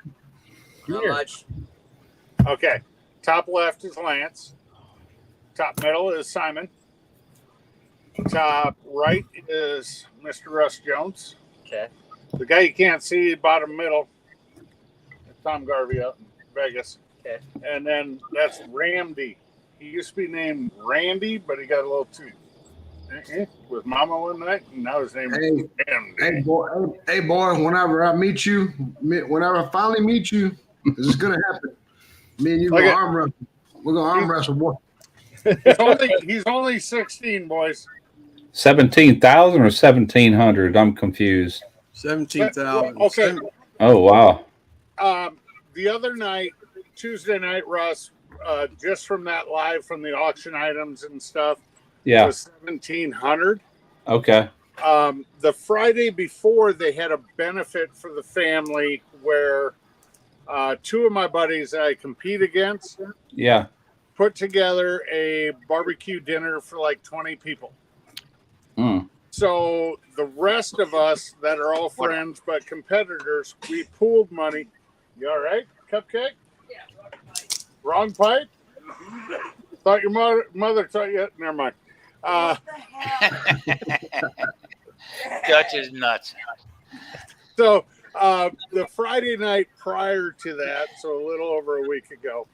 How much? Okay. Top left is Lance. Top middle is Simon. Top right is Mr. Russ Jones. Okay. The guy you can't see, bottom middle, Tom Garvey out in Vegas. Okay. And then that's Randy. He used to be named Randy, but he got a little too with Mama one night, and now his name is Randy. Hey boy, whenever I meet you, whenever I finally meet you, this is gonna happen. Me and you gonna arm wrestle. We're gonna arm wrestle, boy. He's only 16, boys. 17,000 or 1,700? I'm confused. 17,000. Okay. Oh wow. The other night, Tuesday night, Russ, just from that live from the auction items and stuff, Yeah. was 1,700. Okay. The Friday before, they had a benefit for the family where two of my buddies that I compete against put together a barbecue dinner for like 20 people. Mm. So the rest of us that are all friends but competitors, we pooled money. You all right, Cupcake? Yeah. Wrong pipe? Thought your mother taught you. Never mind. Dutch is nuts. So the Friday night prior to that, so a little over a week ago,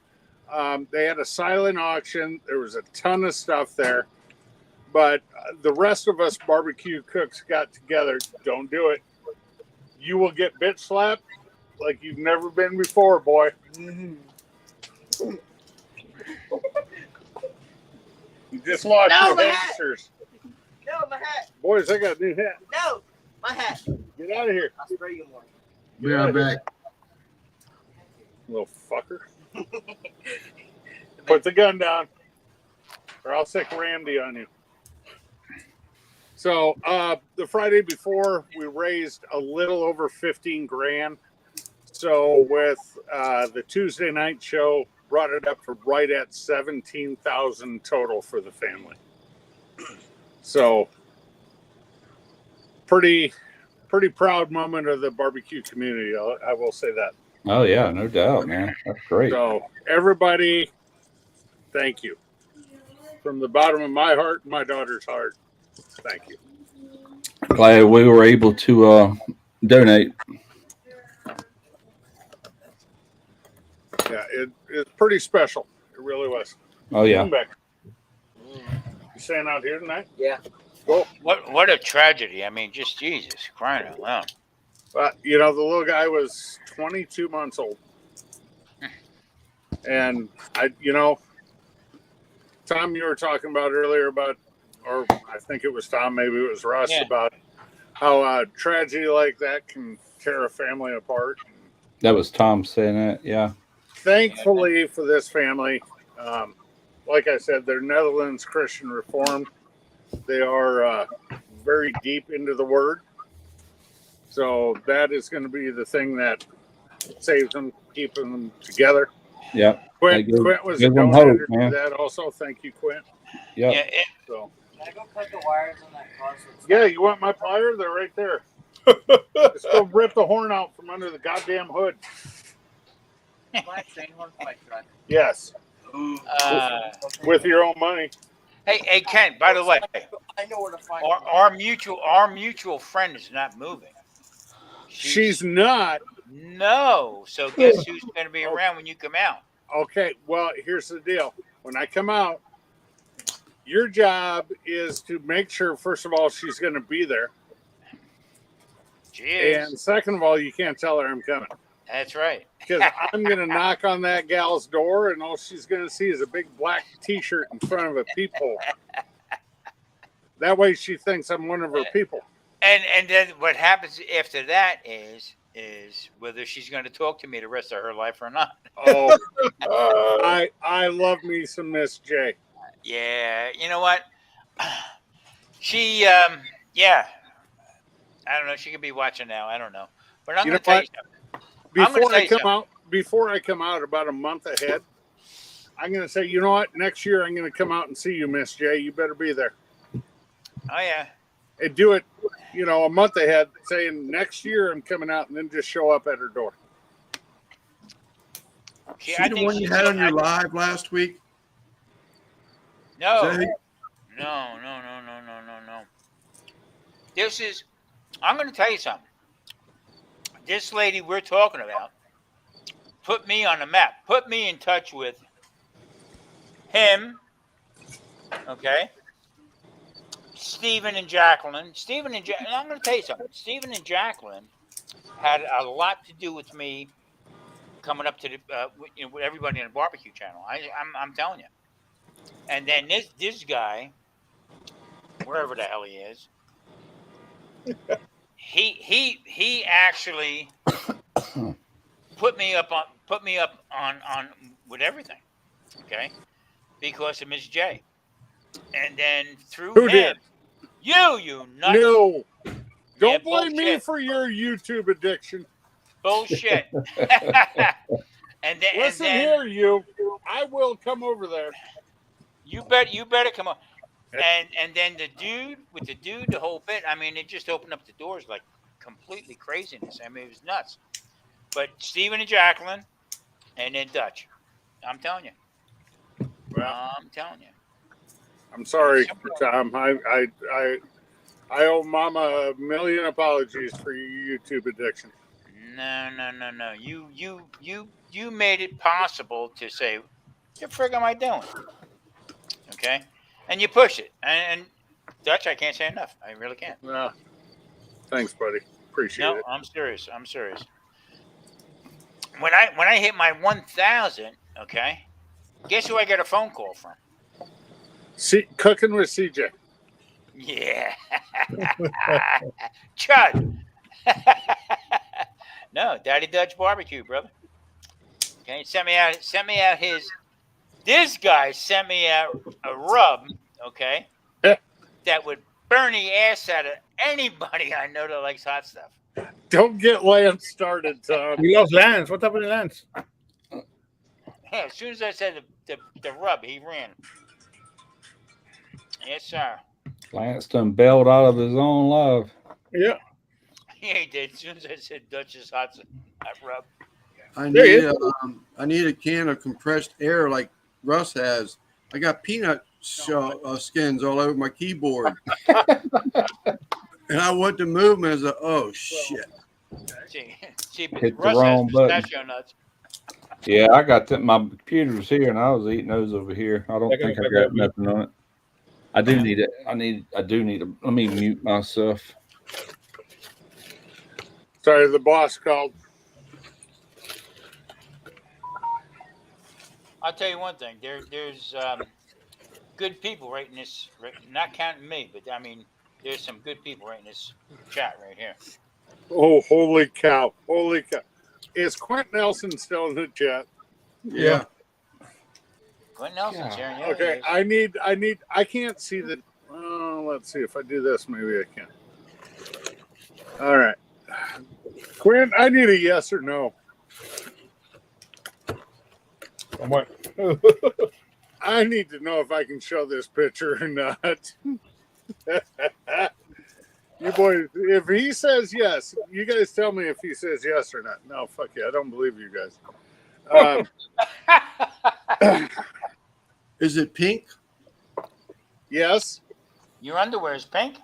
they had a silent auction. There was a ton of stuff there. But the rest of us barbecue cooks got together. Don't do it. You will get bitch slapped like you've never been before, boy. Mm-hmm. You just lost your hamsters. No, my hat. Boys, I got a new hat. No, my hat. Get out of here. I'll spray you more. Be right back. Little fucker. Put the gun down, or I'll sick Randy on you. So the Friday before, we raised a little over 15 grand. So with the Tuesday night show, brought it up to right at 17,000 total for the family. So pretty proud moment of the barbecue community. I will say that. Oh yeah, no doubt, man. That's great. So everybody, thank you from the bottom of my heart and my daughter's heart. Thank you. Glad we were able to donate. Yeah, it's pretty special. It really was. Oh yeah. Come back. You staying out here tonight? Yeah. Cool. What a tragedy. I mean, just Jesus crying out loud. But you know, the little guy was 22 months old, and Tom, you were talking about earlier about, or I think it was Tom, maybe it was Russ, about how a tragedy like that can tear a family apart. That was Tom saying that. Yeah. Thankfully for this family, like I said, they're Netherlands Christian Reformed. They are very deep into the Word. So that is going to be the thing that saves them, keeping them together. Yeah. Quint was a give them donator hope, man. to that also. Thank you, Quint. Yep. Yeah. So, Can I go cut the wires on that car? So it's yeah, you want my pliers? They're right there. Let's go rip the horn out from under the goddamn hood. my train horn for my truck. Yes, with your own money. Hey, Ken. By the way, I know where to find our mutual friend is not moving. She's not. No. So guess who's going to be around when you come out? Okay, well, here's the deal. When I come out, your job is to make sure, first of all, she's going to be there. Cheers. And second of all, you can't tell her I'm coming. That's right. Because I'm going to knock on that gal's door, and all she's going to see is a big black T-shirt in front of a peephole. That way she thinks I'm one of her people. And then what happens after that is whether she's going to talk to me the rest of her life or not. Oh, I love me some Miss J. Yeah, you know what? She, yeah. I don't know. She could be watching now. I don't know. But I'm going to tell you something. Before I come out about a month ahead, I'm going to say, you know what? Next year I'm going to come out and see you, Miss J. You better be there. Oh, yeah. And do it, a month ahead, saying next year I'm coming out, and then just show up at her door. See the one you had on your live last week? No. No. I'm going to tell you something. This lady we're talking about put me on the map, put me in touch with him, okay? Stephen and Jacqueline. I'm going to tell you something. Stephen and Jacqueline had a lot to do with me coming up to with everybody in the barbecue channel. I'm telling you. And then this guy, wherever the hell he is, he actually put me up on with everything, okay? Because of Miss J. And then through Who him, did? you nuts. No. Don't blame bullshit. me for your YouTube addiction. Bullshit. and then Listen here, you. I will come over there. You better come on. And then the whole bit. I mean, it just opened up the doors like completely craziness. I mean, it was nuts. But Stephen and Jacqueline, and then Dutch. I'm telling you. Well, I'm telling you. I'm sorry, Tom. I owe Mama a million apologies for your YouTube addiction. No. You made it possible to say, "What the frig am I doing?" Okay, and you push it. And Dutch, I can't say enough. I really can't. No. Thanks, buddy. Appreciate it. No, I'm serious. When I hit my 1,000, okay, guess who I get a phone call from? Cooking with CJ. Yeah, Chud. No, Daddy Dutch Barbecue, brother. Okay, sent me out his. This guy sent me out a rub, okay, that would burn the ass out of anybody I know that likes hot stuff. Don't get Lance started, Tom. He loves Lance. What's up with Lance? Yeah, as soon as I said the rub, he ran. Yes, sir. Lance done bailed out of his own love. Yeah. Yeah, he did. As soon as I said Dutch's hot rub. I need a can of compressed air like Russ has. I got peanut skins all over my keyboard. And I want the movement as oh shit. See, Hit the Russ wrong has button. pistachio nuts. Yeah, I got that. My computer's here, and I was eating those over here. I don't think I got nothing on it. I do need it. I do need it. Let me mute myself. Sorry, the boss called. I'll tell you one thing. There's good people right in this. Not counting me, but I mean, there's some good people right in this chat right here. Oh, holy cow! Holy cow! Is Quentin Nelson still in the chat? Yeah. Quentin Nelson's here. Yeah, Okay, I can't see the. Let's see if I do this. Maybe I can. All right, Quinn, I need a yes or no. What? I need to know if I can show this picture or not. You boys, if he says yes, you guys tell me if he says yes or not. No, fuck yeah, I don't believe you guys. Is it pink? Yes. Your underwear is pink?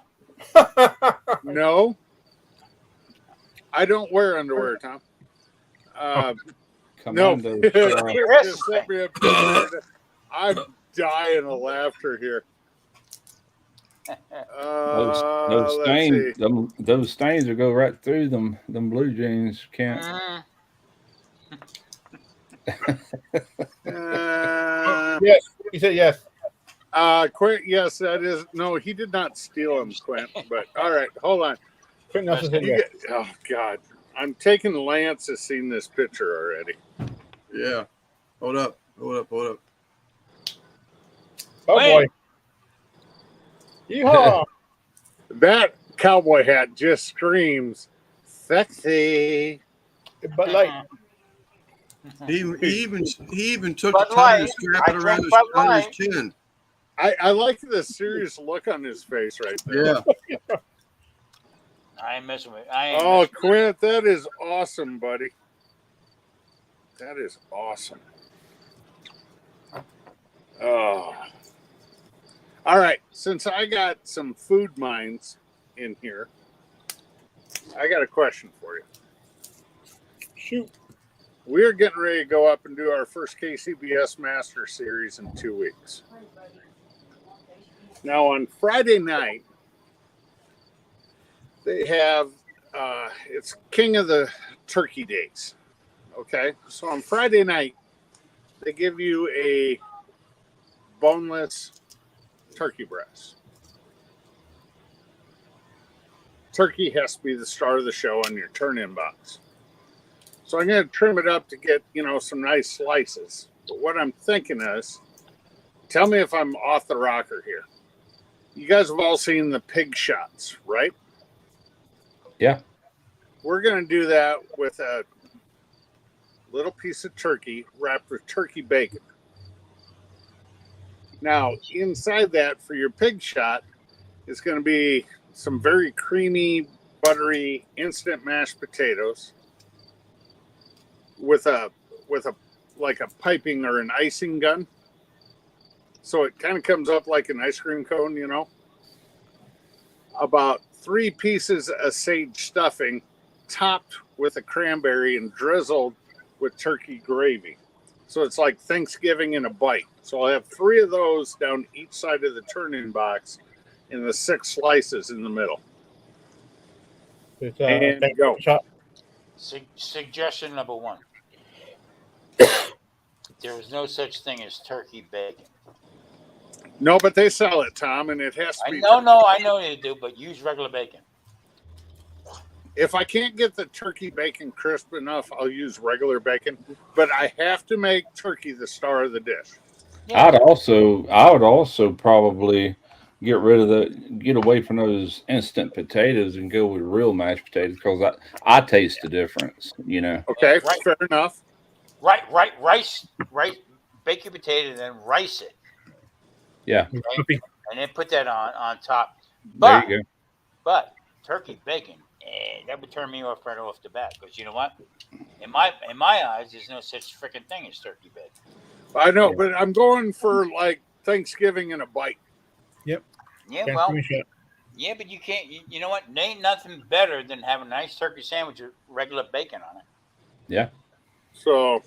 No. I don't wear underwear, Tom. No. Chris. I'm dying of laughter here. Those stains, those stains will go right through them blue jeans. Can't. Yes, he said yes. Quint, yes, that is. No, he did not steal them, Quint. But all right, hold on. Quentin Nelson said yes. Oh God, I'm taking Lance has seen this picture already. Yeah. Hold up. Oh boy. Yeehaw. That cowboy hat just screams sexy. But like, He even took Bud the time Light. to strap it I around drank Bud on his Light. chin. I like the serious look on his face right there. Yeah. I ain't messing with. Oh, Quint, that is awesome, buddy. That is awesome. Oh. All right. Since I got some food mines in here, I got a question for you. shoot. We're getting ready to go up and do our first KCBS Master Series in 2 weeks. Now, on Friday night, they have, it's King of the Turkey Days. Okay. So on Friday night, they give you a boneless turkey breast. Turkey has to be the star of the show on your turn-in box. So I'm going to trim it up to get, some nice slices. But what I'm thinking is, tell me if I'm off the rocker here. You guys have all seen the pig shots, right? Yeah. We're going to do that with a little piece of turkey wrapped with turkey bacon. Now, inside that for your pig shot is going to be some very creamy, buttery, instant mashed potatoes with a like a piping or an icing gun. So it kind of comes up like an ice cream cone, About 3 pieces of sage stuffing topped with a cranberry and drizzled with turkey gravy. So it's like Thanksgiving in a bite. So I'll have 3 of those down each side of the turn-in box and the 6 slices in the middle. It's, And go. shot. Suggestion number 1. There is no such thing as turkey bacon. No, but they sell it, Tom, and it has to be. I know you do, but use regular bacon. If I can't get the turkey bacon crisp enough, I'll use regular bacon. But I have to make turkey the star of the dish. Yeah. I would also probably get away from those instant potatoes and go with real mashed potatoes because I taste the difference. You know. Okay, Right. fair enough. Rice, bake your potato and then rice it, Yeah. right? And then put that on top. There But you go. but turkey bacon, that would turn me off right off the bat because you know what? In my eyes, there's no such freaking thing as turkey bacon. I know, but I'm going for like Thanksgiving in a bite. Yeah, Can't well, finish it. yeah, but you can't. You know what? There ain't nothing better than having a nice turkey sandwich with regular bacon on it. Yeah. So,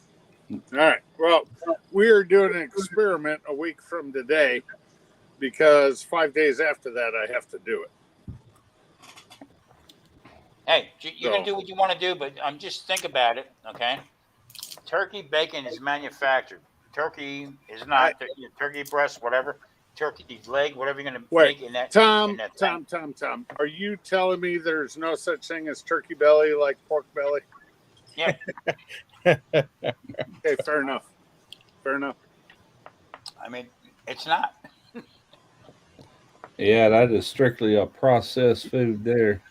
all right. Well, we're doing an experiment a week from today because 5 days after that, I have to do it. Hey, you can So- do what you want to do, but just think about it, okay? Turkey bacon is manufactured. Turkey is not turkey breast, whatever. Turkey leg, whatever you're going to make in that. Tom, in that Tom. Are you telling me there's no such thing as turkey belly like pork belly? Yeah. Okay, fair enough. I mean, it's not. Yeah, that is strictly a processed food there.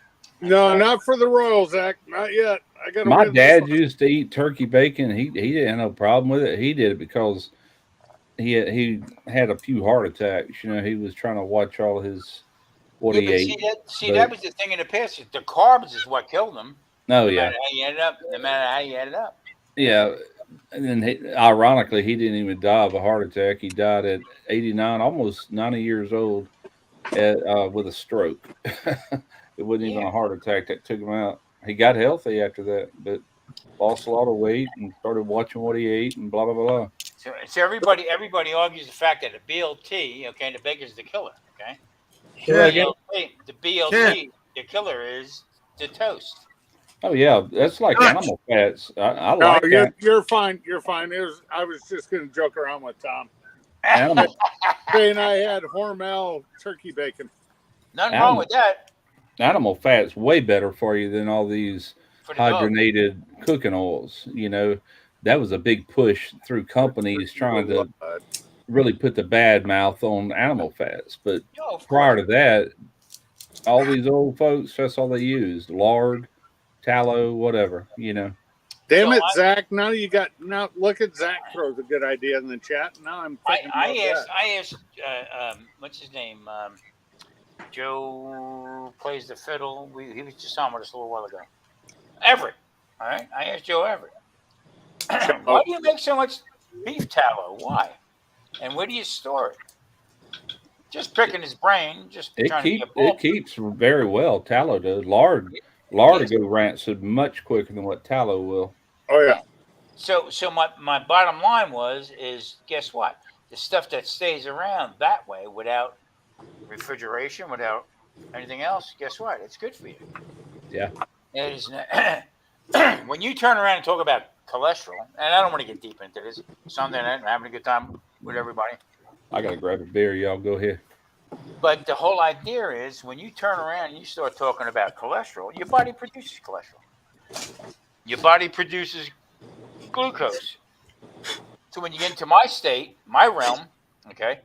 No, not for the Royals, Zach. Not yet. I got to My win dad this one. used to eat turkey bacon. He didn't have no problem with it. He did it because he had a few heart attacks. You know, he was trying to watch all his what Yeah, he but ate. that was the thing in the past. The carbs is what killed him. Oh No yeah, matter how you ended up. No matter how you ended up. yeah. And then ironically, he didn't even die of a heart attack. He died at 89, almost 90 years old, with a stroke. It wasn't even a heart attack that took him out. He got healthy after that, but lost a lot of weight and started watching what he ate and blah blah blah. So everybody argues the fact that the BLT, okay, the bacon's the killer, okay. Ken, The BLT, the killer is the toast. Oh yeah, that's like Gosh. animal fats. I No, like that. you're fine. You're fine. I was just going to joke around with Tom. Animal Saying I had Hormel turkey bacon. Nothing wrong with that animal fat's way better for you than all these for the dog. hydrogenated cooking oils. You know, that was a big push through companies trying to really put the bad mouth on animal fats. But No, of prior course. to that, all these old folks, that's all they used: lard, tallow, whatever. You know. Damn So it, Zach! Now look at Zach throws a good idea in the chat. Now I'm thinking I asked what's his name? Joe plays the fiddle. He was just on with us a little while ago. Everett. All right. I asked Joe Everett. Why do you make so much beef tallow? Why? And where do you store it? Just picking his brain. Just trying to be a bull. It keeps very well. Tallow does. Lard will go rancid much quicker than what tallow will. Oh yeah. So my bottom line is guess what? The stuff that stays around that way without refrigeration, without anything else, guess what? It's good for you. Yeah. It is. When you turn around and talk about cholesterol, and I don't want to get deep into this, Sunday night, I'm having a good time with everybody. I gotta grab a beer. Y'all go ahead. But the whole idea is when you turn around and you start talking about cholesterol, your body produces cholesterol. Your body produces glucose. So when you get into my state, my realm, okay,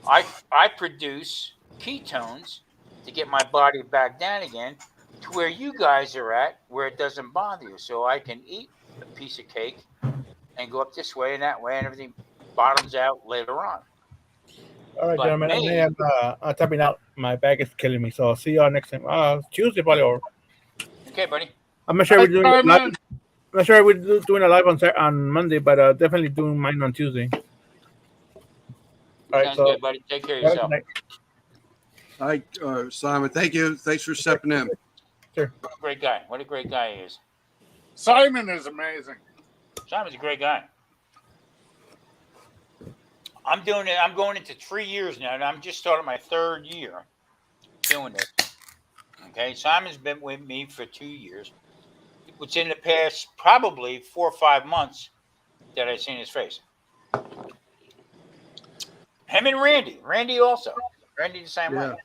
I produce ketones to get my body back down again to where you guys are at, where it doesn't bother you. So I can eat a piece of cake and go up this way and that way, and everything bottoms out later on. All right, But gentlemen. me- I'm tapping out. My bag is killing me. So I'll see y'all next time. Tuesday, probably. Or Okay, buddy. I'm not sure we're doing. Bye, Live, man. I'm not sure we're doing a live on Monday, but definitely doing mine on Tuesday. All right, Sounds so good, buddy. Take care of have a yourself. good night. All right, Simon, thank you. Thanks for stepping in. Great guy. What a great guy he is. Simon is amazing. Simon's a great guy. I'm doing it. I'm going into 3 years now, and I'm just starting my 3rd year doing this. Okay, Simon's been with me for 2 years. It's in the past probably 4 or 5 months that I've seen his face. Him and Randy. Randy also. Randy the same way.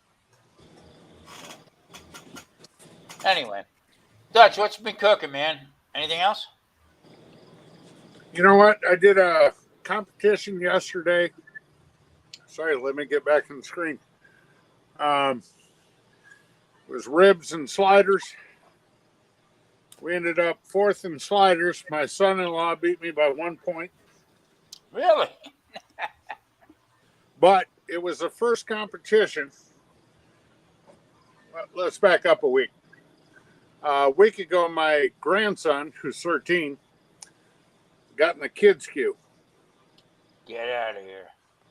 Anyway, Dutch, what's been cooking, man? Anything else? You know what? I did a competition yesterday. Sorry, let me get back on the screen. It was ribs and sliders. We ended up fourth in sliders. My son-in-law beat me by 1 point. Really? But it was the first competition. Well, let's back up a week. A week ago, my grandson, who's 13, got in the kids' queue. Get out of here.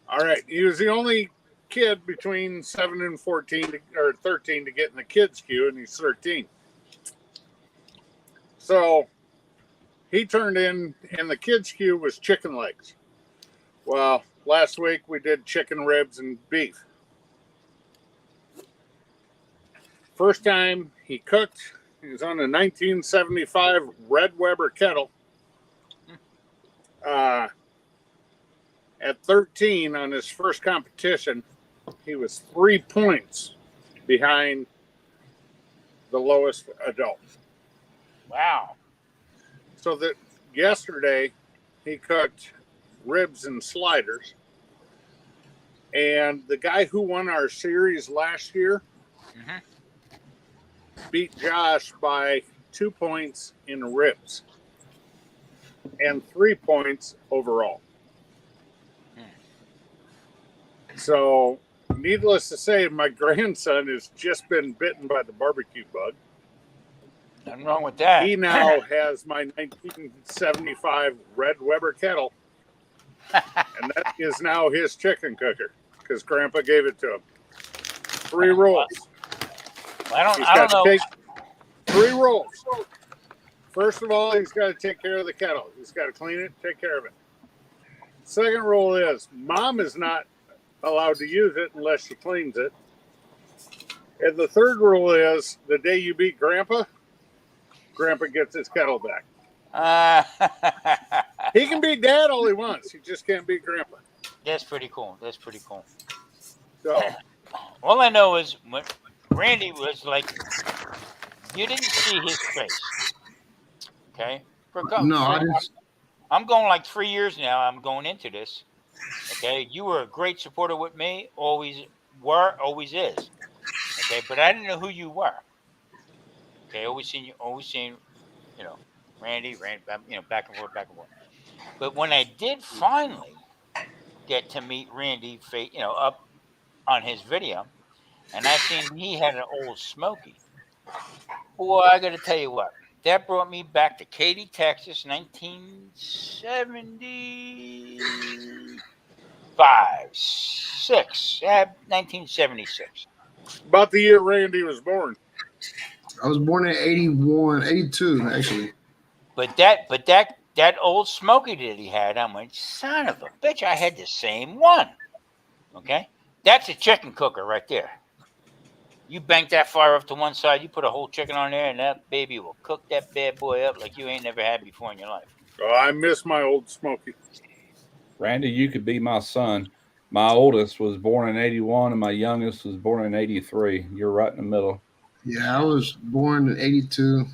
All right. He was the only kid between 7 and 14 or 13 to get in the kids' queue, and he's 13. So he turned in, and the kids' queue was chicken legs. Well, last week we did chicken ribs and beef. First time he cooked, he was on a 1975 Red Weber kettle. At 13 on his first competition, he was 3 points behind the lowest adult. Wow. So that yesterday he cooked ribs and sliders. And the guy who won our series last year beat Josh by 2 points in ribs and 3 points overall. So, needless to say, my grandson has just been bitten by the barbecue bug. Nothing wrong with that. He now has my 1975 Red Weber kettle, and that is now his chicken cooker because Grandpa gave it to him. 3 rules. I He's don't got to know. take 3 rules. First of all, he's got to take care of the kettle. He's got to clean it, take care of it. Second rule is Mom is not allowed to use it unless she cleans it. And the third rule is the day you beat Grandpa, Grandpa gets his kettle back. He can beat Dad all he wants. He just can't beat Grandpa. That's pretty cool. That's pretty cool. So, all I know is when Randy was like, you didn't see his face. Okay? I'm going like 3 years now. I'm going into this. Okay? You were a great supporter with me. Always were, always is. Okay? But I didn't know who you were. Okay? Always seen, you know, Randy, you know, back and forth. But when I did finally get to meet Randy, you know, up on his video, and I seen he had an old Smoky. Boy, I got to tell you what. That brought me back to Katy, Texas, 1976. about the year Randy was born. I was born in 81, 82, actually. But that old Smoky that he had, I went, son of a bitch, I had the same one. Okay? That's a chicken cooker right there. You bank that fire up to one side, you put a whole chicken on there, and that baby will cook that bad boy up like you ain't never had before in your life. Oh, I miss my old Smoky. Randy, you could be my son. My oldest was born in 81 and my youngest was born in 83. You're right in the middle. Yeah, I was born in 82.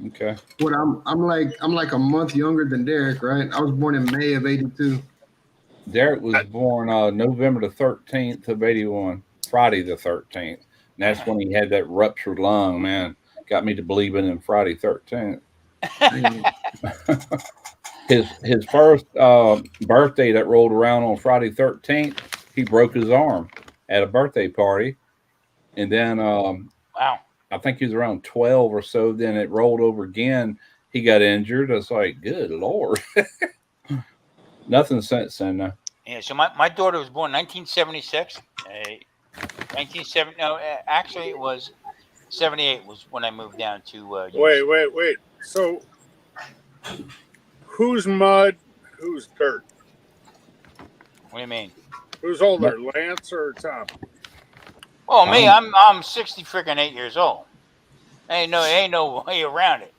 Okay. But I'm like a month younger than Derek, right? I was born in May of 82. Derek was born November the 13th of 81, Friday the 13th. And that's when he had that ruptured lung, man. Got me to believing in Friday 13th. His first birthday that rolled around on Friday 13th, he broke his arm at a birthday party. And then wow. I think he was around 12 or so. Then it rolled over again. He got injured. I was like, good Lord. Nothing since then. No. Yeah, so my daughter was born 1976. Actually it was 78 was when I moved down to Wait. So who's mud, who's dirt? What do you mean? Who's older, Lance or Tom? Oh, me, I'm 60 freaking 8 years old. Ain't no way around it.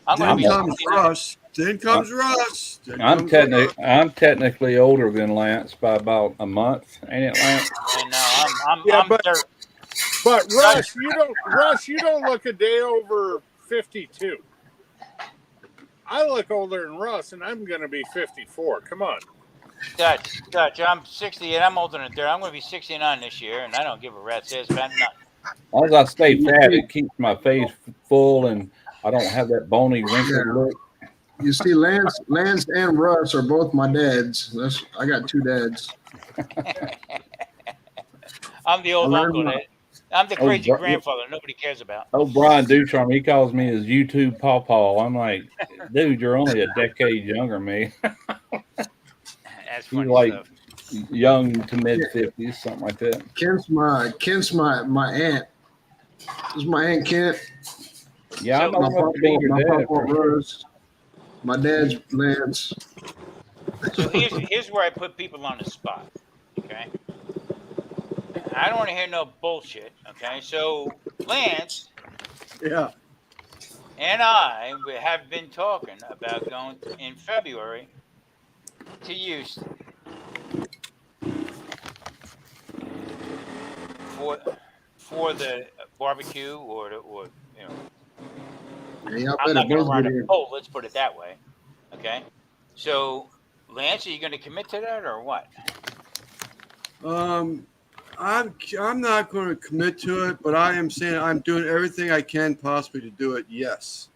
I'm gonna Then be comes 69. Russ. Then comes Russ. Then I'm comes Russ. technically older than Lance by about a month, ain't it, Lance? And I'm Yeah, I'm but- dirt. But Russ, you don't look a day over 52. I look older than Russ, and I'm going to be 54. Come on. Dutch, I'm 60 and I'm older than dirt. I'm going to be 69 this year, and I don't give a rat's ass about nothing. As I stay fat, it keeps my face full, and I don't have that bony, wrinkled Yeah. look. You see, Lance and Russ are both my dads. I got two dads. I'm the old I learned uncle. my- I'm the crazy bro- grandfather nobody cares about. Oh, Brian Ducharme, he calls me his YouTube pawpaw. I'm like, dude, you're only a decade younger than me. That's He's funny like stuff. young to mid 50s, something like that. Kent's my aunt. This is my aunt Kent. Yeah, I So- know My enough to be your my dad. papa Russ. My dad's Lance. So here's where I put people on the spot. Okay. I don't want to hear no bullshit. Okay. So Lance Yeah. and I have been talking about going in February to Houston for the barbecue or you know. Yeah, y'all I'm better not going both to run get a here. poll. Let's put it that way. Okay. So Lance, are you going to commit to that or what? I'm not going to commit to it, but I am saying I'm doing everything I can possibly to do it. Yes.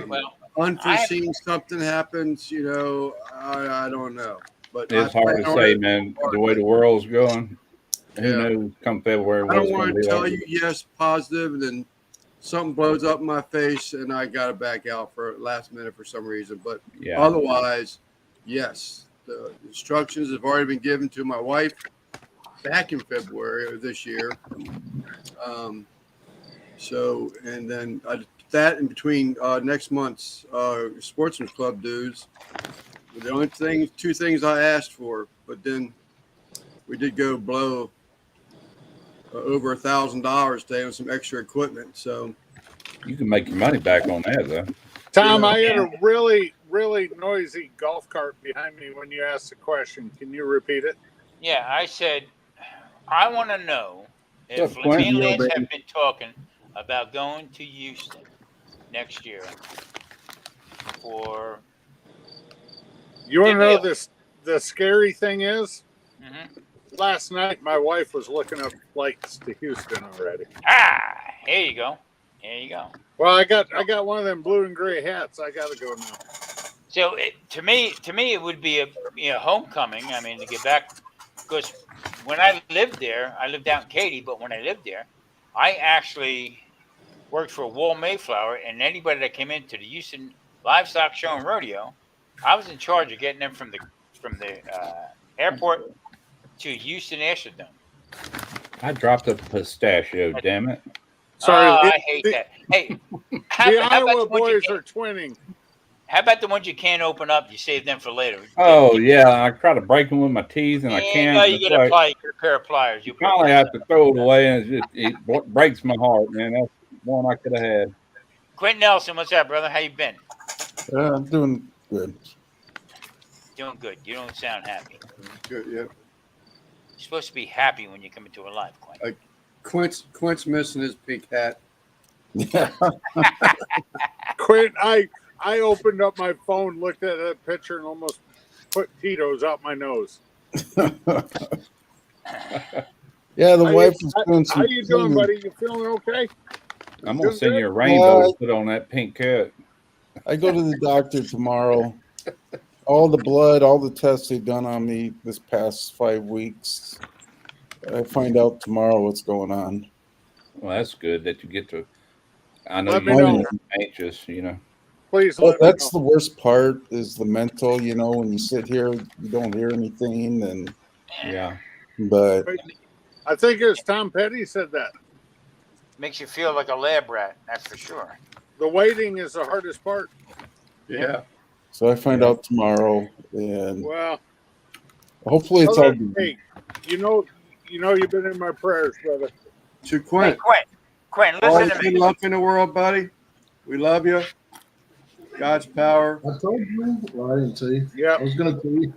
Well, Unforeseen something happens, I don't know. But It's I hard to plan on say, it. man. The way the world's going, who Yeah. knows come February I what don't it's going want to to be tell like. you yes, positive, and then something blows up in my face and I got to back out for last minute for some reason. But Yeah. otherwise, yes, the instructions have already been given to my wife back in February of this year. So, and then that in between next month's Sportsman's Club dues, the only two things I asked for, but then we did go blow over $1,000 today on some extra equipment. So You can make your money back on that, though. Tom, Yeah. I had a really, really noisy golf cart behind me when you asked the question. Can you repeat it? Yeah, I said I want to know if What's up, me and Quentin? Lance have been talking about going to Houston next year for. You want to Good know deal. the scary thing is? Mhm. Last night, my wife was looking up flights to Houston already. Here you go. Here you go. Well, I got one of them blue and gray hats. I got to go now. So to me, it would be a homecoming. I mean, to get back, because when I lived there, I lived out in Katy, but when I lived there, I actually worked for Wool Mayflower, and anybody that came into the Houston Livestock Show and Rodeo, I was in charge of getting them from the airport to Houston Astrodome. I dropped a pistachio, damn it. Sorry, Oh, I hate that. Hey, how the about Iowa the ones you boys can't- are twinning. How about the ones you can't open up? You save them for later. Oh, yeah. I try to break them with my teeth, and I can't. No, you It's get a like, pair of pliers. you finally have to throw it away, and it breaks my heart, man. That's one I could have had. Quentin Nelson, what's up, brother? How you been? I'm doing good. Doing good. You don't sound happy. good, yeah. You're supposed to be happy when you come into a live, Quentin. Quint's missing his pink hat. Quint, I opened up my phone, looked at that picture, and almost put Tito's out my nose. Yeah, the How wife you- is doing some How you doing, cleaning. buddy? You feeling okay? I'm going Doing to send good? you a rainbow to put on that pink cat. I go to the doctor tomorrow. All the blood, all the tests they've done on me this past 5 weeks. I find out tomorrow what's going on. Well, that's good that you get to. I know Let you're me know. anxious, you know. Please Well, let me that's know. the worst part is the mental, when you sit here, you don't hear anything. Yeah. But I think it was Tom Petty said that. Makes you feel like a lab rat, that's for sure. The waiting is the hardest part. Yeah. so I find out tomorrow, and Well, hopefully it's all good. hey, you know you've been in my prayers, brother. To Hey, Quint, Quentin, all listen the to good me. luck in the world, buddy. We love you. God's power. I told you. Well, I didn't tell you. Yeah, I was gonna tell you.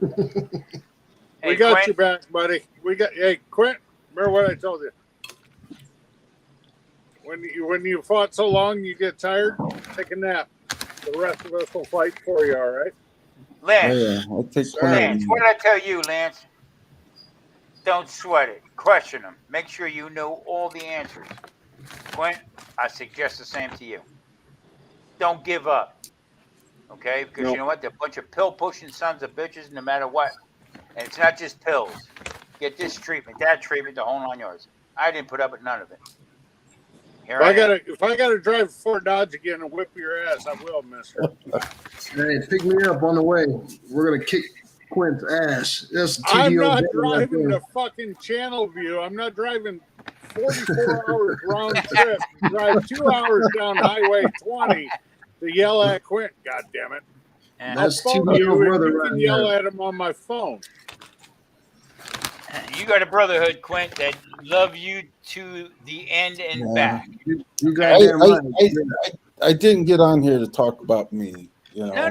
Hey, we got Quint, your back, buddy. Hey, Quint, remember what I told you? When you fought so long, you get tired. Take a nap. The rest of us will fight for you. All right. Lance, Yeah, I take Lance, Quinn. what did I tell you, Lance? Don't sweat it. Question them. Make sure you know all the answers. Quint, I suggest the same to you. Don't give up. Okay? Because Nope. you know what? They're a bunch of pill pushing sons of bitches no matter what. And it's not just pills. Get this treatment, that treatment, the whole 9 yards. I didn't put up with none of it. Here I am. If I gotta drive Fort Dodge again and whip your ass, I will, mister. Hey, pick me up on the way. We're gonna kick Quint's ass. That's I'm TDO not right driving there. to fucking Channelview. I'm not driving 44 hours round trip. Drive 2 hours down Highway 20 to yell at Quint. God damn it! And I'll That's phone TDO you and brother you right can yell there. at him on my phone. you got a brotherhood, Quint, that love you to the end and Yeah. back. You goddamn right. I didn't get on here to talk about me. You know, No.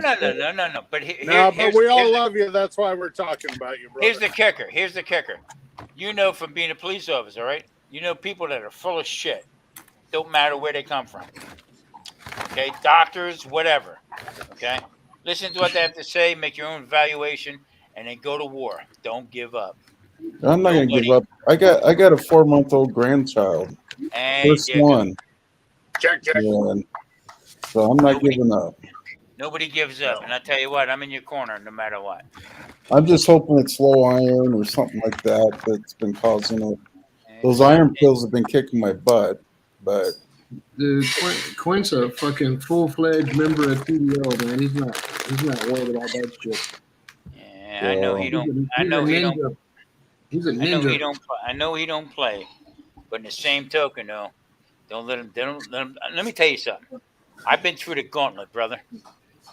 But No, here's, but we all here's, love you. That's why we're talking about you, brother. here's the kicker. Here's the kicker. You know from being a police officer, right? You know people that are full of shit. Don't matter where they come from. Okay? Doctors, whatever. Okay? Listen to what they have to say, make your own evaluation, and then go to war. Don't give up. I'm not gonna Nobody. give up. I got a 4-month-old grandchild, Hey, first there you go. one, Check. and so I'm not giving up. Nobody gives up. And I tell you what, I'm in your corner no matter what. I'm just hoping it's low iron or something like that that's been causing it. Those iron pills have been kicking my butt, but Dude, Quint's a fucking full-fledged member of TDO, man. He's not worried about that shit. Yeah, I know he don't. I He's know a he don't. ninja. He's a I know he ninja. don't. I know he don't play. But in the same token, though, don't let him. Don't let him. Let me tell you something. I've been through the gauntlet, brother.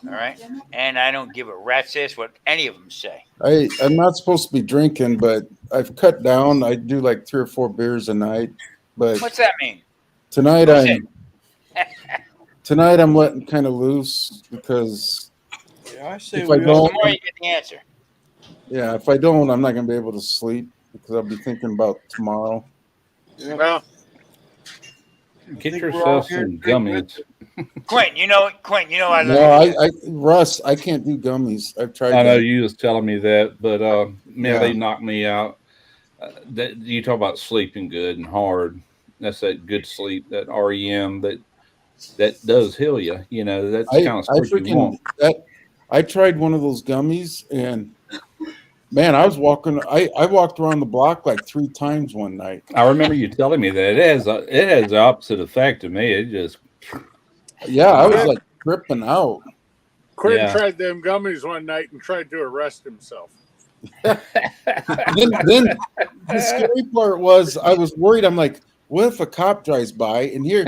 All right, and I don't give a rat's ass what any of them say. I'm not supposed to be drinking, but I've cut down. I do like 3 or 4 beers a night. But What's that mean? tonight Who's it? tonight I'm letting kind of loose because I say if I The don't, more you get the answer. yeah, if I don't, I'm not gonna be able to sleep because I'll be thinking about tomorrow. Well, Get yourself some gummies. Quentin, you know I love No, you. Russ, I can't do gummies. I've tried. I know that. you was telling me that, but man, Yeah. they knocked me out. That you talk about sleeping good and hard. That's that good sleep, that REM that does heal you. You know, that's the kind of sleep you want. I tried one of those gummies and man, I was walking. I walked around the block like 3 times one night. I remember you telling me that it has the opposite effect to me. It just I was like tripping out. Quinn tried them gummies one night and tried to arrest himself. then the scary part was I was worried. I'm like, what if a cop drives by and here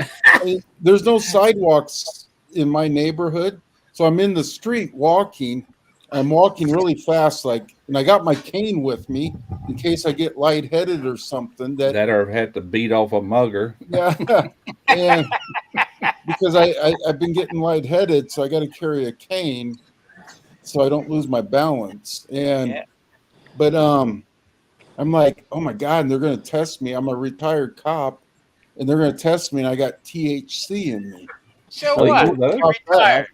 there's no sidewalks in my neighborhood, so I'm in the street walking. I'm walking really fast, and I got my cane with me in case I get lightheaded or something. That or have to beat off a mugger. Yeah, and because I've been getting lightheaded, so I got to carry a cane so I don't lose my balance. But I'm like, oh my God, and they're going to test me. I'm a retired cop, and they're going to test me, and I got THC in me. So what? You're retired.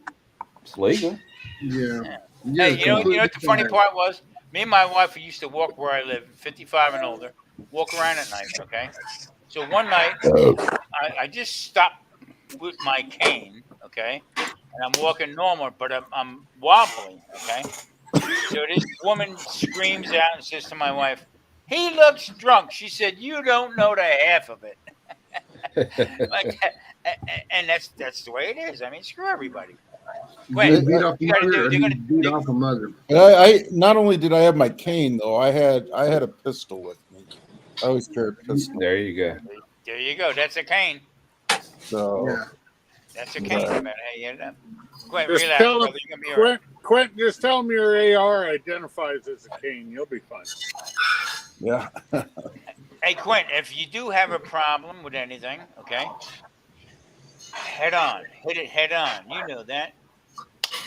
It's legal. Yeah. Hey, you know what the funny part was? Me and my wife, we used to walk where I live, 55 and older, walk around at night, okay? So one night, I just stopped with my cane, okay? And I'm walking normal, but I'm wobbling, okay? So this woman screams out and says to my wife, "He looks drunk." She said, "You don't know the half of it." Like that. And that's the way it is. I mean, screw everybody. Wait, beat off a mother. I not only did I have my cane though, I had a pistol with me. I always carry a pistol. There you go. There you go. That's a cane. So that's a cane. No matter how you end up. Quint, Just relax, tell brother. him, You're gonna be all right. Quint, just tell him your AR identifies as a cane. You'll be fine. Yeah. Hey, Quint, if you do have a problem with anything, okay, head on. Hit it head on. You know that.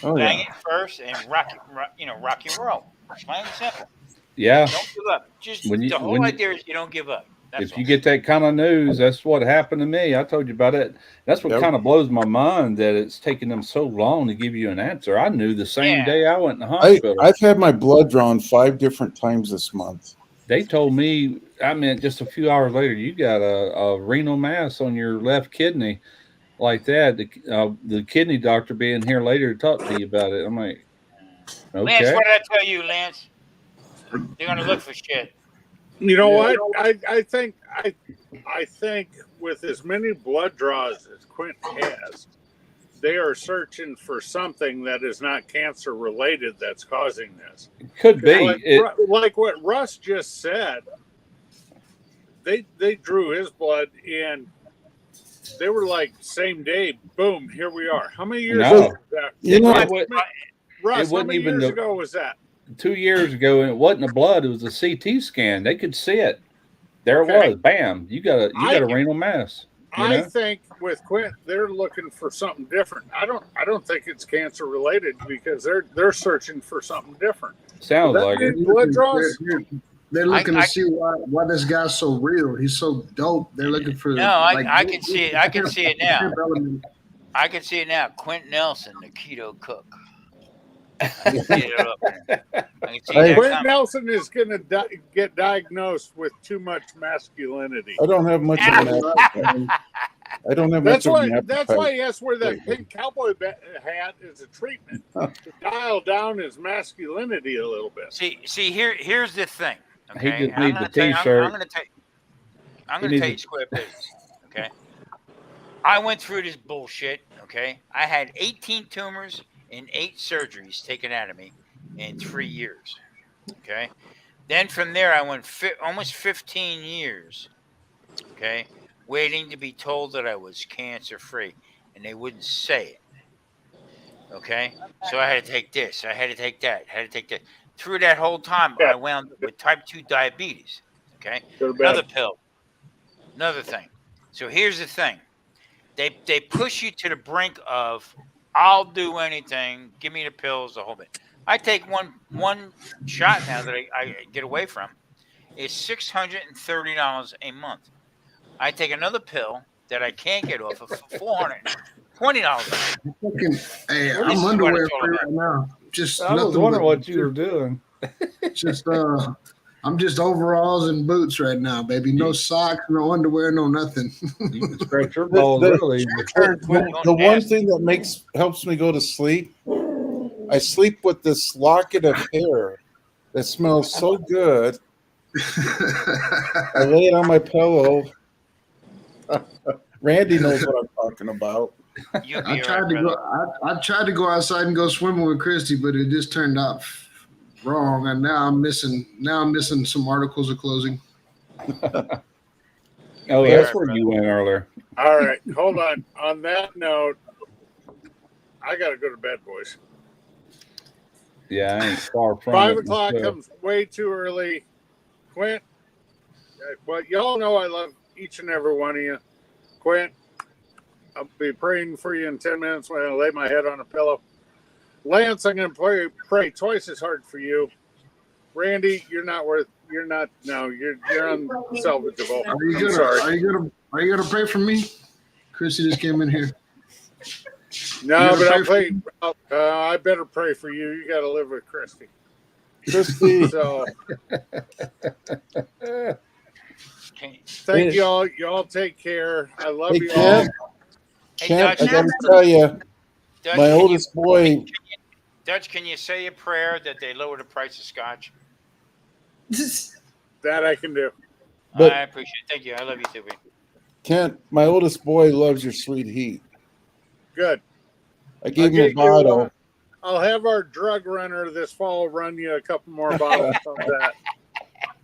Bang it first and rock and roll. Plain and simple. Yeah. Don't give up. Just the whole idea is you don't give up. That's If you get that kind of news, that's what happened to me. I told you about it. That's what Yep. kind of blows my mind that it's taking them so long to give you an answer. I knew the same day I went in the hospital. I've had my blood drawn 5 different times this month. They told me, I mean, just a few hours later, you got a renal mass on your left kidney, like that. The kidney doctor being here later to talk to you about it. I'm like, Lance, okay. what did I tell you, Lance? They're gonna look for shit. You know what? I think with as many blood draws as Quint has, they are searching for something that is not cancer related that's causing this. Could be. Like what Russ just said. They drew his blood and they were like same day, boom, here we are. How many years ago was that? You know, Russ, how wasn't many even years ago was that? 2 years ago, and it wasn't a blood; it was a CT scan. They could see it. There it was. Bam! You got a renal mass. I think with Quint, they're looking for something different. I don't think it's cancer related because they're searching for something different. Sounds like it. Blood draws. They're looking to see why this guy's so real. He's so dope. They're looking for. No, I can see it. I can see it now. I can see it now. Quint Nelson, the keto cook. I can see it up there. I can see that Quint coming. Nelson is going to get diagnosed with too much masculinity. I don't have much of an appetite. I don't have much of an appetite. That's why he has to wear that pink cowboy hat as a treatment to dial down his masculinity a little bit. See, here's the thing. Okay, He just needs the T-shirt. I'm going to tell you square business. Okay, I went through this bullshit. Okay, I had 18 tumors and 8 surgeries taken out of me in 3 years. Okay, then from there I went almost 15 years. Okay, waiting to be told that I was cancer free, and they wouldn't say it. Okay, so I had to take this, I had to take that, I had to take that. Through that whole time, I wound up with type 2 diabetes. Okay, another pill, another thing. So here's the thing: they push you to the brink of, I'll do anything, give me the pills, the whole bit. I take one shot now that I get away from. It's $630 a month. I take another pill that I can't get off of for $420. Hey, I'm underwear free right now. I was wondering what you were doing. Just I'm just overalls and boots right now, baby. No socks, no underwear, no nothing. You can stretch your balls really. The one thing that helps me go to sleep, I sleep with this locket of hair that smells so good. I lay it on my pillow. Randy knows what I'm talking about. I tried to go outside and go swimming with Christy, but it just turned out wrong, and now I'm missing some articles of closing. Oh, that's where you went earlier. All right, hold on. On that note, I got to go to bed, boys. Yeah, I ain't far from 5 o'clock comes way too early. Quint, well, y'all know I love each and every one of you. Quint, I'll be praying for you in 10 minutes when I lay my head on a pillow. Lance, I'm going to pray twice as hard for you. Randy, you're unsalvageable. Are you gonna pray for me? Chrissy just came in here. No, but I better pray for you. You got to live with Christy. Christy. So, thank y'all. Y'all take care. I love you all. Kent, I got to tell you, my oldest boy. Dutch, can you say a prayer that they lower the price of scotch? That I can do. But, I appreciate it. Thank you. I love you too, baby. Kent, my oldest boy loves your sweet heat. Good. I gave him a bottle. I'll have our drug runner this fall run you a couple more bottles of that.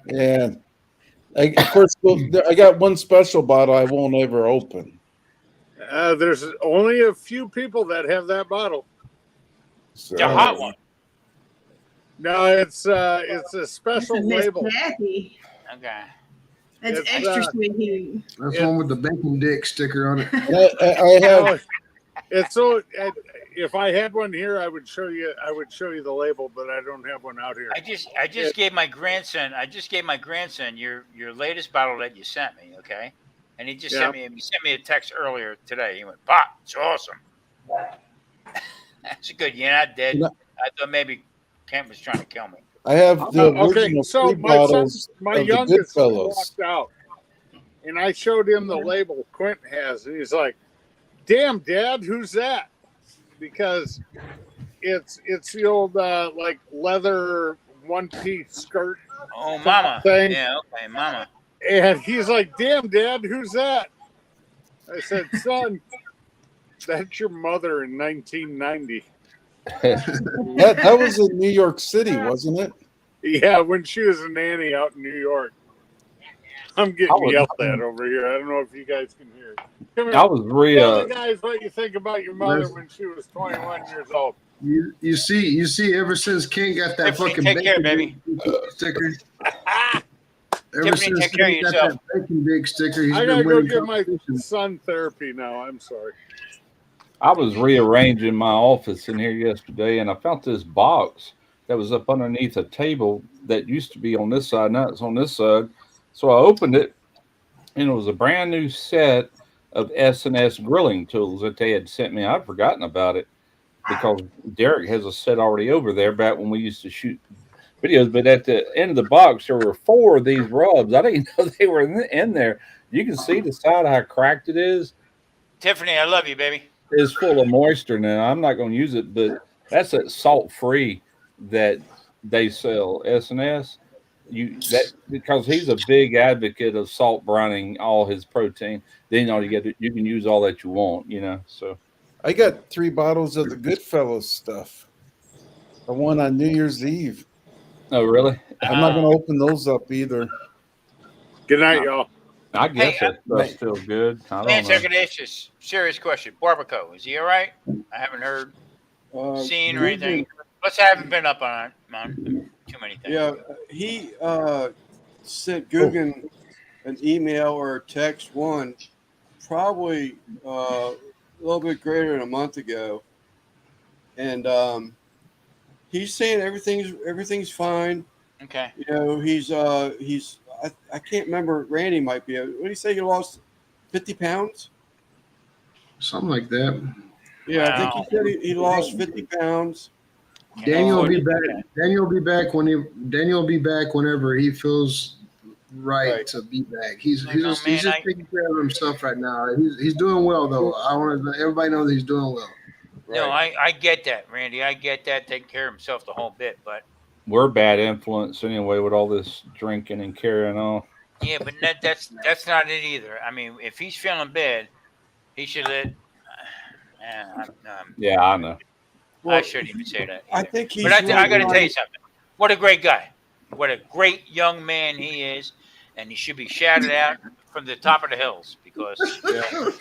And of course, I got one special bottle I won't ever open. There's only a few people that have that bottle. So, The hot one. No, it's a special Miss label. Kathy. Okay. That's It's, extra sweet heat. That's one with the bacon dick sticker on it. I have It's so. If I had one here, I would show you. I would show you the label, but I don't have one out here. I just gave my grandson. Your latest bottle that you sent me. Okay, and he just sent me a text earlier today. He went, "Pop, it's awesome." That's good. You're not dead. I thought maybe Kent was trying to kill me. I have the Okay, original so three my son, bottles my of the youngest Goodfellas. walked out, and I showed him the label Quint has, and he's like, "Damn, Dad, who's that?" Because it's the old like leather one-piece skirt. Oh, mama. Thing. Yeah, okay, mama. And he's like, "Damn, Dad, who's that?" I said, "Son, that's your mother in 1990." That was in New York City, wasn't it? Yeah, when she was a nanny out in New York. I'm getting yelled at over here. I don't know if you guys can hear it. Come here. I was Tell the guys what you think about your mother when she was 21 years old. You see, ever since King got that Tiffany, fucking take care, bacon baby. sticker. Ever Tiffany, since take care of King got yourself. that bacon big sticker, he's I been gotta go winning give my competitions. son therapy now. I'm sorry. I was rearranging my office in here yesterday, and I found this box that was up underneath a table that used to be on this side. Now it's on this side. So I opened it, and it was a brand new set of S&S grilling tools that they had sent me. I'd forgotten about it because Derek has a set already over there back when we used to shoot videos. But at the end of the box, there were 4 of these rubs. I didn't know they were in there. You can see the side how cracked it is. Tiffany, I love you, baby. It's full of moisture now. I'm not going to use it, but that's that salt-free that they sell, S&S. Because he's a big advocate of salt brining all his protein. Then you can use all that you want, So I got 3 bottles of the Goodfellas stuff. I won on New Year's Eve. Oh, really? I'm not going to open those up either. Good night, y'all. I guess that stuff's still good. I Lance, don't I could ask you a serious question. Barbacoa, is he all right? I haven't heard, seen, or anything. Plus, I haven't been up on too many things. Yeah, he sent Guggen an email or a text probably a little bit greater than a month ago, and he's saying everything's fine. Okay. He's I can't remember. Randy might be. What did he say? He lost 50 pounds. Something like that. Yeah, wow. I think he said he lost 50 pounds. Daniel will be back. Daniel will be back whenever he feels right to be back. He's just taking care of himself right now. He's doing well though. I want to let everybody know that he's doing well. Right. No, I get that, Randy. I get that. Taking care of himself the whole bit, but we're bad influence anyway with all this drinking and carrying on. Yeah, but that's not it either. I mean, if he's feeling bad, he should let. Yeah, I know. Well, I shouldn't even say that either. I think he's. But I got to tell you something. What a great guy! What a great young man he is, and he should be shouted out from the top of the hills because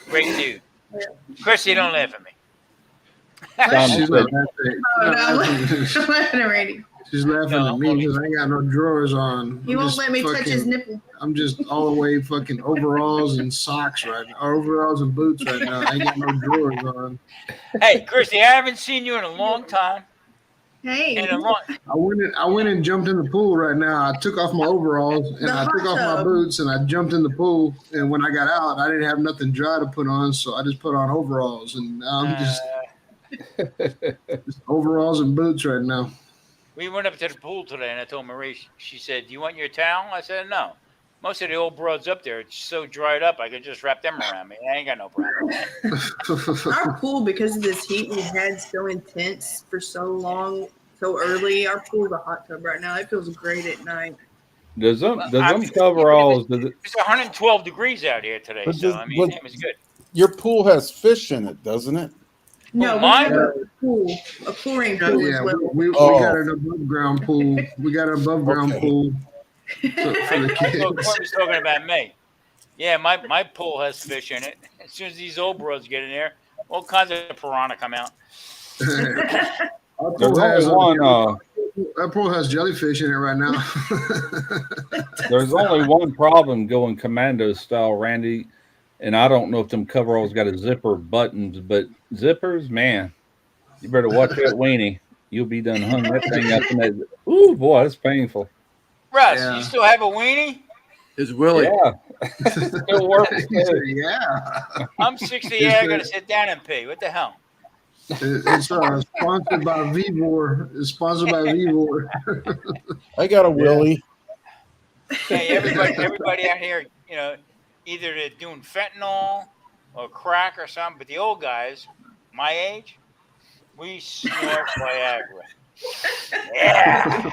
great dude. Chrissy, don't laugh at me. She's laughing at me because I ain't got no drawers on. He won't let me touch his nipple. I'm just all the way fucking overalls and socks right now. Overalls and boots right now. I ain't got no drawers on. Hey, Christy, I haven't seen you in a long time. Hey. I went and jumped in the pool right now. I took off my overalls and I took off my boots and I jumped in the pool. And when I got out, I didn't have nothing dry to put on, so I just put on overalls. And now I'm just overalls and boots right now. We went up to the pool today, and I told Marie. She said, "Do you want your towel?" I said, "No. Most of the old broads up there, it's so dried up, I could just wrap them around me. I ain't got no problem." Our pool, because of this heat we had so intense for so long, so early, our pool's a hot tub right now. It feels great at night. Does them coveralls? It's 112 degrees out here today, so I mean, it was good. Your pool has fish in it, doesn't it? No, we have a chlorine pool as well. We got an above ground pool. We got an above ground pool for the kids. Courtney's talking about me. Yeah, my pool has fish in it. As soon as these old bros get in there, all kinds of piranha come out. Our pool has jellyfish in it right now. There's only one problem going commando style, Randy, And I don't know if them coveralls got a zipper buttons, but zippers, man, you better watch that weenie. You'll be done hung that thing up in that. Ooh, boy, that's painful. Russ, Yeah. you still have a weenie? His Willie. Yeah, still works. He said, yeah. I'm 68. I got to sit down and pee. What the hell? It's sponsored by Vivor. It's sponsored by Vivor. I got a Willie. Hey, everybody out here, either they're doing fentanyl or crack or something. But the old guys, my age, we snort Viagra. Yeah.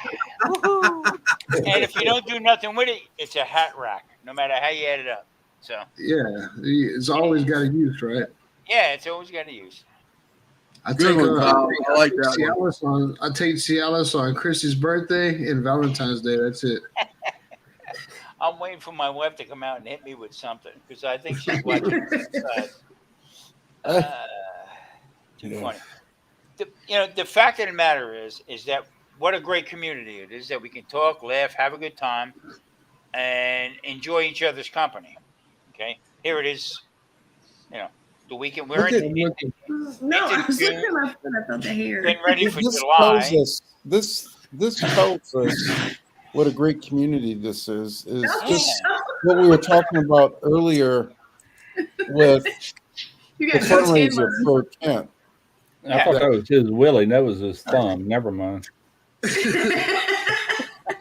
And if you don't do nothing with it, it's a hat rack, no matter how you add it up. So Yeah, it's always got a use, right? yeah, it's always got a use. I Good take one, Kyle. I like that one. I take Cialis on Christy's birthday and Valentine's Day. That's it. I'm waiting for my wife to come out and hit me with something because I think she's watching. Too funny. The fact of the matter is that what a great community it is that we can talk, laugh, have a good time, and enjoy each other's company. Okay, here it is. The weekend we're in. No, I was looking at my foot. I felt the hair. Getting ready for This July. tells us this tells us what a great community this is. Is just what we were talking about earlier with You the got no fundraiser for Kent. I thought that was his Willie. That was his thumb. Never mind.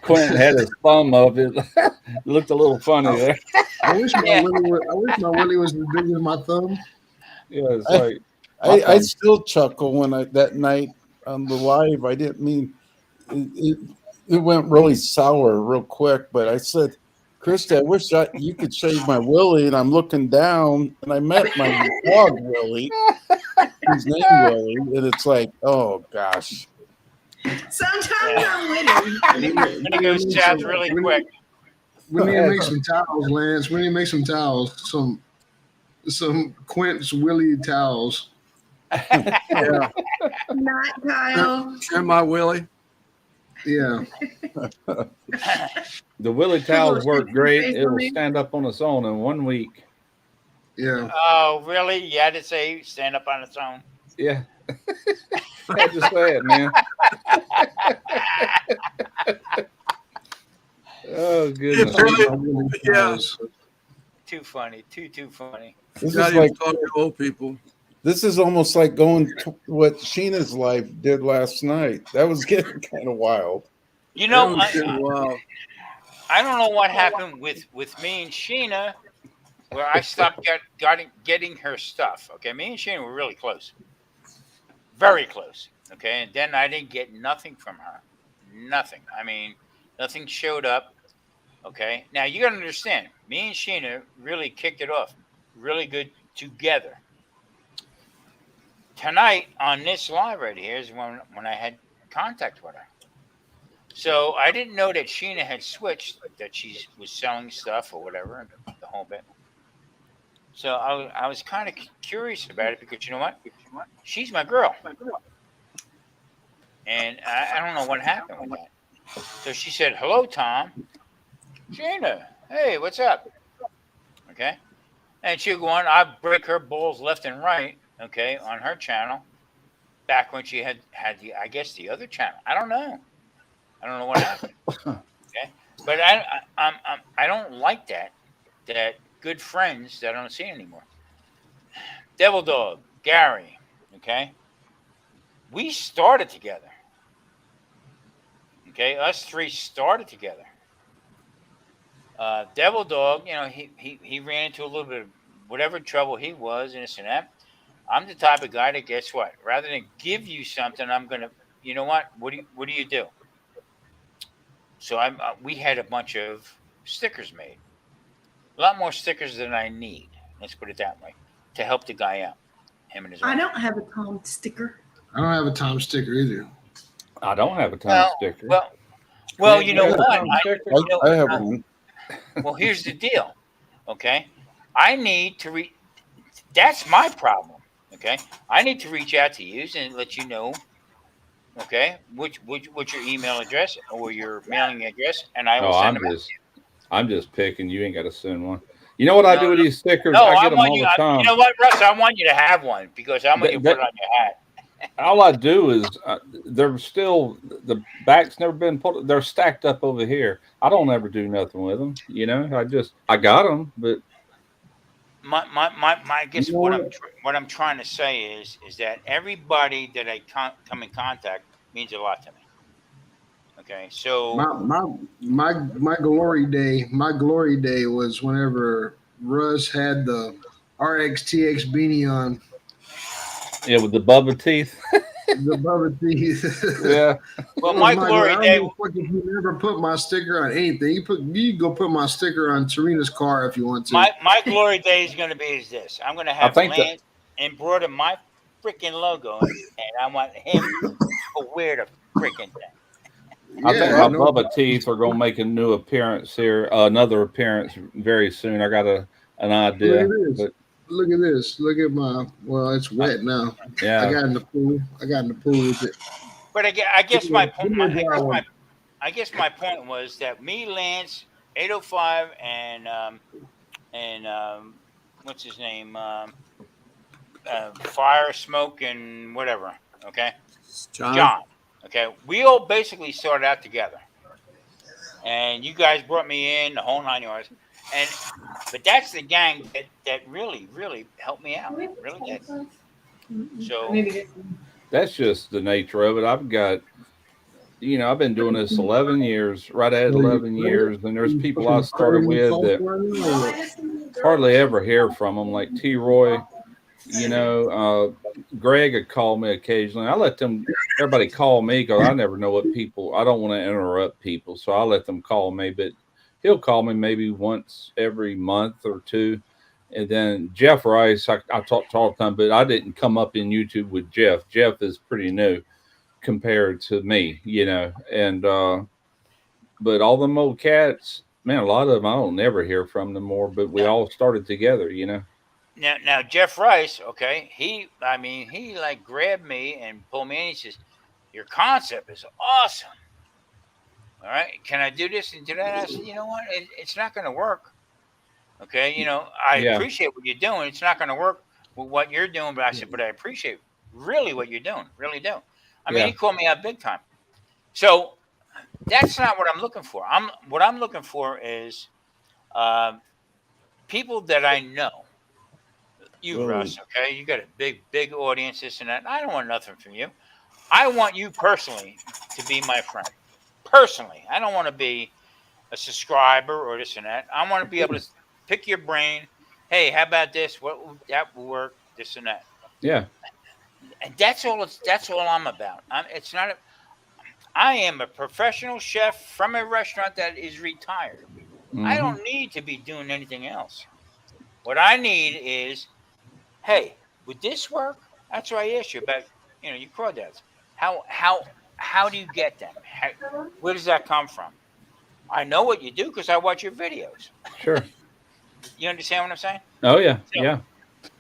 Quentin had his thumb up. It looked a little funny there. I wish my Willie was as big as my thumb. Yeah, it's like I still chuckle when that night on the live. I didn't mean it went really sour real quick, but I said, Krista, I wish you could shave my Willie. And I'm looking down and I met my dog Willie, his name Willie, and it's like, oh gosh. Sometimes I'm with him. I'm gonna go south really quick. We need to make some towels, Lance. We need to make some towels. Some Quint's Willie towels. Yeah. Not Kyle. Trim my Willie. Yeah. the Willie towels work great. It'll stand up on its own in 1 week. Yeah. Oh, really? You had to say stand up on its own? Yeah. I just say it, man. Oh goodness. Yeah. Too funny. Too funny. This Not is even like talk to old people. this is almost like going to what Sheena's life did last night. That was getting kind of wild. You know, That was getting wild. I don't know what happened with me and Sheena, where I stopped getting her stuff. Okay, me and Sheena were really close, very close. Okay, and then I didn't get nothing from her, nothing. I mean, nothing showed up. Okay, now you got to understand, me and Sheena really kicked it off, really good together. Tonight on this live right here is when I had contact with her. So I didn't know that Sheena had switched, that she was selling stuff or whatever, the whole bit. So I was kind of curious about it because you know what? She's my girl. And I don't know what happened with that. So she said, hello, Tom. Sheena, hey, what's up? Okay. And she'll go on, I break her balls left and right, okay, on her channel. Back when she had the other channel. I don't know what happened. Okay, but I don't like that good friends that I don't see anymore. Devil Dog, Gary, okay, we started together. Okay, us three started together. Devil Dog, he ran into a little bit of whatever trouble he was and this and that. I'm the type of guy that, guess what? Rather than give you something, I'm gonna, you know what? What do you do? So we had a bunch of stickers made, a lot more stickers than I need. Let's put it that way, to help the guy out, him and his wife. I don't have a Tom sticker. I don't have a Tom sticker either. I don't have a Tom sticker. Well, you know what? I have one. Well, here's the deal. Okay, I need to that's my problem. Okay, I need to reach out to you and let you know. Okay, what's your email address or your mailing address, and I will send them out. I'm just picking. You ain't got to send one. You know what I do No, with these stickers? No, I I get them want all you. the time. You know what, Russ? I want you to have one because I want you to put it on your hat. All I do is they're still the back's never been put. They're stacked up over here. I don't ever do nothing with them. You know, I got them, but I guess You know what I'm trying to say is that everybody that I come in contact means a lot to me. Okay, so My glory day. My glory day was whenever Russ had the RXTX beanie on. yeah, with the Bubba teeth. The Bubba teeth. Yeah. well, That was my my glory I don't day. give a fuck if you never put my sticker on anything. You go put my sticker on Serena's car if you want to. My glory day is going to be is this. I'm going to have think that- Lance embroider my freaking logo, and I want him to wear the freaking thing. I think Yeah, my no Bubba problem. teeth are gonna make a new appearance here, another appearance very soon. I got an idea, Look at this. but Look at this. Look at my. Well, it's wet now. yeah, I got in the pool. with it. But I guess my Give me a dry one. I guess my point was that me, Lance, 805, and what's his name, Fire, Smoke, and whatever. Okay, John. Okay, we all basically started out together, and you guys brought me in the whole 9 yards, but that's the gang that really helped me out. Really did. So that's just the nature of it. I've got, I've been doing this 11 years, right at 11 years, and there's people I started with that hardly ever hear from them, like T. Roy. Greg would call me occasionally. I let everybody call me because I never know what people. I don't want to interrupt people, so I let them call me. But he'll call me maybe once every month or two. And then Jeff Rice, I talked all the time, but I didn't come up in YouTube with Jeff. Jeff is pretty new compared to me, And but all them old cats, man, a lot of them I don't never hear from them more. But we all started together, Now Jeff Rice, okay, he like grabbed me and pulled me in. He says, "Your concept is awesome. All right, can I do this and do that?" I said, "You know what? It's not going to work. Okay, I appreciate what you're doing. It's not going to work with what you're doing, but I said, but I appreciate really what you're doing. Really do. I mean, he called me out big time. So that's not what I'm looking for. What I'm looking for is people that I know. You, Russ, okay? You got a big audience, this and that. I don't want nothing from you. I want you personally to be my friend. Personally. I don't want to be a subscriber or this and that. I want to be able to pick your brain. Hey, how about this? That will work, this and that. Yeah. And that's all I'm about. I am a professional chef from a restaurant that is retired. Mm-hmm. I don't need to be doing anything else. What I need is, hey, would this work? That's why I asked you about, your crawdads. How do you get them? Where does that come from? I know what you do because I watch your videos. Sure. You understand what I'm saying? Oh yeah,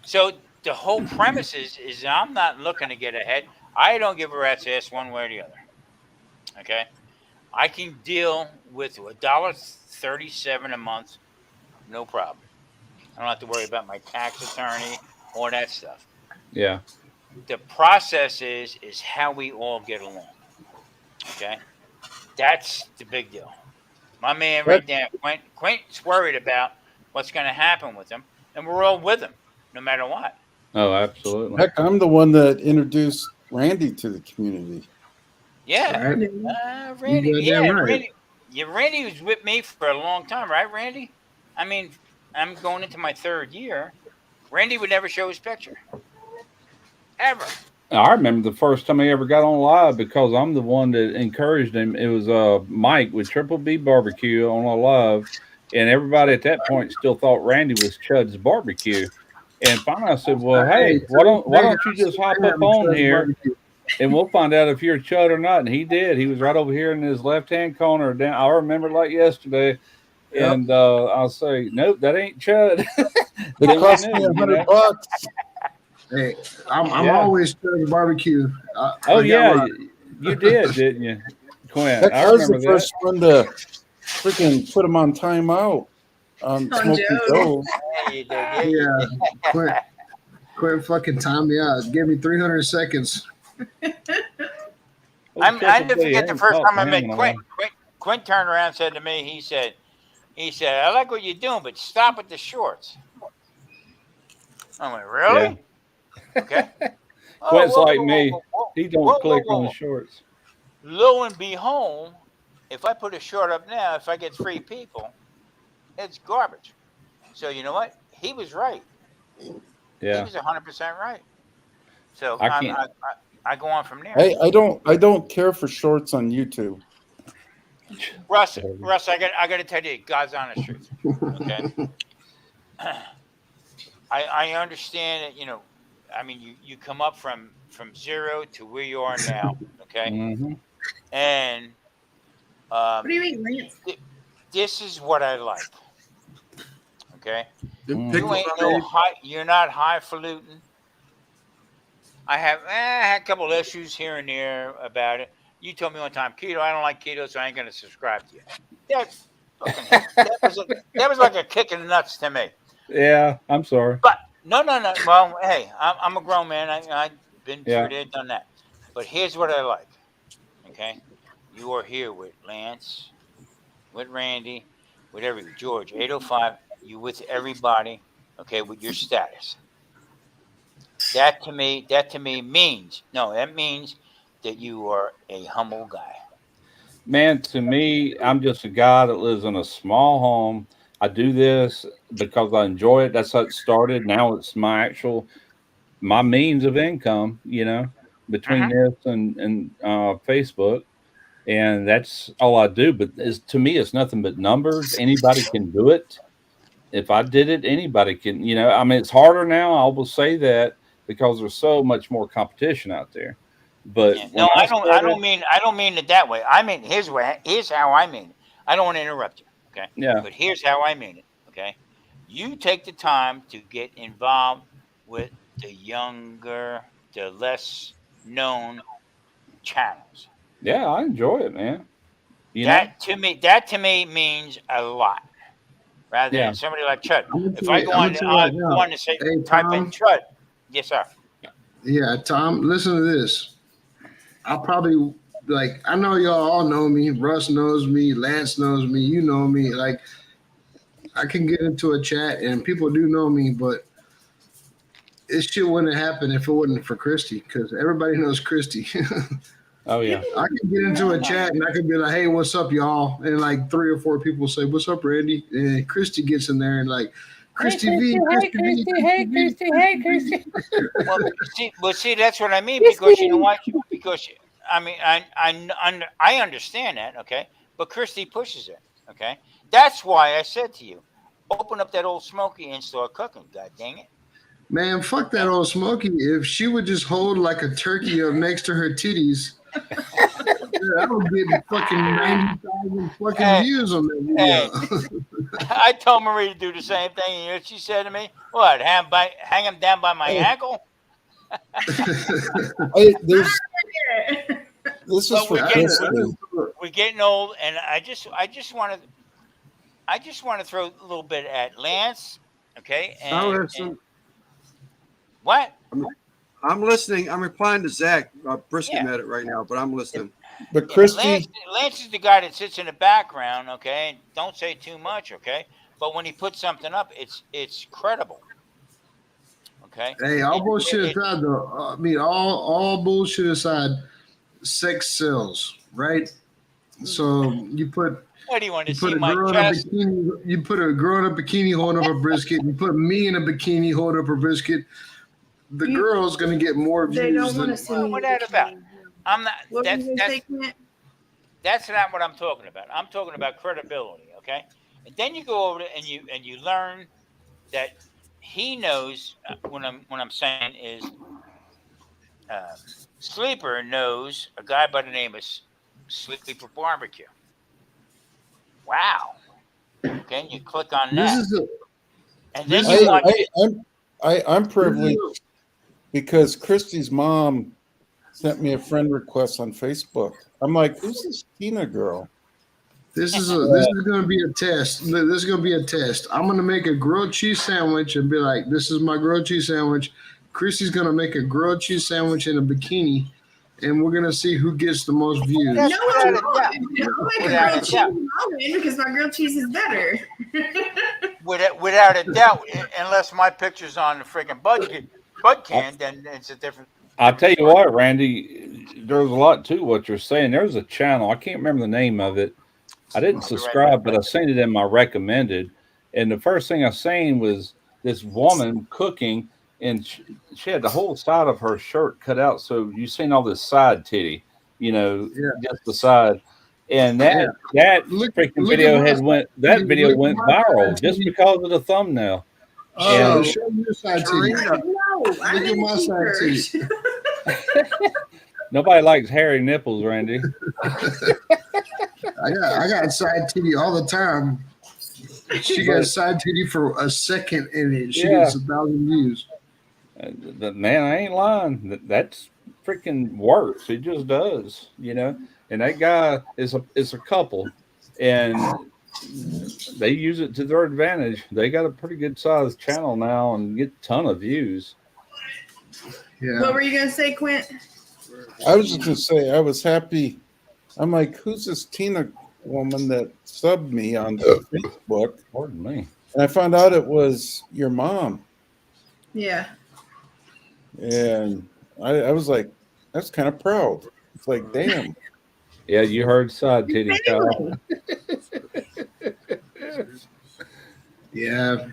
So the whole premise is I'm not looking to get ahead. I don't give a rat's ass one way or the other. Okay, I can deal with $1.37 a month, no problem. I don't have to worry about my tax attorney, all that stuff. Yeah. The process is how we all get along. Okay, that's the big deal. My man right there, Quint's worried about what's going to happen with him, and we're all with him, no matter what. Oh, absolutely. Heck, I'm the one that introduced Randy to the community. Yeah, Right. Randy. Yeah, right. Randy was with me for a long time, right, Randy? I mean, I'm going into my third year. Randy would never show his picture, ever. I remember the first time I ever got on live because I'm the one that encouraged him. It was Mike with Triple B Barbecue on a live, and everybody at that point still thought Randy was Chud's Barbecue. And finally I said, well, hey, why don't you just hop up on here and we'll find out if you're Chud or not. And he did. He was right over here in his left-hand corner. Down, I remember like yesterday. Yep. And I'll say, nope, that ain't Chud. It cost me $100. Hey, I'm always Chud's Barbecue. You did, didn't you, Quint? I was the first one to freaking put him on timeout. on On Smoky Joe. Joe. Yeah, you did. Yeah, you Yeah, did. quit fucking time me out. Give me 300 seconds. I never Hey, forget the haven't first talked time to I him met in a Quint. while. Quint turned around and said to me, he said, I like what you're doing, but stop at the shorts. I went, really? Okay. Oh, Quint's whoa, like whoa, whoa, me. whoa, whoa, He don't whoa, whoa, click whoa, on whoa. shorts. Lo and behold, if I put a short up now, if I get 3 people, it's garbage. So you know what? He was right. He Yeah, was 100% right. So I can't. I go on from there. I don't care for shorts on YouTube. Russ, I got to tell you God's honest truth. Okay. I understand that, I mean, you come up from 0 to where you are now. Okay. Mm-hmm. And What do you mean, Lance? this is what I like. Okay. Them Mm. pickles You ain't I no made. you're not highfalutin. I had a couple of issues here and there about it. You told me one time, keto, I don't like keto, so I ain't going to subscribe to you. That was like a kick in the nuts to me. Yeah, I'm sorry. But no. Well, hey, I'm a grown man. I've been Yeah. through there, done that. But here's what I like. Okay, you are here with Lance, with Randy, with George 805. You with everybody. Okay, with your status. That to me means that means that you are a humble guy. Man, to me, I'm just a guy that lives in a small home. I do this because I enjoy it. That's how it started. Now it's my means of income, between this and Facebook. And that's all I do. But to me, it's nothing but numbers. Anybody can do it. If I did it, anybody can, I mean, it's harder now. I will say that because there's so much more competition out there. But Yeah. when No, I I started, don't mean it that way. I mean here's how I mean it. I don't want to interrupt you, okay? yeah, But here's how I mean it, okay? You take the time to get involved with the less known channels. yeah, I enjoy it, man. That to me means a lot. Rather Yeah. than somebody like Chud. I'm If I gonna tell you right go now. on to say Hey, type in Tom. Chud, yes sir. Yeah, Tom, listen to this. I'll probably I know y'all all know me. Russ knows me. Lance knows me. You know me. Like, I can get into a chat and people do know me, but this shit wouldn't happen if it wasn't for Christy, because everybody knows Christy. Oh yeah. I can get into a chat and I can be like, "Hey, what's up, y'all?" And like 3 or 4 people say, "What's up, Randy?" And Christy gets in there and like, "Christy V, Christy V, Hey, Christy. Well, see, that's what I mean, because you know what? Because I mean, I understand that, okay, but Christy pushes it, okay. That's why I said to you, open up that old Smoky and start cooking. God dang it! Man, fuck that old Smokey. If she would just hold like a turkey up next to her titties, I would get fucking 90,000 fucking Hey, views on that hey, video. I told Marie to do the same thing, and you know what she said to me? What? Hang him down by my ankle? This is But for we're Christy. getting old, and I just want to throw a little bit at Lance, okay? I'll And listen. what? I'm listening. I'm replying to Zach. Brisket Yeah. at it right now, but I'm listening. But Christy, Lance is the guy that sits in the background, okay? And don't say too much, okay? But when he puts something up, it's credible, okay? Hey, all bullshit aside, though. I mean, all bullshit aside, sex sells, right? So you put What do you want to put see a my girl in a chest? bikini. You put a girl in a bikini holding up a brisket. You put me in a bikini holding up a brisket. The girl's gonna get more views. They don't want to than see me. What that about? I'm not. What were you gonna say, Clint? That's not what I'm talking about. I'm talking about credibility, okay? And then you go over and you learn that he knows what I'm saying is Sleeper knows a guy by the name of Sleeper Barbecue. Wow. Okay, and you click on This that, is a and then this you is watch. I'm privileged because Christy's mom sent me a friend request on Facebook. I'm like, who's this Tina girl? This is going to be a test. This is going to be a test. I'm going to make a grilled cheese sandwich and be like, "This is my grilled cheese sandwich." Chrissy's going to make a grilled cheese sandwich in a bikini, and we're going to see who gets the most views. No, Without I'm a not. doubt. I'll make a Without grilled a cheese doubt. and I'll win because my grilled cheese is better. Without a doubt, unless my picture's on the freaking bud can, then it's a different. I'll tell you what, Randy, there's a lot to what you're saying. There's a channel, I can't remember the name of it. I didn't subscribe, but I seen it in my recommended. And the first thing I seen was this woman cooking, and she had the whole side of her shirt cut out. So you seen all this side titty, just the side. And that freaking video went viral just because of the thumbnail. Oh, show your side titty. No, Look at my side titty. Nobody likes hairy nipples, Randy. I got side titty all the time. She got side titty for a second in it. She gets 1,000 views. Man, I ain't lying. That's freaking works. It just does, And that guy is a couple, and they use it to their advantage. They got a pretty good sized channel now and get a ton of views. Yeah. What were you gonna say, Quint? I was just gonna say I was happy. I'm like, who's this Tina woman that subbed me on Facebook? Pardon me. And I found out it was your mom. Yeah. And I was like, that's kind of proud. It's like, damn. Yeah, you heard side titty, Kyle. Yeah,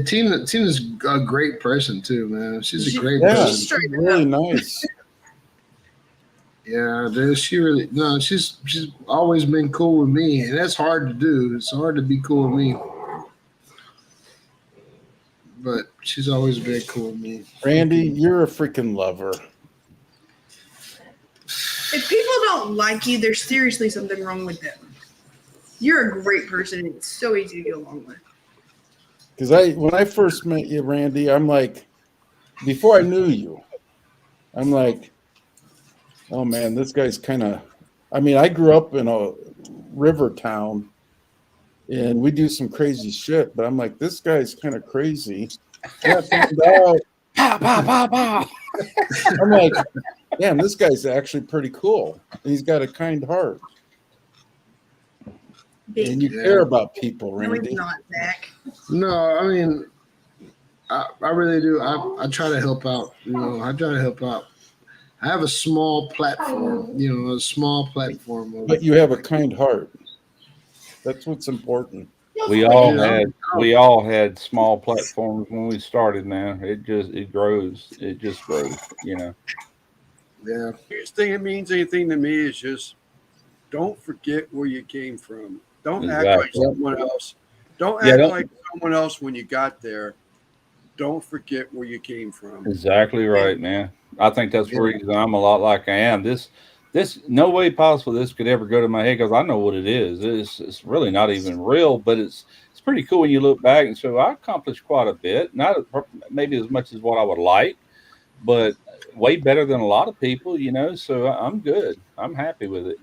Tina's a great person too, man. She's a great Yeah, person. she's really nice. Yeah, dude, she's always been cool with me, and that's hard to do. It's hard to be cool with me, but she's always been cool with me. Randy, you're a freaking lover. If people don't like you, there's seriously something wrong with them. You're a great person, and it's so easy to get along with. Because when I first met you, Randy, I'm like, before I knew you, I'm like, oh man, this guy's kind of. I mean, I grew up in a river town, and we do some crazy shit. But I'm like, this guy's kind of crazy. And I found out, Pow, pow, pow, pow. I'm like, damn, this guy's actually pretty cool. And he's got a kind heart. And you care about people, No, Randy. he's not, Zach. No, I mean, I really do. I try to help out. I try to help out. I have a small platform. A small platform. But you have a kind heart. That's what's important. We all had small platforms when we started. Now it grows. It just grows. Yeah. Biggest thing it means anything to me is just don't forget where you came from. Don't act like someone else. Don't act like someone else when you got there. Don't forget where you came from. Exactly right, man. I think that's the reason I'm a lot like I am. This no way possible this could ever go to my head because I know what it is. It's really not even real, but it's pretty cool when you look back and say, well, I accomplished quite a bit. Not maybe as much as what I would like, but way better than a lot of people, So I'm good. I'm happy with it,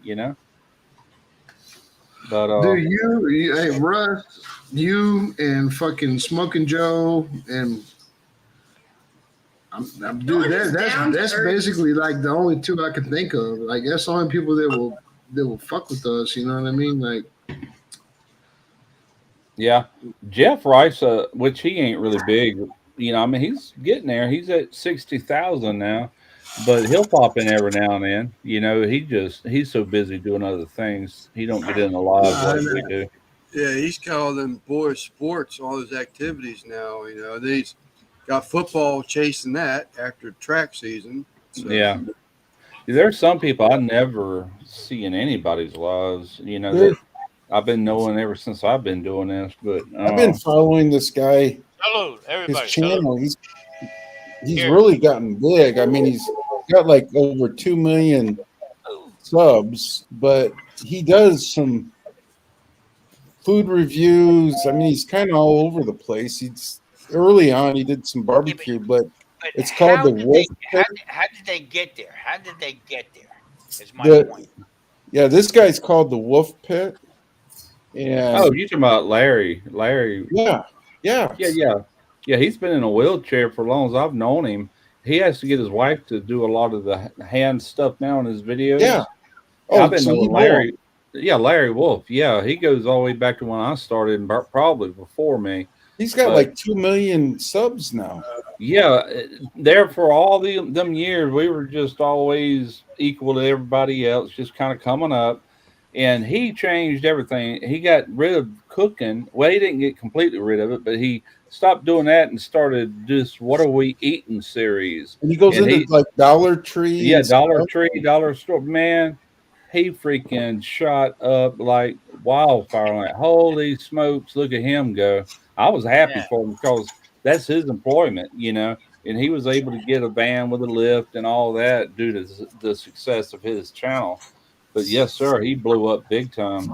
But dude, hey Russ, you and fucking Smoking Joe and dude, that's basically like the only two I can think of. Like that's the only people that will fuck with us. You know what I mean? Like, yeah, Jeff Rice, which he ain't really big. I mean, he's getting there. He's at 60,000 now, but he'll pop in every now and then. He's so busy doing other things. He don't get in the live like we do. Yeah, he's got all them boys sports, all his activities now. Then he's got football chasing that after track season. So. Yeah. There's some people I never see in anybody's lives, that I've been knowing ever since I've been doing this. But I've been following this guy. Hello, everybody. His channel, he's really gotten big. I mean, he's got like over 2 million subs, but he does some food reviews. I mean, he's kind of all over the place. Early on, he did some barbecue, but it's called the Wolf Pit. How did they get there? Is my point. Yeah, this guy's called the Wolf Pit, And Oh, you talking about Larry? yeah. Yeah. He's been in a wheelchair for as long as I've known him. He has to get his wife to do a lot of the hand stuff now in his videos. Yeah. I've Oh, been so knowing you know Larry. him. Yeah, Larry Wolf. Yeah, he goes all the way back to when I started, and probably before me. He's got But like 2 million subs now. yeah, there for all them years, we were just always equal to everybody else, just kind of coming up. And he changed everything. He got rid of cooking. Well, he didn't get completely rid of it, but he stopped doing that and started this "What Are We Eating" series. And he goes And into like Dollar Tree yeah, and Dollar stuff. Tree, Dollar Store, man. He freaking shot up like wildfire. Like, holy smokes, look at him go. I was happy Yeah. for him because that's his employment, and he was able to get a van with a lift and all that due to the success of his channel. But yes, sir, he blew up big time.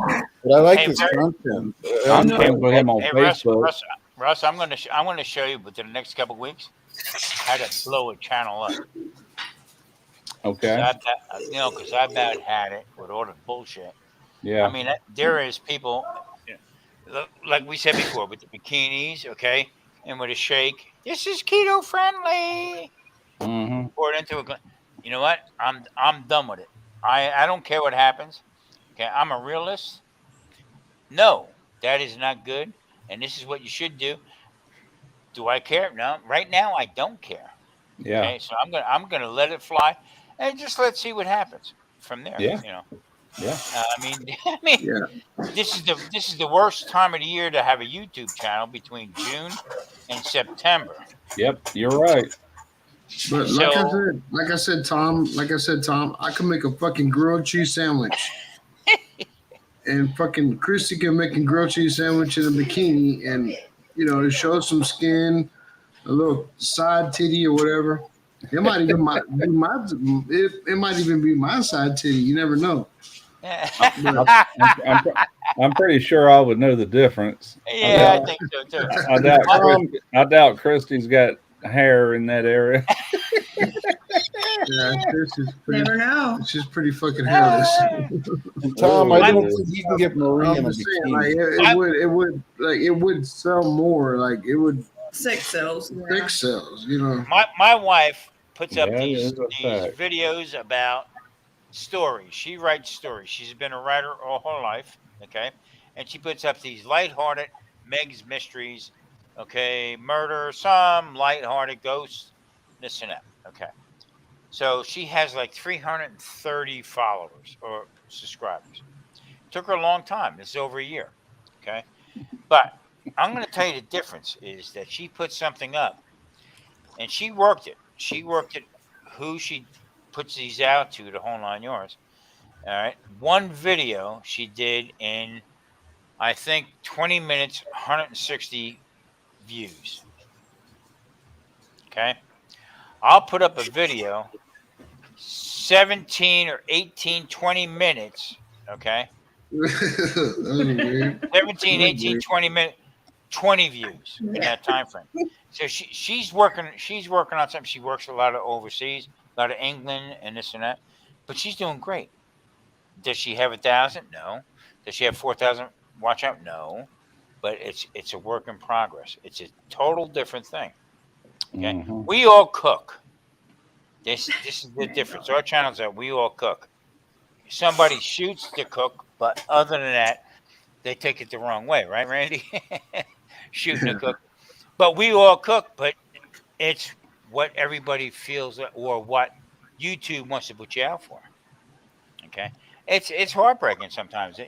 But I like Hey, his content. I'm No. friends with him on Hey, Facebook. Russ, I'm gonna show you within the next couple weeks how to blow a channel up. Okay. Because I about had it with all the bullshit. Yeah. I mean, there is people, like we said before, with the bikinis, okay, and with a shake. This is keto friendly. Mm-hmm. Pour it into a. You know what? I'm done with it. I don't care what happens. Okay, I'm a realist. No, that is not good, and this is what you should do. Do I care? No. Right now, I don't care. Yeah. Okay, so I'm gonna let it fly, and just let's see what happens from there. Yeah. Yeah. I mean, Yeah. this is the worst time of the year to have a YouTube channel between June and September. Yep. You're right. But like I said, Tom, I can make a fucking grilled cheese sandwich. And fucking Christy can make a grilled cheese sandwich in a bikini and, show some skin, a little side titty or whatever. It might even it might even be my side titty. You never know. I'm pretty sure I would know the difference. Yeah, I think so too. I doubt Christy's got hair in that area. Yeah, Never know. She's pretty fucking hairless. Tom, I don't think you can get Marie in a just saying, bikini. it would sell more. Like it would Sex sells. Yeah. sex sells. My wife puts up Yeah, it these is a fact. videos about stories. She writes stories. She's been a writer all her life. Okay, and she puts up these lighthearted Meg's mysteries. Okay, murder, some lighthearted ghosts, this and that. Okay. So she has like 330 followers or subscribers. Took her a long time. This is over a year. Okay. But I'm going to tell you the difference is that she put something up and she worked it. She worked it who she puts these out to, the whole 9 yards. All right. One video she did in, I think, 20 minutes, 160 views. Okay. I'll put up a video 17 or 18, 20 minutes, okay? 17, 18, 20 minutes, 20 views in that time frame. So she's working on something. She works a lot of overseas, a lot of England and this and that. But she's doing great. Does she have 1,000? No. Does she have 4,000 watch out? No. But it's a work in progress. It's a total different thing. Okay. Mm-hmm. We all cook. This is the difference. Our channels are we all cook. Somebody shoots to cook, but other than that, they take it the wrong way, right, Randy? Shooting to cook. But we all cook, but it's what everybody feels or what YouTube wants to put you out for. Okay. It's heartbreaking sometimes.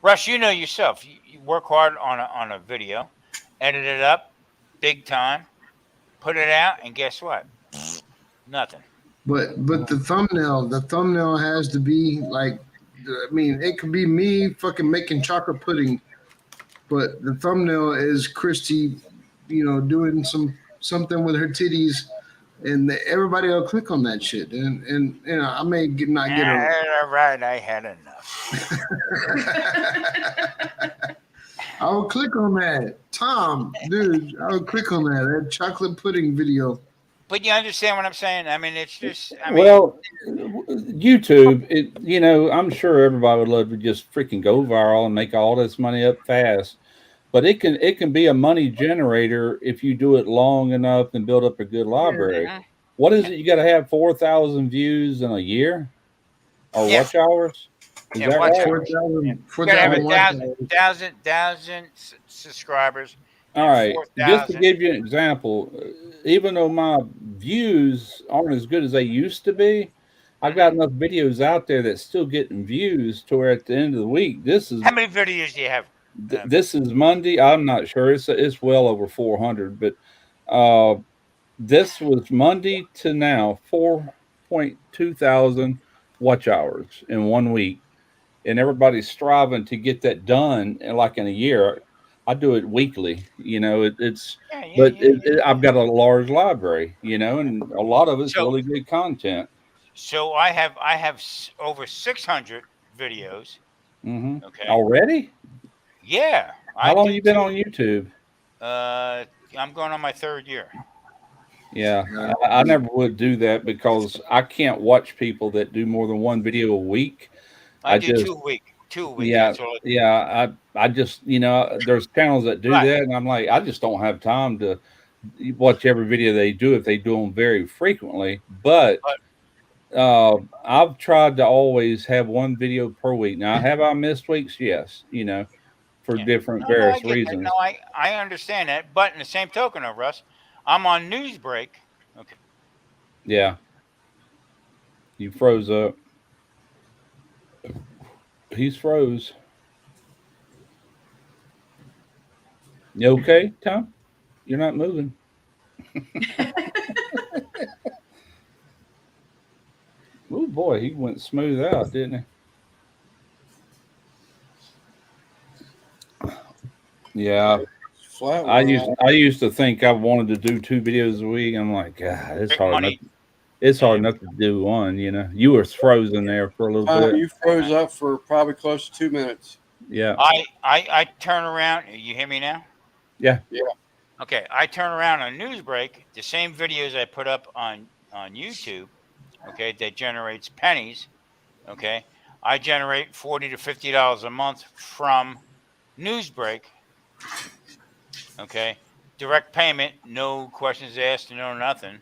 Russ, you know yourself. You work hard on a video, edit it up, big time, put it out, and guess what? Nothing. But the thumbnail has to be like, I mean, it could be me fucking making chocolate pudding, but the thumbnail is Christy, doing something with her titties, and everybody will click on that shit, and I may not get a. All right, I had enough. I will click on that, Tom, dude. I will click on that chocolate pudding video. But you understand what I'm saying? I mean, it's just. I mean, Well, YouTube, I'm sure everybody would love to just freaking go viral and make all this money up fast. But it can be a money generator if you do it long enough and build up a good library. mhm. What is it? You got to have 4,000 views in a year or Yeah, watch hours? Is yeah. that Watch right? hours. Yeah. 4,000 You gotta have 4,000 watch hours. thousand subscribers All and right. Just to 4,000. give you an example, even though my views aren't as good as they used to be, I've got Mhm. enough videos out there that's still getting views to where at the end of the week, this is How many videos do you have? this is Monday. I'm not sure. It's well over 400, but uh, this was Monday to now 4.2 thousand watch hours in 1 week, and everybody's striving to get that done in a year. I do it weekly, Yeah, yeah, but yeah, yeah. I've got a large library, and a lot of it's So, really good content. so I have over 600 videos. Okay. Already? Yeah, I How long do you been on too. YouTube? Uh, I'm going on my third year. Yeah, Yeah. I never would do that because I can't watch people that do more than one video a week. I I do just, 2 a week. 2 a week. yeah, That's all. yeah. I just, there's channels that do Right. that, and I'm like, I just don't have time to watch every video they do if they do them very frequently. But But I've tried to always have one video per week. Now, have I missed weeks? Yes, for yeah. different No, I various get that. No, reasons. I understand that. But in the same token, of Russ, I'm on Newsbreak. Okay. Yeah, you froze up. He's froze. You okay, Tom? You're not moving. Oh boy, he went smooth out, didn't he? Yeah. Flat I used to think I wanted to do 2 videos a week. I'm like, God, it's Big hard enough. money. It's hard Yeah. enough to do one. You were frozen there for a little Tom, bit. you froze up for probably close to 2 minutes. Yeah. I turn around. You hear me now? Yeah. Yeah. Okay. I turn around on Newsbreak. The same videos I put up on YouTube. Okay, that generates pennies. Okay, I generate $40 to $50 a month from Newsbreak. Okay, direct payment, no questions asked, no nothing.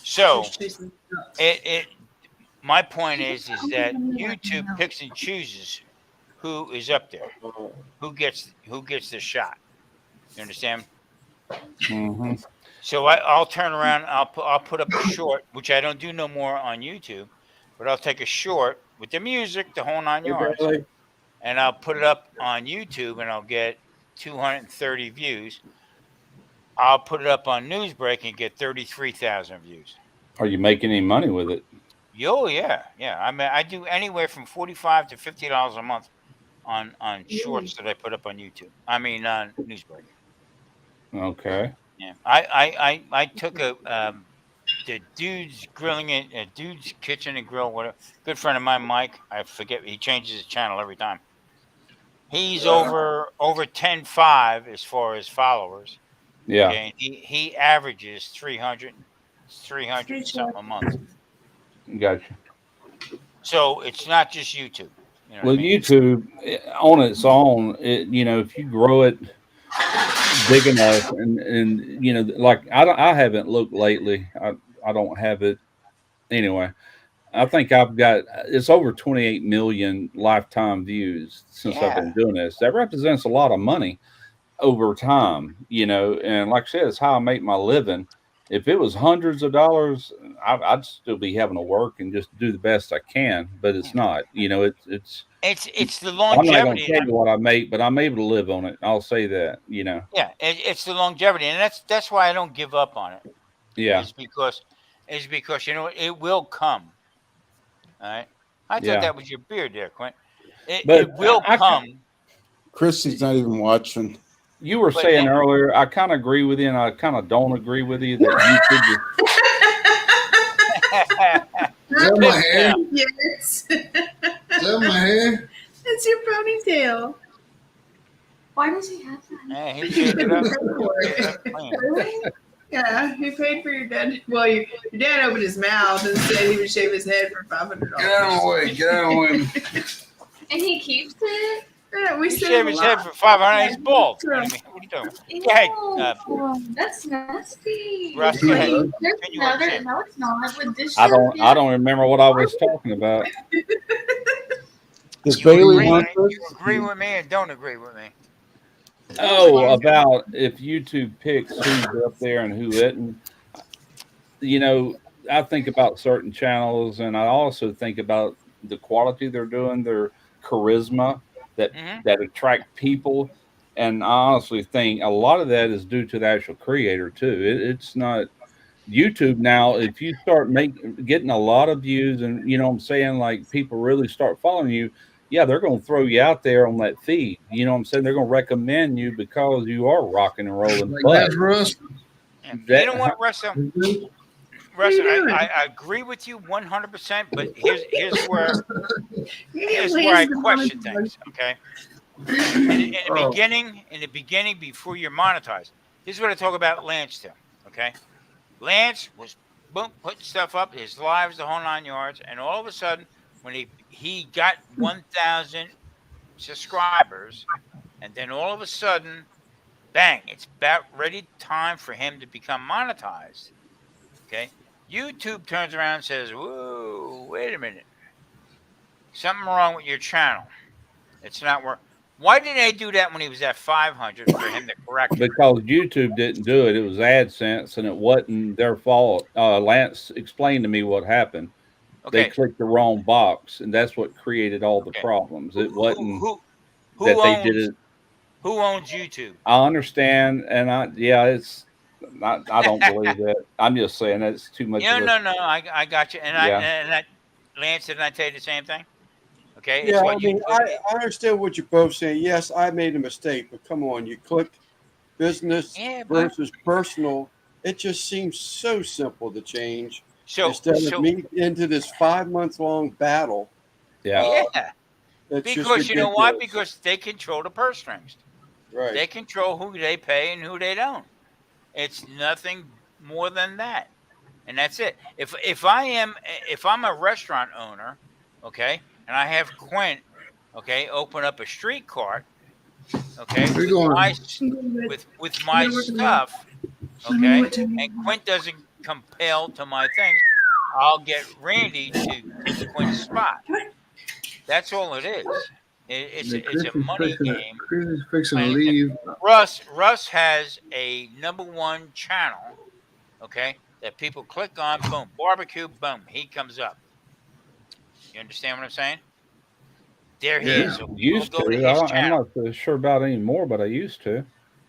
So my point is that YouTube picks and chooses who is up there, who gets the shot. You understand? Mm-hmm. So I'll turn around. I'll put up a short, which I don't do no more on YouTube, but I'll take a short with the music, the whole 9 yards, and I'll put it up on YouTube, and I'll get 230 views. I'll put it up on Newsbreak and get 33,000 views. Are you making any money with it? Oh yeah. I mean, I do anywhere from $45 to $50 a month on shorts that I put up on YouTube. I mean, on Newsbreak. Okay. Yeah, I took the dude's grilling it, dude's kitchen and grill. Whatever. Good friend of mine, Mike. I forget. He changes his channel every time. He's over 10.5 as far as followers. Yeah. Okay, he averages 300 and something a month. Gotcha. So it's not just YouTube. You know Well, what I mean? YouTube on its own, if you grow it big enough, and like I haven't looked lately. I don't have it anyway. I think I've got it's over 28 million lifetime views since I've been doing this. That represents a lot of money over time, and like I said, it's how I make my living. If it was hundreds of dollars, I'd still be having to work and just do the best I can, but it's not. It's the I'm not going longevity. to tell you what I make, but I'm able to live on it. I'll say that. Yeah, it's the longevity, and that's why I don't give up on it. Yeah. Is because it will come. All right. I thought Yeah. that was your beard there, Quint. It will I come. Christy's not even watching. You were saying earlier, I kind of agree with you, and I kind of don't agree with you that YouTube Is that my hair? Yes. Is that my hair? It's your ponytail. Why does he have that? Yeah, he shaved it up. Really? Yeah, he paid for your dad. Well, your dad opened his mouth and said he would shave his head for $500. Get out of my way. Get out of my way. And he keeps it? Yeah, we He save shaved a his head lot. for $500. He's bald. Yeah. What are you talking about? Go ahead. Ew, that's nasty. Russ, Wait, go ahead. there's Continue what you're another. saying. No, it's not. With this I show, don't remember what I was talking about. Does You Bailey agree, want you this? agree with me and don't agree with me. Oh, about if YouTube picks who's up there and who isn't. You know, I think about certain channels, and I also think about the quality they're doing, their charisma that that attract people. And I honestly think a lot of that is due to the actual creator too. It's not YouTube now. If you start getting a lot of views, and you know what I'm saying, like people really start following you, yeah, they're going to throw you out there on that feed. You know what I'm saying? They're going to recommend you because you are rocking and rolling. Like But that's Russ. You know what, Russell? Russell, I agree with you 100%. But here's where I question things. Okay. In the beginning, before you're monetized, this is what I talk about Lance too. Okay, Lance was putting stuff up, his lives, the whole 9 yards, and all of a sudden, when he got 1,000 subscribers, and then all of a sudden, bang! It's about ready time for him to become monetized. Okay, YouTube turns around and says, "Whoa, wait a minute, something wrong with your channel. It's not working." Why didn't they do that when he was at 500 for him to correct it? because YouTube didn't do it, it was AdSense, and it wasn't their fault. Lance explained to me what happened. Okay. They clicked the wrong box, and that's what created all the problems. It wasn't that they did it. Who owns YouTube? I understand, and I don't believe that. I'm just saying that's too much. No, I got you. And Lance, didn't I tell you the same thing? Okay. Yeah, I understand what you're both saying. Yes, I made a mistake, but come on, you clicked business versus personal. It just seems so simple to change. Instead of me into this 5-month-long battle. Yeah. Because you know why? Ridiculous. Because they control the purse strings. Right. They control who they pay and who they don't. It's nothing more than that. And that's it. If I'm a restaurant owner, okay, and I have Quint, okay, open up a street cart, okay, with my stuff, okay, and Quint doesn't compel to my things, I'll get Randy to take Quint's spot. That's all it is. It's a money game. Chris is fixing to leave. Russ has a #1 channel, okay, that people click on, boom, barbecue, boom, he comes up. You understand what I'm saying? There he is. So used go to. to his I'm channel. not so sure about it anymore, but I used to.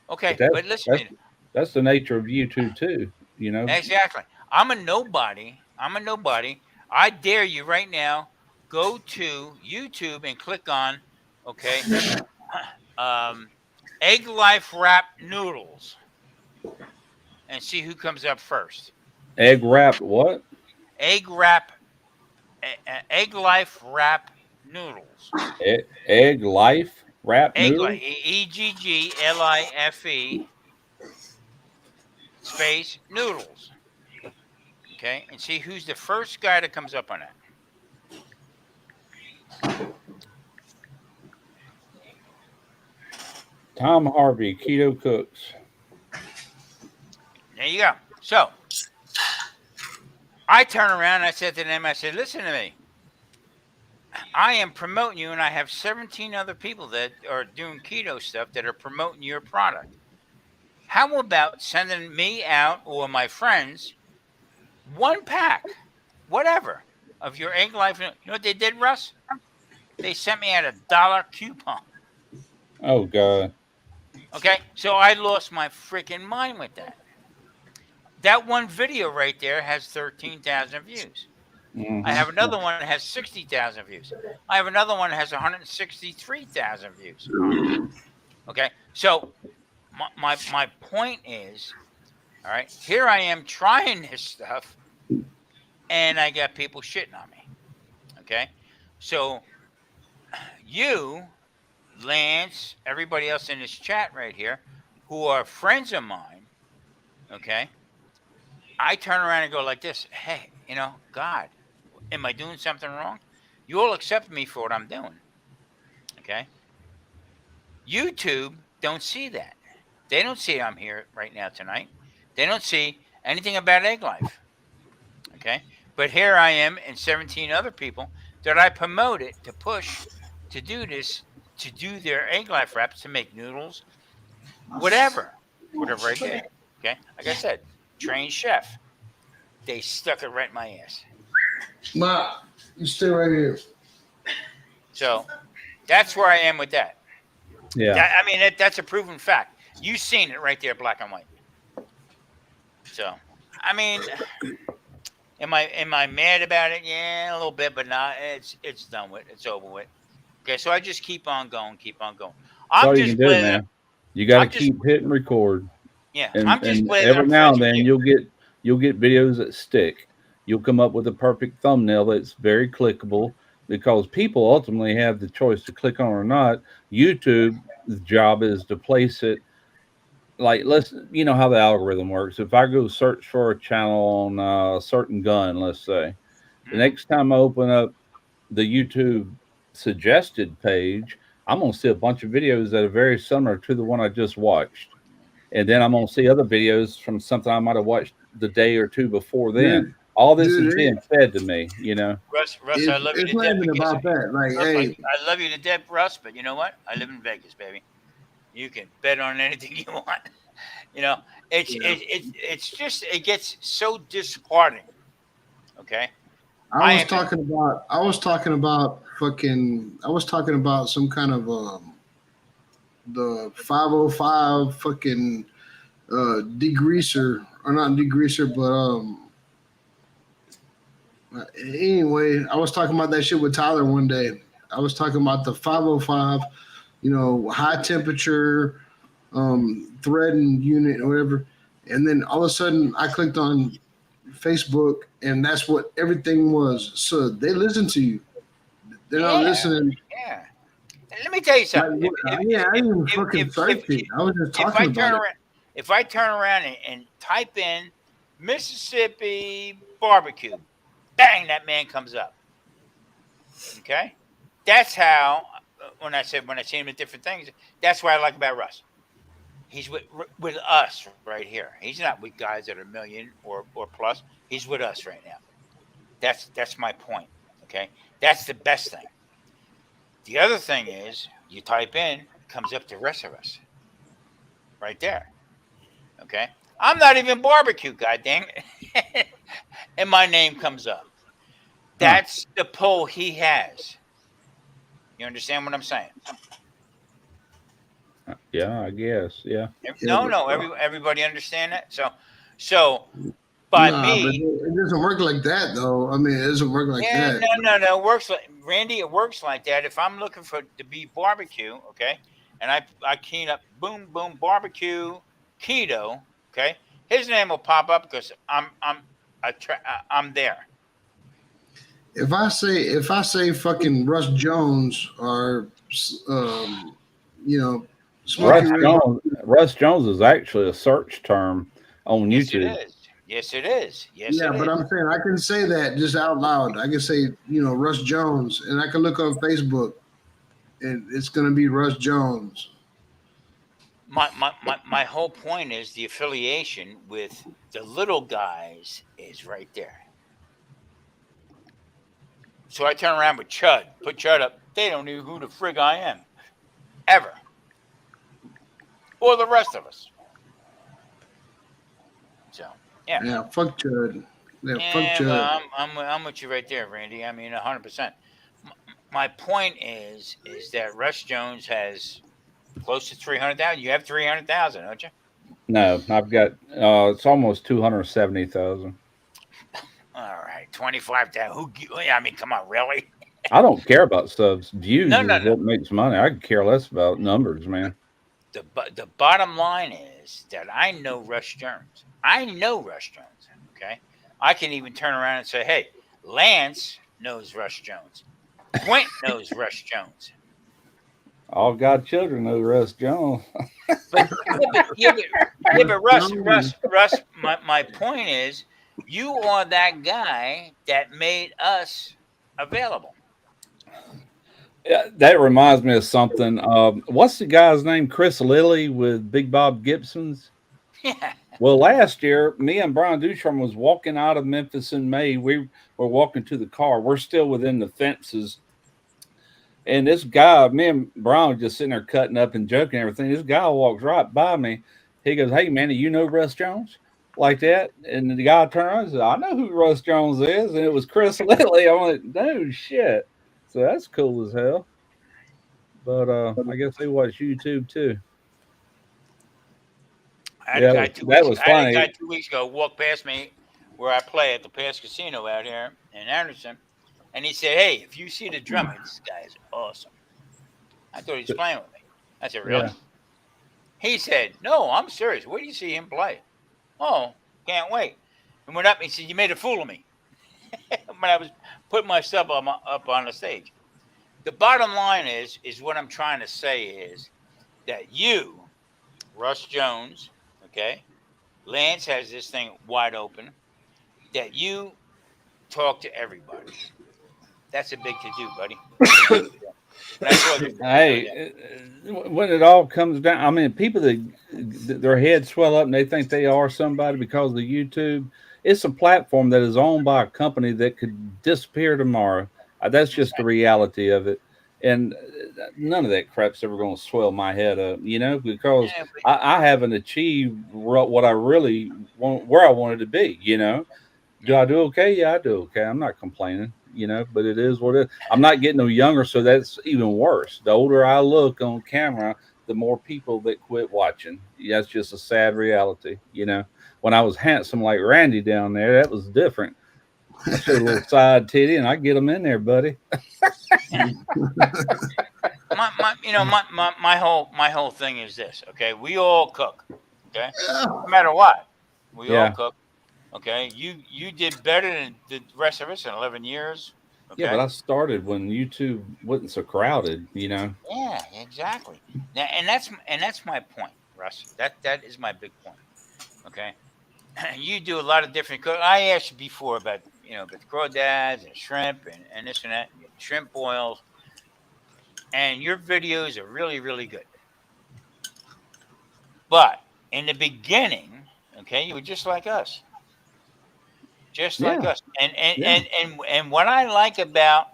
Okay, but listen. That's the nature of YouTube too. You know. Exactly. I'm a nobody. I dare you right now. Go to YouTube and click on, okay, Egg Life Wrap Noodles, and see who comes up first. Egg wrap what? Egg Life Wrap Noodles. Egg Life Wrap Noodles. EGGLIFE space noodles. Okay, and see who's the first guy that comes up on that. Tom Harvey, Keto Cooks. There you go. So I turn around and I said to them, I said, listen to me. I am promoting you, and I have 17 other people that are doing keto stuff that are promoting your product. How about sending me out or my friends 1 pack, whatever, of your Egg Life? You know what they did, Russ? They sent me out a $1 coupon. Oh, God. Okay, so I lost my freaking mind with that. That one video right there has 13,000 views. Mm-hmm. I have another one that has 60,000 views. I have another one that has 163,000 views. Okay, so my point is, all right, here I am trying this stuff, and I got people shitting on me. Okay, so you, Lance, everybody else in this chat right here, who are friends of mine, okay, I turn around and go like this. Hey, God, am I doing something wrong? You all accept me for what I'm doing. Okay. YouTube don't see that. They don't see I'm here right now tonight. They don't see anything about egg life. Okay. But here I am and 17 other people that I promoted to push to do this, to do their egg life reps, to make noodles, whatever I did. Okay. Like I said, trained chef. They stuck it right in my ass. Ma, you stay right here. So that's where I am with that. Yeah. I mean, that's a proven fact. You've seen it right there, black and white. So, I mean, am I mad about it? Yeah, a little bit, but not. It's done with. It's over with. Okay, so I just keep on going. That's all you can do, man. You got to keep hitting record, Yeah, and I'm just glad every I'm now friends and with then you. you'll get videos that stick. You'll come up with a perfect thumbnail that's very clickable because people ultimately have the choice to click on or not. YouTube's job is to place it. Like, you know how the algorithm works. If I go search for a channel on a certain gun, let's say, the next time I open up the YouTube suggested page, I'm going to see a bunch of videos that are very similar to the one I just watched. And then I'm going to see other videos from something I might have watched the day or two before then. All this is being fed to me, Russ, I love you It's to not death. even about that. Like, Russ, hey, I love you to death, Russ. But you know what? I live in Vegas, baby. You can bet on anything you want. It's just it gets so disheartening. Okay. I was talking about some kind of the 505 fucking degreaser, or not degreaser, but anyway, I was talking about that shit with Tyler one day. I was talking about the 505, high temperature threading unit or whatever. And then all of a sudden I clicked on Facebook and that's what everything was. So they listen to you. They're not listening. Yeah. Let me tell you something. I didn't even fucking search it. I was just talking about it. If I turn around and type in Mississippi barbecue, bang, that man comes up. Okay? That's how, when I see him in different things, that's what I like about Russ. He's with us right here. He's not with guys that are a million or plus. He's with us right now. That's my point. Okay? That's the best thing. The other thing is, you type in, comes up the rest of us. Right there. Okay? I'm not even barbecue, goddamn it. And my name comes up. That's the pull he has. You understand what I'm saying? Yeah, I guess. Yeah. No. Everybody understand that? So by me, but it doesn't work like that, though. I mean, it doesn't work like that. No. It works like Randy. It works like that. If I'm looking to be barbecue, okay, and I key up boom barbecue keto, okay, his name will pop up because I'm there. If I say fucking Russ Jones or Russ Jones is actually a search term on YouTube. Yes, it is. But I'm saying I can say that just out loud. I can say, Russ Jones, and I can look on Facebook, and it's gonna be Russ Jones. My whole point is the affiliation with the little guys is right there. So I turn around with Chud, put Chud up. They don't know who the frig I am, ever, or the rest of us. So yeah, fuck Chud. Fuck Chud. Well, I'm with you right there, Randy. I mean, 100%. My point is that Russ Jones has close to 300,000. You have 300,000, don't you? No, I've got it's almost 270,000. All right, 25,000. I mean, come on, really? I don't care about subs. Views No. is what makes money. I could care less about numbers, man. The bottom line is that I know Russ Jones. Okay, I can even turn around and say, hey, Lance knows Russ Jones. Quint knows Russ Jones. All godchildren know Russ Jones. But but Russ. My point is, you are that guy that made us available. Yeah, that reminds me of something. What's the guy's name? Chris Lilly with Big Bob Gibson's. Yeah. Well, last year, me and Brian Ducharme was walking out of Memphis in May. We were walking to the car. We're still within the fences. And this guy, me and Brian were just sitting there cutting up and joking and everything. This guy walks right by me. He goes, "Hey, man, do you know Russ Jones?" Like that. And the guy turned around and said, "I know who Russ Jones is." And it was Chris Lilly. I went, "No shit." So that's cool as hell. But I guess they watch YouTube too. I had Yeah, a guy two that weeks. was I had a guy funny. 2 weeks ago walk past me where I play at the Pass Casino out here in Anderson, and he said, "Hey, if you see the drummer, this guy is awesome." I thought he was playing with me. I said, "Really?" Yeah. He said, "No, I'm serious. Where do you see him play?" "Oh, can't wait." And went up and he said, "You made a fool of me." When I was putting myself up on the stage. The bottom line is what I'm trying to say is that you, Russ Jones, okay, Lance has this thing wide open, that you talk to everybody. That's a big to do, buddy. And I told you, Hey, when it all comes down, I mean, people that their heads swell up and they think they are somebody because of YouTube. It's a platform that is owned by a company that could disappear tomorrow. That's just the reality of it. And none of that crap's ever going to swell my head up, because yeah, I haven't achieved what I really want, where I wanted to be, Do I do okay? Yeah, I do okay. I'm not complaining, but it is what it is. I'm not getting no younger, so that's even worse. The older I look on camera, the more people that quit watching. That's just a sad reality, When I was handsome like Randy down there, that was different. I showed a little side titty and I get them in there, buddy. my whole thing is this, okay? We all cook, okay? No matter what, we all Yeah. cook. Okay, you did better than the rest of us in 11 years. Okay. Yeah, but I started when YouTube wasn't so crowded, Yeah, exactly. Now, and that's my point, Russ. That is my big point. Okay, you do a lot of different cook. I asked you before about about the crawdads and shrimp and this and that, and shrimp boils, and your videos are really really good. But in the beginning, okay, you were just like us. Just like Yeah. us. And Yeah. and and and what I like about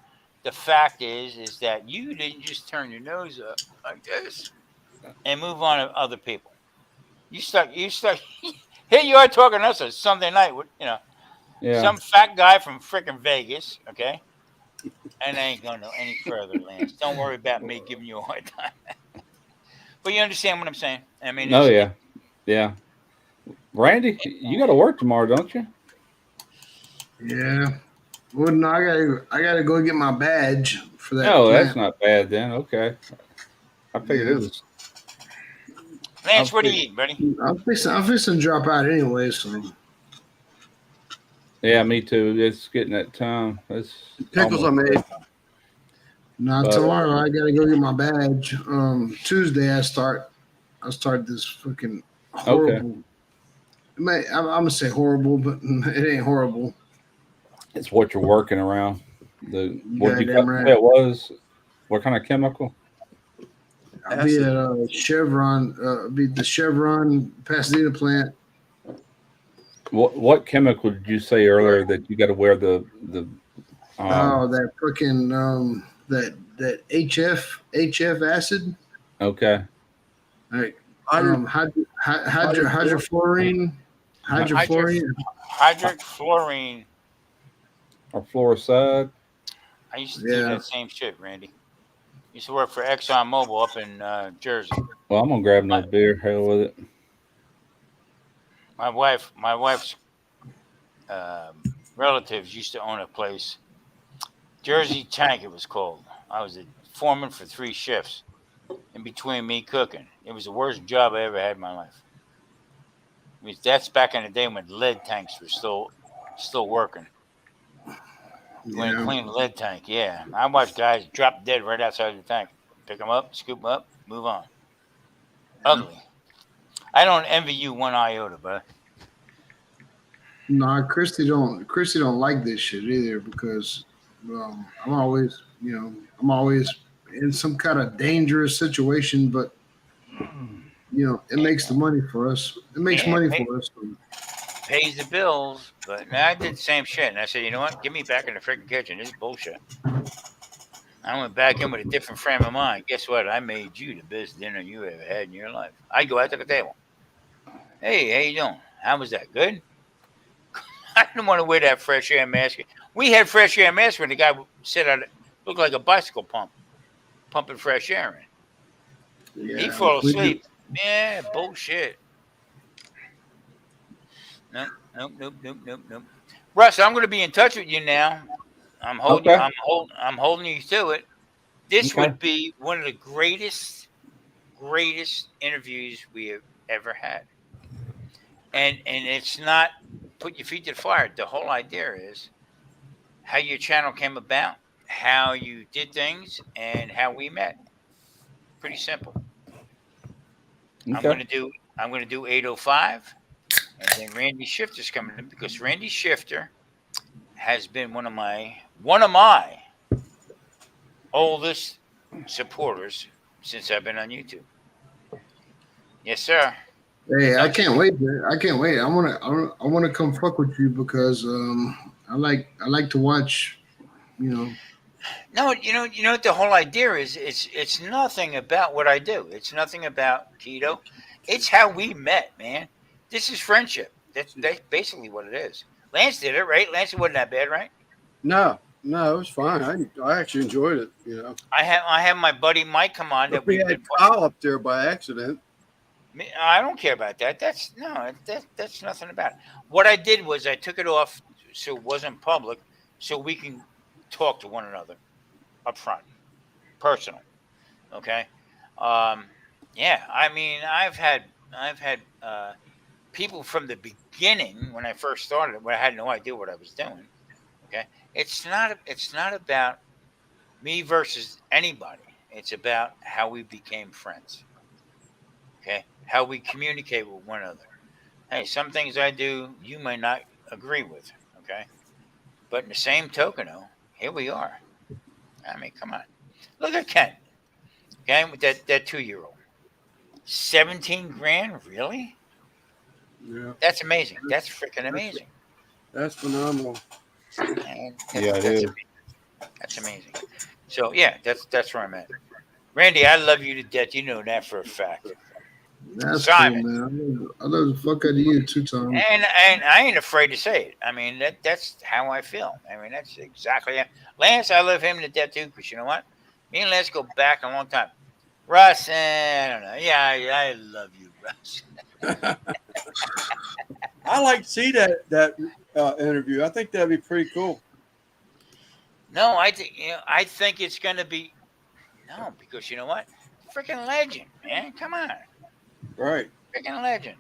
the fact is that you didn't just turn your nose up like this and move on to other people. You stuck here you are talking to us on Sunday night with Yeah. some fat guy from freaking Vegas, okay? And I ain't going no any further, Lance. Don't worry about me giving you a hard time. But you understand what I'm saying? I mean, Oh yeah. Yeah. Randy, you got to work tomorrow, don't you? Yeah. Well, no, I gotta go get my badge for that Oh, that's plant. not bad then. Okay. I figured it Yeah. was. Lance, what are you eating, buddy? I'm fixing to drop out anyway, so Yeah, me too. It's getting that time. It's Pickles I almost made. bedtime. now But tomorrow I gotta go get my badge. Tuesday I start this fucking okay, horrible. I'm gonna say horrible, but it ain't horrible. it's what you're working around. What you Goddamn say right. it was? What kind of chemical? I'll be at Chevron. Be the Chevron Pasadena plant. What chemical did you say earlier that you got to wear the Oh, that fucking that HF acid. okay. Like hydrofluorine. Hydrofluorine. Or fluoride? I used to do that same shit, Randy. Used to work for ExxonMobil up in Jersey. Well, I'm gonna grab another beer. Hell with it. My wife's relatives used to own a place, Jersey Tank it was called. I was a foreman for 3 shifts in between me cooking. It was the worst job I ever had in my life. I mean, that's back in the day when lead tanks were still working. You went and clean the lead tank, yeah. I watched guys drop dead right outside the tank, Pick them up, scoop them up, move on. Ugly. I don't envy you one iota, but Nah, Christy don't like this shit either because I'm always I'm always in some kind of dangerous situation, but it makes the money for us. It makes yeah, money for us. pays the bills. But now I did the same shit, and I said, you know what? Get me back in the freaking kitchen. This is bullshit. I went back in with a different frame of mind. Guess what? I made you the best dinner you ever had in your life. I go out to the table. Hey, how you doing? How was that? Good? I didn't want to wear that fresh air mask. We had fresh air mask when the guy said I looked like a bicycle pump, pumping fresh air in. Yeah, He fall we do. asleep. Yeah, bullshit. Nope, nope, nope, nope, nope, nope. Russ, I'm going to be in touch with you now. I'm holding. Okay. I'm holding you to it. This Okay. would be one of the greatest interviews we have ever had. And it's not put your feet to the fire. The whole idea is how your channel came about, how you did things, and how we met. Pretty simple. Okay. I'm gonna do 805, and then Randy Shifter's coming in because Randy Shifter has been one of my oldest supporters since I've been on YouTube. Yes, sir. Hey, I can't wait, man. I can't wait. I wanna come fuck with you because I like to watch. No, you know what the whole idea is. It's nothing about what I do. It's nothing about keto. It's how we met, man. This is friendship. That's basically what it is. Lance did it, right? Lance, it wasn't that bad, right? No, it was fine. I actually enjoyed it. I have my buddy Mike come on. But we had Kyle up there by accident. I don't care about that. That's nothing about it. What I did was I took it off so it wasn't public, so we can talk to one another up front, personal. Okay. Yeah. I mean, I've had people from the beginning when I first started, when I had no idea what I was doing. Okay. It's not about me versus anybody. It's about how we became friends. Okay. How we communicate with one another. Hey, some things I do you may not agree with. Okay. But in the same token, though, here we are. I mean, come on. Look at Ken. Okay, with that 2-year-old. 17 grand? Really? Yeah. That's amazing. That's freaking amazing. That's phenomenal. Man, Yeah, it is. amazing. That's amazing. So yeah, that's where I'm at. Randy, I love you to death. You know that for a fact. That's Simon. cool, man. I love the fuck out of you too, Tom. And I ain't afraid to say it. I mean, that's how I feel. I mean, that's exactly how. Lance, I love him to death too, because you know what? Me and Lance go back a long time. Russ, I don't know. Yeah, I love you, Russ. I like to see that interview. I think that'd be pretty cool. No, I think it's gonna be because you know what? Freaking legend, man. Come on. Right. Freaking legend.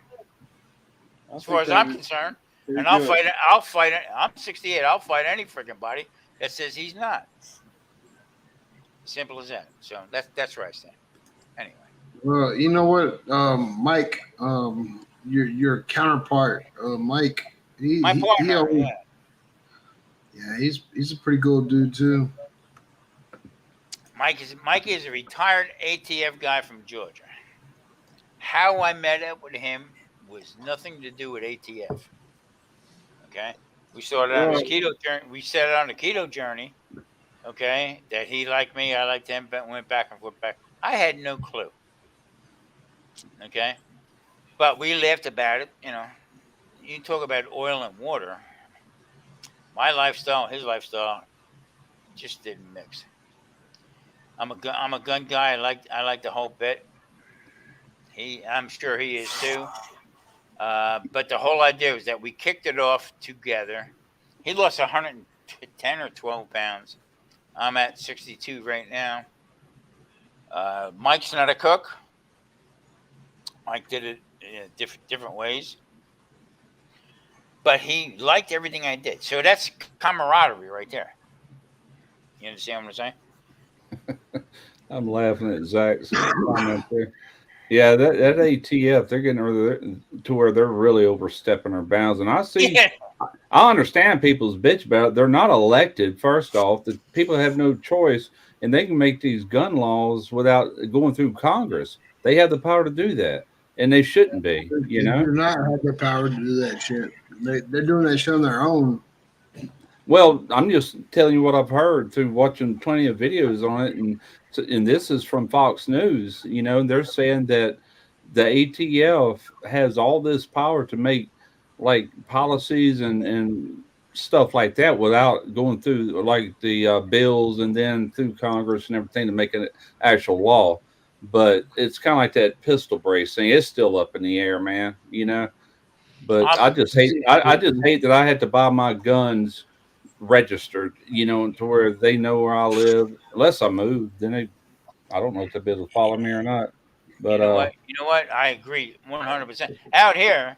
I As far think as I'm that'd be concerned. pretty And I'll good. fight it. I'm 68. I'll fight any freaking body that says he's not. Simple as that. So that's where I stand. Anyway. Well, you know what, Mike, your counterpart, Mike, My partner, always, yeah, he's a pretty cool dude too. Mike is a retired ATF guy from Georgia. How I met up with him was nothing to do with ATF. Okay, we started on his keto journey. We set out on a keto journey. Okay, that he liked me, I liked him, but went back and forth back. I had no clue. Okay, but we laughed about it. You know, you talk about oil and water. My lifestyle, his lifestyle, just didn't mix. I'm a gun guy. I like the whole bit. I'm sure he is too. But the whole idea was that we kicked it off together. He lost 110 or 12 pounds. I'm at 62 right now. Mike's not a cook. Mike did it in different ways. But he liked everything I did. So that's camaraderie right there. You understand what I'm saying? I'm laughing at Zach's comment there. Yeah, that ATF, they're getting to where they're really overstepping their bounds. And Yeah. I understand people's bitch about it. They're not elected, first off. The people have no choice, and they can make these gun laws without going through Congress. They have the power to do that, and they shouldn't be, They do not have the power to do that shit. They're doing that shit on their own. Well, I'm just telling you what I've heard through watching plenty of videos on it, and this is from Fox News. They're saying that the ATF has all this power to make like policies and stuff like that without going through like the bills and then through Congress and everything to make an actual law. But it's kind of like that pistol brace thing. It's still up in the air, man. But I just hate. I just hate that I had to buy my guns registered, to where they know where I live. Unless I move, then I don't know if they'll be able to follow me or not. But You know what? I agree 100%. Out here,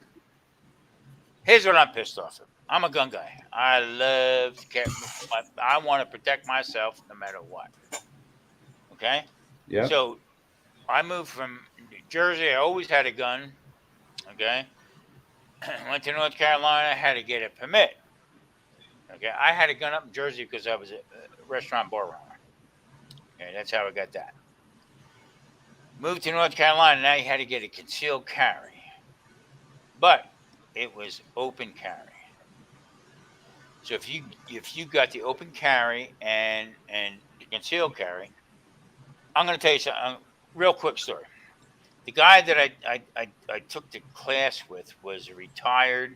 here's what I'm pissed off of. I'm a gun guy. I love to carry. I want to protect myself no matter what. Okay. yeah, So I moved from New Jersey. I always had a gun. Okay. Went to North Carolina. Had to get a permit. Okay. I had a gun up in Jersey because I was a restaurant bar runner. Okay. That's how I got that. Moved to North Carolina. Now you had to get a concealed carry. But it was open carry. So if you got the open carry and the concealed carry, I'm going to tell you something. Real quick story. The guy that I took the class with was a retired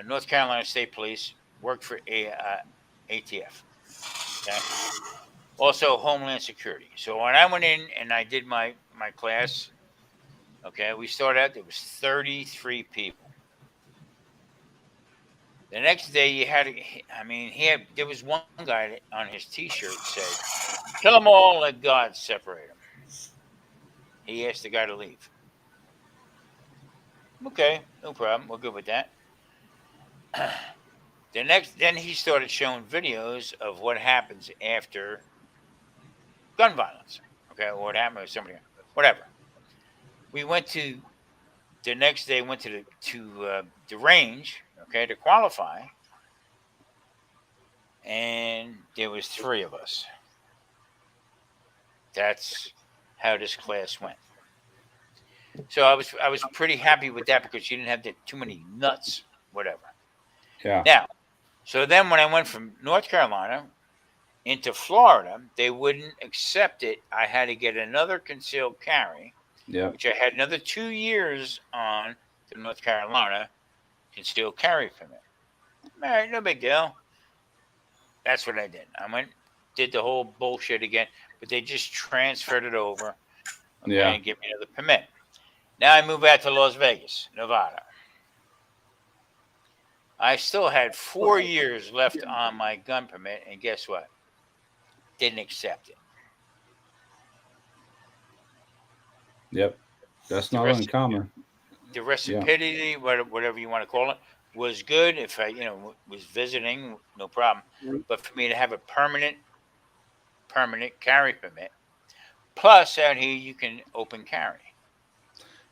North Carolina State Police, worked for ATF. Okay? Also Homeland Security. So when I went in and I did my class, okay, we started out, there was 33 people. The next day you had, there was one guy on his T-shirt that said, "Kill them all, let God separate them." He asked the guy to leave. Okay, no problem. We're good with that. Then he started showing videos of what happens after gun violence. Okay, or what happened with somebody, whatever. We went to the next day. Went to the range. Okay, to qualify. And there was 3 of us. That's how this class went. So I was pretty happy with that because you didn't have too many nuts, whatever. yeah, Now, so then when I went from North Carolina into Florida, they wouldn't accept it. I had to get another concealed carry, yeah. which I had another 2 years on the North Carolina concealed carry permit. All right, no big deal. That's what I did. I went, did the whole bullshit again, but they just transferred it over, okay, Yeah. and give me another permit. Now I move out to Las Vegas, Nevada. I still had 4 years left on my gun permit, and guess what? Didn't accept it. Yep, that's not uncommon. The reciprocity, whatever you want to call it, was good. If I, was visiting, no problem. But for me to have a permanent carry permit, plus out here you can open carry.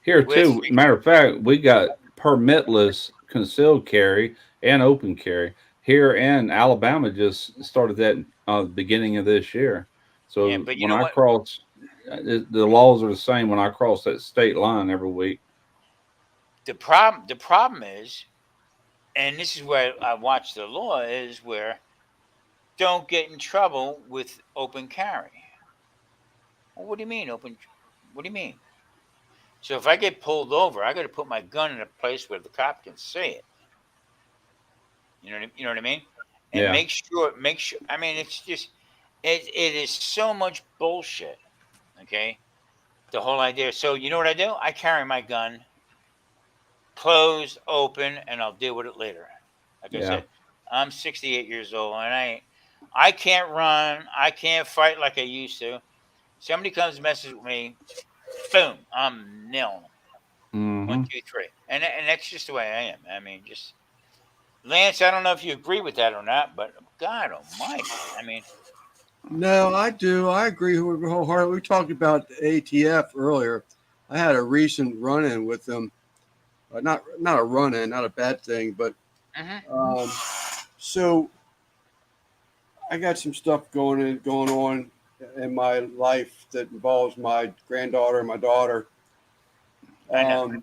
Here too, matter of fact, we got permitless concealed carry and open carry here, and Alabama just started that the beginning of this year. So when I cross, the laws are the same when I cross that state line every week. The problem is, and this is where I watch the law, is where don't get in trouble with open carry. Well, what do you mean open? What do you mean? So if I get pulled over, I got to put my gun in a place where the cop can see it. You know what I mean? And make sure. I mean, it's just it is so much bullshit. Okay, the whole idea. So you know what I do? I carry my gun closed, open, and I'll deal with it later. Like I said, I'm 68 years old, and I can't run. I can't fight like I used to. Somebody comes and messes with me, boom, I'm nailing them. Mm-hmm. 1, 2, 3, and that's just the way I am. I mean, just Lance. I don't know if you agree with that or not, but God Almighty, I mean, No, I do. I agree wholeheartedly. We talked about the ATF earlier. I had a recent run-in with them. Not a run-in, not a bad thing, but Mm-hmm. so I got some stuff going on in my life that involves my granddaughter and my daughter. I know.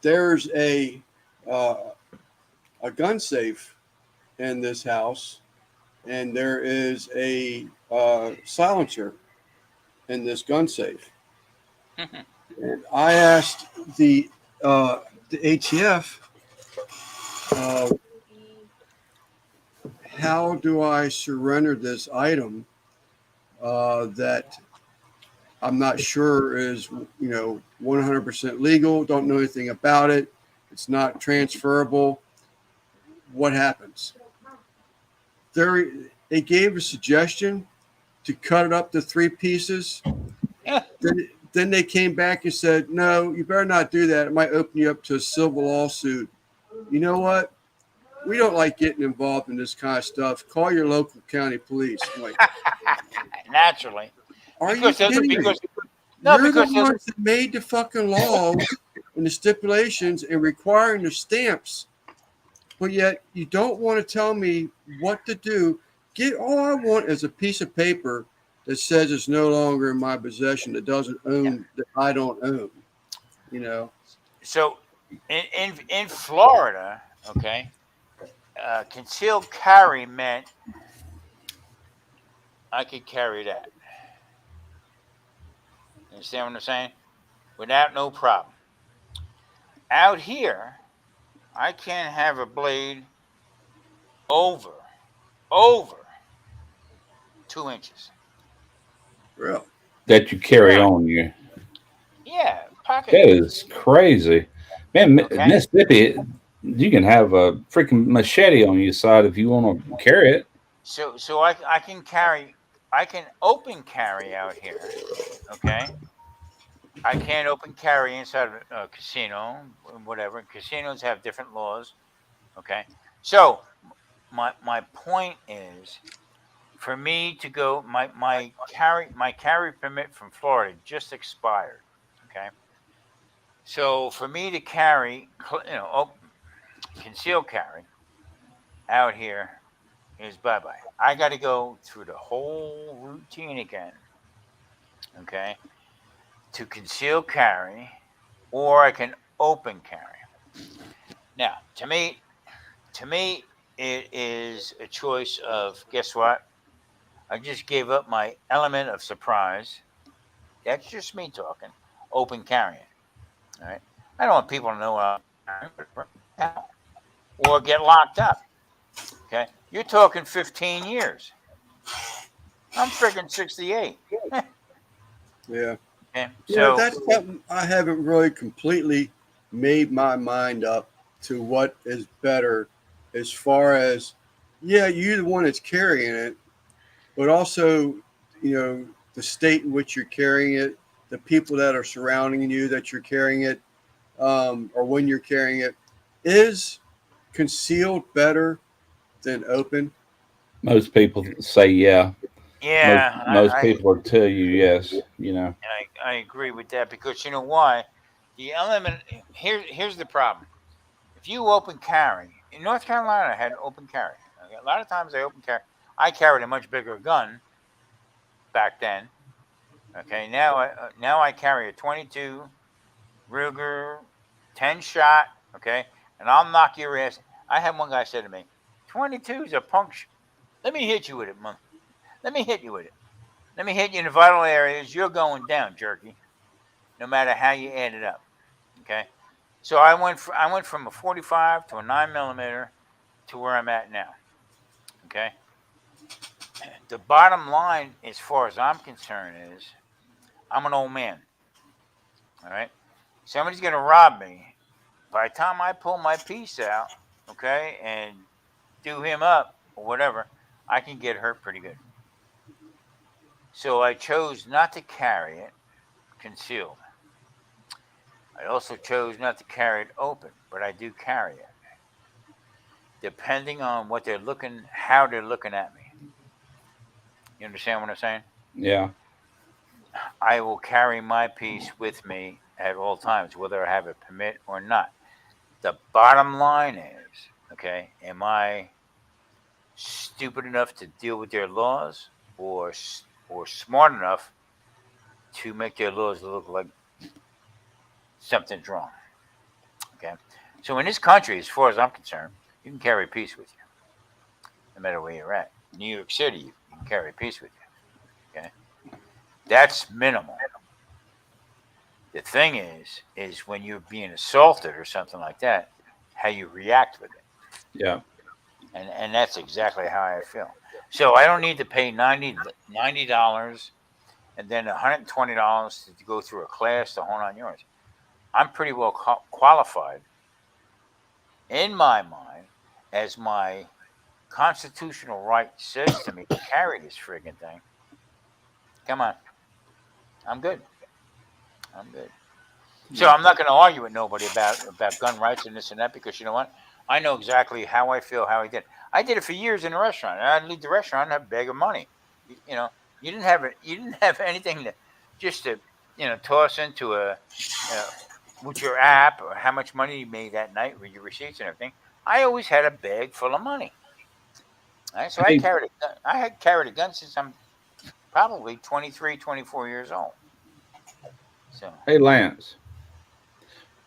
There's uh, a gun safe in this house, and there is a silencer in this gun safe. And I asked the ATF, uh, how do I surrender this item that I'm not sure is 100% legal? Don't know anything about it. It's not transferable. What happens? They gave a suggestion to cut it up to 3 pieces. Yeah. Then they came back and said, no, you better not do that. It might open you up to a civil lawsuit. You know what? We don't like getting involved in this kind of stuff. Call your local county police. I'm like, Naturally. are you kidding me? You're the ones that made the fucking laws and the stipulations and requiring the stamps, but yet you don't want to tell me what to do. All I want is a piece of paper that says it's no longer in my possession, that doesn't own, that I don't own. So in Florida, okay, concealed carry meant I could carry that. You understand what I'm saying? Without no problem. Out here, I can't have a blade over 2 inches. Really? That you carry on you. Yeah, pocket. That is crazy. Man, Okay. Mississippi, you can have a freaking machete on your side if you want to carry it. So I can carry, I can open carry out here. Okay. I can't open carry inside of a casino, whatever. Casinos have different laws. Okay. So my point is, for me to go, my carry permit from Florida just expired. Okay. So for me to carry, conceal carry out here is bye bye. I got to go through the whole routine again. Okay. To conceal carry, or I can open carry. Now, to me, it is a choice of, guess what? I just gave up my element of surprise. That's just me talking. Open carrying. All right. I don't want people to know I'm carrying, or get locked up. Okay. You're talking 15 years. I'm freaking 68. Yeah. Okay. So that's something I haven't really completely made my mind up to what is better, as far as, yeah, you're the one that's carrying it, but also, the state in which you're carrying it, the people that are surrounding you that you're carrying it, or when you're carrying it. Is concealed better than open? Most people say yeah. Yeah. Most people will tell you yes. I agree with that, because you know why? The element here's the problem. If you open carry in North Carolina, I had open carry. Okay? A lot of times I open carry. I carried a much bigger gun back then. Okay, now I carry a 22 Ruger 10 shot. Okay, and I'll knock your ass. I had one guy said to me, 22 is a punk. Let me hit you with it, man. Let me hit you with it. Let me hit you in the vital areas. You're going down, jerky. No matter how you add it up. Okay, so I went from a 45 to a 9mm to where I'm at now. Okay, the bottom line, as far as I'm concerned, is I'm an old man. All right, somebody's gonna rob me. By the time I pull my piece out, okay, and do him up or whatever, I can get hurt pretty good. So I chose not to carry it concealed. I also chose not to carry it open, but I do carry it, depending on what they're looking, how they're looking at me. You You understand what I'm saying? Yeah. I will carry my piece with me at all times, whether I have a permit or not. The bottom line is, okay, am I stupid enough to deal with their laws, or smart enough to make their laws look like something's wrong? Okay, so in this country, as far as I'm concerned, you can carry a piece with you, no matter where you're at. New York City, you can carry a piece with you. Okay, that's minimal. The thing is when you're being assaulted or something like that, how you react with it. Yeah. And that's exactly how I feel. So I don't need to pay $90 and then $120 to go through a class to hone on yours. I'm pretty well qualified in my mind, as my constitutional right says to me, to carry this friggin' thing. Come on, I'm good. I'm good. So I'm not going to argue with nobody about gun rights and this and that, because you know what? I know exactly how I feel, how I did. I did it for years in a restaurant. And I'd leave the restaurant and have a bag of money. You know, you didn't have it. You didn't have anything to just to toss into with your app, or how much money you made that night with your receipts and everything. I always had a bag full of money. Right? So Hey, I had carried a gun since I'm probably 23, 24 years old. So hey, Lance,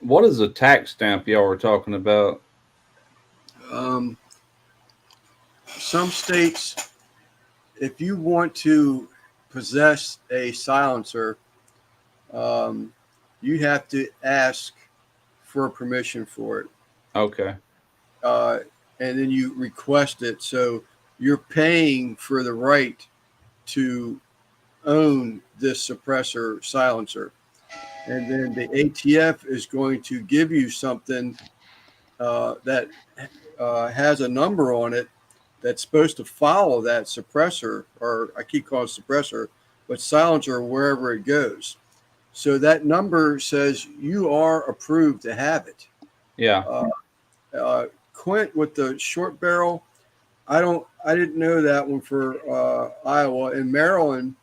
what is the tax stamp y'all were talking about? Some states, if you want to possess a silencer, you have to ask for permission for it. Okay. And then you request it. So you're paying for the right to own this suppressor silencer. And then the ATF is going to give you something that has a number on it that's supposed to follow that suppressor, or I keep calling it suppressor, but silencer wherever it goes. So that number says you are approved to have it. Yeah. Quint with the short barrel, I didn't know that one for Iowa. In Maryland,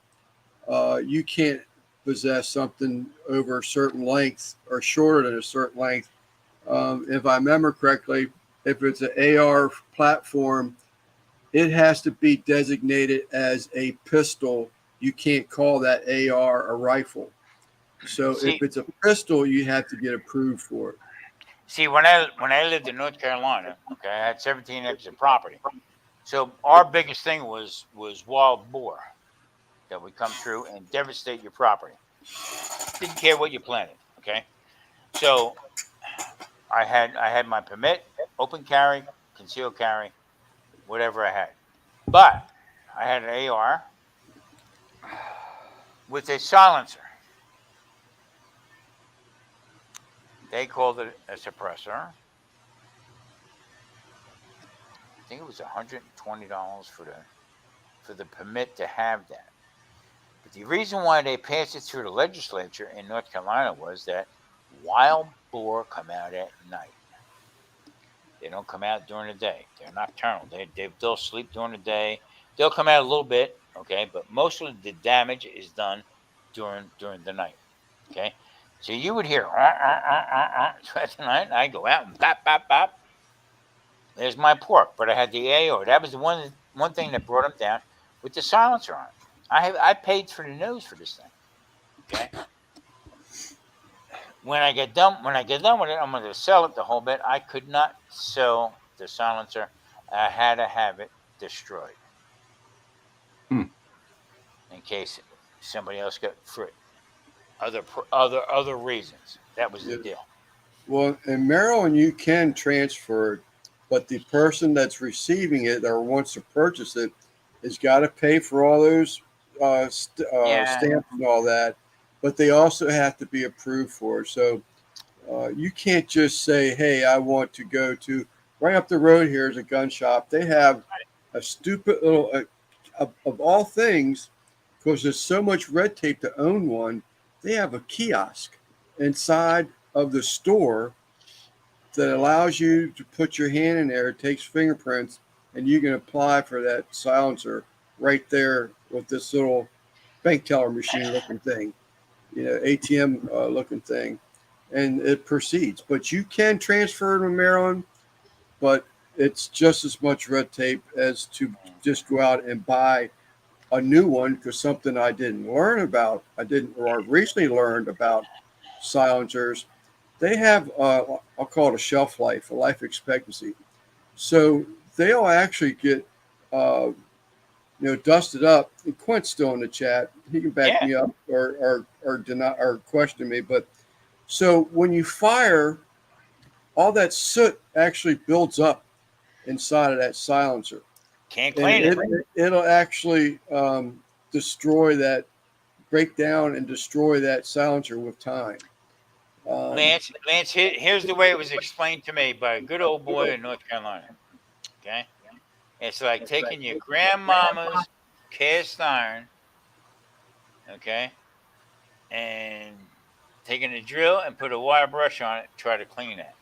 you can't possess something over a certain length or shorter than a certain length. If I remember correctly, if it's an AR platform, it has to be designated as a pistol. You can't call that AR a rifle. So if it's a pistol, you have to get approved for it. See, when I lived in North Carolina, okay, I had 17 acres of property. So our biggest thing was wild boar that would come through and devastate your property. Didn't care what you planted, okay? So I had my permit, open carry, concealed carry, whatever I had. But I had an AR with a silencer. They called it a suppressor. I think it was $120 for the permit to have that. But the reason why they passed it through the legislature in North Carolina was that wild boar come out at night. They don't come out during the day. They're nocturnal. They'll sleep during the day. They'll come out a little bit, okay, but most of the damage is done during the night. Okay, so you would hear throughout the night. I go out and bop bop bop. There's my pork, but I had the AO. That was the one thing that brought them down with the silencer on. I paid for the nose for this thing. Okay. When I get done with it, I'm going to sell it the whole bit. I could not sell the silencer. I had to have it destroyed in case somebody else got for other reasons. That was the deal. Well, in Maryland, you can transfer it, but the person that's receiving it or wants to purchase it has got to pay for all those stamps and all that. But they also have to be approved for it. So you can't just say, hey, I want to go to right up the road here is a gun shop. They have a stupid little, of all things, because there's so much red tape to own one, they have a kiosk inside of the store that allows you to put your hand in there. It takes fingerprints, and you can apply for that silencer. right there with this little bank teller machine looking thing, ATM looking thing, and it proceeds. But you can transfer to Maryland, but it's just as much red tape as to just go out and buy a new one, because something I didn't learn about, or recently learned about silencers, they have, I'll call it a shelf life, a life expectancy. So they'll actually get, dusted up. And Quint's still in the chat. He can back me up or deny or question me. But so when you fire, all that soot actually builds up inside of that silencer. Can't clean it. It'll actually destroy that, break down and destroy that silencer with time. Lance, here's the way it was explained to me by a good old boy in North Carolina. Okay, it's like taking your grandmama's cast iron, okay, and taking a drill and put a wire brush on it, try to clean it.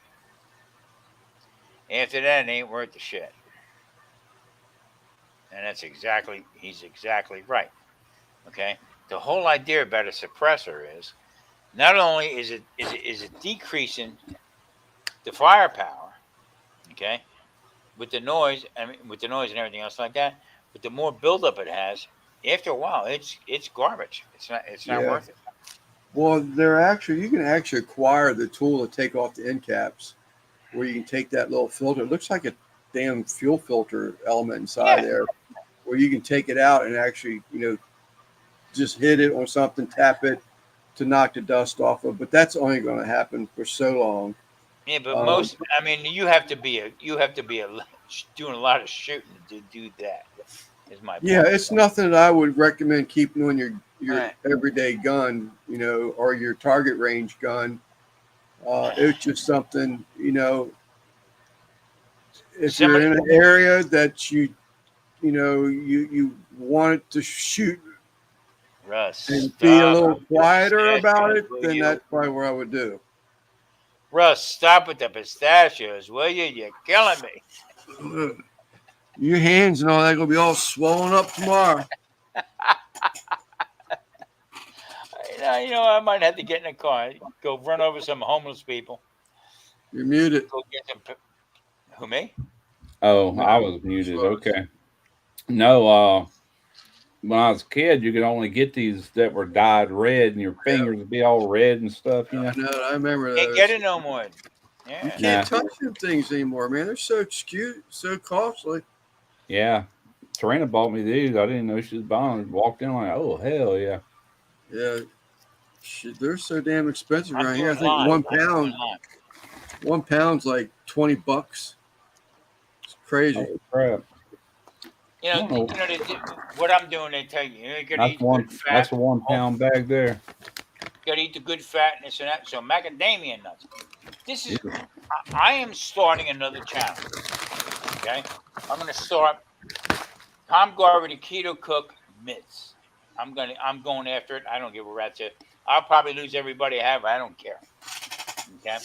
After that, it ain't worth the shit. And he's exactly right. Okay, the whole idea about a suppressor is not only is it decreasing the firepower, okay, with the noise and everything else like that, but the more buildup it has, after a while, it's garbage. It's not worth it. Well, you can actually acquire the tool to take off the end caps, where you can take that little filter. It looks like a damn fuel filter element inside there, where you can take it out and actually, just hit it on something, tap it to knock the dust off of. But that's only going to happen for so long. Yeah, but you have to be doing a lot of shooting to do that. Is my point. Yeah, it's nothing that I would recommend keeping on your everyday gun, or your target range gun. It's just something, if you're in an area that you want to shoot, Russ, and be a little quieter about it, then that's probably what I would do. Russ, stop with the pistachios, will you? You're killing me. Your hands and all that gonna be all swollen up tomorrow. I might have to get in a car, go run over some homeless people. You're muted. Go get some. Who, me? Oh, I was muted. Okay. No, when I was a kid, you could only get these that were dyed red, and your fingers would be all red and stuff. I remember that. Can't get it no more. Yeah. You can't touch them things anymore, man. They're so skewed, so costly. Yeah. Serena bought me these. I didn't know she was buying them. Walked in like, oh, hell yeah. Yeah. They're so damn expensive around here. I think one pound's like $20. It's crazy. Oh, crap. What I'm doing, they tell you, that's a 1 pound bag there. You gotta eat the good fat and this and that. So macadamia nuts. I am starting another channel. Okay? I'm gonna start Tom Garvey, the Keto Cook Myths. I'm going after it. I don't give a rat's if. I'll probably lose everybody I have. I don't care. Okay?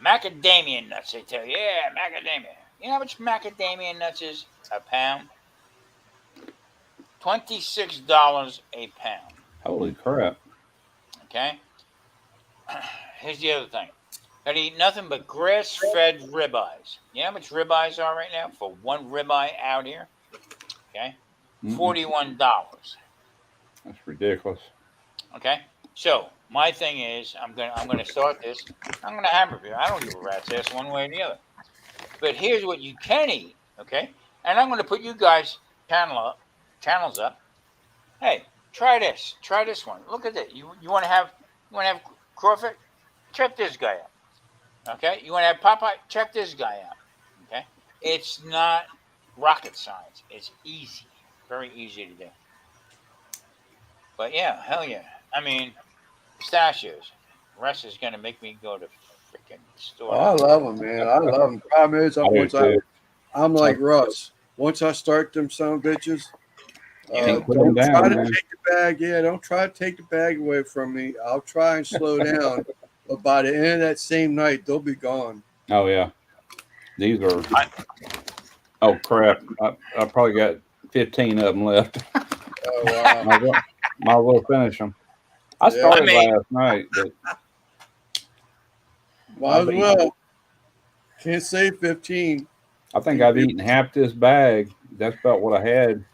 Macadamia nuts, they tell you. Yeah, macadamia. You know how much macadamia nuts is a pound? $26 a pound. Holy crap. Okay? Here's the other thing. Gotta eat nothing but grass-fed ribeyes. You know how much ribeyes are right now for one ribeye out here? Okay? $41. That's ridiculous. Okay? So, my thing is, I'm gonna start this. I'm gonna hammer you. I don't give a rat's ass one way or the other. But here's what you can eat, okay? And I'm gonna put you guys channels up. Hey, try this. Try this one. Look at this. You wanna have Crawford? Check this guy out. Okay? You wanna have Popeye? Check this guy out. Okay? It's not rocket science. It's easy. Very easy to do. But yeah, hell yeah. I mean, pistachios. Russ is gonna make me go to freaking store. Oh, I love them, man. I love them. Problem is, I'm like Russ. Once I start them son of bitches, don't try to take the bag. Yeah, don't try to take the bag away from me. I'll try and slow down, but by the end of that same night, they'll be gone. Oh yeah, these are. Oh crap! I probably got 15 of them left. Oh, wow. Might as well finish them. I Yeah. started I mean- last night, but Might as well. Can't say 15. I think I've eaten half this bag. That's about what I had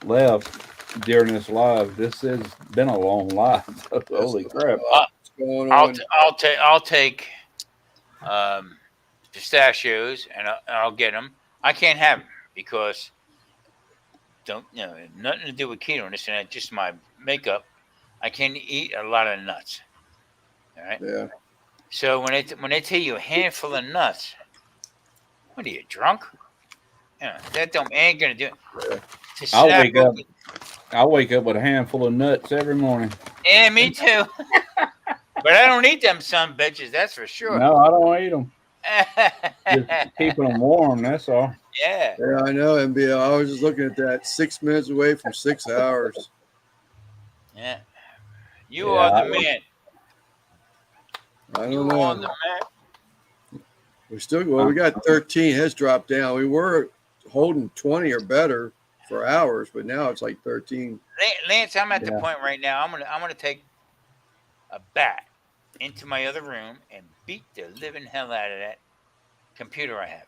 left during this live. This has been a long live. Holy crap! What's going on? I'll take pistachios and I'll get them. I can't have them because nothing to do with keto and this and that. Just my makeup. I can't eat a lot of nuts. All right. Yeah. So when they tell you a handful of nuts, what are you, drunk? That ain't gonna do it. I'll wake up with a handful of nuts every morning. Yeah, me too. But I don't eat them son bitches, that's for sure. No, I don't eat them. Just keeping them warm, that's all. Yeah. Yeah, I know, MBL. I was just looking at that. 6 minutes away from 6 hours. Yeah. You are the man. I don't You know. are the man. We got 13. It has dropped down. We were holding 20 or better for hours, but now it's like 13. Lance, I'm at the point right now. I'm gonna take a bat into my other room and beat the living hell out of that computer I have,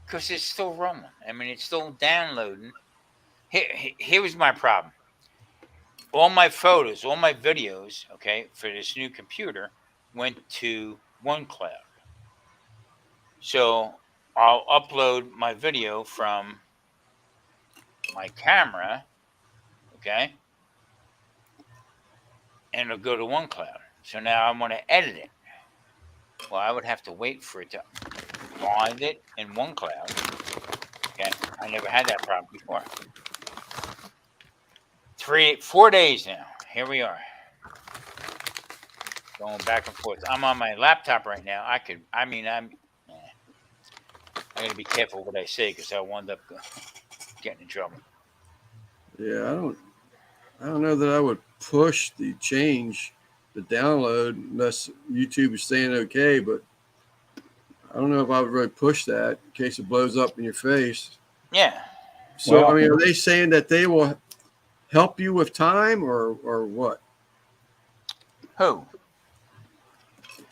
because it's still rolling. I mean, it's still downloading. Here was my problem. All my photos, all my videos, okay, for this new computer went to OneCloud. So I'll upload my video from my camera, okay, and it'll go to OneCloud. So now I'm going to edit it. Well, I would have to wait for it to find it in OneCloud. Okay, I never had that problem before. 4 days now. Here we are. Going back and forth. I'm on my laptop right now. I gotta be careful what I say because I wind up getting in trouble. Yeah, I don't know that I would push the download unless YouTube is saying okay, but I don't know if I would really push that in case it blows up in your face. Yeah. So I mean, are they saying that they will help you with time or what? Who?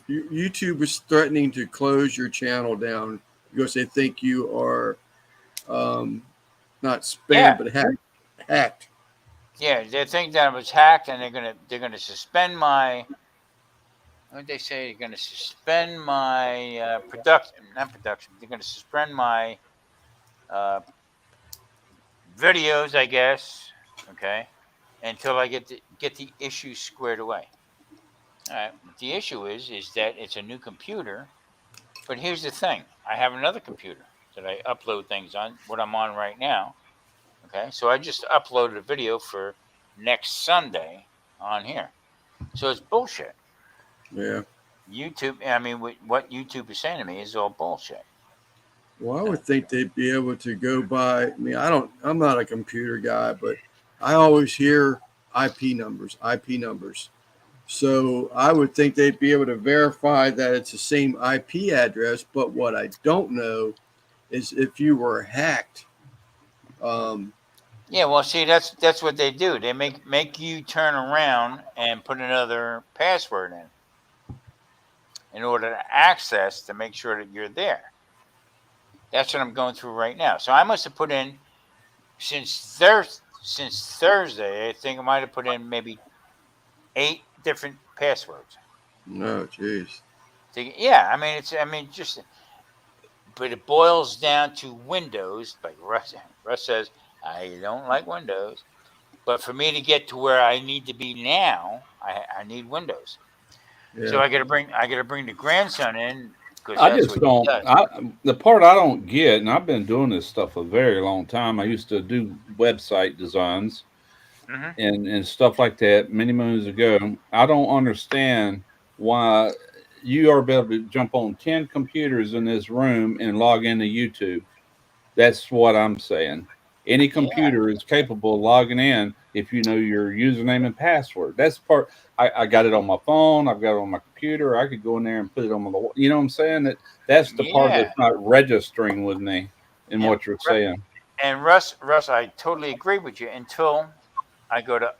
YouTube is threatening to close your channel down because they think you are not spammed but hacked. Yeah, they think that it was hacked, and they're gonna suspend my. What did they say? They're gonna suspend my production. Not production. They're gonna suspend my videos, I guess. Okay, until I get the issue squared away. All right. The issue is that it's a new computer, but here's the thing: I have another computer that I upload things on. What I'm on right now. Okay, so I just uploaded a video for next Sunday on here. So it's bullshit. Yeah. YouTube, I mean, what YouTube is saying to me is all bullshit. Well, I would think they'd be able to go by. I mean, I'm not a computer guy, but I always hear IP numbers. So I would think they'd be able to verify that it's the same IP address. But what I don't know is if you were hacked. Yeah, well, see, that's what they do. They make you turn around and put another password in order to access to make sure that you're there. That's what I'm going through right now. So I must have put in since Thursday. I think I might have put in maybe 8 different passwords. No, jeez. Yeah, but it boils down to Windows. Like Russ says, I don't like Windows, but for me to get to where I need to be now, I need Windows. Yeah. So I got to bring the grandson in. I just don't. The part I don't get, and I've been doing this stuff a very long time. I used to do website designs and stuff like that many moons ago. I don't understand why you are able to jump on 10 computers in this room and log into YouTube. That's what I'm saying. Any computer is capable of logging in if you know your username and password. That's part. I got it on my phone. I've got it on my computer. I could go in there and put it on my. You know what I'm saying? That's the part that's not registering with me in what you're saying. And Russ, I totally agree with you. Until I go to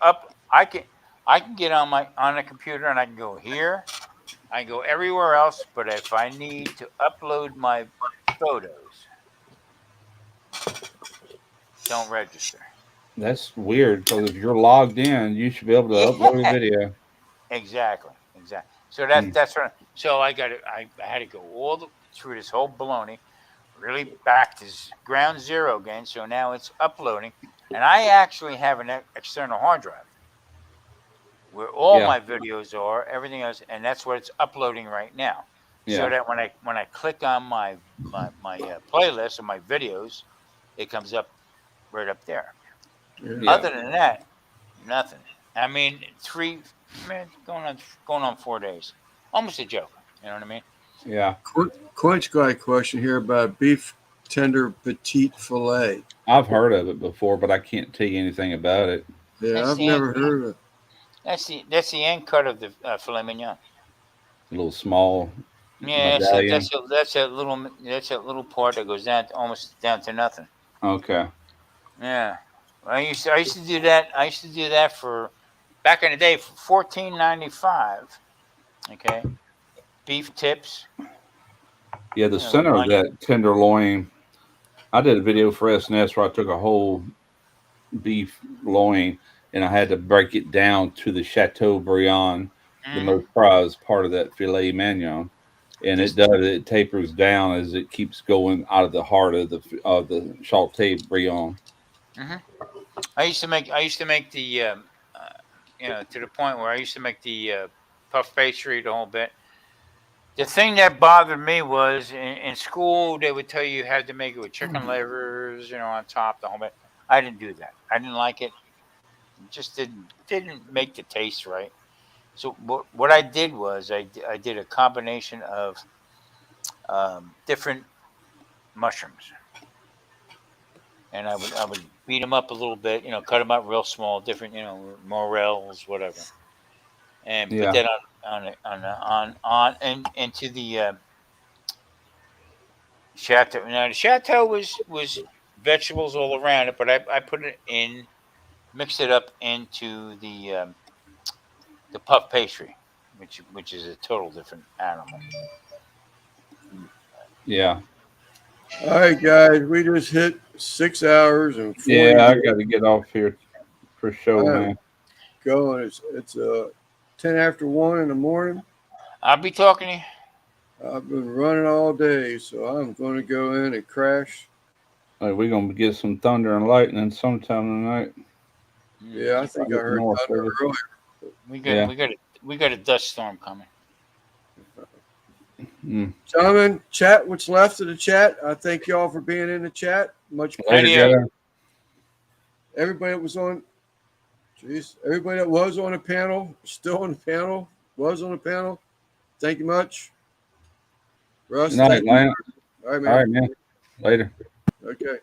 I can get on a computer and I can go here. I can go everywhere else. But if I need to upload my photos, don't register. That's weird because if you're logged in, you should be able to upload a video. Exactly. So Hmm. that's what. So I had to go through this whole baloney, really back to ground zero again. So now it's uploading, and I actually have an external hard drive where all Yeah. my videos are, everything else, and that's what it's uploading right now. So Yeah. that when I click on my playlist of my videos, it comes up right up there. Yeah. Other than that, nothing. I mean, going on 4 days, almost a joke. You know what I mean? Yeah. Quench guy question here about beef tender petite filet. I've heard of it before, but I can't tell you anything about it. Yeah, That's I've the never heard of it. That's the end cut of the filet mignon. A little small Yeah, medallion. that's that little part that goes down almost down to nothing. Okay. Yeah, I used to do that. I used to do that for back in the day for $14.95. Okay, beef tips. Yeah, the You know, center of that tenderloin. I did a video for SNS where I took a whole beef loin and I had to break it down to the Chateaubriand, the most prized part of that filet mignon. And it tapers down as it keeps going out of the heart of the Chateaubriand. I used to make the to the point where I used to make the puff pastry the whole bit. The thing that bothered me was in school they would tell you had to make it with chicken livers, on top the whole bit. I didn't do that. I didn't like it. It just didn't make the taste right. So what I did was I did a combination of different mushrooms, and I would beat them up a little bit, cut them up real small, different, morels, whatever, and put Yeah. that on and into the chateau. Now the chateau was vegetables all around it, but I put it in, mixed it up into the puff pastry, which is a total different animal. Yeah. All right, guys, we just hit 6 hours and 40 Yeah, I minutes. got to get off here for show, man. Going. It's 10 after 1 in the morning. I'll be talking to you. I've been running all day, so I'm going to go in and crash. We're gonna get some thunder and lightning sometime tonight. Yeah, I think I heard thunder earlier. We got a dust storm coming. Gentlemen, chat what's left of the chat. I thank y'all for being in the chat. Much Later, everybody that was on, everybody that was on the panel, still on the panel, was on the panel. Thank you much. Russ, Good night, Lance. All right, man. All right, man. Later. Okay.